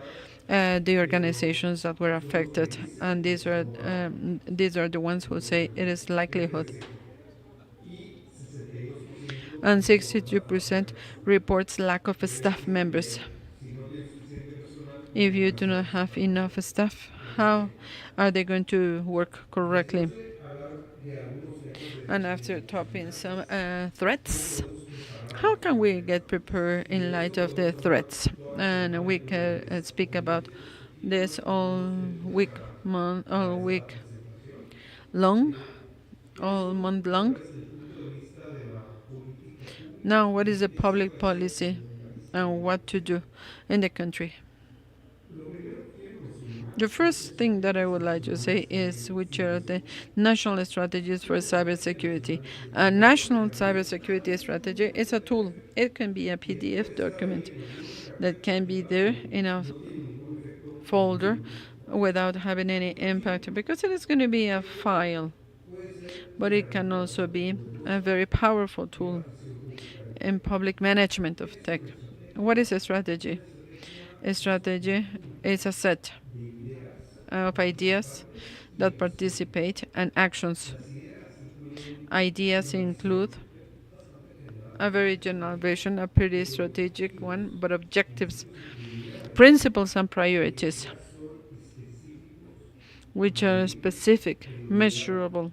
the organizations that were affected, and these are the ones who say it is likelihood. And 62% reports lack of staff members. If you do not have enough staff, how are they going to work correctly? And after topping some threats, how can we get prepared in light of the threats? And we can speak about this all week long. Now, what is the public policy and what to do in the country? The first thing that I would like to say is which are the national strategies for cybersecurity. A national cybersecurity strategy is a tool. It can be a PDF document that can be there in a folder without having any impact, because it is going to be a file, but it can also be a very powerful tool in public management of tech. What is a strategy? A strategy is a set of ideas that participate and actions. Ideas include a very general vision, a pretty strategic one, but objectives, principles, and priorities, which are specific, measurable,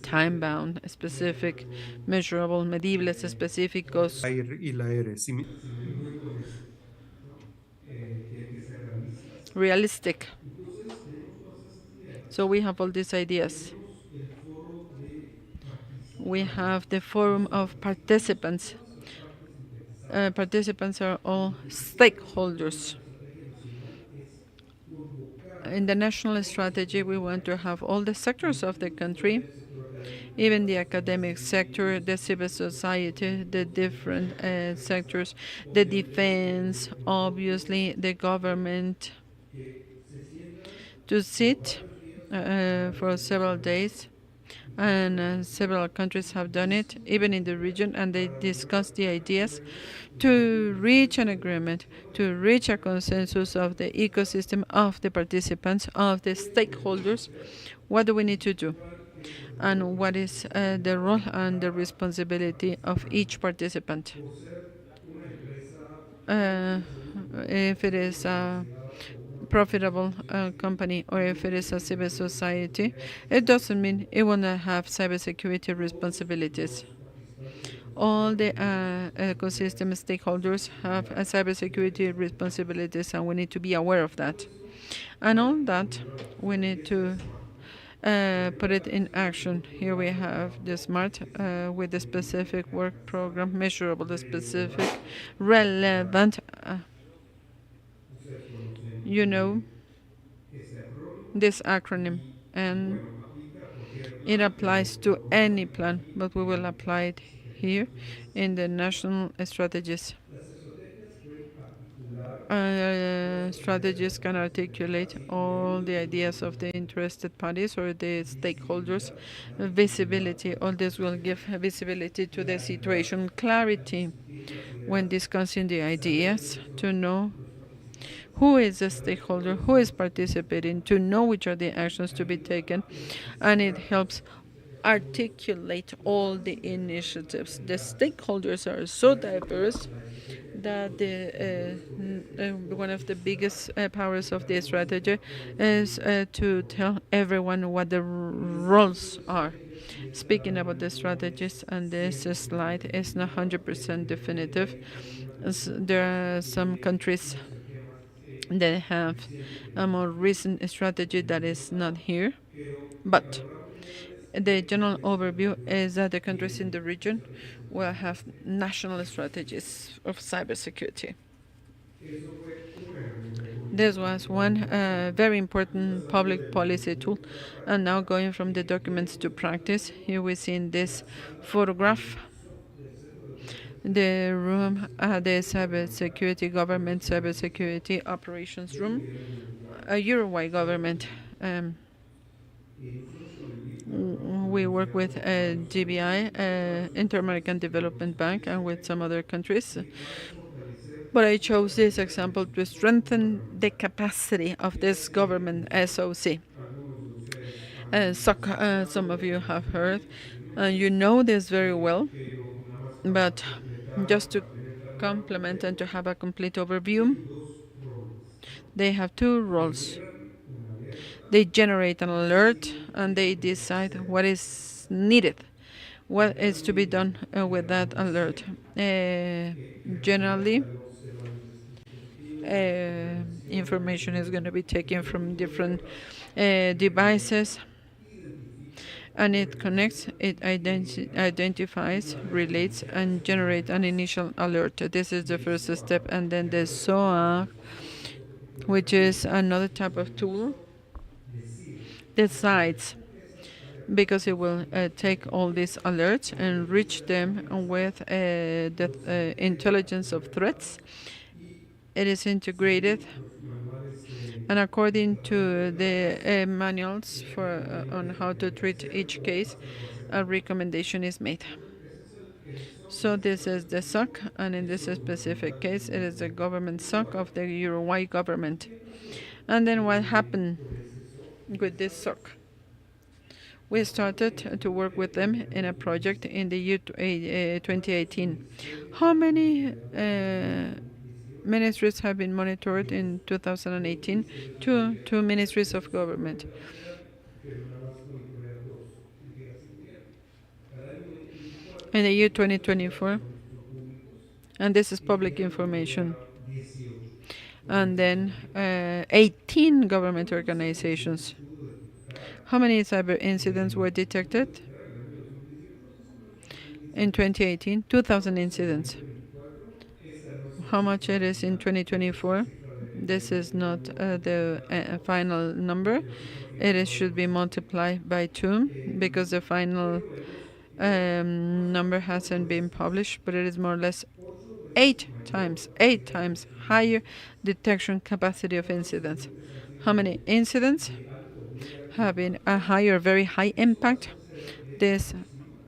time-bound, specific, measurable, medibles, específicos, y la R. realistic. So we have all these ideas. We have the forum of participants. Participants are all stakeholders. In the national strategy, we want to have all the sectors of the country, even the academic sector, the civil society, the different sectors, the defense, obviously, the government, to sit for several days. And several countries have done it, even in the region, and they discuss the ideas to reach an agreement, to reach a consensus of the ecosystem, of the participants, of the stakeholders. What do we need to do? And what is the role and the responsibility of each participant? If it is a profitable company or if it is a civil society, it doesn't mean it will not have cybersecurity responsibilities. All the ecosystem stakeholders have cybersecurity responsibilities, and we need to be aware of that. And all that, we need to put it in action. Here we have the SMART with the specific work program, measurable, the specific, relevant. You know this acronym, and it applies to any plan, but we will apply it here in the national strategies. Strategies can articulate all the ideas of the interested parties or the stakeholders. Visibility, all this will give visibility to the situation. Clarity when discussing the ideas, to know who is the stakeholder, who is participating, to know which are the actions to be taken, and it helps articulate all the initiatives. The stakeholders are so diverse that one of the biggest powers of the strategy is to tell everyone what the roles are. Speaking about the strategies, and this slide is not 100% definitive. There are some countries that have a more recent strategy that is not here, but the general overview is that the countries in the region will have national strategies of cybersecurity. This was one very important public policy tool. And now going from the documents to practice, here we see in this photograph the room, the cybersecurity government, cybersecurity operations room, a Uruguay government. We work with GBI, Inter-American Development Bank, and with some other countries. But I chose this example to strengthen the capacity of this government SOC. Some of you have heard, and you know this very well, but just to complement and to have a complete overview, they have two roles. They generate an alert and they decide what is needed, what is to be done with that alert. Generally, information is going to be taken from different devices, and it connects, it identifies, relates, and generates an initial alert. This is the first step, and then the SOA, which is another type of tool, decides, because it will take all these alerts and reach them with the intelligence of threats, It is integrated, and according to the manuals for on how to treat each case, a recommendation is made. So this is the SOC, and in this specific case, it is the government SOC of the Uruguay government. And then what happened with this SOC? We started to work with them in a project in the year 2018. How many ministries have been monitored in 2018? Two ministries of government. In the year 2024, and this is public information, and then 18 government organizations. How many cyber incidents were detected? In 2018, 2,000 incidents. How much it is in 2024? This is not the final number. Should be multiplied by 2 because the final number hasn't been published, but it is more or less 8 times higher detection capacity of incidents. How many incidents having a higher, very high impact? This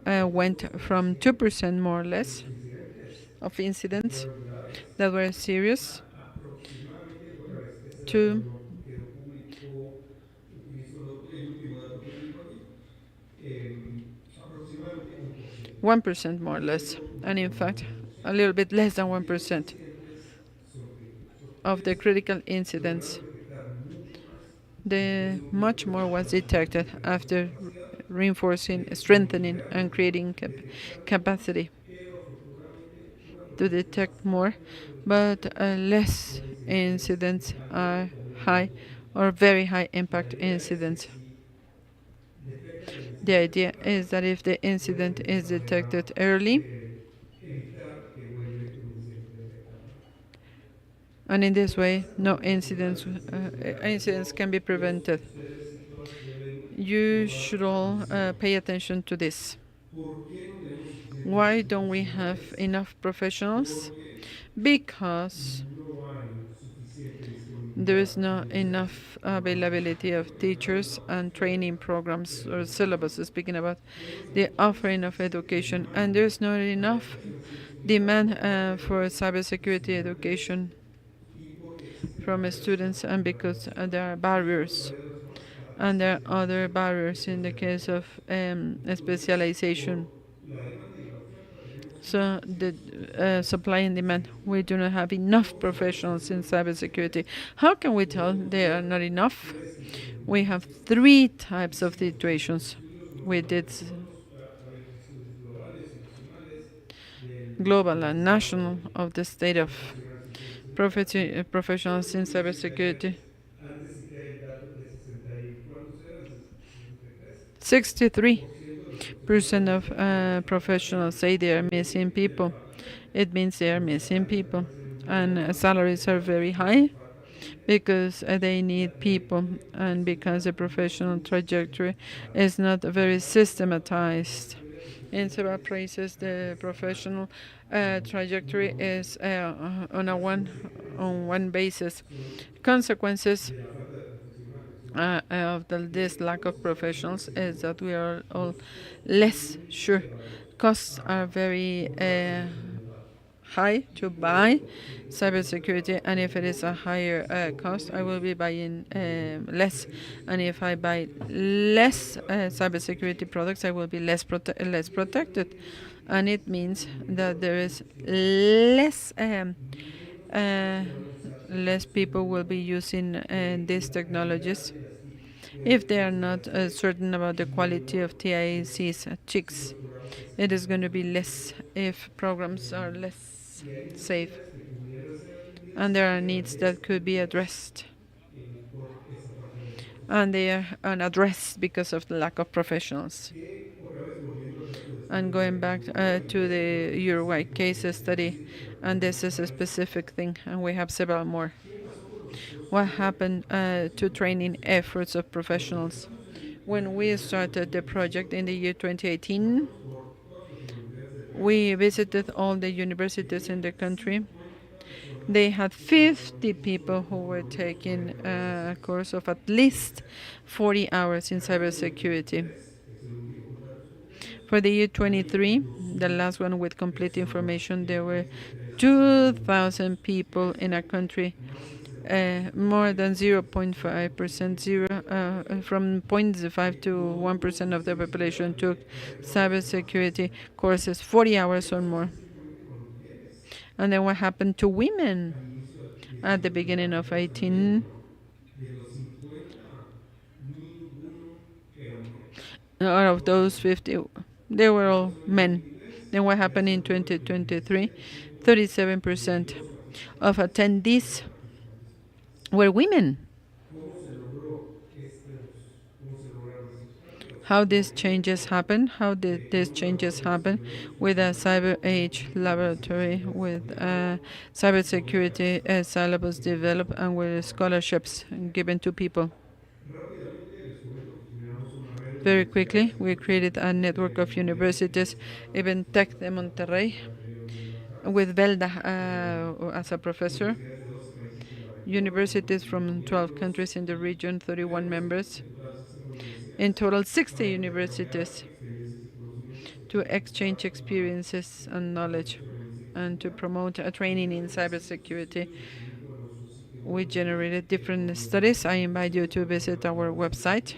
went from 2% more or less of incidents that were serious to 1% more or less, and in fact a little bit less than 1% of the critical incidents. The much more was detected after reinforcing, strengthening, and creating capacity to detect more, but less incidents are high or very high impact incidents. The idea is that if the incident is detected early, and in this way, no incidents can be prevented. You should all pay attention to this. Why don't we have enough professionals? Because there is not enough availability of teachers and training programs or syllabus, speaking about the offering of education, and there's not enough demand for cybersecurity education from students, and because there are barriers, and there are other barriers in the case of specialization. So the supply and demand, we do not have enough professionals in cybersecurity. How can we tell there are not enough? We have 3 types of situations. We did global and national of the state of professionals in cybersecurity. 63% of professionals say they are missing people. It means they are missing people. And salaries are very high because they need people, and because the professional trajectory is not very systematized. In several places, the professional trajectory is on one basis. Consequences of this lack of professionals is that we are all less sure. Costs are very high to buy cybersecurity, and if it is a higher cost, I will be buying less. And if I buy less cybersecurity products, I will be less protected. And it means that there is less people will be using these technologies if they are not certain about the quality of TICs, chicks. It is going to be less if programs are less safe, and there are needs that could be addressed, and they are unaddressed because of the lack of professionals. And going back to the Uruguay case study, and this is a specific thing, and we have several more. What happened to training efforts of professionals? When we started the project in the year 2018, we visited all the universities in the country, They had 50 people who were taking a course of at least 40 hours in cybersecurity. For the year 23, the last one with complete information, there were 2,000 people in our country. More than 0.5%, from 0.5 to 1% of the population took cybersecurity courses, 40 hours or more. And then what happened to women at the beginning of 18? Out of those 50, they were all men. Then what happened in 2023? 37% of attendees were women. How these changes happen? How did these changes happen? With a Cyber Age laboratory, with cybersecurity syllabus developed, and with scholarships given to people. Very quickly, we created a network of universities, even Tec de Monterrey, with Velda as a professor. Universities from 12 countries in the region, 31 members. In total, 60 universities to exchange experiences and knowledge and to promote a training in cybersecurity. We generated different studies. I invite you to visit our website.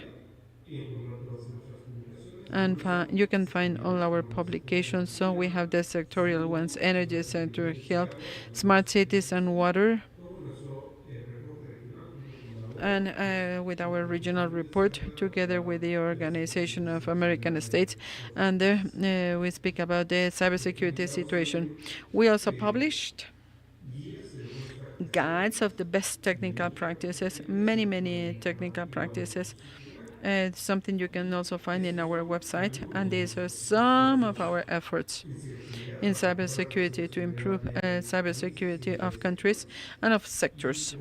And you can find all our publications. So we have the sectorial ones: energy sector, health, smart cities, and water. And with our regional report, together with the Organization of American States, and there we speak about the cybersecurity situation. We also published guides of the best technical practices, many technical practices. It's something you can also find in our website, and these are some of our efforts in cybersecurity to improve cybersecurity of countries and of sectors.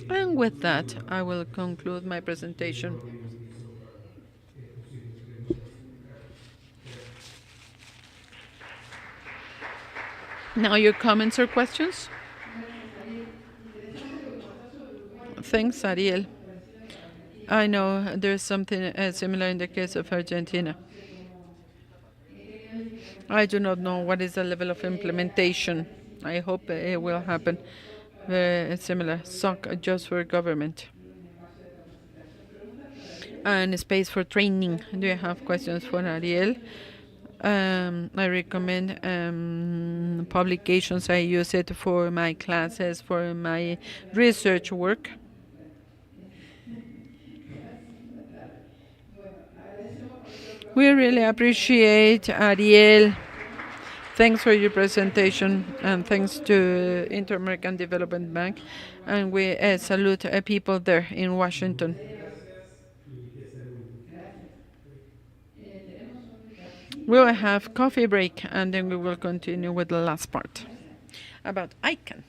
And with that, I will conclude my presentation. Now your comments or questions? Thanks, Ariel. I know there's something similar in the case of Argentina. I do not know what is the level of implementation. I hope it will happen. Very similar. SOC just for government. And space for training. Do you have questions for Ariel? I recommend publications. I use it for my classes, for my research work. We really appreciate Ariel. Thanks for your presentation, and thanks to Inter-American Development Bank. And we salute people there in Washington. We will have coffee break, and then we will continue with the last part about ICANN.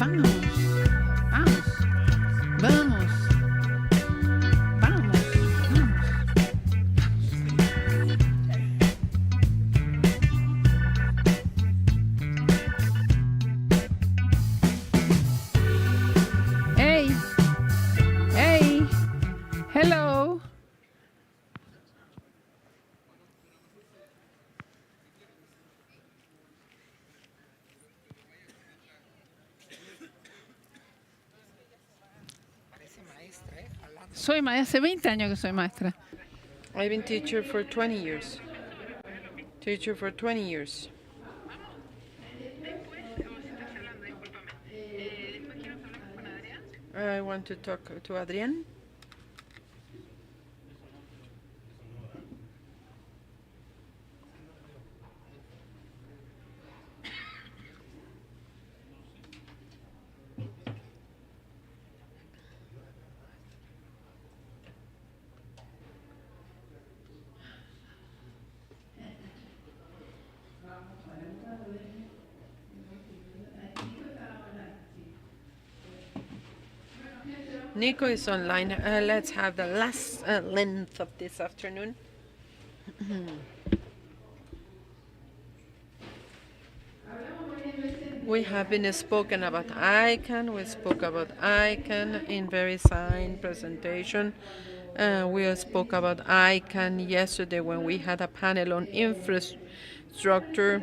Vamos, vamos, vamos, vamos, vamos. Hey, hey, hello. Soy maestra, hace 20 años que soy maestra. I've been teacher for 20 years. Teacher for 20 years. I want to talk to Adrián. Nico is online. Let's have the last length of this afternoon. We have been spoken about ICANN. We spoke about ICANN in very signed presentation. We spoke about ICANN yesterday when we had a panel on infrastructure.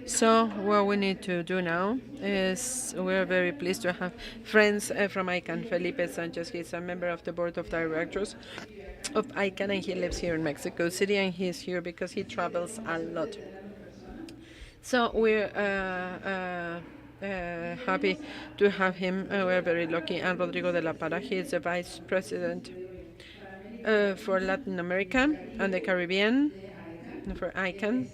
So what we need to do now is we're very pleased to have friends from ICANN. Felipe Sanchez, he's a member of the board of directors of ICANN, and he lives here in Mexico City, and he's here because he travels a lot. So we're happy to have him. We're very lucky. And Rodrigo de la Parra, he is the vice president for Latin America and the Caribbean for ICANN.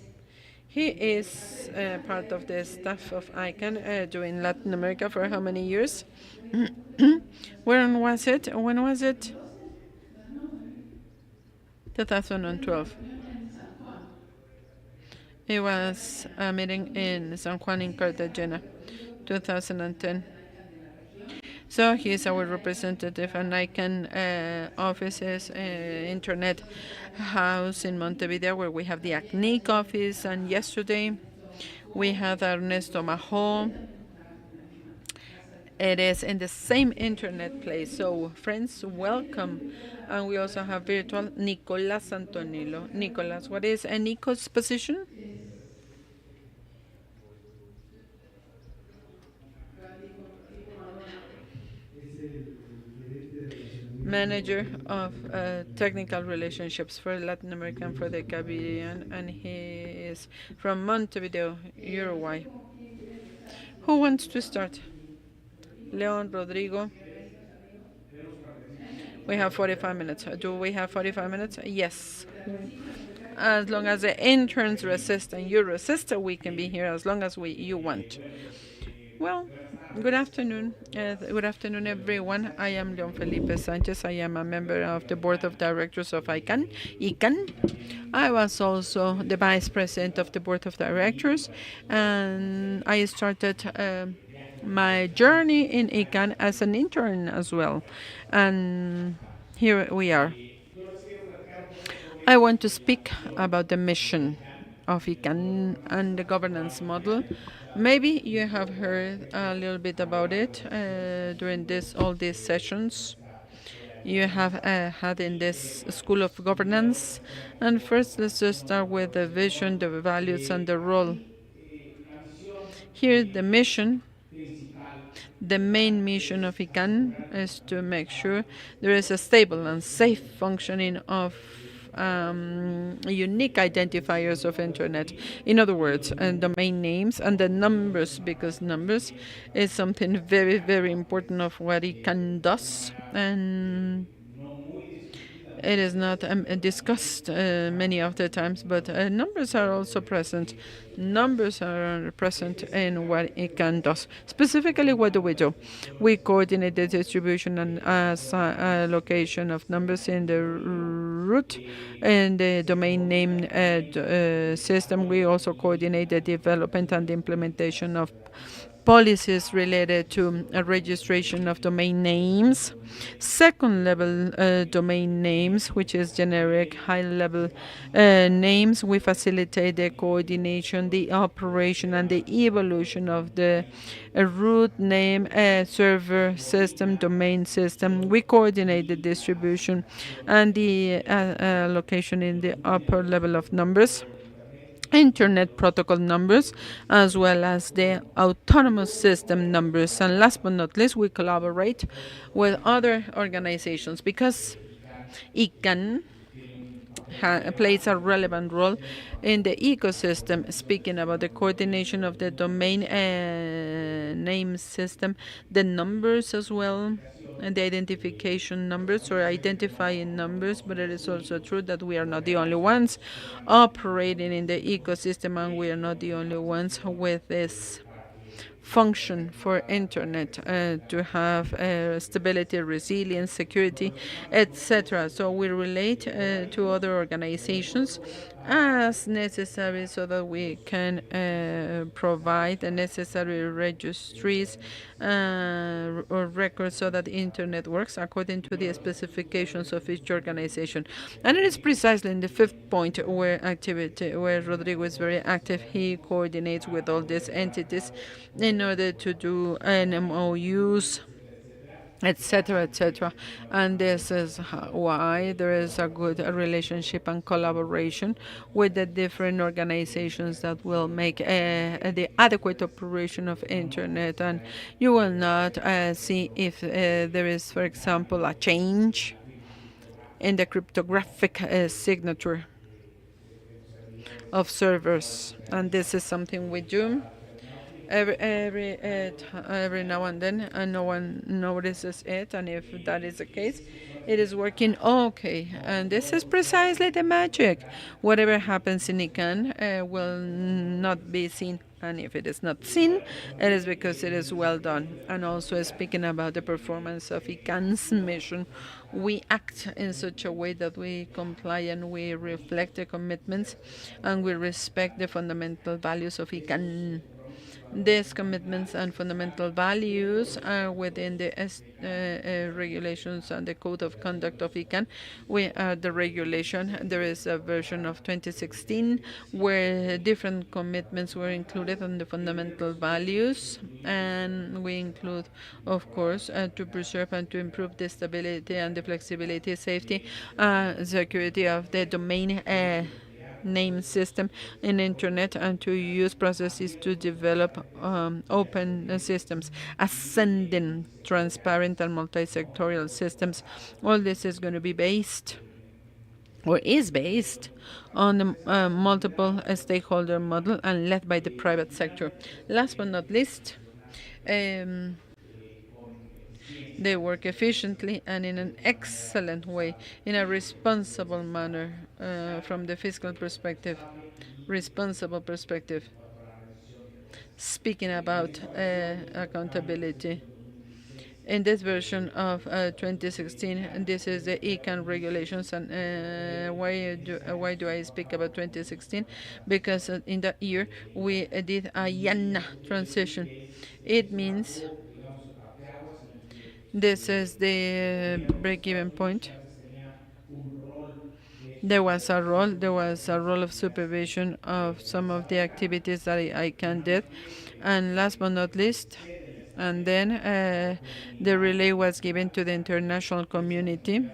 He is part of the staff of ICANN doing Latin America for how many years? When was it? 2012. It was a meeting in San Juan in Cartagena, 2010. So he is our representative, and ICANN offices, Internet House in Montevideo, where we have the ACNIC office. And yesterday we had Ernesto Majo. It is in the same internet place. So friends, welcome. And we also have virtual Nicolás Antonilo. Nicolás, what is Nico's position? Manager of technical relationships for Latin America and for the Caribbean, and he is from Montevideo, Uruguay. Who wants to start? Leon, Rodrigo. We have 45 minutes. Do we have 45 minutes? Yes. As long as the interns resist and you resist, we can be here as long as you want. Well, good afternoon. Good afternoon, everyone. I am Leon Felipe Sanchez. I am a member of the board of directors of ICANN. I was also the vice president of the board of directors, and I started my journey in ICANN as an intern as well. And here we are. I want to speak about the mission of ICANN and the governance model. Maybe you have heard a little bit about it during all these sessions you have had in this School of Governance. And first, let's just start with the vision, the values, and the role. Here, the mission. The main mission of ICANN is to make sure there is a stable and safe functioning of unique identifiers of Internet. In other words, domain names and the numbers, because numbers is something very, very important of what ICANN does. And it is not discussed many of the times, but numbers are also present. numbers are present in what ICANN does. Specifically, what do? We coordinate the distribution and allocation of numbers in the root and the domain name system. We also coordinate the development and the implementation of policies related to registration of domain names, second level domain names, which is generic high level names. We facilitate the coordination, the operation, and the evolution of the root name server system, domain system. We coordinate the distribution and the allocation in the upper level of numbers, Internet protocol numbers, as well as the autonomous system numbers. And last but not least, we collaborate with other organizations because ICANN plays a relevant role in the ecosystem. Speaking about the coordination of the domain name system, the numbers as well, and the identification numbers or identifying numbers, but it is also true that we are not the only ones operating in the ecosystem, and we are not the only ones with this function for internet to have stability, resilience, security, etc. So we relate to other organizations as necessary so that we can provide the necessary registries or records so that the internet works according to the specifications of each organization. And it is precisely in the fifth point where Rodrigo is very active. He coordinates with all these entities in order to do MOUs, etc., etc. And this is why there is a good relationship and collaboration with the different organizations that will make the adequate operation of internet. And you will not see if there is, for example, a change in the cryptographic signature of servers. And this is something we do every now and then, and no one notices it. And if that is the case, it is working okay. And this is precisely the magic. Whatever happens in ICANN will not be seen. And if it is not seen, it is because it is well done. And also, speaking about the performance of ICANN's mission, we act in such a way that we comply and we reflect the commitments and we respect the fundamental values of ICANN. These commitments and fundamental values are within the regulations and the code of conduct of ICANN. We are the regulation. There is a version of 2016 where different commitments were included on the fundamental values, and we include, of course, to preserve and to improve the stability and the flexibility, safety, security of the domain name system in internet, and to use processes to develop open systems, ascending, transparent, and multi-sectorial systems. All this is going to be based or is based on the multiple stakeholder model and led by the private sector. Last but not least, they work efficiently and in an excellent way, in a responsible manner from the fiscal perspective, responsible perspective. Speaking about accountability, in this version of 2016, this is the ICANN regulations. And why do I speak about 2016? Because in that year we did a YANA transition. It means this is the break-even point. There was a role of supervision of some of the activities that ICANN did. And last but not least, and then the relay was given to the international community.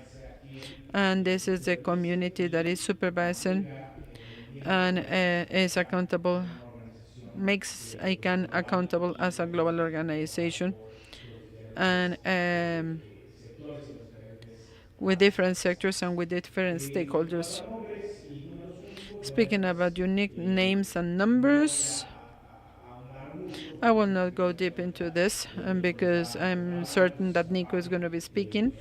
And this is the community that is supervising and is accountable, makes ICANN accountable as a global organization, and with different sectors and with different stakeholders. Speaking about unique names and numbers, I will not go deep into this because I'm certain that Nico is going to be speaking,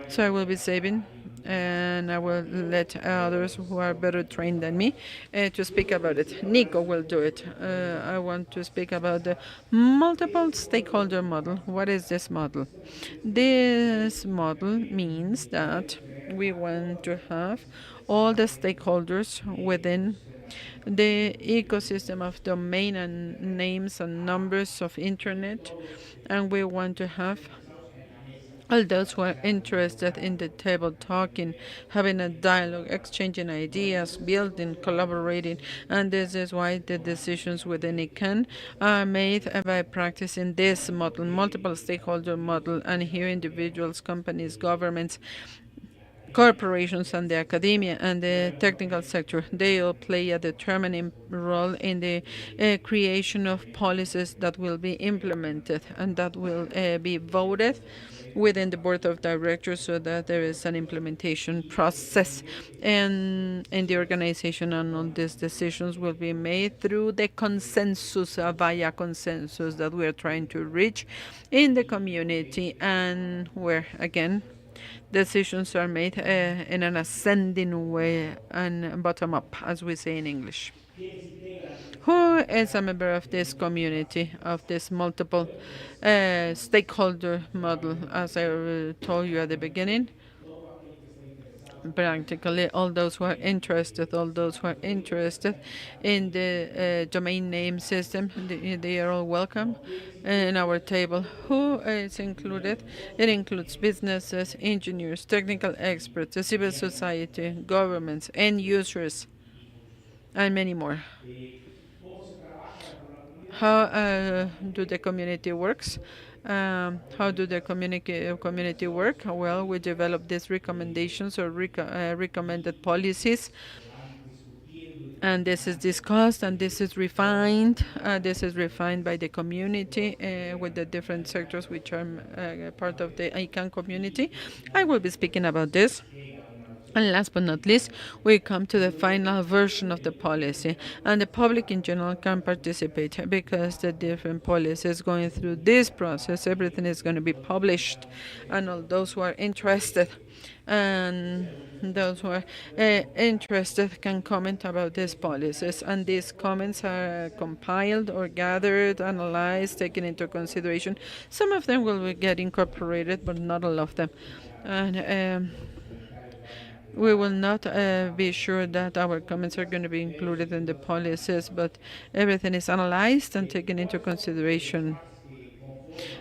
so I will be saving and I will let others who are better trained than me to speak about it. Nico will do it. I want to speak about the multiple stakeholder model. What is this model? This model means that we want to have all the stakeholders within the ecosystem of domain and names and numbers of internet, and we want to have all those who are interested in the table talking, having a dialogue, exchanging ideas, building, collaborating, and this is why the decisions within ICANN are made by practicing this model, multiple stakeholder model, and here individuals, companies, governments, corporations and the academia and the technical sector, they all play a determining role in the creation of policies that will be implemented and that will be voted within the board of directors so that there is an implementation process and in the organization, and all these decisions will be made through the consensus, via consensus that we are trying to reach in the community, and where again decisions are made in an ascending way and bottom up, as we say in English. Who is a member of this community, of this multiple stakeholder model? As I told you at the beginning, practically all those who are interested, in the domain name system, they are all welcome in our table. Who is included? It includes businesses, engineers, technical experts, the civil society, governments, end users, and many more. How do the community works? How do the community work? Well, we develop these recommendations or recommended policies, and this is discussed and this is refined. This is refined by the community with the different sectors which are part of the ICANN community. I will be speaking about this. And last but not least, we come to the final version of the policy, and the public in general can participate because the different policies going through this process, everything is going to be published, and all those who are interested and those who are interested can comment about these policies, and these comments are compiled or gathered, analyzed, taken into consideration. Some of them will get incorporated, but not all of them. And we will not be sure that our comments are going to be included in the policies, but everything is analyzed and taken into consideration.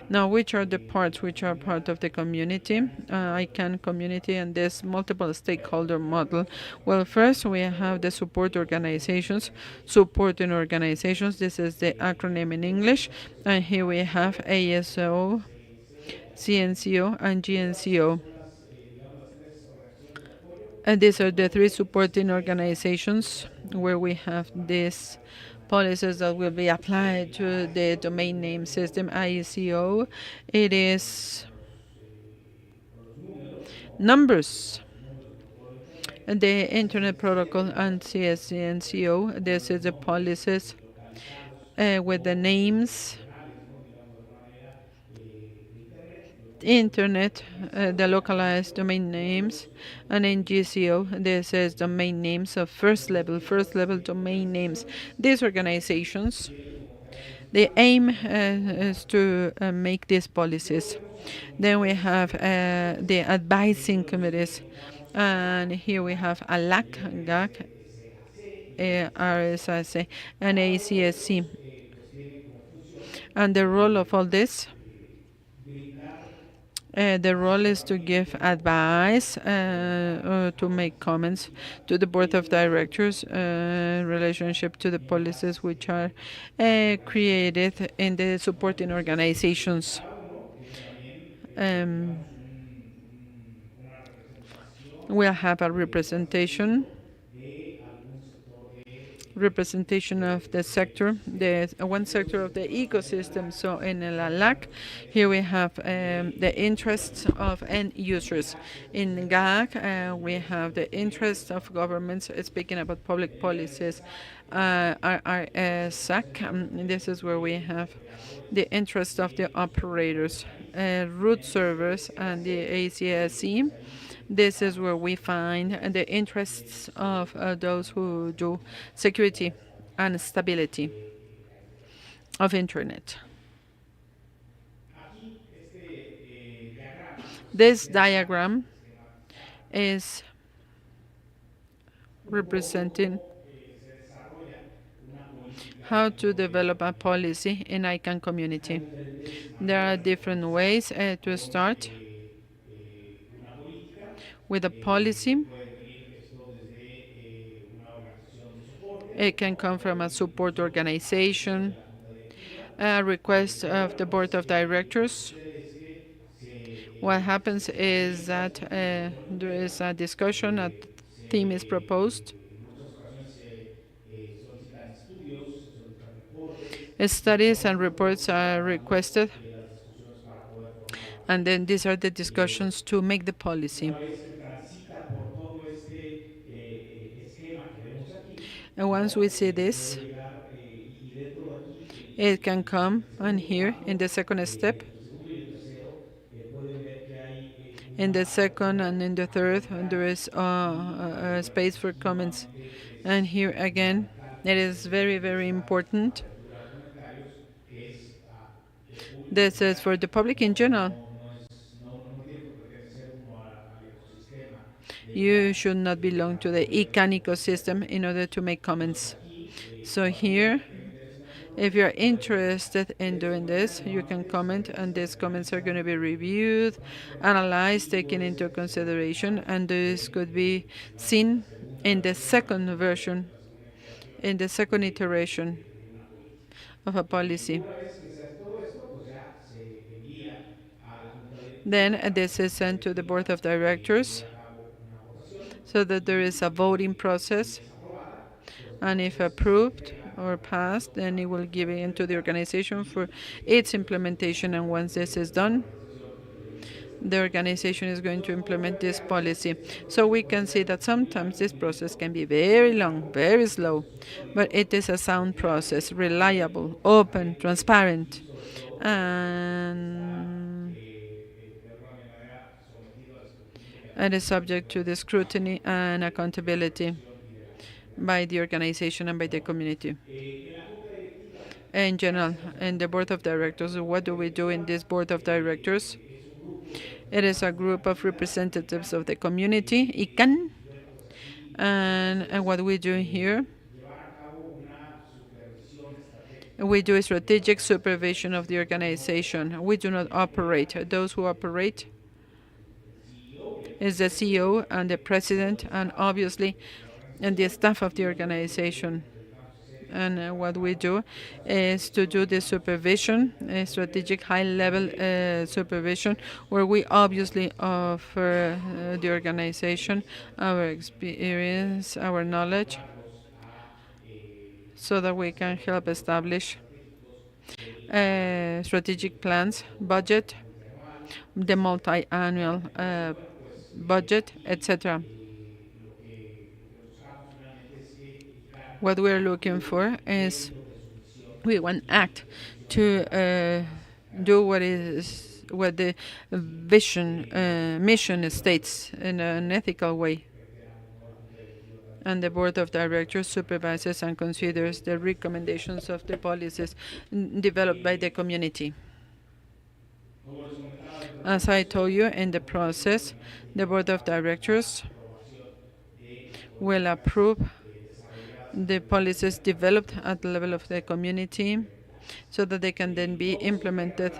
Now, which are the parts which are part of the community, ICANN community, and this multiple stakeholder model? Well, first we have the support organizations, supporting organizations. This is the acronym in English, and here we have ASO, CNCO, and GNCO. And these are the three supporting organizations where we have these policies that will be applied to the domain name system, IECO. It is numbers. And the Internet Protocol and CSNCO, this is the policies with the names, Internet, the localized domain names, and in GCO, this is domain names of first level domain names. These organizations, the aim is to make these policies. Then we have the advising committees, and here we have ALAC, GAC, RSIC, and ACSC. And the role of all this, the role is to give advice, to make comments to the board of directors in relationship to the policies which are created in the supporting organizations. We'll have a representation of the sector, the one sector of the ecosystem. So in el ALAC, here we have the interests of end users. In GAC, we have the interests of governments, speaking about public policies. RSAC, this is where we have the interest of the operators, root servers, and the ACSC. This is where we find the interests of those who do security and stability of Internet. This diagram is representing how to develop a policy in ICANN community. There are different ways to start with a policy. It can come from a support organization, a request of the board of directors. What happens is that there is a discussion, a theme is proposed. Studies and reports are requested, and then these are the discussions to make the policy. And once we see this, it can come and here in the second step, in the second and in the third, and there is a space for comments. And here again, it is very, very important. This is for the public in general. You should not belong to the ICANN ecosystem in order to make comments. So here, if you're interested in doing this, you can comment, and these comments are going to be reviewed, analyzed, taken into consideration, and this could be seen in the second version, in the second iteration of a policy. Then this is sent to the board of directors so that there is a voting process, and if approved or passed, then it will give it into the organization for its implementation. And once this is done, the organization is going to implement this policy. So we can see that sometimes this process can be very long, very slow, but it is a sound process, reliable, open, transparent, and it is subject to the scrutiny and accountability by the organization and by the community. In general, in the board of directors, what do we do in this board of directors? It is a group of representatives of the community, ICANN, and what we do here, we do a strategic supervision of the organization. We do not operate. Those who operate is the CEO and the president, and obviously, and the staff of the organization. And what we do is to do the supervision, strategic high-level supervision, where we obviously offer the organization our experience, our knowledge, so that we can help establish strategic plans, budget, the multi-annual budget, etc. What we're looking for is we want ACT to do what the vision mission states in an ethical way. And the board of directors supervises and considers the recommendations of the policies developed by the community. As I told you, in the process, the board of directors will approve the policies developed at the level of the community so that they can then be implemented.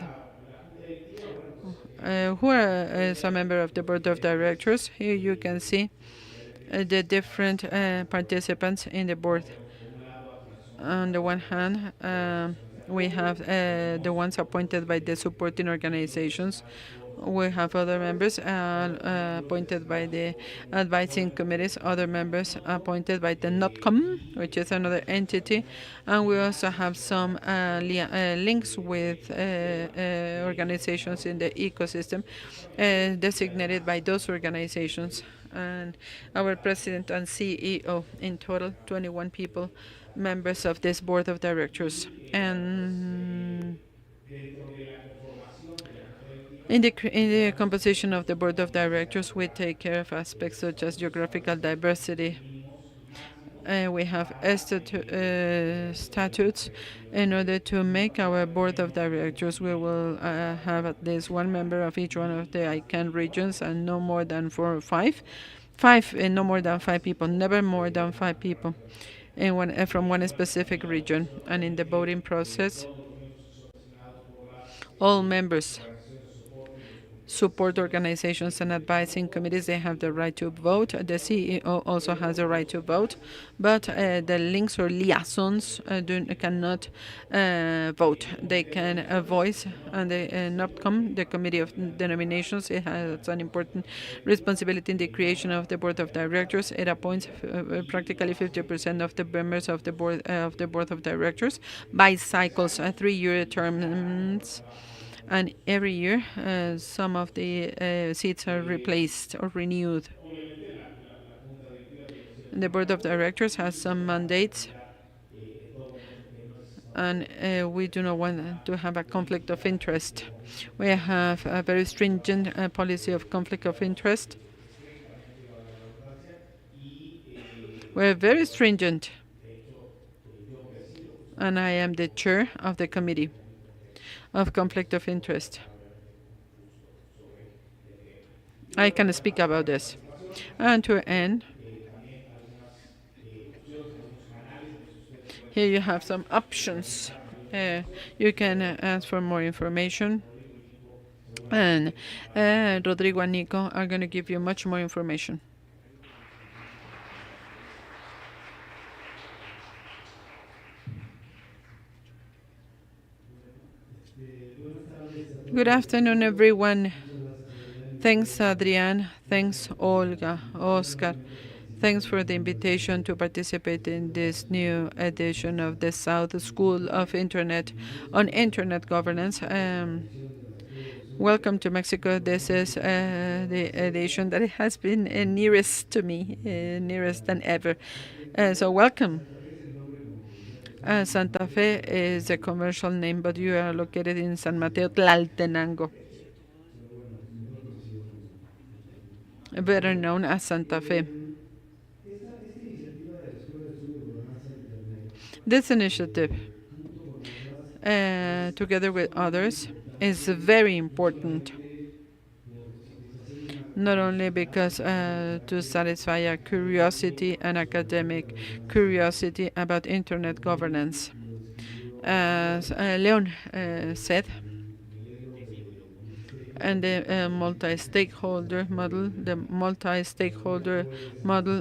Who are a member of the board of directors? Here you can see the different participants in the board. On the one hand, we have the ones appointed by the supporting organizations. We have other members appointed by the advising committees, other members appointed by the NOTCOM, which is another entity, and we also have some links with organizations in the ecosystem designated by those organizations. And our president and CEO, in total 21 people, members of this board of directors. And In the composition of the board of directors, we take care of aspects such as geographical diversity. We have statutes. In order to make our board of directors, we will have at least one member of each one of the ICANN regions and no more than 4 or 5. No more than 5 people, never more than 5 people from one specific region. And in the voting process, all members, support organizations and advising committees, they have the right to vote. The CEO also has a right to vote, but the links or liaisons cannot vote. They can voice and the NOPCOM, the Committee of the Nominations, it has an important responsibility in the creation of the Board of Directors. It appoints practically 50% of the members of the Board of Directors by cycles, 3-year terms. And every year, some of the seats are replaced or renewed. The board of directors has some mandates, and we do not want to have a conflict of interest. We have a very stringent policy of conflict of interest. We're very stringent, and I am the chair of the committee of conflict of interest. I can speak about this. And to end, here you have some options. You can ask for more information, and Rodrigo and Nico are going to give you much more information. Good afternoon, everyone. Thanks, Adrian. Thanks, Olga, Oscar. Thanks for the invitation to participate in this new edition of the South School of Internet on Internet Governance. Welcome to Mexico. This is the edition that has been nearest to me, nearest than ever. So welcome. Santa Fe is a commercial name, but you are located in San Mateo Tlaltenango, better known as Santa Fe. This initiative, together with others, is very important, not only because to satisfy a curiosity, an academic curiosity about Internet governance. As Leon said, and the multi-stakeholder model,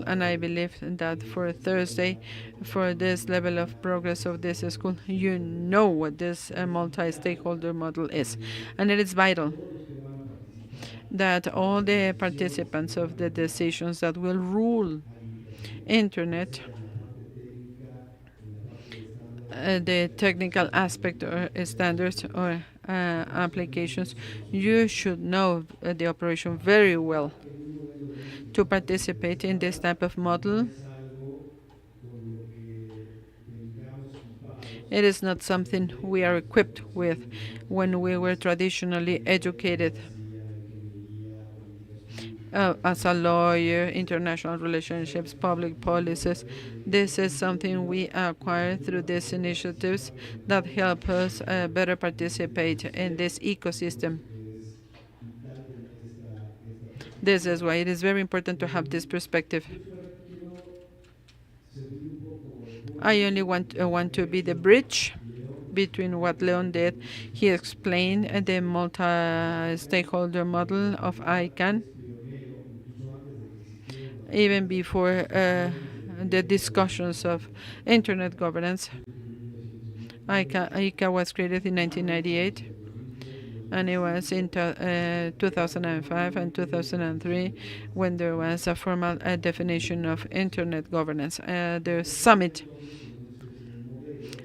and I believe that for Thursday, for this level of progress of this school, you know what this multi-stakeholder model is. And it is vital that all the participants of the decisions that will rule Internet, the technical aspect or standards or applications, you should know the operation very well to participate in this type of model. It is not something we are equipped with when we were traditionally educated as a lawyer, international relationships, public policies. This is something we acquire through these initiatives that help us better participate in this ecosystem. This is why it is very important to have this perspective. I only want to be the bridge between what Leon did. He explained the multi-stakeholder model of ICANN even before the discussions of Internet governance. ICANN was created in 1998, and it was in 2005 and 2003 when there was a formal definition of Internet governance. The summit,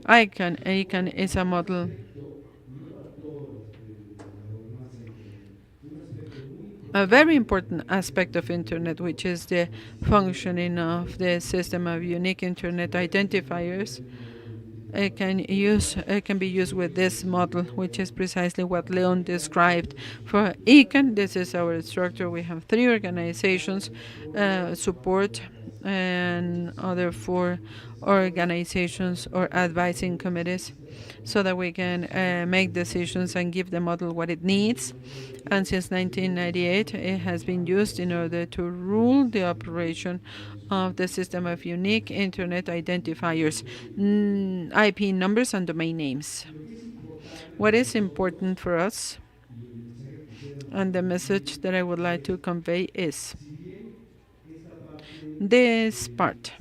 ICANN is a model a very important aspect of Internet, which is the functioning of the system of unique Internet identifiers. can be used with this model, which is precisely what Leon described. For ICANN, this is our structure. We have 3 organizations, support, and other 4 organizations or advising committees, so that we can make decisions and give the model what it needs. And since 1998, it has been used in order to rule the operation of the system of unique Internet identifiers, IP numbers, and domain names. What is important for us, and the message that I would like to convey, is this part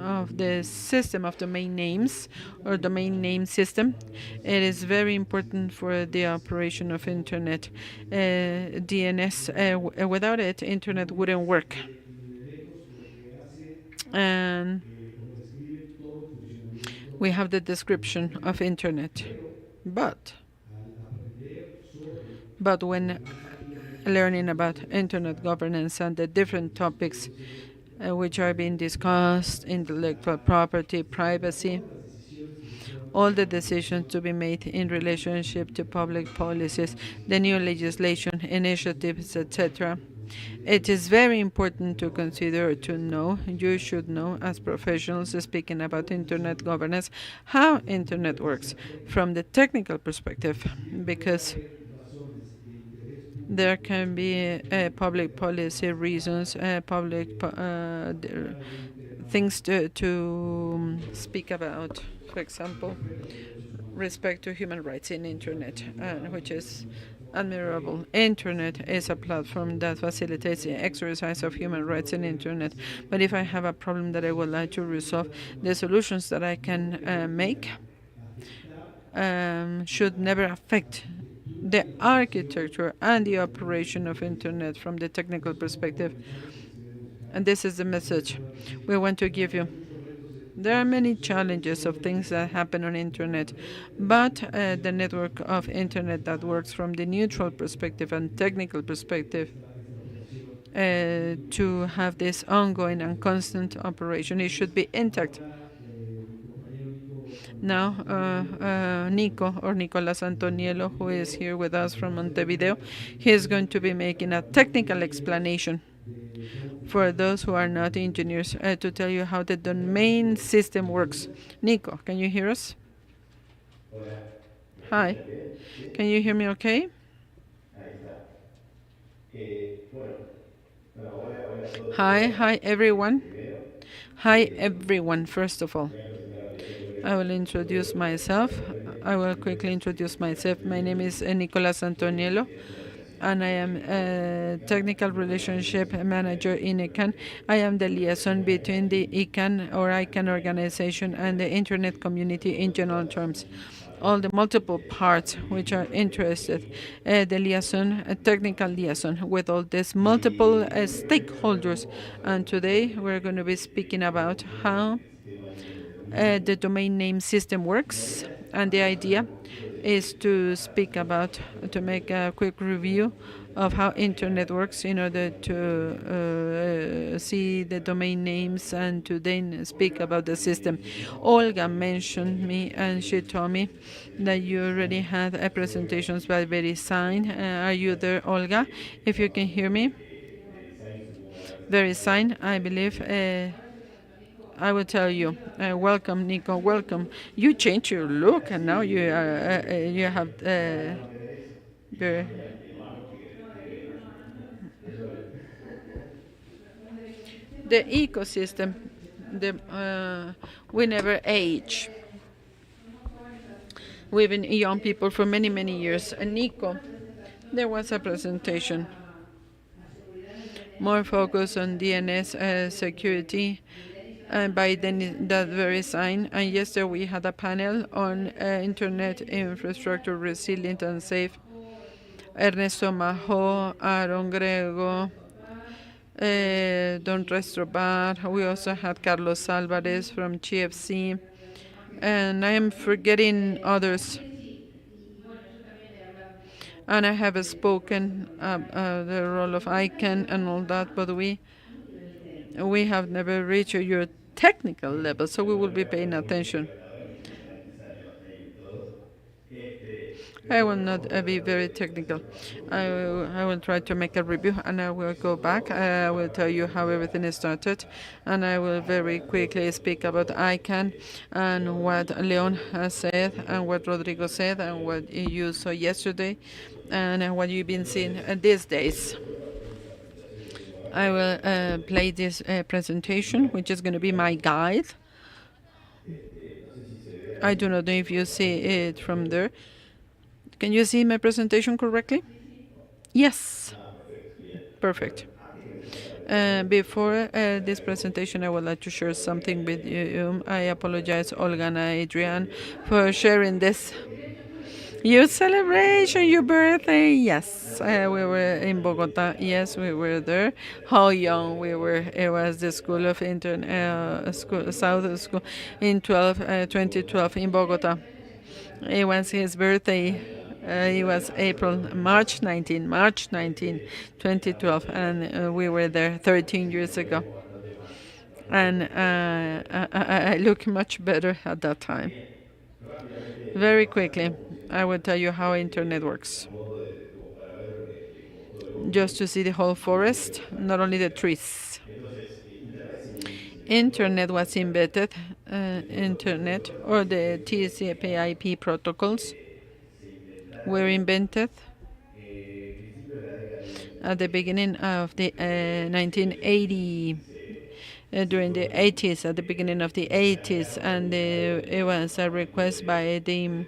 of the system of domain names or domain name system. It is very important for the operation of Internet. DNS, without it, Internet wouldn't work. And we have the description of Internet. But when learning about Internet governance and the different topics which are being discussed, intellectual property, privacy, all the decisions to be made in relationship to public policies, the new legislation, initiatives, etc. It is very important to consider, to know, you should know as professionals speaking about Internet governance, how Internet works from the technical perspective, because there can be public policy reasons, things to speak about. For example, respect to human rights in Internet, which is admirable. Internet is a platform that facilitates the exercise of human rights in Internet. But if I have a problem that I would like to resolve, the solutions that I can make should never affect the architecture and the operation of Internet from the technical perspective. And this is the message we want to give you. There are many challenges of things that happen on Internet, but the network of Internet that works from the neutral perspective and technical perspective to have this ongoing and constant operation, it should be intact. Now, Nico, or Nicolas Antoniello, who is here with us from Montevideo, he is going to be making a technical explanation for those who are not engineers, to tell you how the domain system works. Nico, can you hear us? Hi. Can you hear me okay? Hi everyone. Hi everyone, first of all. I will introduce myself. I will quickly introduce myself. My name is Nicolas Antoniello, and I am a technical relationship manager in ICANN. I am the liaison between the ICANN or ICANN organization and the Internet community in general terms. All the multiple parts which are interested, the liaison, a technical liaison with all these multiple stakeholders. And today we're going to be speaking about how the domain name system works, and the idea is to speak about, to make a quick review of how Internet works in order to see the domain names and to then speak about the system. Olga mentioned me and she told me that you already had presentations by VeriSign. Are you there, Olga? If you can hear me. VeriSign, I believe. I will tell you. Welcome, Nico. Welcome. You changed your look, and now you have the ecosystem. We never age. We've been young people for many, many years. And Nico, there was a presentation more focused on DNS security by that VeriSign. And yesterday we had a panel on Internet infrastructure resilient and safe. Ernesto Majo, Aaron Grego, Don Restrobar. We also had Carlos Alvarez from GFC. And I am forgetting others. And I have spoken the role of ICANN and all that, but we have never reached your technical level, so we will be paying attention. I will not be very technical. I will try to make a review and I will go back. I will tell you how everything started and I will very quickly speak about ICANN and what Leon has said and what Rodrigo said and what you saw yesterday and what you've been seeing these days. I will play this presentation, which is going to be my guide. I do not know if you see it from there. Can you see my presentation correctly? Yes. Perfect. Before this presentation, I would like to share something with you. I apologize, Olga and Adrian, for sharing this. Your celebration, your birthday. Yes, we were in Bogota. Yes, we were there. How young we were. It was the School of school, South School in 2012 in Bogota. It was his birthday. It was March 19, 2012, and we were there 13 years ago. And I look much better at that time. Very quickly, I will tell you how internet works. Just to see the whole forest, not only the trees. Internet was invented, internet or the TCP/IP protocols were invented at the beginning of the 1980, during the 80s, at the beginning of the 80s, and it was a request by the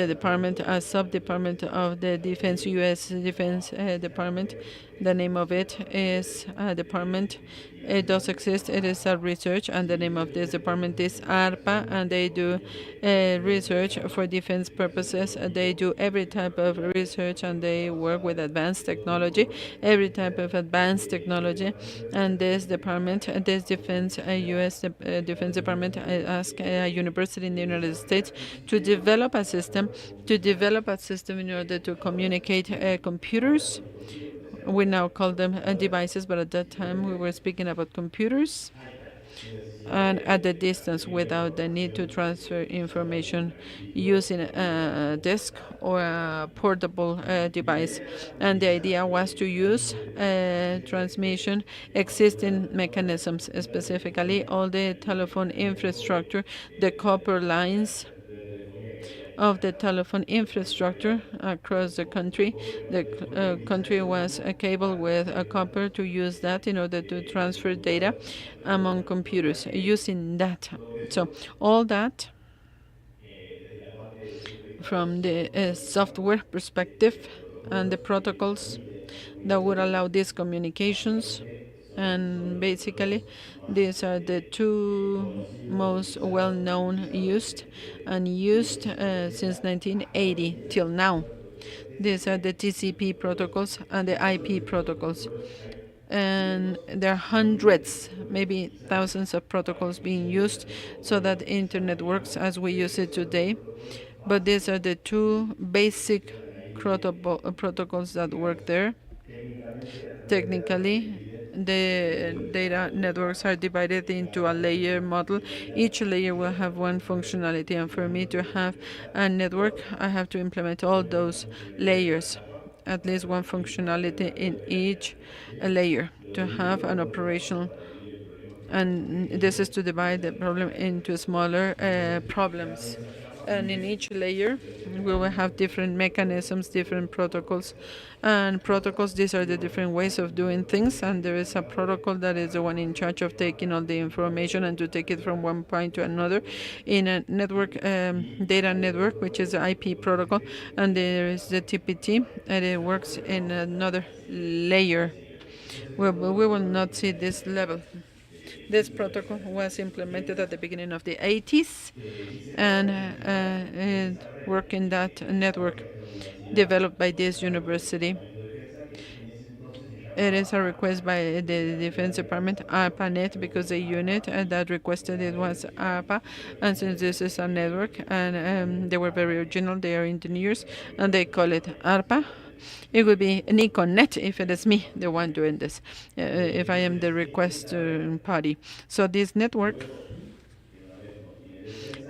department, a sub-department of the Defense, U.S. Defense Department. The name of it is department. It does exist. It is a research, and the name of this department is ARPA, and they do research for defense purposes. They do every type of research, and they work with advanced technology, every type of advanced technology. And this department, this defense, U.S. Defense Department, asked a university in the United States to develop a system, in order to communicate computers. We now call them devices, but at that time we were speaking about computers, and at the distance without the need to transfer information using a disk or a portable device. And the idea was to use transmission existing mechanisms, specifically all the telephone infrastructure, the copper lines of the telephone infrastructure across the country. The country was cabled with a copper to use that in order to transfer data among computers using that. So all that from the software perspective and the protocols that would allow these communications. And basically, these are the two most well-known used since 1980 till now. These are the TCP protocols and the IP protocols. And there are hundreds, maybe thousands of protocols being used so that the internet works as we use it today. But these are the two basic protocols that work there. Technically, the data networks are divided into a layer model. Each layer will have one functionality, and for me to have a network, I have to implement all those layers, at least one functionality in each layer to have an operational. And this is to divide the problem into smaller problems. And in each layer, we will have different mechanisms, different protocols. And protocols, these are the different ways of doing things. And there is a protocol that is the one in charge of taking all the information and to take it from one point to another in a network, data network, which is the IP protocol. And there is the TPT, and it works in another layer. We will not see this level. This protocol was implemented at the beginning of the 80s, and it worked in that network developed by this university. It is a request by the Defense Department, ARPANET, because the unit that requested it was ARPA. And since this is a network, and they were very original, they are engineers, and they call it ARPA. It would be NiconNet if it is me, the one doing this, if I am the request party. So this network,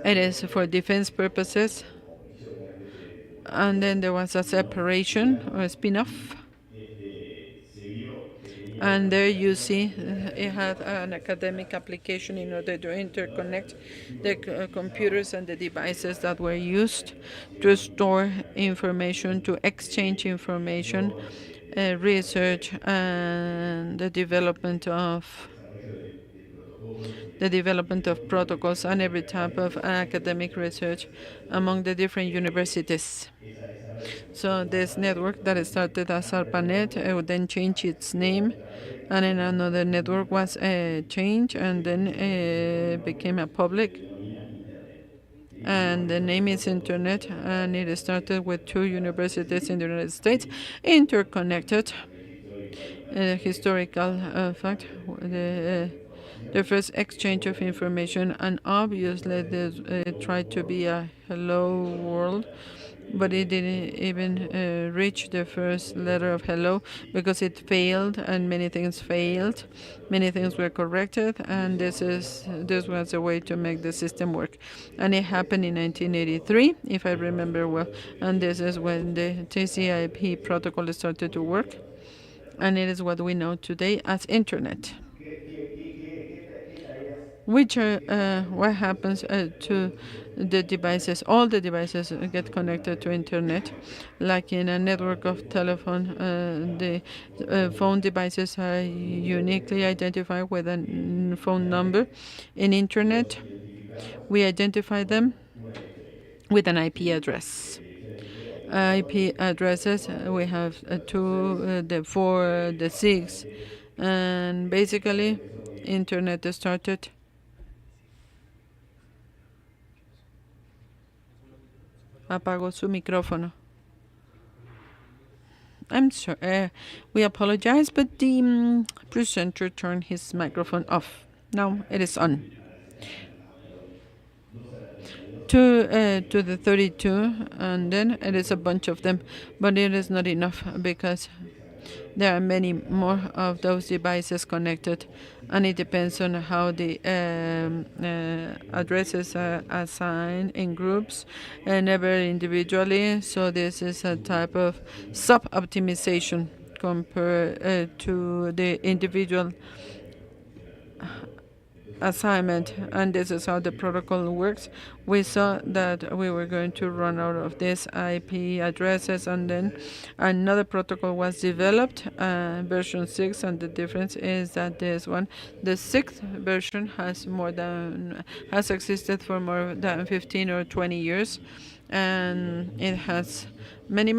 it is for defense purposes. And then there was a separation or a spin-off. And there you see it had an academic application in order to interconnect the computers and the devices that were used to store information, to exchange information, research, and the development of protocols and every type of academic research among the different universities. So this network that started as ARPANET would then change its name, and then another network was changed and then became a public. And the name is Internet, and it started with 2 universities in the United States, interconnected. Historical fact, the first exchange of information, and obviously they tried to be a hello world, but it didn't even reach the first letter of hello because it failed, and many things failed. Many things were corrected, and this was a way to make the system work. And it happened in 1983, if I remember well, and this is when the TCP protocol started to work, and it is what we know today as Internet. Which are what happens to the devices. All the devices get connected to Internet, like in a network of telephone. The phone devices are uniquely identified with a phone number. In Internet, we identify them with an IP address. IP addresses, we have 2, the 4, the 6, and basically Internet started apagó su micrófono. I'm sorry, we apologize, but the presenter turned his microphone off. Now it is on. To the 32, and then it is a bunch of them, but it is not enough because there are many more of those devices connected, and it depends on how the addresses are assigned in groups and never individually. So this is a type of sub-optimization compared to the individual assignment, and this is how the protocol works. We saw that we were going to run out of these IP addresses, and then another protocol was developed, version 6, and the difference is that this one, the 6th version, has existed for more than 15 or 20 years, and it has many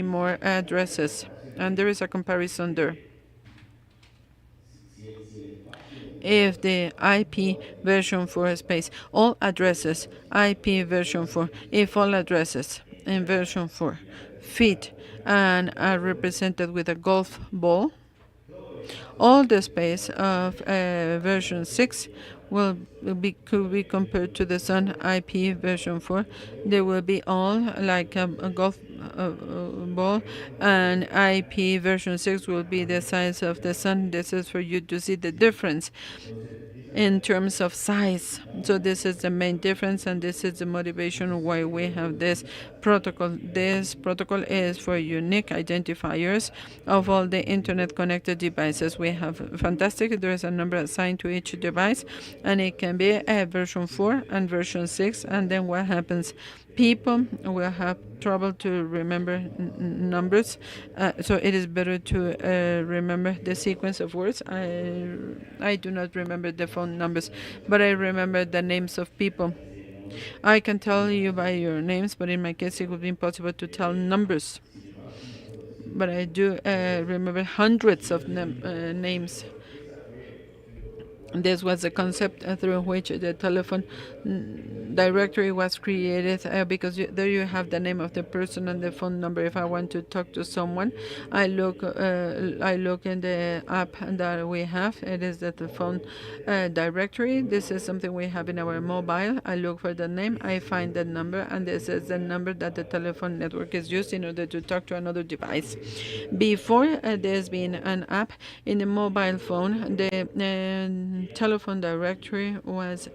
more addresses, and there is a comparison there. If the IP version 4 space, all addresses, IP version 4, if all addresses in version 4 fit and are represented with a golf ball, all the space of version 6 could be compared to the Sun IP version 4. They will be all like a golf ball, and IP version 6 will be the size of the Sun. This is for you to see the difference in terms of size. So this is the main difference, and this is the motivation why we have this protocol. This protocol is for unique identifiers of all the internet connected devices. We have fantastic, there is a number assigned to each device, and it can be a version 4 and version 6, and then what happens? People will have trouble to remember numbers, so it is better to remember the sequence of words. I do not remember the phone numbers, but I remember the names of people. I can tell you by your names, but in my case it would be impossible to tell numbers. But I do remember hundreds of names. This was the concept through which the telephone directory was created, because there you have the name of the person and the phone number. If I want to talk to someone, I look in the app that we have. It is the phone directory. This is something we have in our mobile. I look for the name, I find the number, and this is the number that the telephone network is used in order to talk to another device. Before there's been an app in the mobile phone, the telephone directory was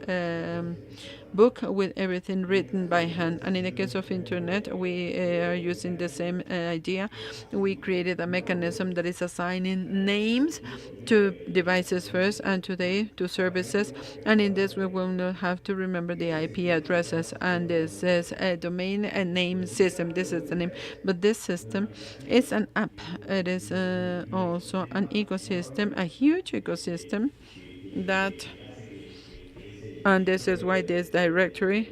book with everything written by hand. And in the case of internet, we are using the same idea. We created a mechanism that is assigning names to devices first and today to services. And in this, we will not have to remember the IP addresses. And this is a domain and name system. This is the name. But this system is an app. It is also an ecosystem, a huge ecosystem that, and this is why this directory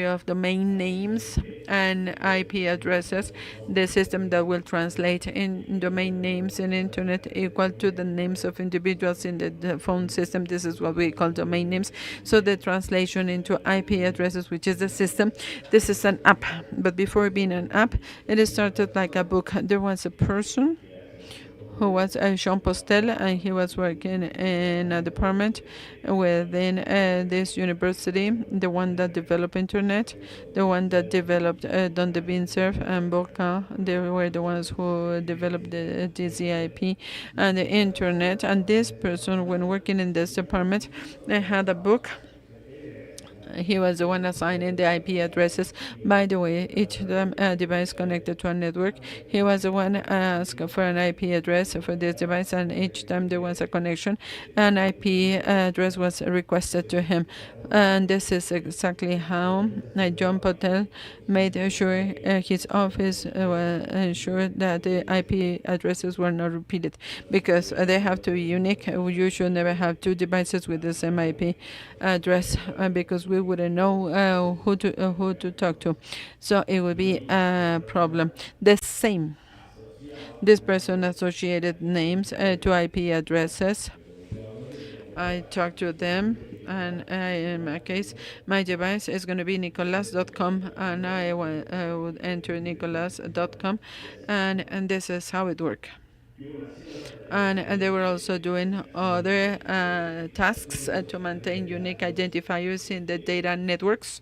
of domain names and IP addresses, the system that will translate in domain names in internet equal to the names of individuals in the phone system. This is what we call domain names. So the translation into IP addresses, which is the system, this is an app. But before being an app, it started like a book. There was a person who was Jean Postel, and he was working in a department within this university, the one that developed internet, the one that developed Don de Binsurf and Boca. They were the ones who developed the TCP and the internet. And this person, when working in this department, had a book. He was the one assigning the IP addresses. By the way, each device connected to a network, he was the one asked for an IP address for this device, and each time there was a connection, an IP address was requested to him. And this is exactly how John Patel made sure his office ensured that the IP addresses were not repeated, because they have to be unique. You should never have two devices with the same IP address, because we wouldn't know who to talk to. So it would be a problem. The same. This person associated names to IP addresses. I talked to them, and in my case, my device is going to be nicolas.com, and I would enter nicolas.com, and this is how it worked. And they were also doing other tasks to maintain unique identifiers in the data networks.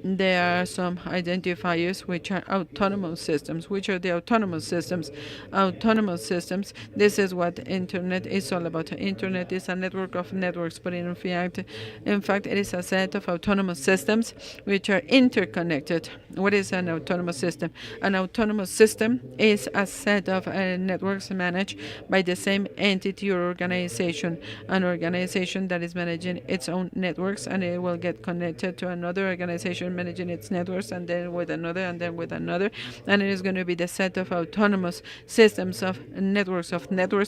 There are some identifiers which are autonomous systems. Which are the autonomous systems? Autonomous systems, this is what internet is all about. Internet is a network of networks, but in fact, it is a set of autonomous systems which are interconnected. What is an autonomous system? An autonomous system is a set of networks managed by the same entity or organization. An organization that is managing its own networks, and it will get connected to another organization managing its networks, and then with another, and then with another, and it is going to be the set of autonomous systems of networks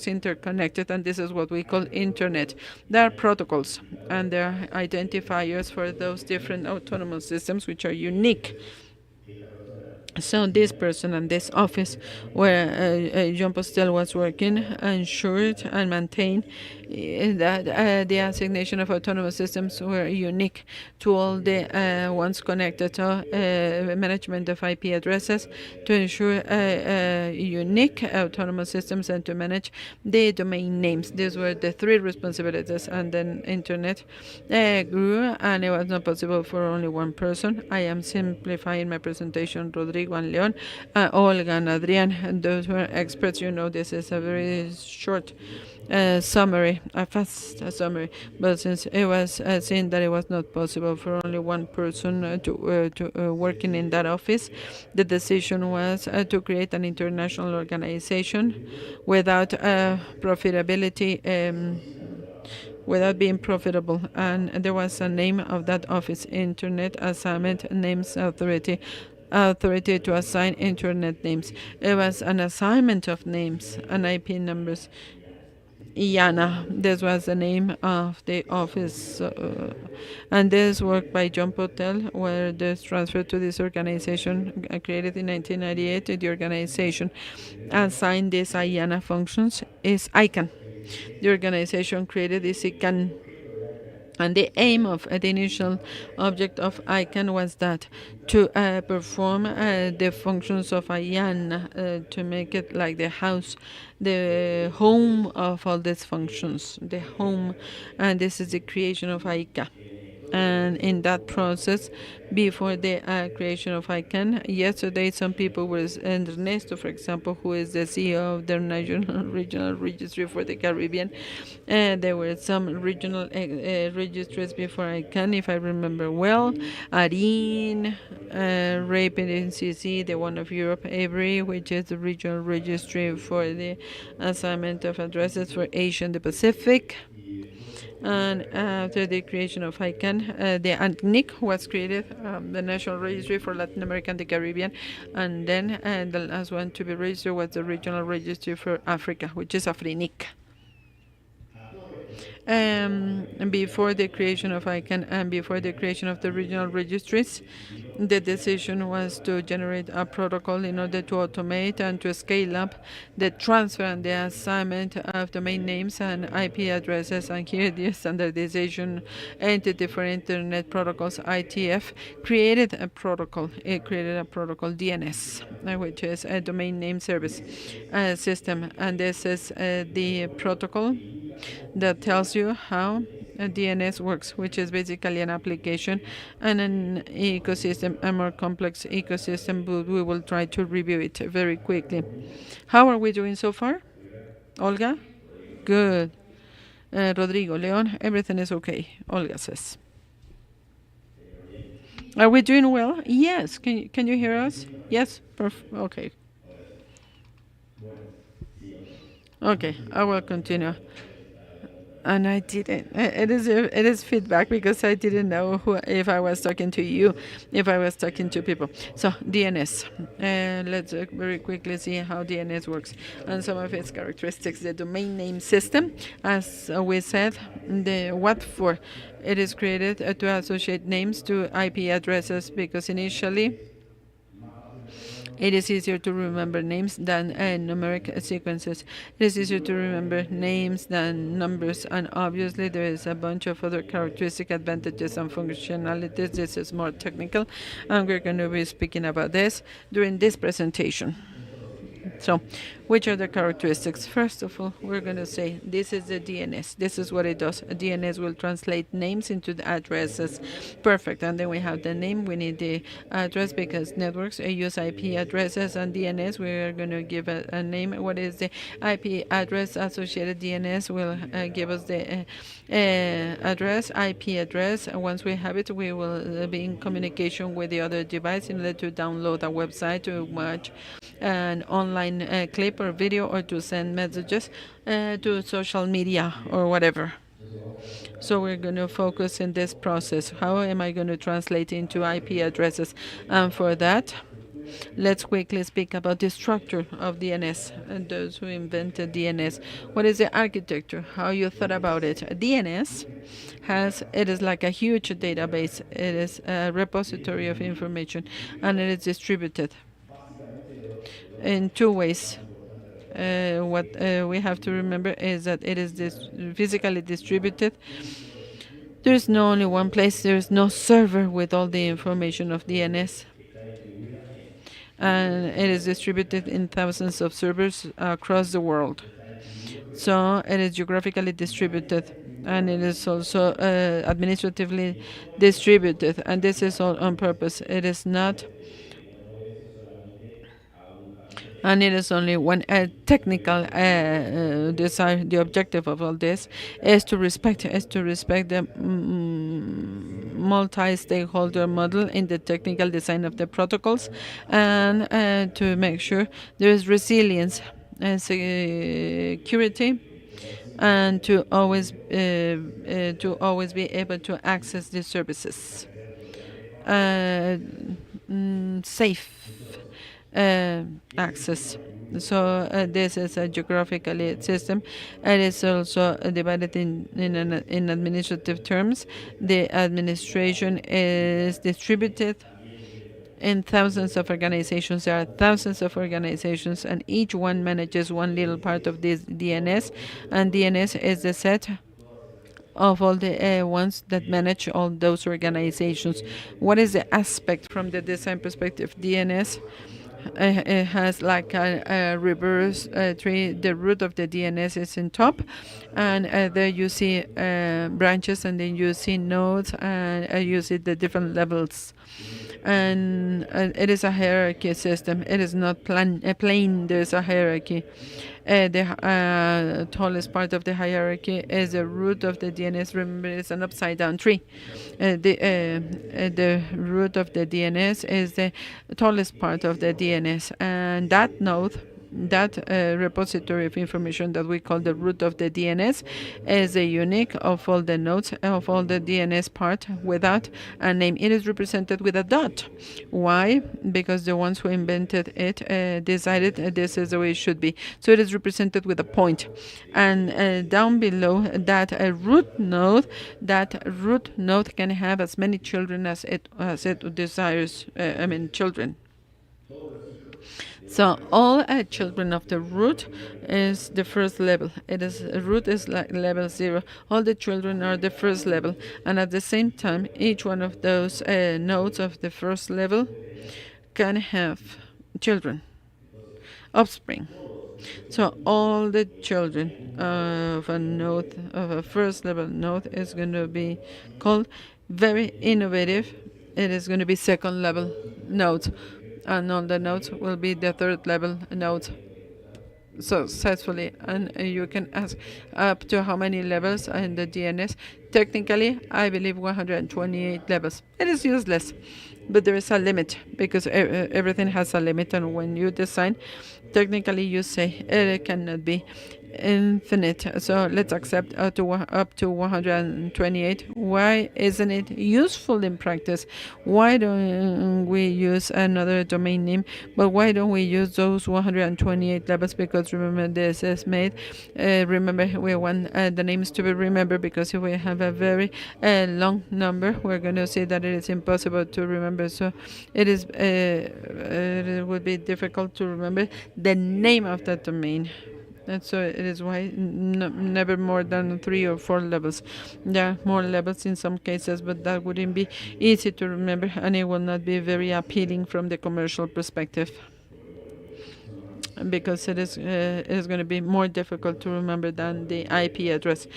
interconnected, and this is what we call internet. There are protocols, and there are identifiers for those different autonomous systems which are unique. So this person and this office where Jean Postel was working ensured and maintained that the assignation of autonomous systems were unique to all the ones connected to management of IP addresses, to ensure unique autonomous systems, and to manage the domain names. These were the three responsibilities. And then internet grew, and it was not possible for only one person. I am simplifying my presentation. Rodrigo and Leon, Olga and Adrian, and those were experts. You know, this is a very short summary, a fast summary, but since it was seen that it was not possible for only one person to working in that office, the decision was to create an international organization without profitability, without being profitable. And there was a name of that office: Internet Assignment Names Authority to assign internet names. It was an assignment of names and IP numbers. IANA, this was the name of the office, and this work by John Potel, where this transferred to this organization created in 1998. The organization assigned these IANA functions is ICANN. The organization created this ICANN. And the aim of the initial object of ICANN was that to perform the functions of IANA, to make it like the house, the home of all these functions, the home, and this is the creation of ICA. And in that process, before the creation of ICANN, yesterday some people were, and Ernesto, for example, who is the CEO of the National Regional Registry for the Caribbean, there were some regional registries before ICANN, if I remember well. ARIN, RAPE in CC, the one of Europe, EBRI, which is the regional registry for the assignment of addresses for Asia and the Pacific. And after the creation of ICANN, the NIC was created, the National Registry for Latin America and the Caribbean, and then the last one to be registered was the Regional Registry for Africa, which is AFRINIC. Before the creation of ICANN and before the creation of the regional registries, the decision was to generate a protocol in order to automate and to scale up the transfer and the assignment of domain names and IP addresses. And here the standardization entity for internet protocols, ITF, created a protocol. It created a protocol, DNS, which is a domain name service system. And this is the protocol that tells you how a DNS works, which is basically an application and an ecosystem, a more complex ecosystem, but we will try to review it very quickly. How are we doing so far? Olga? Good. Rodrigo, Leon, everything is okay, Olga says. Are we doing well? Yes. Can you hear us? Yes? Okay. Okay, I will continue. And I didn't. It is feedback because I didn't know if I was talking to you, if I was talking to people. So DNS. Let's very quickly see how DNS works and some of its characteristics. The domain name system, as we said, the what for? It is created to associate names to IP addresses because initially it is easier to remember names than numeric sequences. It is easier to remember names than numbers, and obviously there is a bunch of other characteristic advantages and functionalities. This is more technical, and we're going to be speaking about this during this presentation. So, which are the characteristics? First of all, we're going to say this is the DNS. This is what it does. A DNS will translate names into the addresses. Perfect. And then we have the name. We need the address because networks use IP addresses, and DNS, we are going to give a name. What is the IP address? Associated DNS will give us the address, IP address. Once we have it, we will be in communication with the other device in order to download a website, to watch an online clip or video, or to send messages to social media or whatever. So we're going to focus in this process. How am I going to translate into IP addresses? And for that, let's quickly speak about the structure of DNS and those who invented DNS. What is the architecture? How you thought about it? DNS it is like a huge database. It is a repository of information, and it is distributed in two ways. What we have to remember is that it is physically distributed. There is no only one place. There is no server with all the information of DNS. And it is distributed in thousands of servers across the world. So it is geographically distributed, and it is also administratively distributed. And this is all on purpose. It is not. And it is only one technical desire. The objective of all this is to respect the multi-stakeholder model in the technical design of the protocols, and to make sure there is resilience and security, and to always be able to access these services. Safe access. So this is a geographical system. It is also divided in administrative terms. The administration is distributed in thousands of organizations. There are thousands of organizations, and each one manages one little part of this DNS, and DNS is the set of all the ones that manage all those organizations. What is the aspect from the design perspective? DNS It has like a reverse tree. The root of the DNS is in top, and there you see branches, and then you see nodes, and you see the different levels. And it is a hierarchy system. It is not plain. There's a hierarchy. The tallest part of the hierarchy is the root of the DNS. Remember, it's an upside down tree. The root of the DNS is the tallest part of the DNS, and that node, that repository of information that we call the root of the DNS, is the unique of all the nodes of all the DNS part without a name. It is represented with a dot. Why? Because the ones who invented it decided this is the way it should be. So it is represented with a point. And down below that root node can have as many children as it desires. Children. So all children of the root is the first level. Root is like level 0. All the children are the first level, and at the same time, each one of those nodes of the first level can have children, offspring. So all the children of a node, of a first level node, is going to be called very innovative. It is going to be second level nodes, and all the nodes will be the third level nodes successfully. And you can ask up to how many levels in the DNS. Technically, I believe 128 levels. It is useless, but there is a limit, because everything has a limit, and when you design, technically you say it cannot be infinite. So let's accept up to 128. Why isn't it useful in practice? Why don't we use another domain name? But why don't we use those 128 levels? Because remember, this is made. Remember, we want the names to be remembered, because if we have a very long number, we're going to see that it is impossible to remember. So it would be difficult to remember the name of that domain. And so it is why never more than 3 or 4 levels. There are more levels in some cases, but that wouldn't be easy to remember, and it will not be very appealing from the commercial perspective, because it is going to be more difficult to remember than the IP address.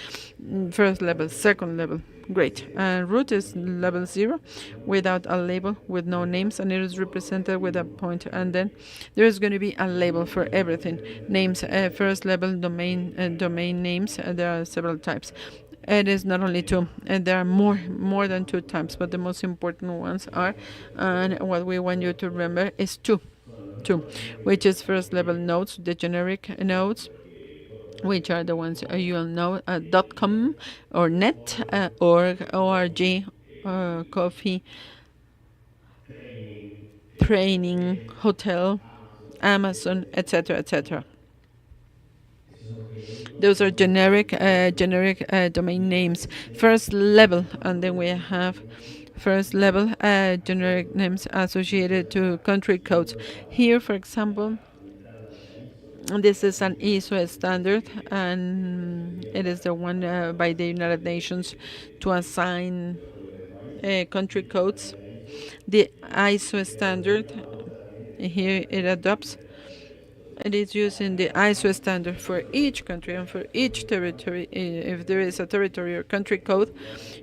First level, second level. Great. Root is level 0 without a label, with no names, and it is represented with a point. And then there is going to be a label for everything. Names, first level domain names. There are several types. It is not only 2, and there are more than 2 types, but the most important ones are, and what we want you to remember is 2, which is first level nodes, the generic nodes, which are the ones you'll know, .com or net, org, org, coffee, training, hotel, Amazon, etc., etc. Those are generic domain names, first level, and then we have first level generic names associated to country codes. Here, for example, this is an ISO standard, and it is the one by the United Nations to assign country codes. The ISO standard, here it adopts. It is using the ISO standard for each country and for each territory. If there is a territory or country code,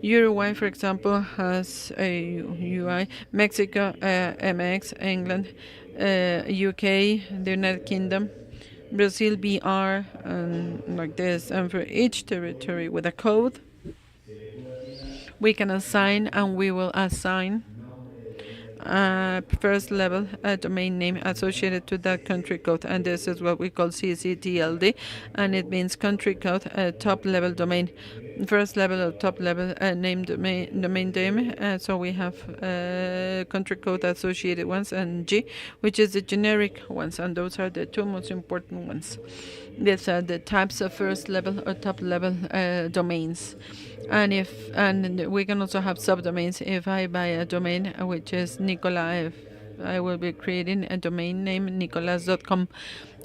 Uruguay, for example, has a UI, Mexico, MX, England, UK, the United Kingdom, Brazil, BR, and like this. And for each territory with a code, we can assign, and we will assign first level domain name associated to that country code, and this is what we call CCTLD, and it means country code top level domain, first level or top level name domain name. So we have country code associated ones, and G, which is the generic ones, and those are the 2 most important ones. These are the types of first level or top level domains. And we can also have subdomains. If I buy a domain which is Nicola, I will be creating a domain name nicolas.com.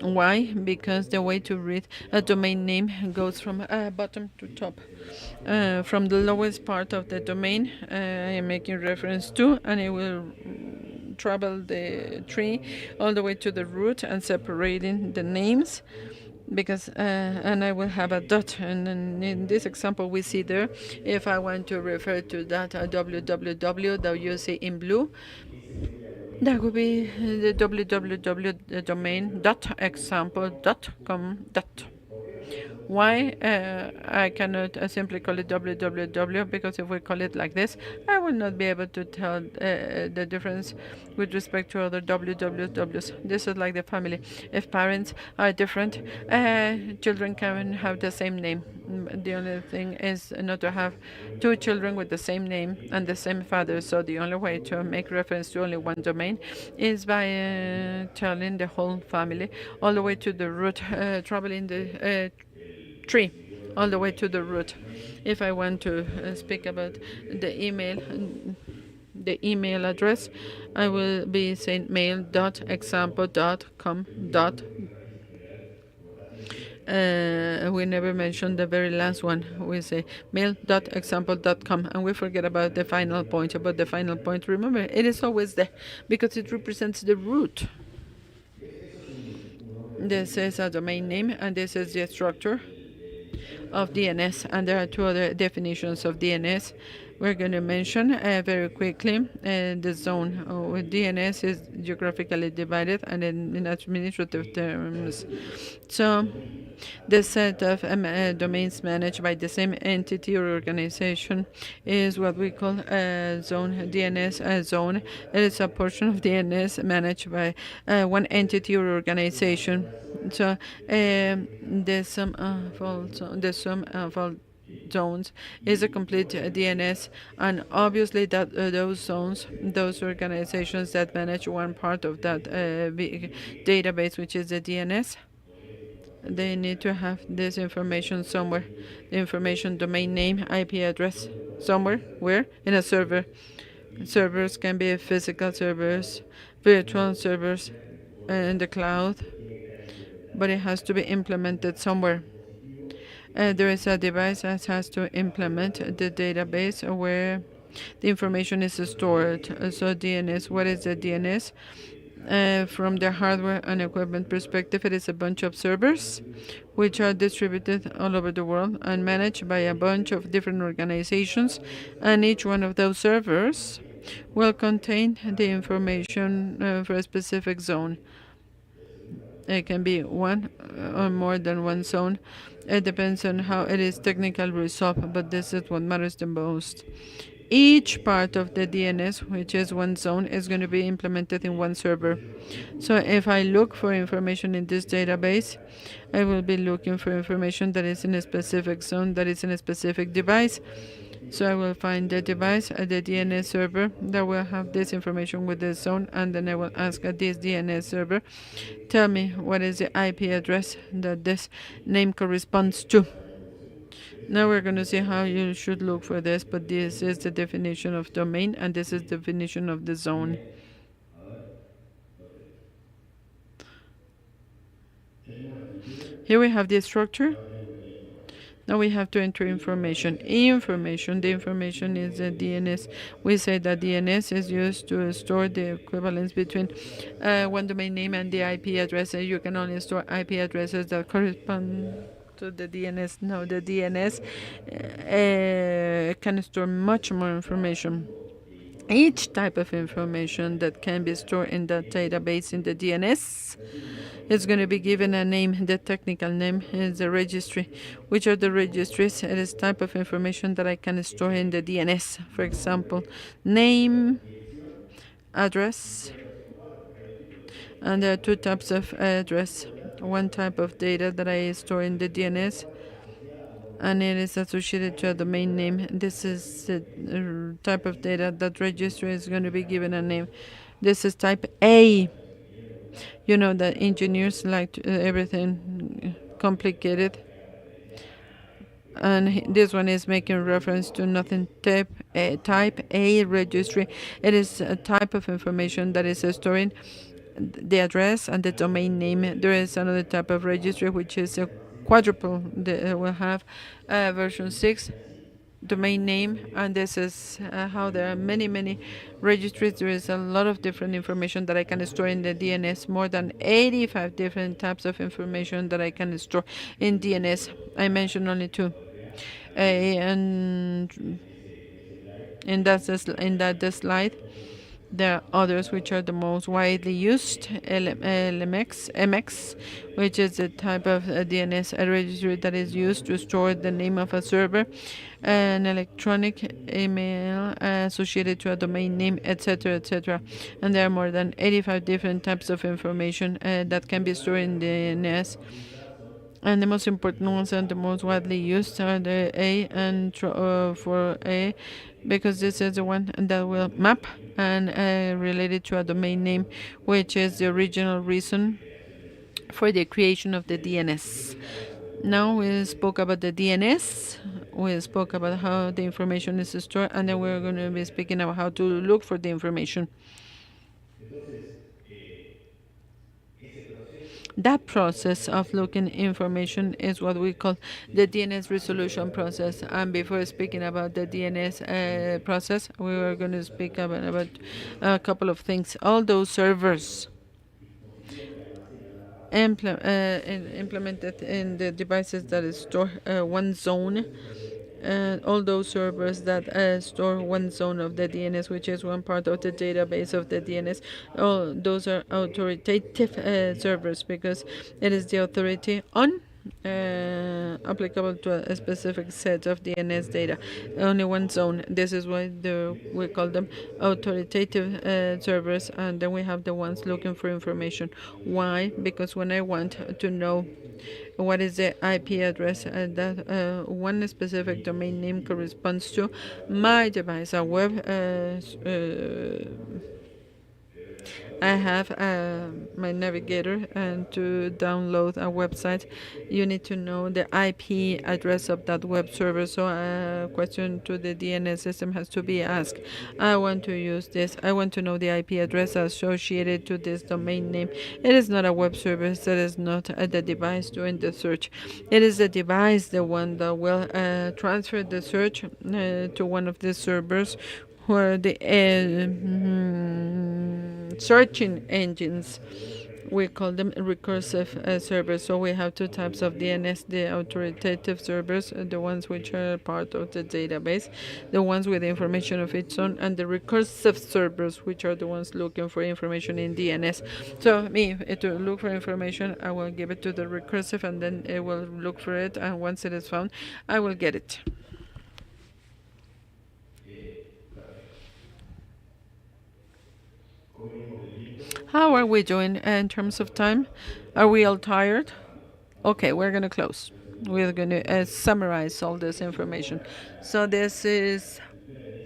Why? Because the way to read a domain name goes from bottom to top. From the lowest part of the domain, I am making reference to, and it will travel the tree all the way to the root and separating the names, because and I will have a dot, and then in this example we see there, if I want to refer to that www that you see in blue, that would be the www domain dot example dot com dot. Why I cannot simply call it www? Because if we call it like this, I will not be able to tell the difference with respect to other wwws. This is like the family. If parents are different, children can have the same name. The only thing is not to have two children with the same name and the same father. So the only way to make reference to only one domain is by telling the whole family all the way to the root, traveling the tree all the way to the root. If I want to speak about the email address, I will be saying mail.example.com. We never mention the very last one. We say mail.example.com, and we forget about the final point. About the final point, remember, it is always there because it represents the root. This is a domain name, and this is the structure of DNS, and there are two other definitions of DNS we're going to mention very quickly. The zone DNS is geographically divided, and in administrative terms, so the set of domains managed by the same entity or organization is what we call a zone. DNS zone. It is a portion of DNS managed by one entity or organization. So the sum of all zones is a complete DNS, and obviously that those zones, those organizations that manage one part of that database, which is the DNS, they need to have this information somewhere. The information, domain name, IP address, somewhere. Where? In a server. Servers can be physical servers, virtual servers, in the cloud, but it has to be implemented somewhere. There is a device that has to implement the database where the information is stored. So DNS, what is the DNS? From the hardware and equipment perspective, it is a bunch of servers which are distributed all over the world and managed by a bunch of different organizations, and each one of those servers will contain the information for a specific zone. It can be one or more than one zone. It depends on how it is technically resolved, but this is what matters the most. Each part of the DNS, which is one zone, is going to be implemented in one server. So if I look for information in this database, I will be looking for information that is in a specific zone, that is in a specific device. So I will find the device at the DNS server that will have this information with the zone, and then I will ask this DNS server, tell me what is the IP address that this name corresponds to. Now we're going to see how you should look for this, but this is the definition of domain, and this is the definition of the zone. Here we have the structure. Now we have to enter information. The information is the DNS. We say that DNS is used to store the equivalence between one domain name and the IP address. You can only store IP addresses that correspond to the DNS. No, the DNS can store much more information. Each type of information that can be stored in that database in the DNS is going to be given a name. The technical name is the registry. Which are the registries? It is type of information that I can store in the DNS. For example, name, address, and there are two types of address. One type of data that I store in the DNS, and it is associated to a domain name. This is the type of data that registry is going to be given a name. This is type A. You know that engineers like everything complicated, and this one is making reference to nothing. Type A registry. It is a type of information that is storing the address and the domain name. There is another type of registry which is a quadruple. They will have version 6. domain name, and this is how there are many registries. There is a lot of different information that I can store in the DNS, more than 85 different types of information that I can store in DNS. I mentioned only two. And in that slide, there are others which are the most widely used. MX, which is the type of DNS registry that is used to store the name of a server, an electronic email associated to a domain name, etc., etc. And there are more than 85 different types of information that can be stored in DNS. And the most important ones and the most widely used are the A and for A, because this is the one that will map and related to a domain name, which is the original reason for the creation of the DNS. Now we spoke about the DNS, we spoke about how the information is stored, and then we're going to be speaking about how to look for the information. That process of looking information is what we call the DNS resolution process. And before speaking about the DNS process, we were going to speak about a couple of things. All those servers implemented in the devices that store one zone, all those servers that store one zone of the DNS, which is one part of the database of the DNS, those are authoritative servers, because it is the authority on applicable to a specific set of DNS data. Only one zone. This is why we call them authoritative servers, and then we have the ones looking for information. Why? Because when I want to know what is the IP address that one specific domain name corresponds to, my device, a web I have my navigator, and to download a website, you need to know the IP address of that web server. So a question to the DNS system has to be asked. I want to use this. I want to know the IP address associated to this domain name. It is not a web service. That is not the device doing the search. It is the device, the one that will transfer the search to one of the servers, where the searching engines, we call them recursive servers. So we have two types of DNS: the authoritative servers, the ones which are part of the database, the ones with information of its own, and the recursive servers, which are the ones looking for information in DNS. So to look for information, I will give it to the recursive, and then it will look for it, and once it is found, I will get it. How are we doing in terms of time? Are we all tired? Okay, we're going to close. We're going to summarize all this information. So this is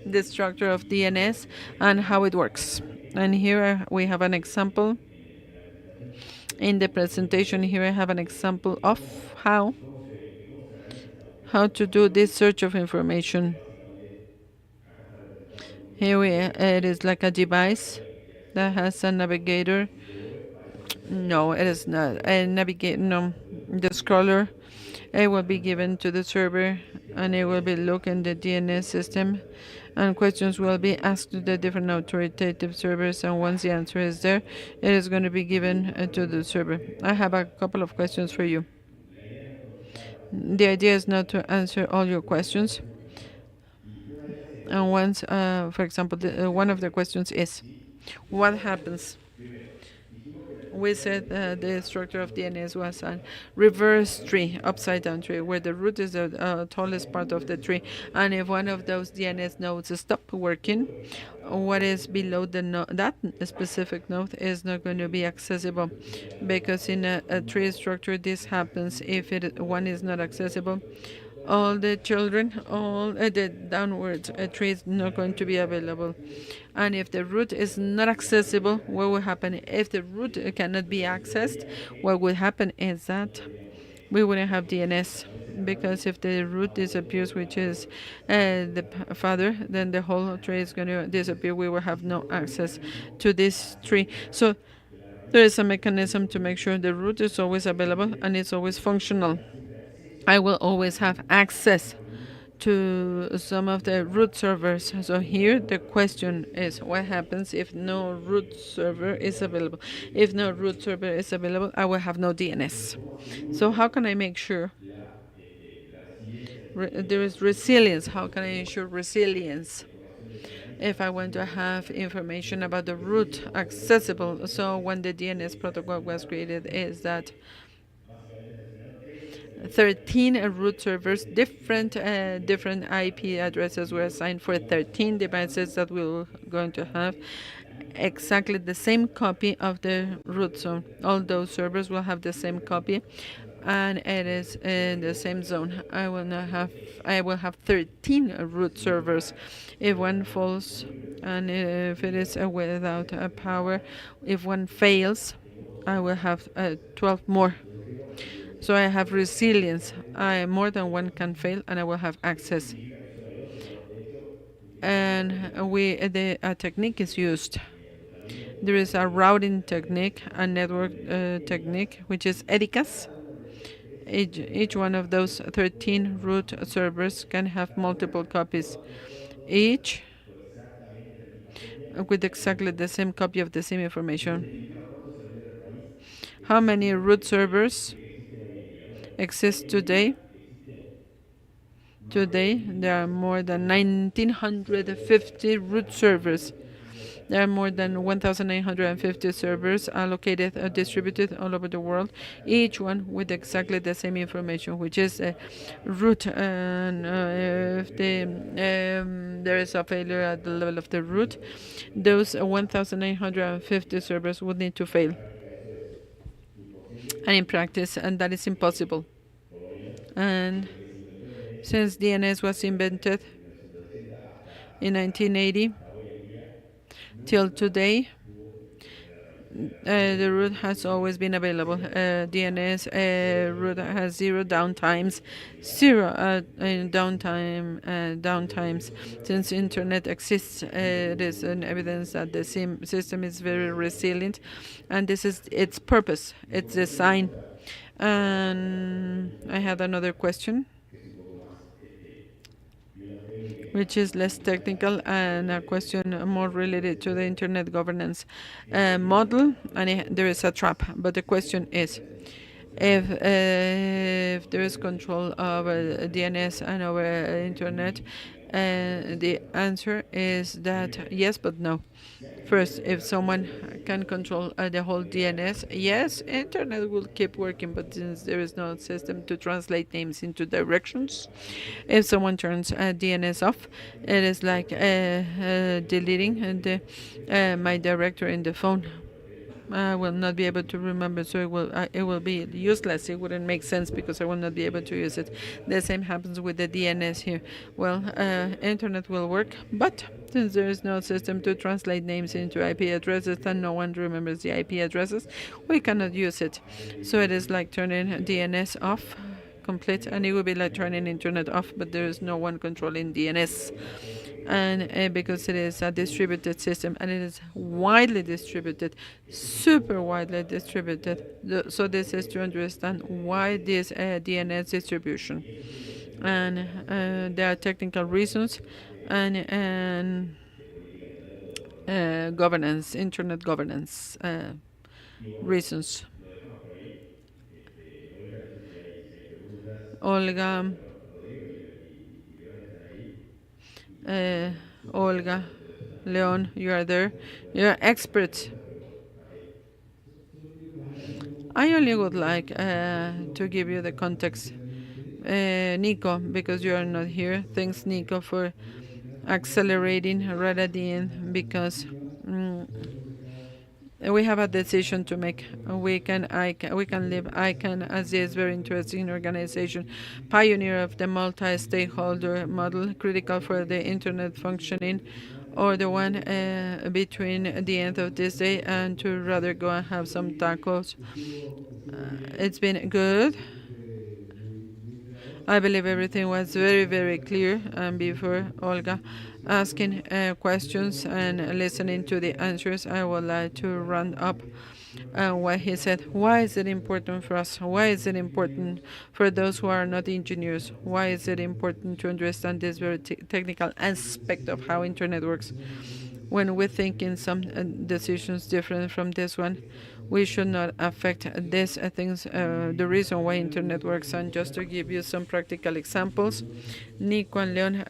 the structure of DNS and how it works. And here we have an example. In the presentation here I have an example of how to do this search of information. Here it is like a device that has a navigator. No, it is not a navigator. No, the scroller. It will be given to the server, and it will be looking the DNS system, and questions will be asked to the different authoritative servers, and once the answer is there, it is going to be given to the server. I have a couple of questions for you. The idea is not to answer all your questions. And once, for example, one of the questions is, what happens? We said the structure of DNS was a reverse tree, upside down tree, where the root is the tallest part of the tree. And if one of those DNS nodes stop working, what is below the that specific node is not going to be accessible, because in a tree structure this happens. If one is not accessible, all the children, all the downward tree is not going to be available. And if the root is not accessible, what will happen? If the root cannot be accessed, what will happen is that we wouldn't have DNS, because if the root disappears, which is the father, then the whole tree is going to disappear. We will have no access to this tree. So there is a mechanism to make sure the root is always available and it's always functional. I will always have access to some of the root servers. So here the question is, what happens if no root server is available? If no root server is available, I will have no DNS. So how can I make sure there is resilience? How can I ensure resilience? If I want to have information about the root accessible, so when the DNS protocol was created, is that 13 root servers, different IP addresses were assigned for 13 devices that we were going to have exactly the same copy of the root zone. All those servers will have the same copy, and it is in the same zone. I will have 13 root servers. If one falls, and if it is without power, if one fails, I will have 12 more. So I have resilience. More than one can fail, and I will have access. And the technique is used. There is a routing technique, a network technique, which is EDICAS. Each one of those 13 root servers can have multiple copies, each with exactly the same copy of the same information. How many root servers exist today? Today, there are more than 1,950 root servers. There are more than 1,950 servers allocated distributed all over the world, each one with exactly the same information, which is root. And if there is a failure at the level of the root, those 1,950 servers would need to fail. And in practice, and that is impossible. And since DNS was invented in 1980 till today, the root has always been available. DNS root has zero downtimes, downtimes. Since internet exists, it is an evidence that the system is very resilient, and this is its purpose, its design. And I had another question, which is less technical, and a question more related to the internet governance model. And there is a trap, but the question is, if there is control over DNS and over internet, the answer is that yes, but no. First, if someone can control the whole DNS, yes, internet will keep working, but since there is no system to translate names into directions, if someone turns DNS off, it is like deleting my directory in the phone. I will not be able to remember, so it will be useless. It wouldn't make sense because I will not be able to use it. The same happens with the DNS here. Well, internet will work, but since there is no system to translate names into IP addresses and no one remembers the IP addresses, we cannot use it. So it is like turning DNS off complete, and it will be like turning internet off, but there is no one controlling DNS. And because it is a distributed system, and it is widely distributed, super widely distributed. So this is to understand why this DNS distribution. And there are technical reasons and governance, internet governance reasons. Olga, Olga, Leon, you are there. You are experts. I only would like to give you the context. Nico, because you are not here. Thanks, Nico, for accelerating right at the end, because we have a decision to make. We can leave ICANN as this very interesting organization, pioneer of the multi-stakeholder model, critical for the internet functioning, or the one between the end of this day and to rather go and have some tacos. It's been good. I believe everything was very, very clear. And before Olga, asking questions and listening to the answers, I would like to run up what he said. Why is it important for us? Why is it important for those who are not engineers? Why is it important to understand this very technical aspect of how internet works? When we think in some decisions different from this one, we should not affect these things, the reason why internet works. And just to give you some practical examples, Nico and Leon,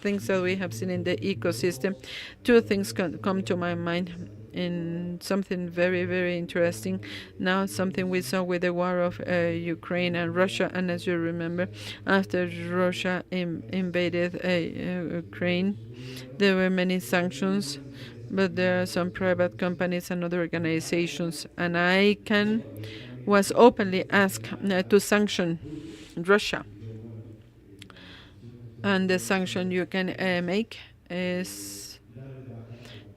things that we have seen in the ecosystem, two things come to my mind. In something very, very interesting. Now, something we saw with the war of Ukraine and Russia, and as you remember, after Russia invaded Ukraine, there were many sanctions, but there are some private companies and other organizations, and was openly asked to sanction Russia. And the sanction you can make is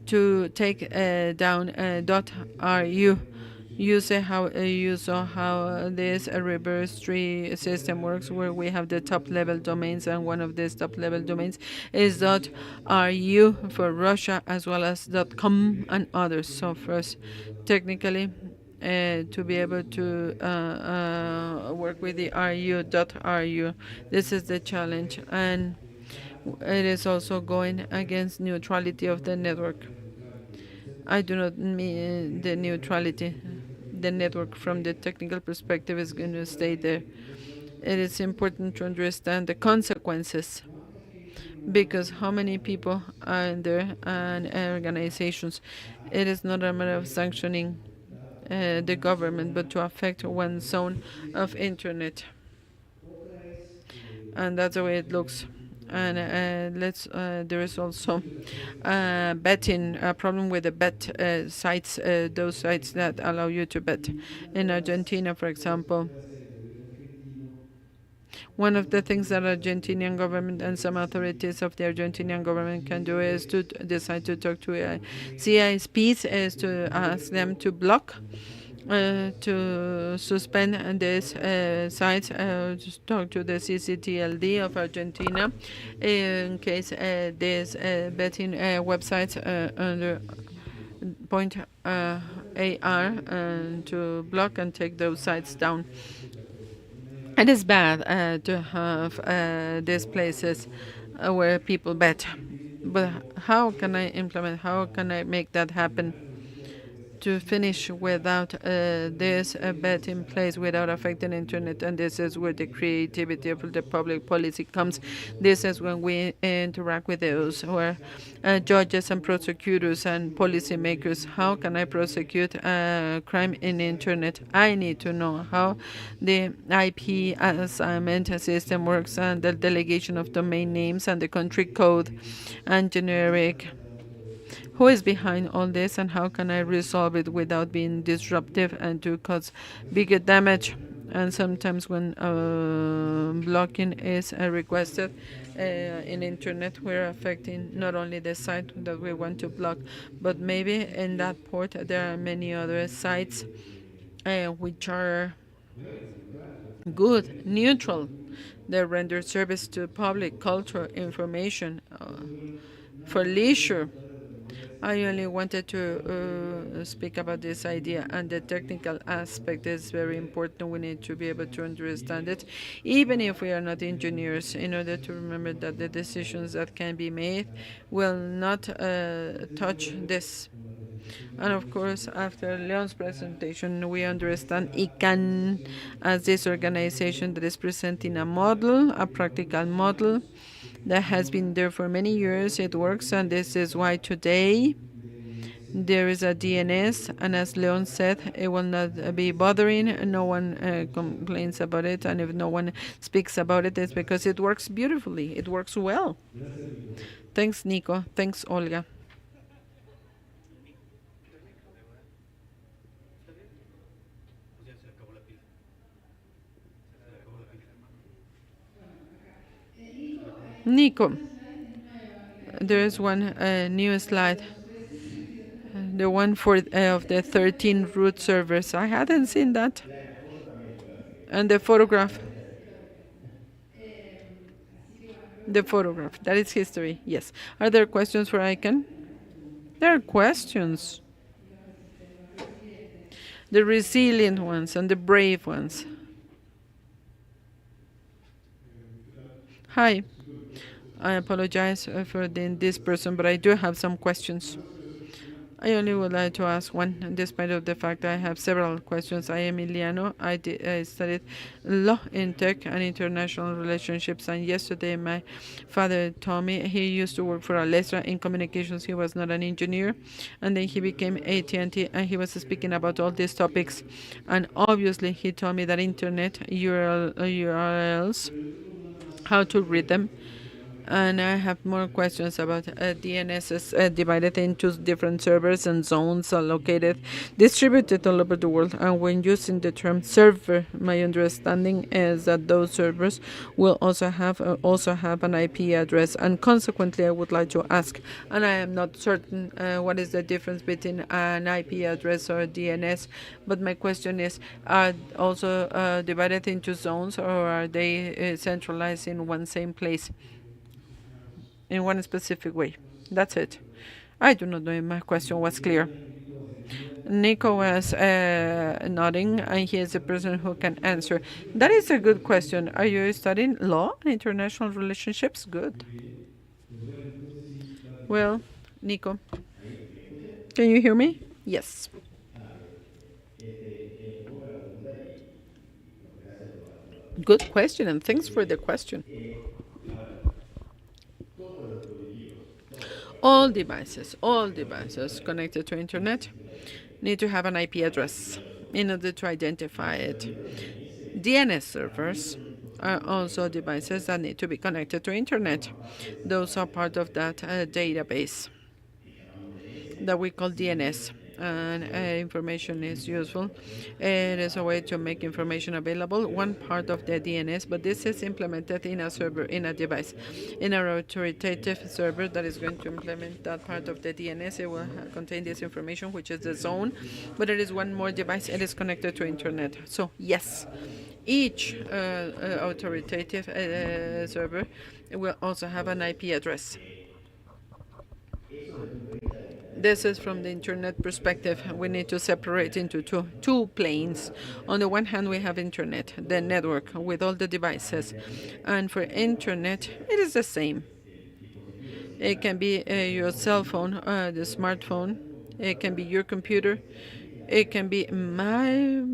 to take down .ru. You saw how this reverse tree system works, where we have the top level domains, and one of these top level domains is .ru for Russia, as well as .com and others. So first, technically, to be able to work with the .ru, this is the challenge, and it is also going against neutrality of the network. I do not mean the neutrality. The network from the technical perspective is going to stay there. It is important to understand the consequences, because how many people are in there and organizations. It is not a matter of sanctioning the government, but to affect one zone of internet. And that's the way it looks. And there is also betting, a problem with the bet sites, those sites that allow you to bet. In Argentina, for example, one of the things that Argentinian government and some authorities of the Argentinian government can do is to decide to talk to CISPs, is to ask them to block, to suspend this site, to talk to the CCTLD of Argentina in case these betting websites under .ar, to block and take those sites down. It is bad to have these places where people bet, but how can I implement, how can I make that happen? To finish without this bet in place, without affecting internet, and this is where the creativity of the public policy comes. This is when we interact with those who are judges and prosecutors and policymakers. How can I prosecute crime in internet? I need to know how the IP assignment system works, and the delegation of domain names, and the country code, and generic. Who is behind all this, and how can I resolve it without being disruptive and to cause bigger damage? And sometimes when blocking is requested in internet, we're affecting not only the site that we want to block, but maybe in that port there are many other sites which are good, neutral. They render service to public, culture, information, for leisure. I only wanted to speak about this idea, and the technical aspect is very important. We need to be able to understand it, even if we are not engineers, in order to remember that the decisions that can be made will not touch this. And of course, after Leon's presentation, we understand ICANN as this organization that is presenting a model, a practical model, that has been there for many years. It works, and this is why today there is a DNS, and as Leon said, it will not be bothering. No one complains about it, and if no one speaks about it, it's because it works beautifully. It works well. Thanks, Nico. Thanks, Olga. Nico, there is one new slide, the one for of the 13 root servers. I hadn't seen that. And the photograph. The photograph. That is history. Yes. Are there questions for Icon? There are questions. The resilient ones and the brave ones. Hi. I apologize for this person, but I do have some questions. I only would like to ask one, and despite of the fact I have several questions. I am Emiliano. I studied law in tech and international relationships, and yesterday my father told me he used to work for Alestra in communications. He was not an engineer, and then he became AT&T, and he was speaking about all these topics. And obviously, he told me that internet URLs, how to read them. And I have more questions about DNS is divided into different servers and zones located, distributed all over the world. And when using the term server, my understanding is that those servers will also have an IP address. And consequently, I would like to ask, and I am not certain what is the difference between an IP address or DNS, but my question is, are also divided into zones, or are they centralized in one same place? In one specific way. That's it. I do not know if my question was clear. Nico was nodding, and he is the person who can answer. That is a good question. Are you studying law and international relationships? Good. Well, Nico, can you hear me? Yes. Good question, and thanks for the question. All devices connected to internet need to have an IP address in order to identify it. DNS servers are also devices that need to be connected to internet. Those are part of that database that we call DNS. And information is useful. It is a way to make information available, one part of the DNS, but this is implemented in a server, in a device. In our authoritative server that is going to implement that part of the DNS, it will contain this information, which is the zone, but it is one more device. It is connected to internet. So yes, each authoritative server will also have an IP address. This is from the internet perspective. We need to separate into two planes. On the one hand, we have internet, the network with all the devices. And for internet, it is the same. It can be your cell phone, the smartphone. It can be your computer. It can be my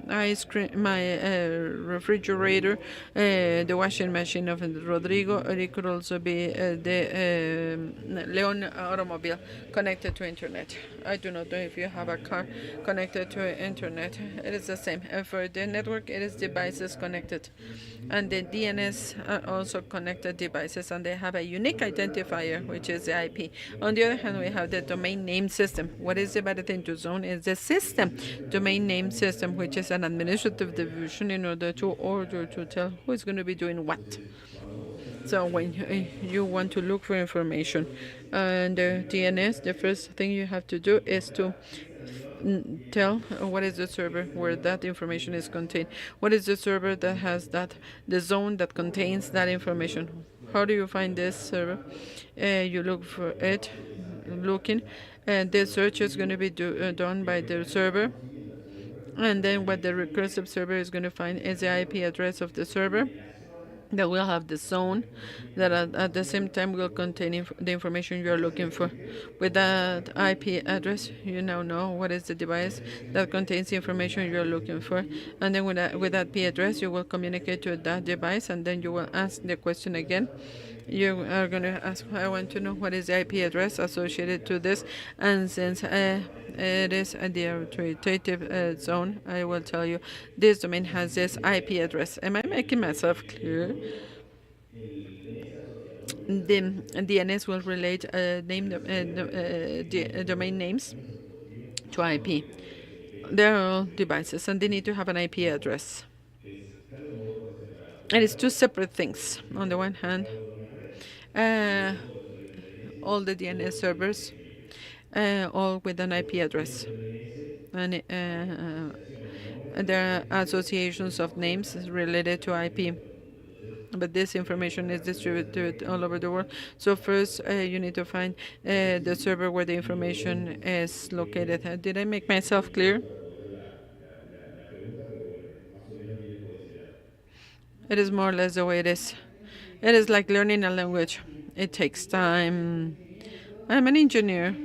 ice cream, my refrigerator, the washing machine of Rodrigo, or it could also be the Leon automobile connected to internet. I do not know if you have a car connected to internet. It is the same. For the network, it is devices connected. And the DNS are also connected devices, and they have a unique identifier, which is the IP. On the other hand, we have the domain name system. What is divided into zone is the system, domain name system, which is an administrative division in order to tell who is going to be doing what. So when you want to look for information and the DNS, the first thing you have to do is to tell what is the server where that information is contained. What is the server that has the zone that contains that information? How do you find this server? You look for it, and the search is going to be done by the server. And then what the recursive server is going to find is the IP address of the server that will have the zone that at the same time will contain the information you are looking for. With that IP address, you now know what is the device that contains the information you are looking for. And then with that IP address, you will communicate to that device, and then you will ask the question again. You are going to ask, I want to know what is the IP address associated to this. And since it is the authoritative zone, I will tell you this domain has this IP address. Am I making myself clear? The DNS will relate domain names to IP. They're all devices, and they need to have an IP address. And it's two separate things. On the one hand, all the DNS servers, all with an IP address. And there are associations of names related to IP. but this information is distributed all over the world. So first, you need to find the server where the information is located. Did I make myself clear? It is more or less the way it is. It is like learning a language. It takes time. I'm an engineer.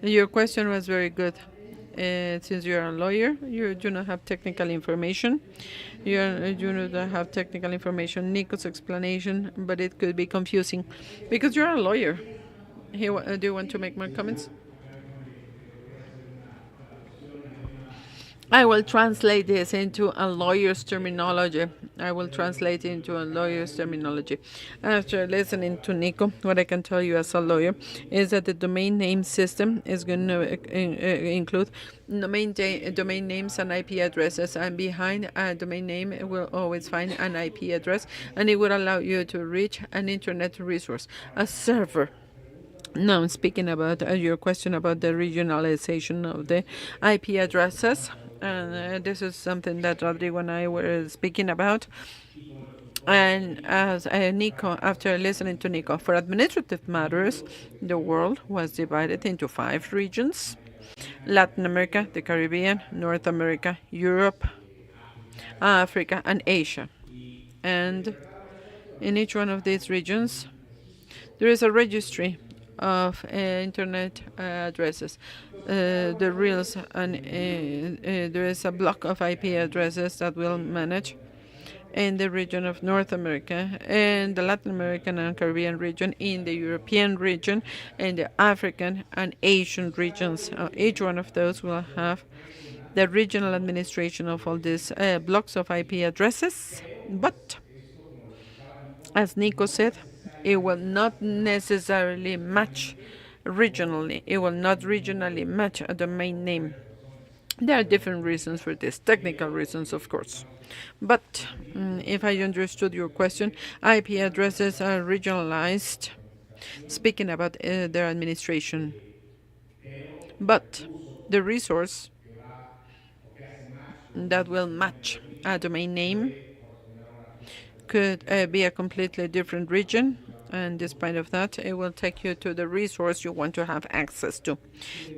Your question was very good. Since you're a lawyer, you do not have technical information. You do not have technical information. Nico's explanation, but it could be confusing because you're a lawyer. Do you want to make more comments? I will translate this into a lawyer's terminology. I will translate into a lawyer's terminology. After listening to Nico, what I can tell you as a lawyer is that the domain name system is going to include domain names and IP addresses, and behind a domain name it will always find an IP address, and it will allow you to reach an internet resource, a server. Now, speaking about your question about the regionalization of the IP addresses, and this is something that Rodrigo and I were speaking about. And as Nico, after listening to Nico, for administrative matters, the world was divided into 5 regions: Latin America, the Caribbean, North America, Europe, Africa, and Asia. And in each one of these regions, there is a registry of internet addresses. The reals, and there is a block of IP addresses that will manage in the region of North America, and the Latin American and Caribbean region, in the European region, and the African and Asian regions. Each one of those will have the regional administration of all these blocks of IP addresses. But as Nico said, it will not necessarily match regionally. It will not regionally match a domain name. There are different reasons for this, technical reasons, of course. But if I understood your question, IP addresses are regionalized, speaking about their administration. But the resource that will match a domain name could be a completely different region, and despite of that, it will take you to the resource you want to have access to.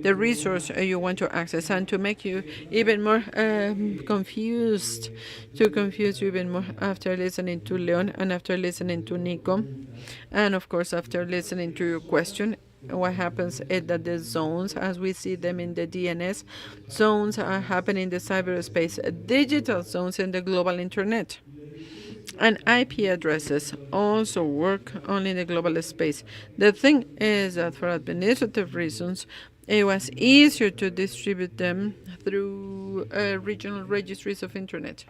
The resource you want to access, and to make you even more confused, to confuse you even more after listening to Leon and after listening to Nico, and of course after listening to your question, what happens is that the zones, as we see them in the DNS, zones are happening in the cyberspace, digital zones in the global internet. And IP addresses also work only in the global space. The thing is that for administrative reasons, it was easier to distribute them through regional registries of internet.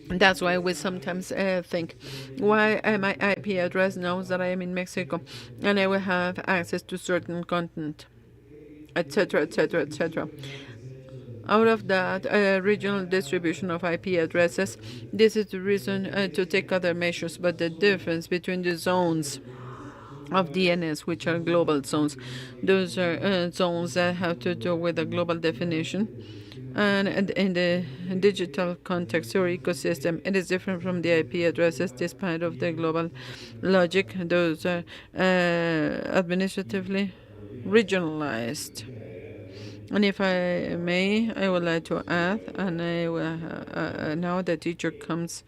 That's why we sometimes think, why my IP address knows that I am in Mexico and I will have access to certain content, etc., etc., etc. Out of that regional distribution of IP addresses, this is the reason to take other measures. But the difference between the zones of DNS, which are global zones, those are zones that have to do with a global definition. And in the digital context or ecosystem, it is different from the IP addresses, despite of the global logic. Those are administratively regionalized. And if I may, I would like to add, and I will, now the teacher comes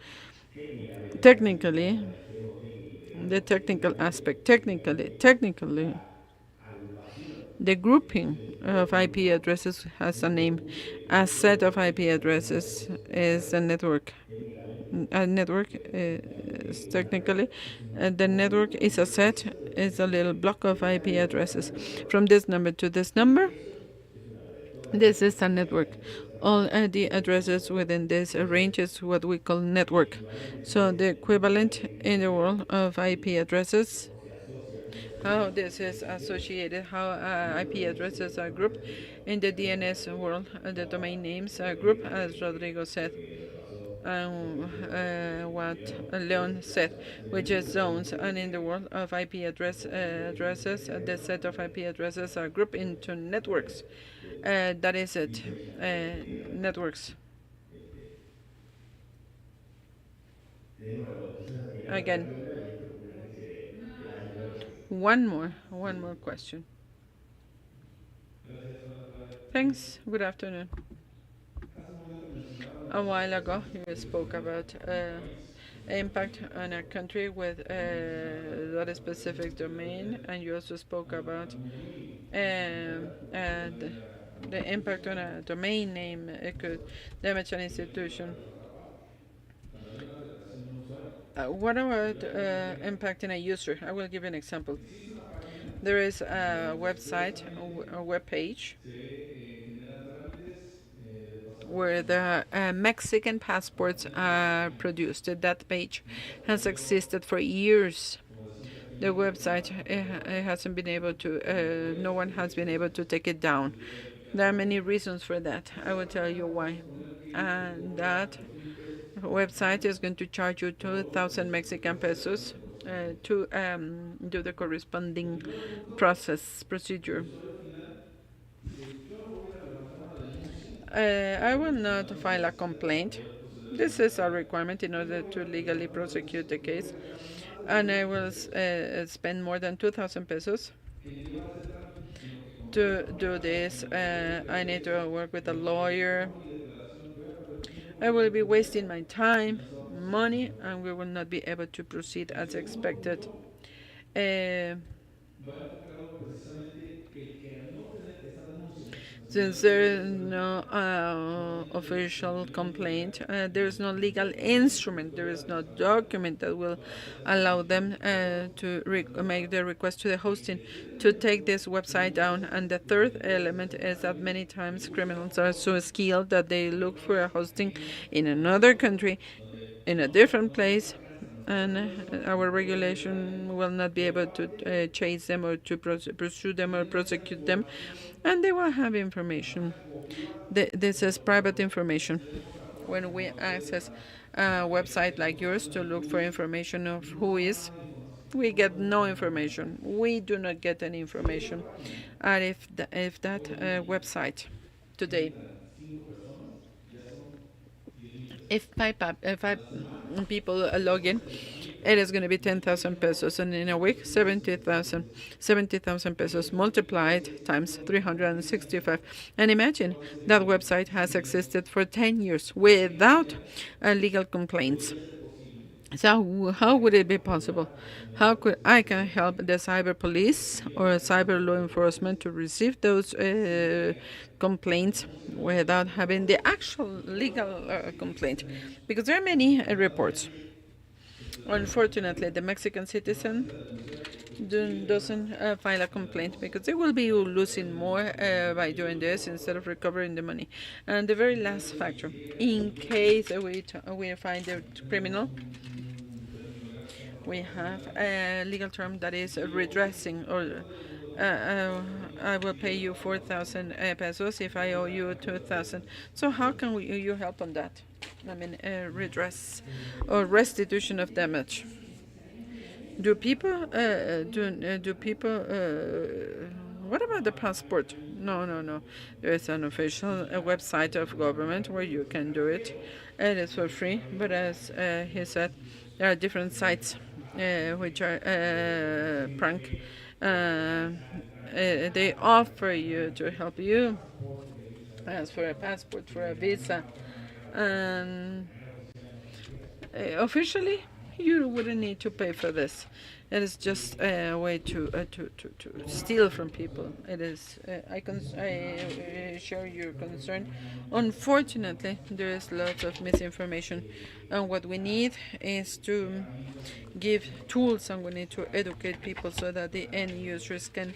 technically, the technical aspect, technically, the grouping of IP addresses has a name. A set of IP addresses is a network. A network is technically, the network is a set, is a little block of IP addresses. From this number to this number, this is a network. All the addresses within this range is what we call network. So the equivalent in the world of IP addresses, how this is associated, how IP addresses are grouped in the DNS world, the domain names are grouped, as Rodrigo said. what Leon said, which is zones. And in the world of IP addresses, the set of IP addresses are grouped into networks. That is it, networks. Again, one more question. Thanks. Good afternoon. A while ago, you spoke about impact on a country with that specific domain, and you also spoke about the impact on a domain name. It could damage an institution. What about impacting a user? I will give you an example. There is a website, a web page, where the Mexican passports are produced. That page has existed for years. The website it hasn't been able to, no one has been able to take it down. There are many reasons for that. I will tell you why. And that website is going to charge you 2,000 Mexican pesos to do the corresponding procedure. I will not file a complaint. This is a requirement in order to legally prosecute the case. And I will spend more than 2,000 pesos to do this. I need to work with a lawyer. I will be wasting my time, money, and we will not be able to proceed as expected. Since there is no official complaint, there is no legal instrument, there is no document that will allow them to make the request to the hosting to take this website down. And the third element is that many times criminals are so skilled that they look for a hosting in another country, in a different place, and our regulation will not be able to chase them or to pursue them or prosecute them, and they will have information. This is private information. When we access a website like yours to look for information of who is, we get no information. We do not get any information. And if that website today, if five people log in, it is going to be 10,000 pesos, and in a week, 70,000 pesos multiplied times 365. And imagine that website has existed for 10 years without legal complaints. So how would it be possible? How could I can help the cyber police or cyber law enforcement to receive those complaints without having the actual legal complaint? Because there are many reports. Unfortunately, the Mexican citizen doesn't file a complaint because they will be losing more by doing this instead of recovering the money. And the very last factor, in case we find the criminal, we have a legal term that is redressing, or I will pay you 4,000 pesos if I owe you 2,000. So how can you help on that? I mean, redress or restitution of damage. Do people what about the passport? No. There is an official website of government where you can do it. It is for free, but as he said, there are different sites which are prank. They offer you to help you as for a passport, for a visa. Officially, you wouldn't need to pay for this. It is just a way to steal from people. It is. I share your concern. Unfortunately, there is lots of misinformation, and what we need is to give tools, and we need to educate people so that the end users can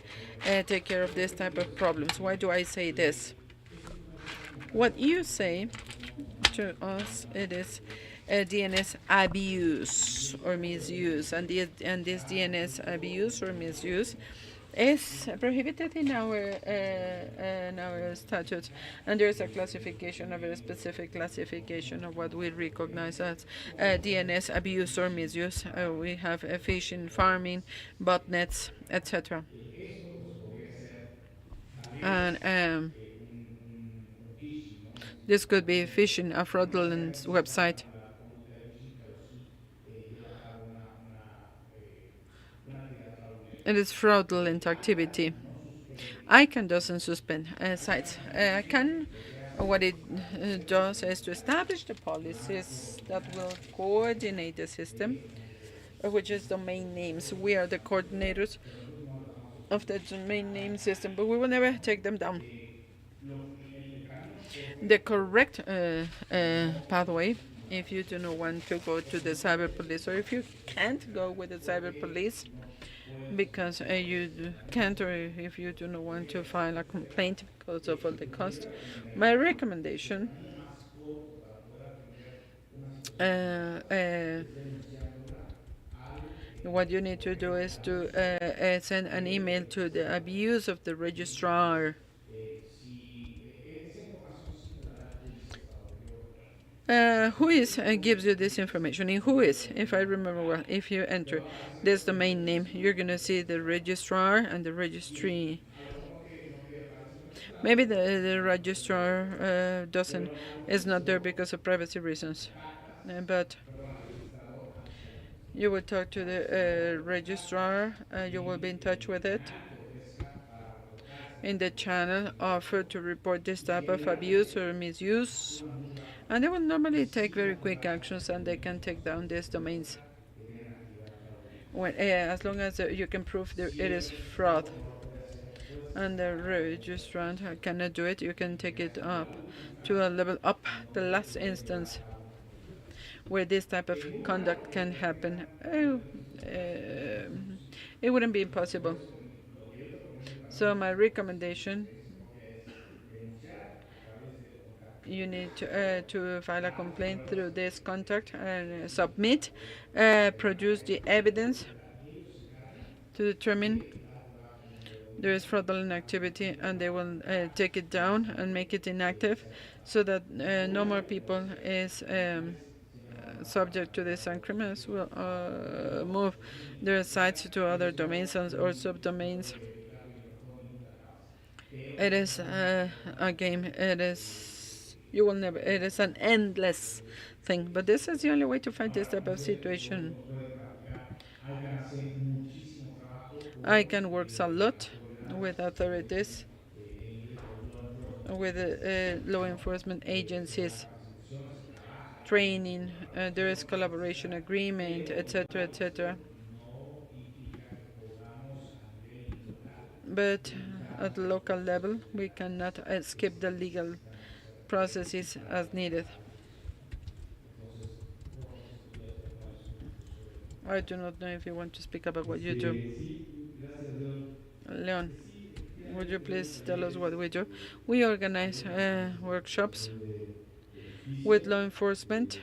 take care of this type of problems. Why do I say this? What you say to us, it is DNS abuse or misuse, and this DNS abuse or misuse is prohibited in our statutes, and there is a classification, a very specific classification of what we recognize as DNS abuse or misuse. We have fishing, farming, botnets, etc. And this could be phishing, a fraudulent website. It is fraudulent activity. ICANN doesn't suspend sites. ICANN, what it does is to establish the policies that will coordinate the system, which is domain names. We are the coordinators of the domain name system, but we will never take them down. The correct pathway, if you do not want to go to the cyber police, or if you can't go with the cyber police because you can't, or if you do not want to file a complaint because of all the cost, my recommendation what you need to do is to send an email to the abuse of the registrar. Whois gives you this information? In Whois, if I remember well, if you enter this domain name, you're going to see the registrar and the registry. Maybe the registrar is not there because of privacy reasons, but you will talk to the registrar. You will be in touch with it in the channel offered to report this type of abuse or misuse. And they will normally take very quick actions, and they can take down these domains. As long as you can prove that it is fraud, and the registrant cannot do it, you can take it up to a level up, the last instance where this type of conduct can happen. It wouldn't be impossible. So my recommendation, you need to file a complaint through this contact and submit, produce the evidence to determine there is fraudulent activity, and they will take it down and make it inactive so that no more people is subject to this, and criminals will move their sites to other domains or subdomains. It is a game. It is it is an endless thing, but this is the only way to fight this type of situation. ICANN works a lot with authorities, with law enforcement agencies, training, there is collaboration agreement, etc., etc. But at the local level, we cannot skip the legal processes as needed. I do not know if you want to speak about what you do. Leon, would you please tell us what we do? We organize workshops with law enforcement,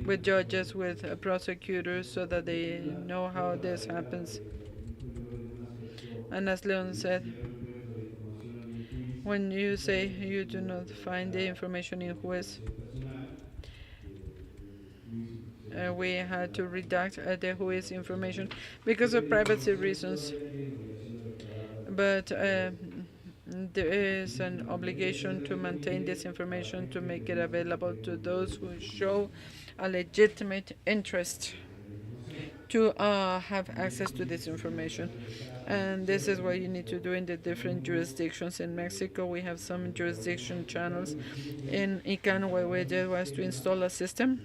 with judges, with prosecutors, so that they know how this happens. And as Leon said, when you say you do not find the information in Whois, we had to redact the Whois information because of privacy reasons. But there is an obligation to maintain this information, to make it available to those who show a legitimate interest to have access to this information. And this is what you need to do in the different jurisdictions. In Mexico, we have some jurisdiction channels. In ICANN, what we did was to install a system,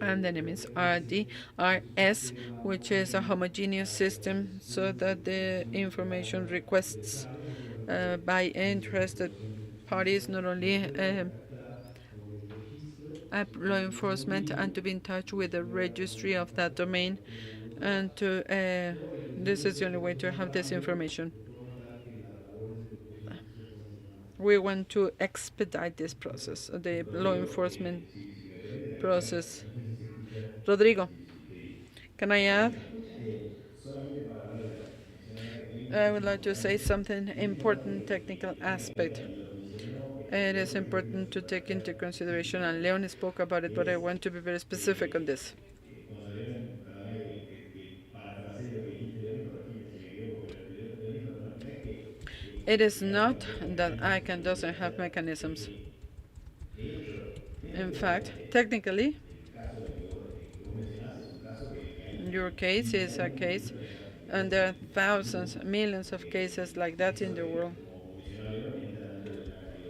and the name is RDRS, which is a homogeneous system, so that the information requests by interested parties, not only law enforcement, and to be in touch with the registry of that domain, and to this is the only way to have this information. We want to expedite this process, the law enforcement process. Rodrigo, can I add? I would like to say something important technical aspect. It is important to take into consideration, and Leon spoke about it, but I want to be very specific on this. It is not that ICANN doesn't have mechanisms. In fact, technically, your case is a case, and there are thousands, millions of cases like that in the world.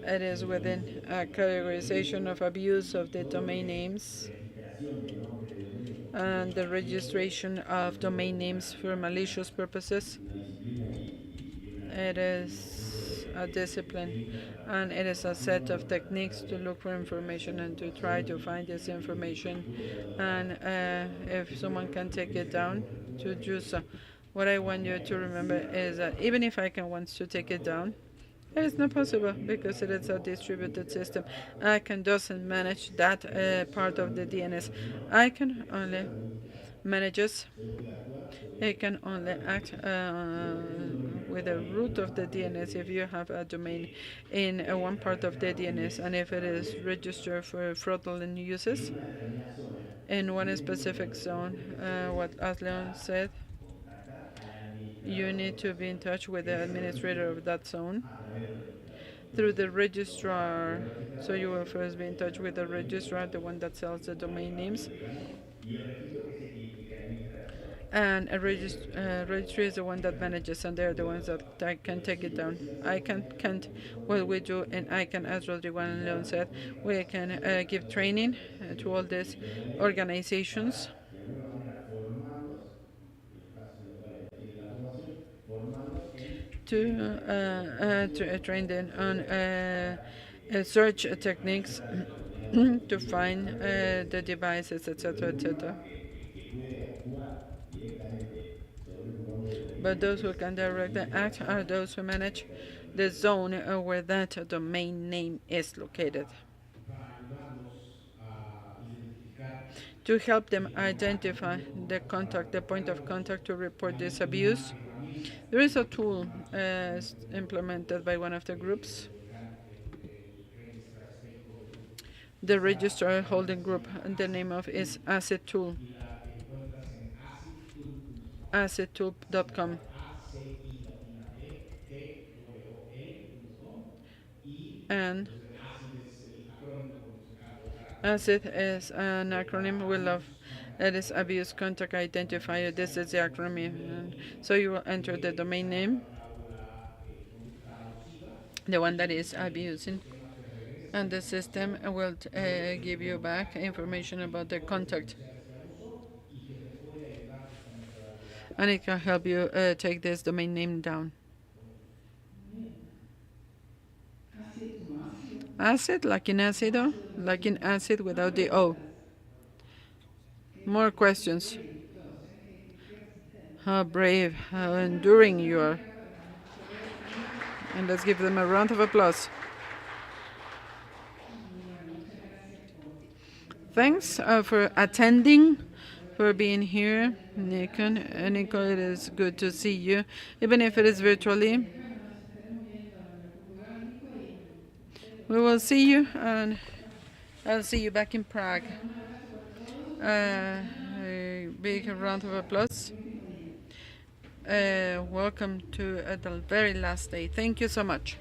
It is within a categorization of abuse of the domain names and the registration of domain names for malicious purposes. It is a discipline, and it is a set of techniques to look for information and to try to find this information. And if someone can take it down, to do so. What I want you to remember is that even if ICANN wants to take it down, it is not possible because it is a distributed system. ICANN doesn't manage that part of the DNS. ICANN only manages. It can only act with the root of the DNS if you have a domain in one part of the DNS, and if it is registered for fraudulent uses in one specific zone. What as Leon said, you need to be in touch with the administrator of that zone through the registrar. So you will first be in touch with the registrar, the one that sells the domain names. And a registry is the one that manages, and they're the ones that can take it down. ICANN can't. What we do in ICANN, as Rodrigo and Leon said, we can give training to all these organizations to train them on search techniques to find the devices, etc., etc. But those who can directly act are those who manage the zone where that domain name is located. To help them identify the contact, the point of contact to report this abuse, there is a tool implemented by one of the groups, the Registrar Holding Group, and the name of is Asset Tool. AssetTool.com. And ASSET is an acronym we love. That is Abuse Contact Identifier. This is the acronym. And so you will enter the domain name, the one that is abusing, and the system will give you back information about the contact. And it can help you take this domain name down. Acid, like in acido, like in acid without the O. More questions. How brave, how enduring you are. And let's give them a round of applause. Thanks for attending, for being here, Nico. Nico, it is good to see you, even if it is virtually. We will see you, and I'll see you back in Prague. A big round of applause. Welcome to the very last day. Thank you so much.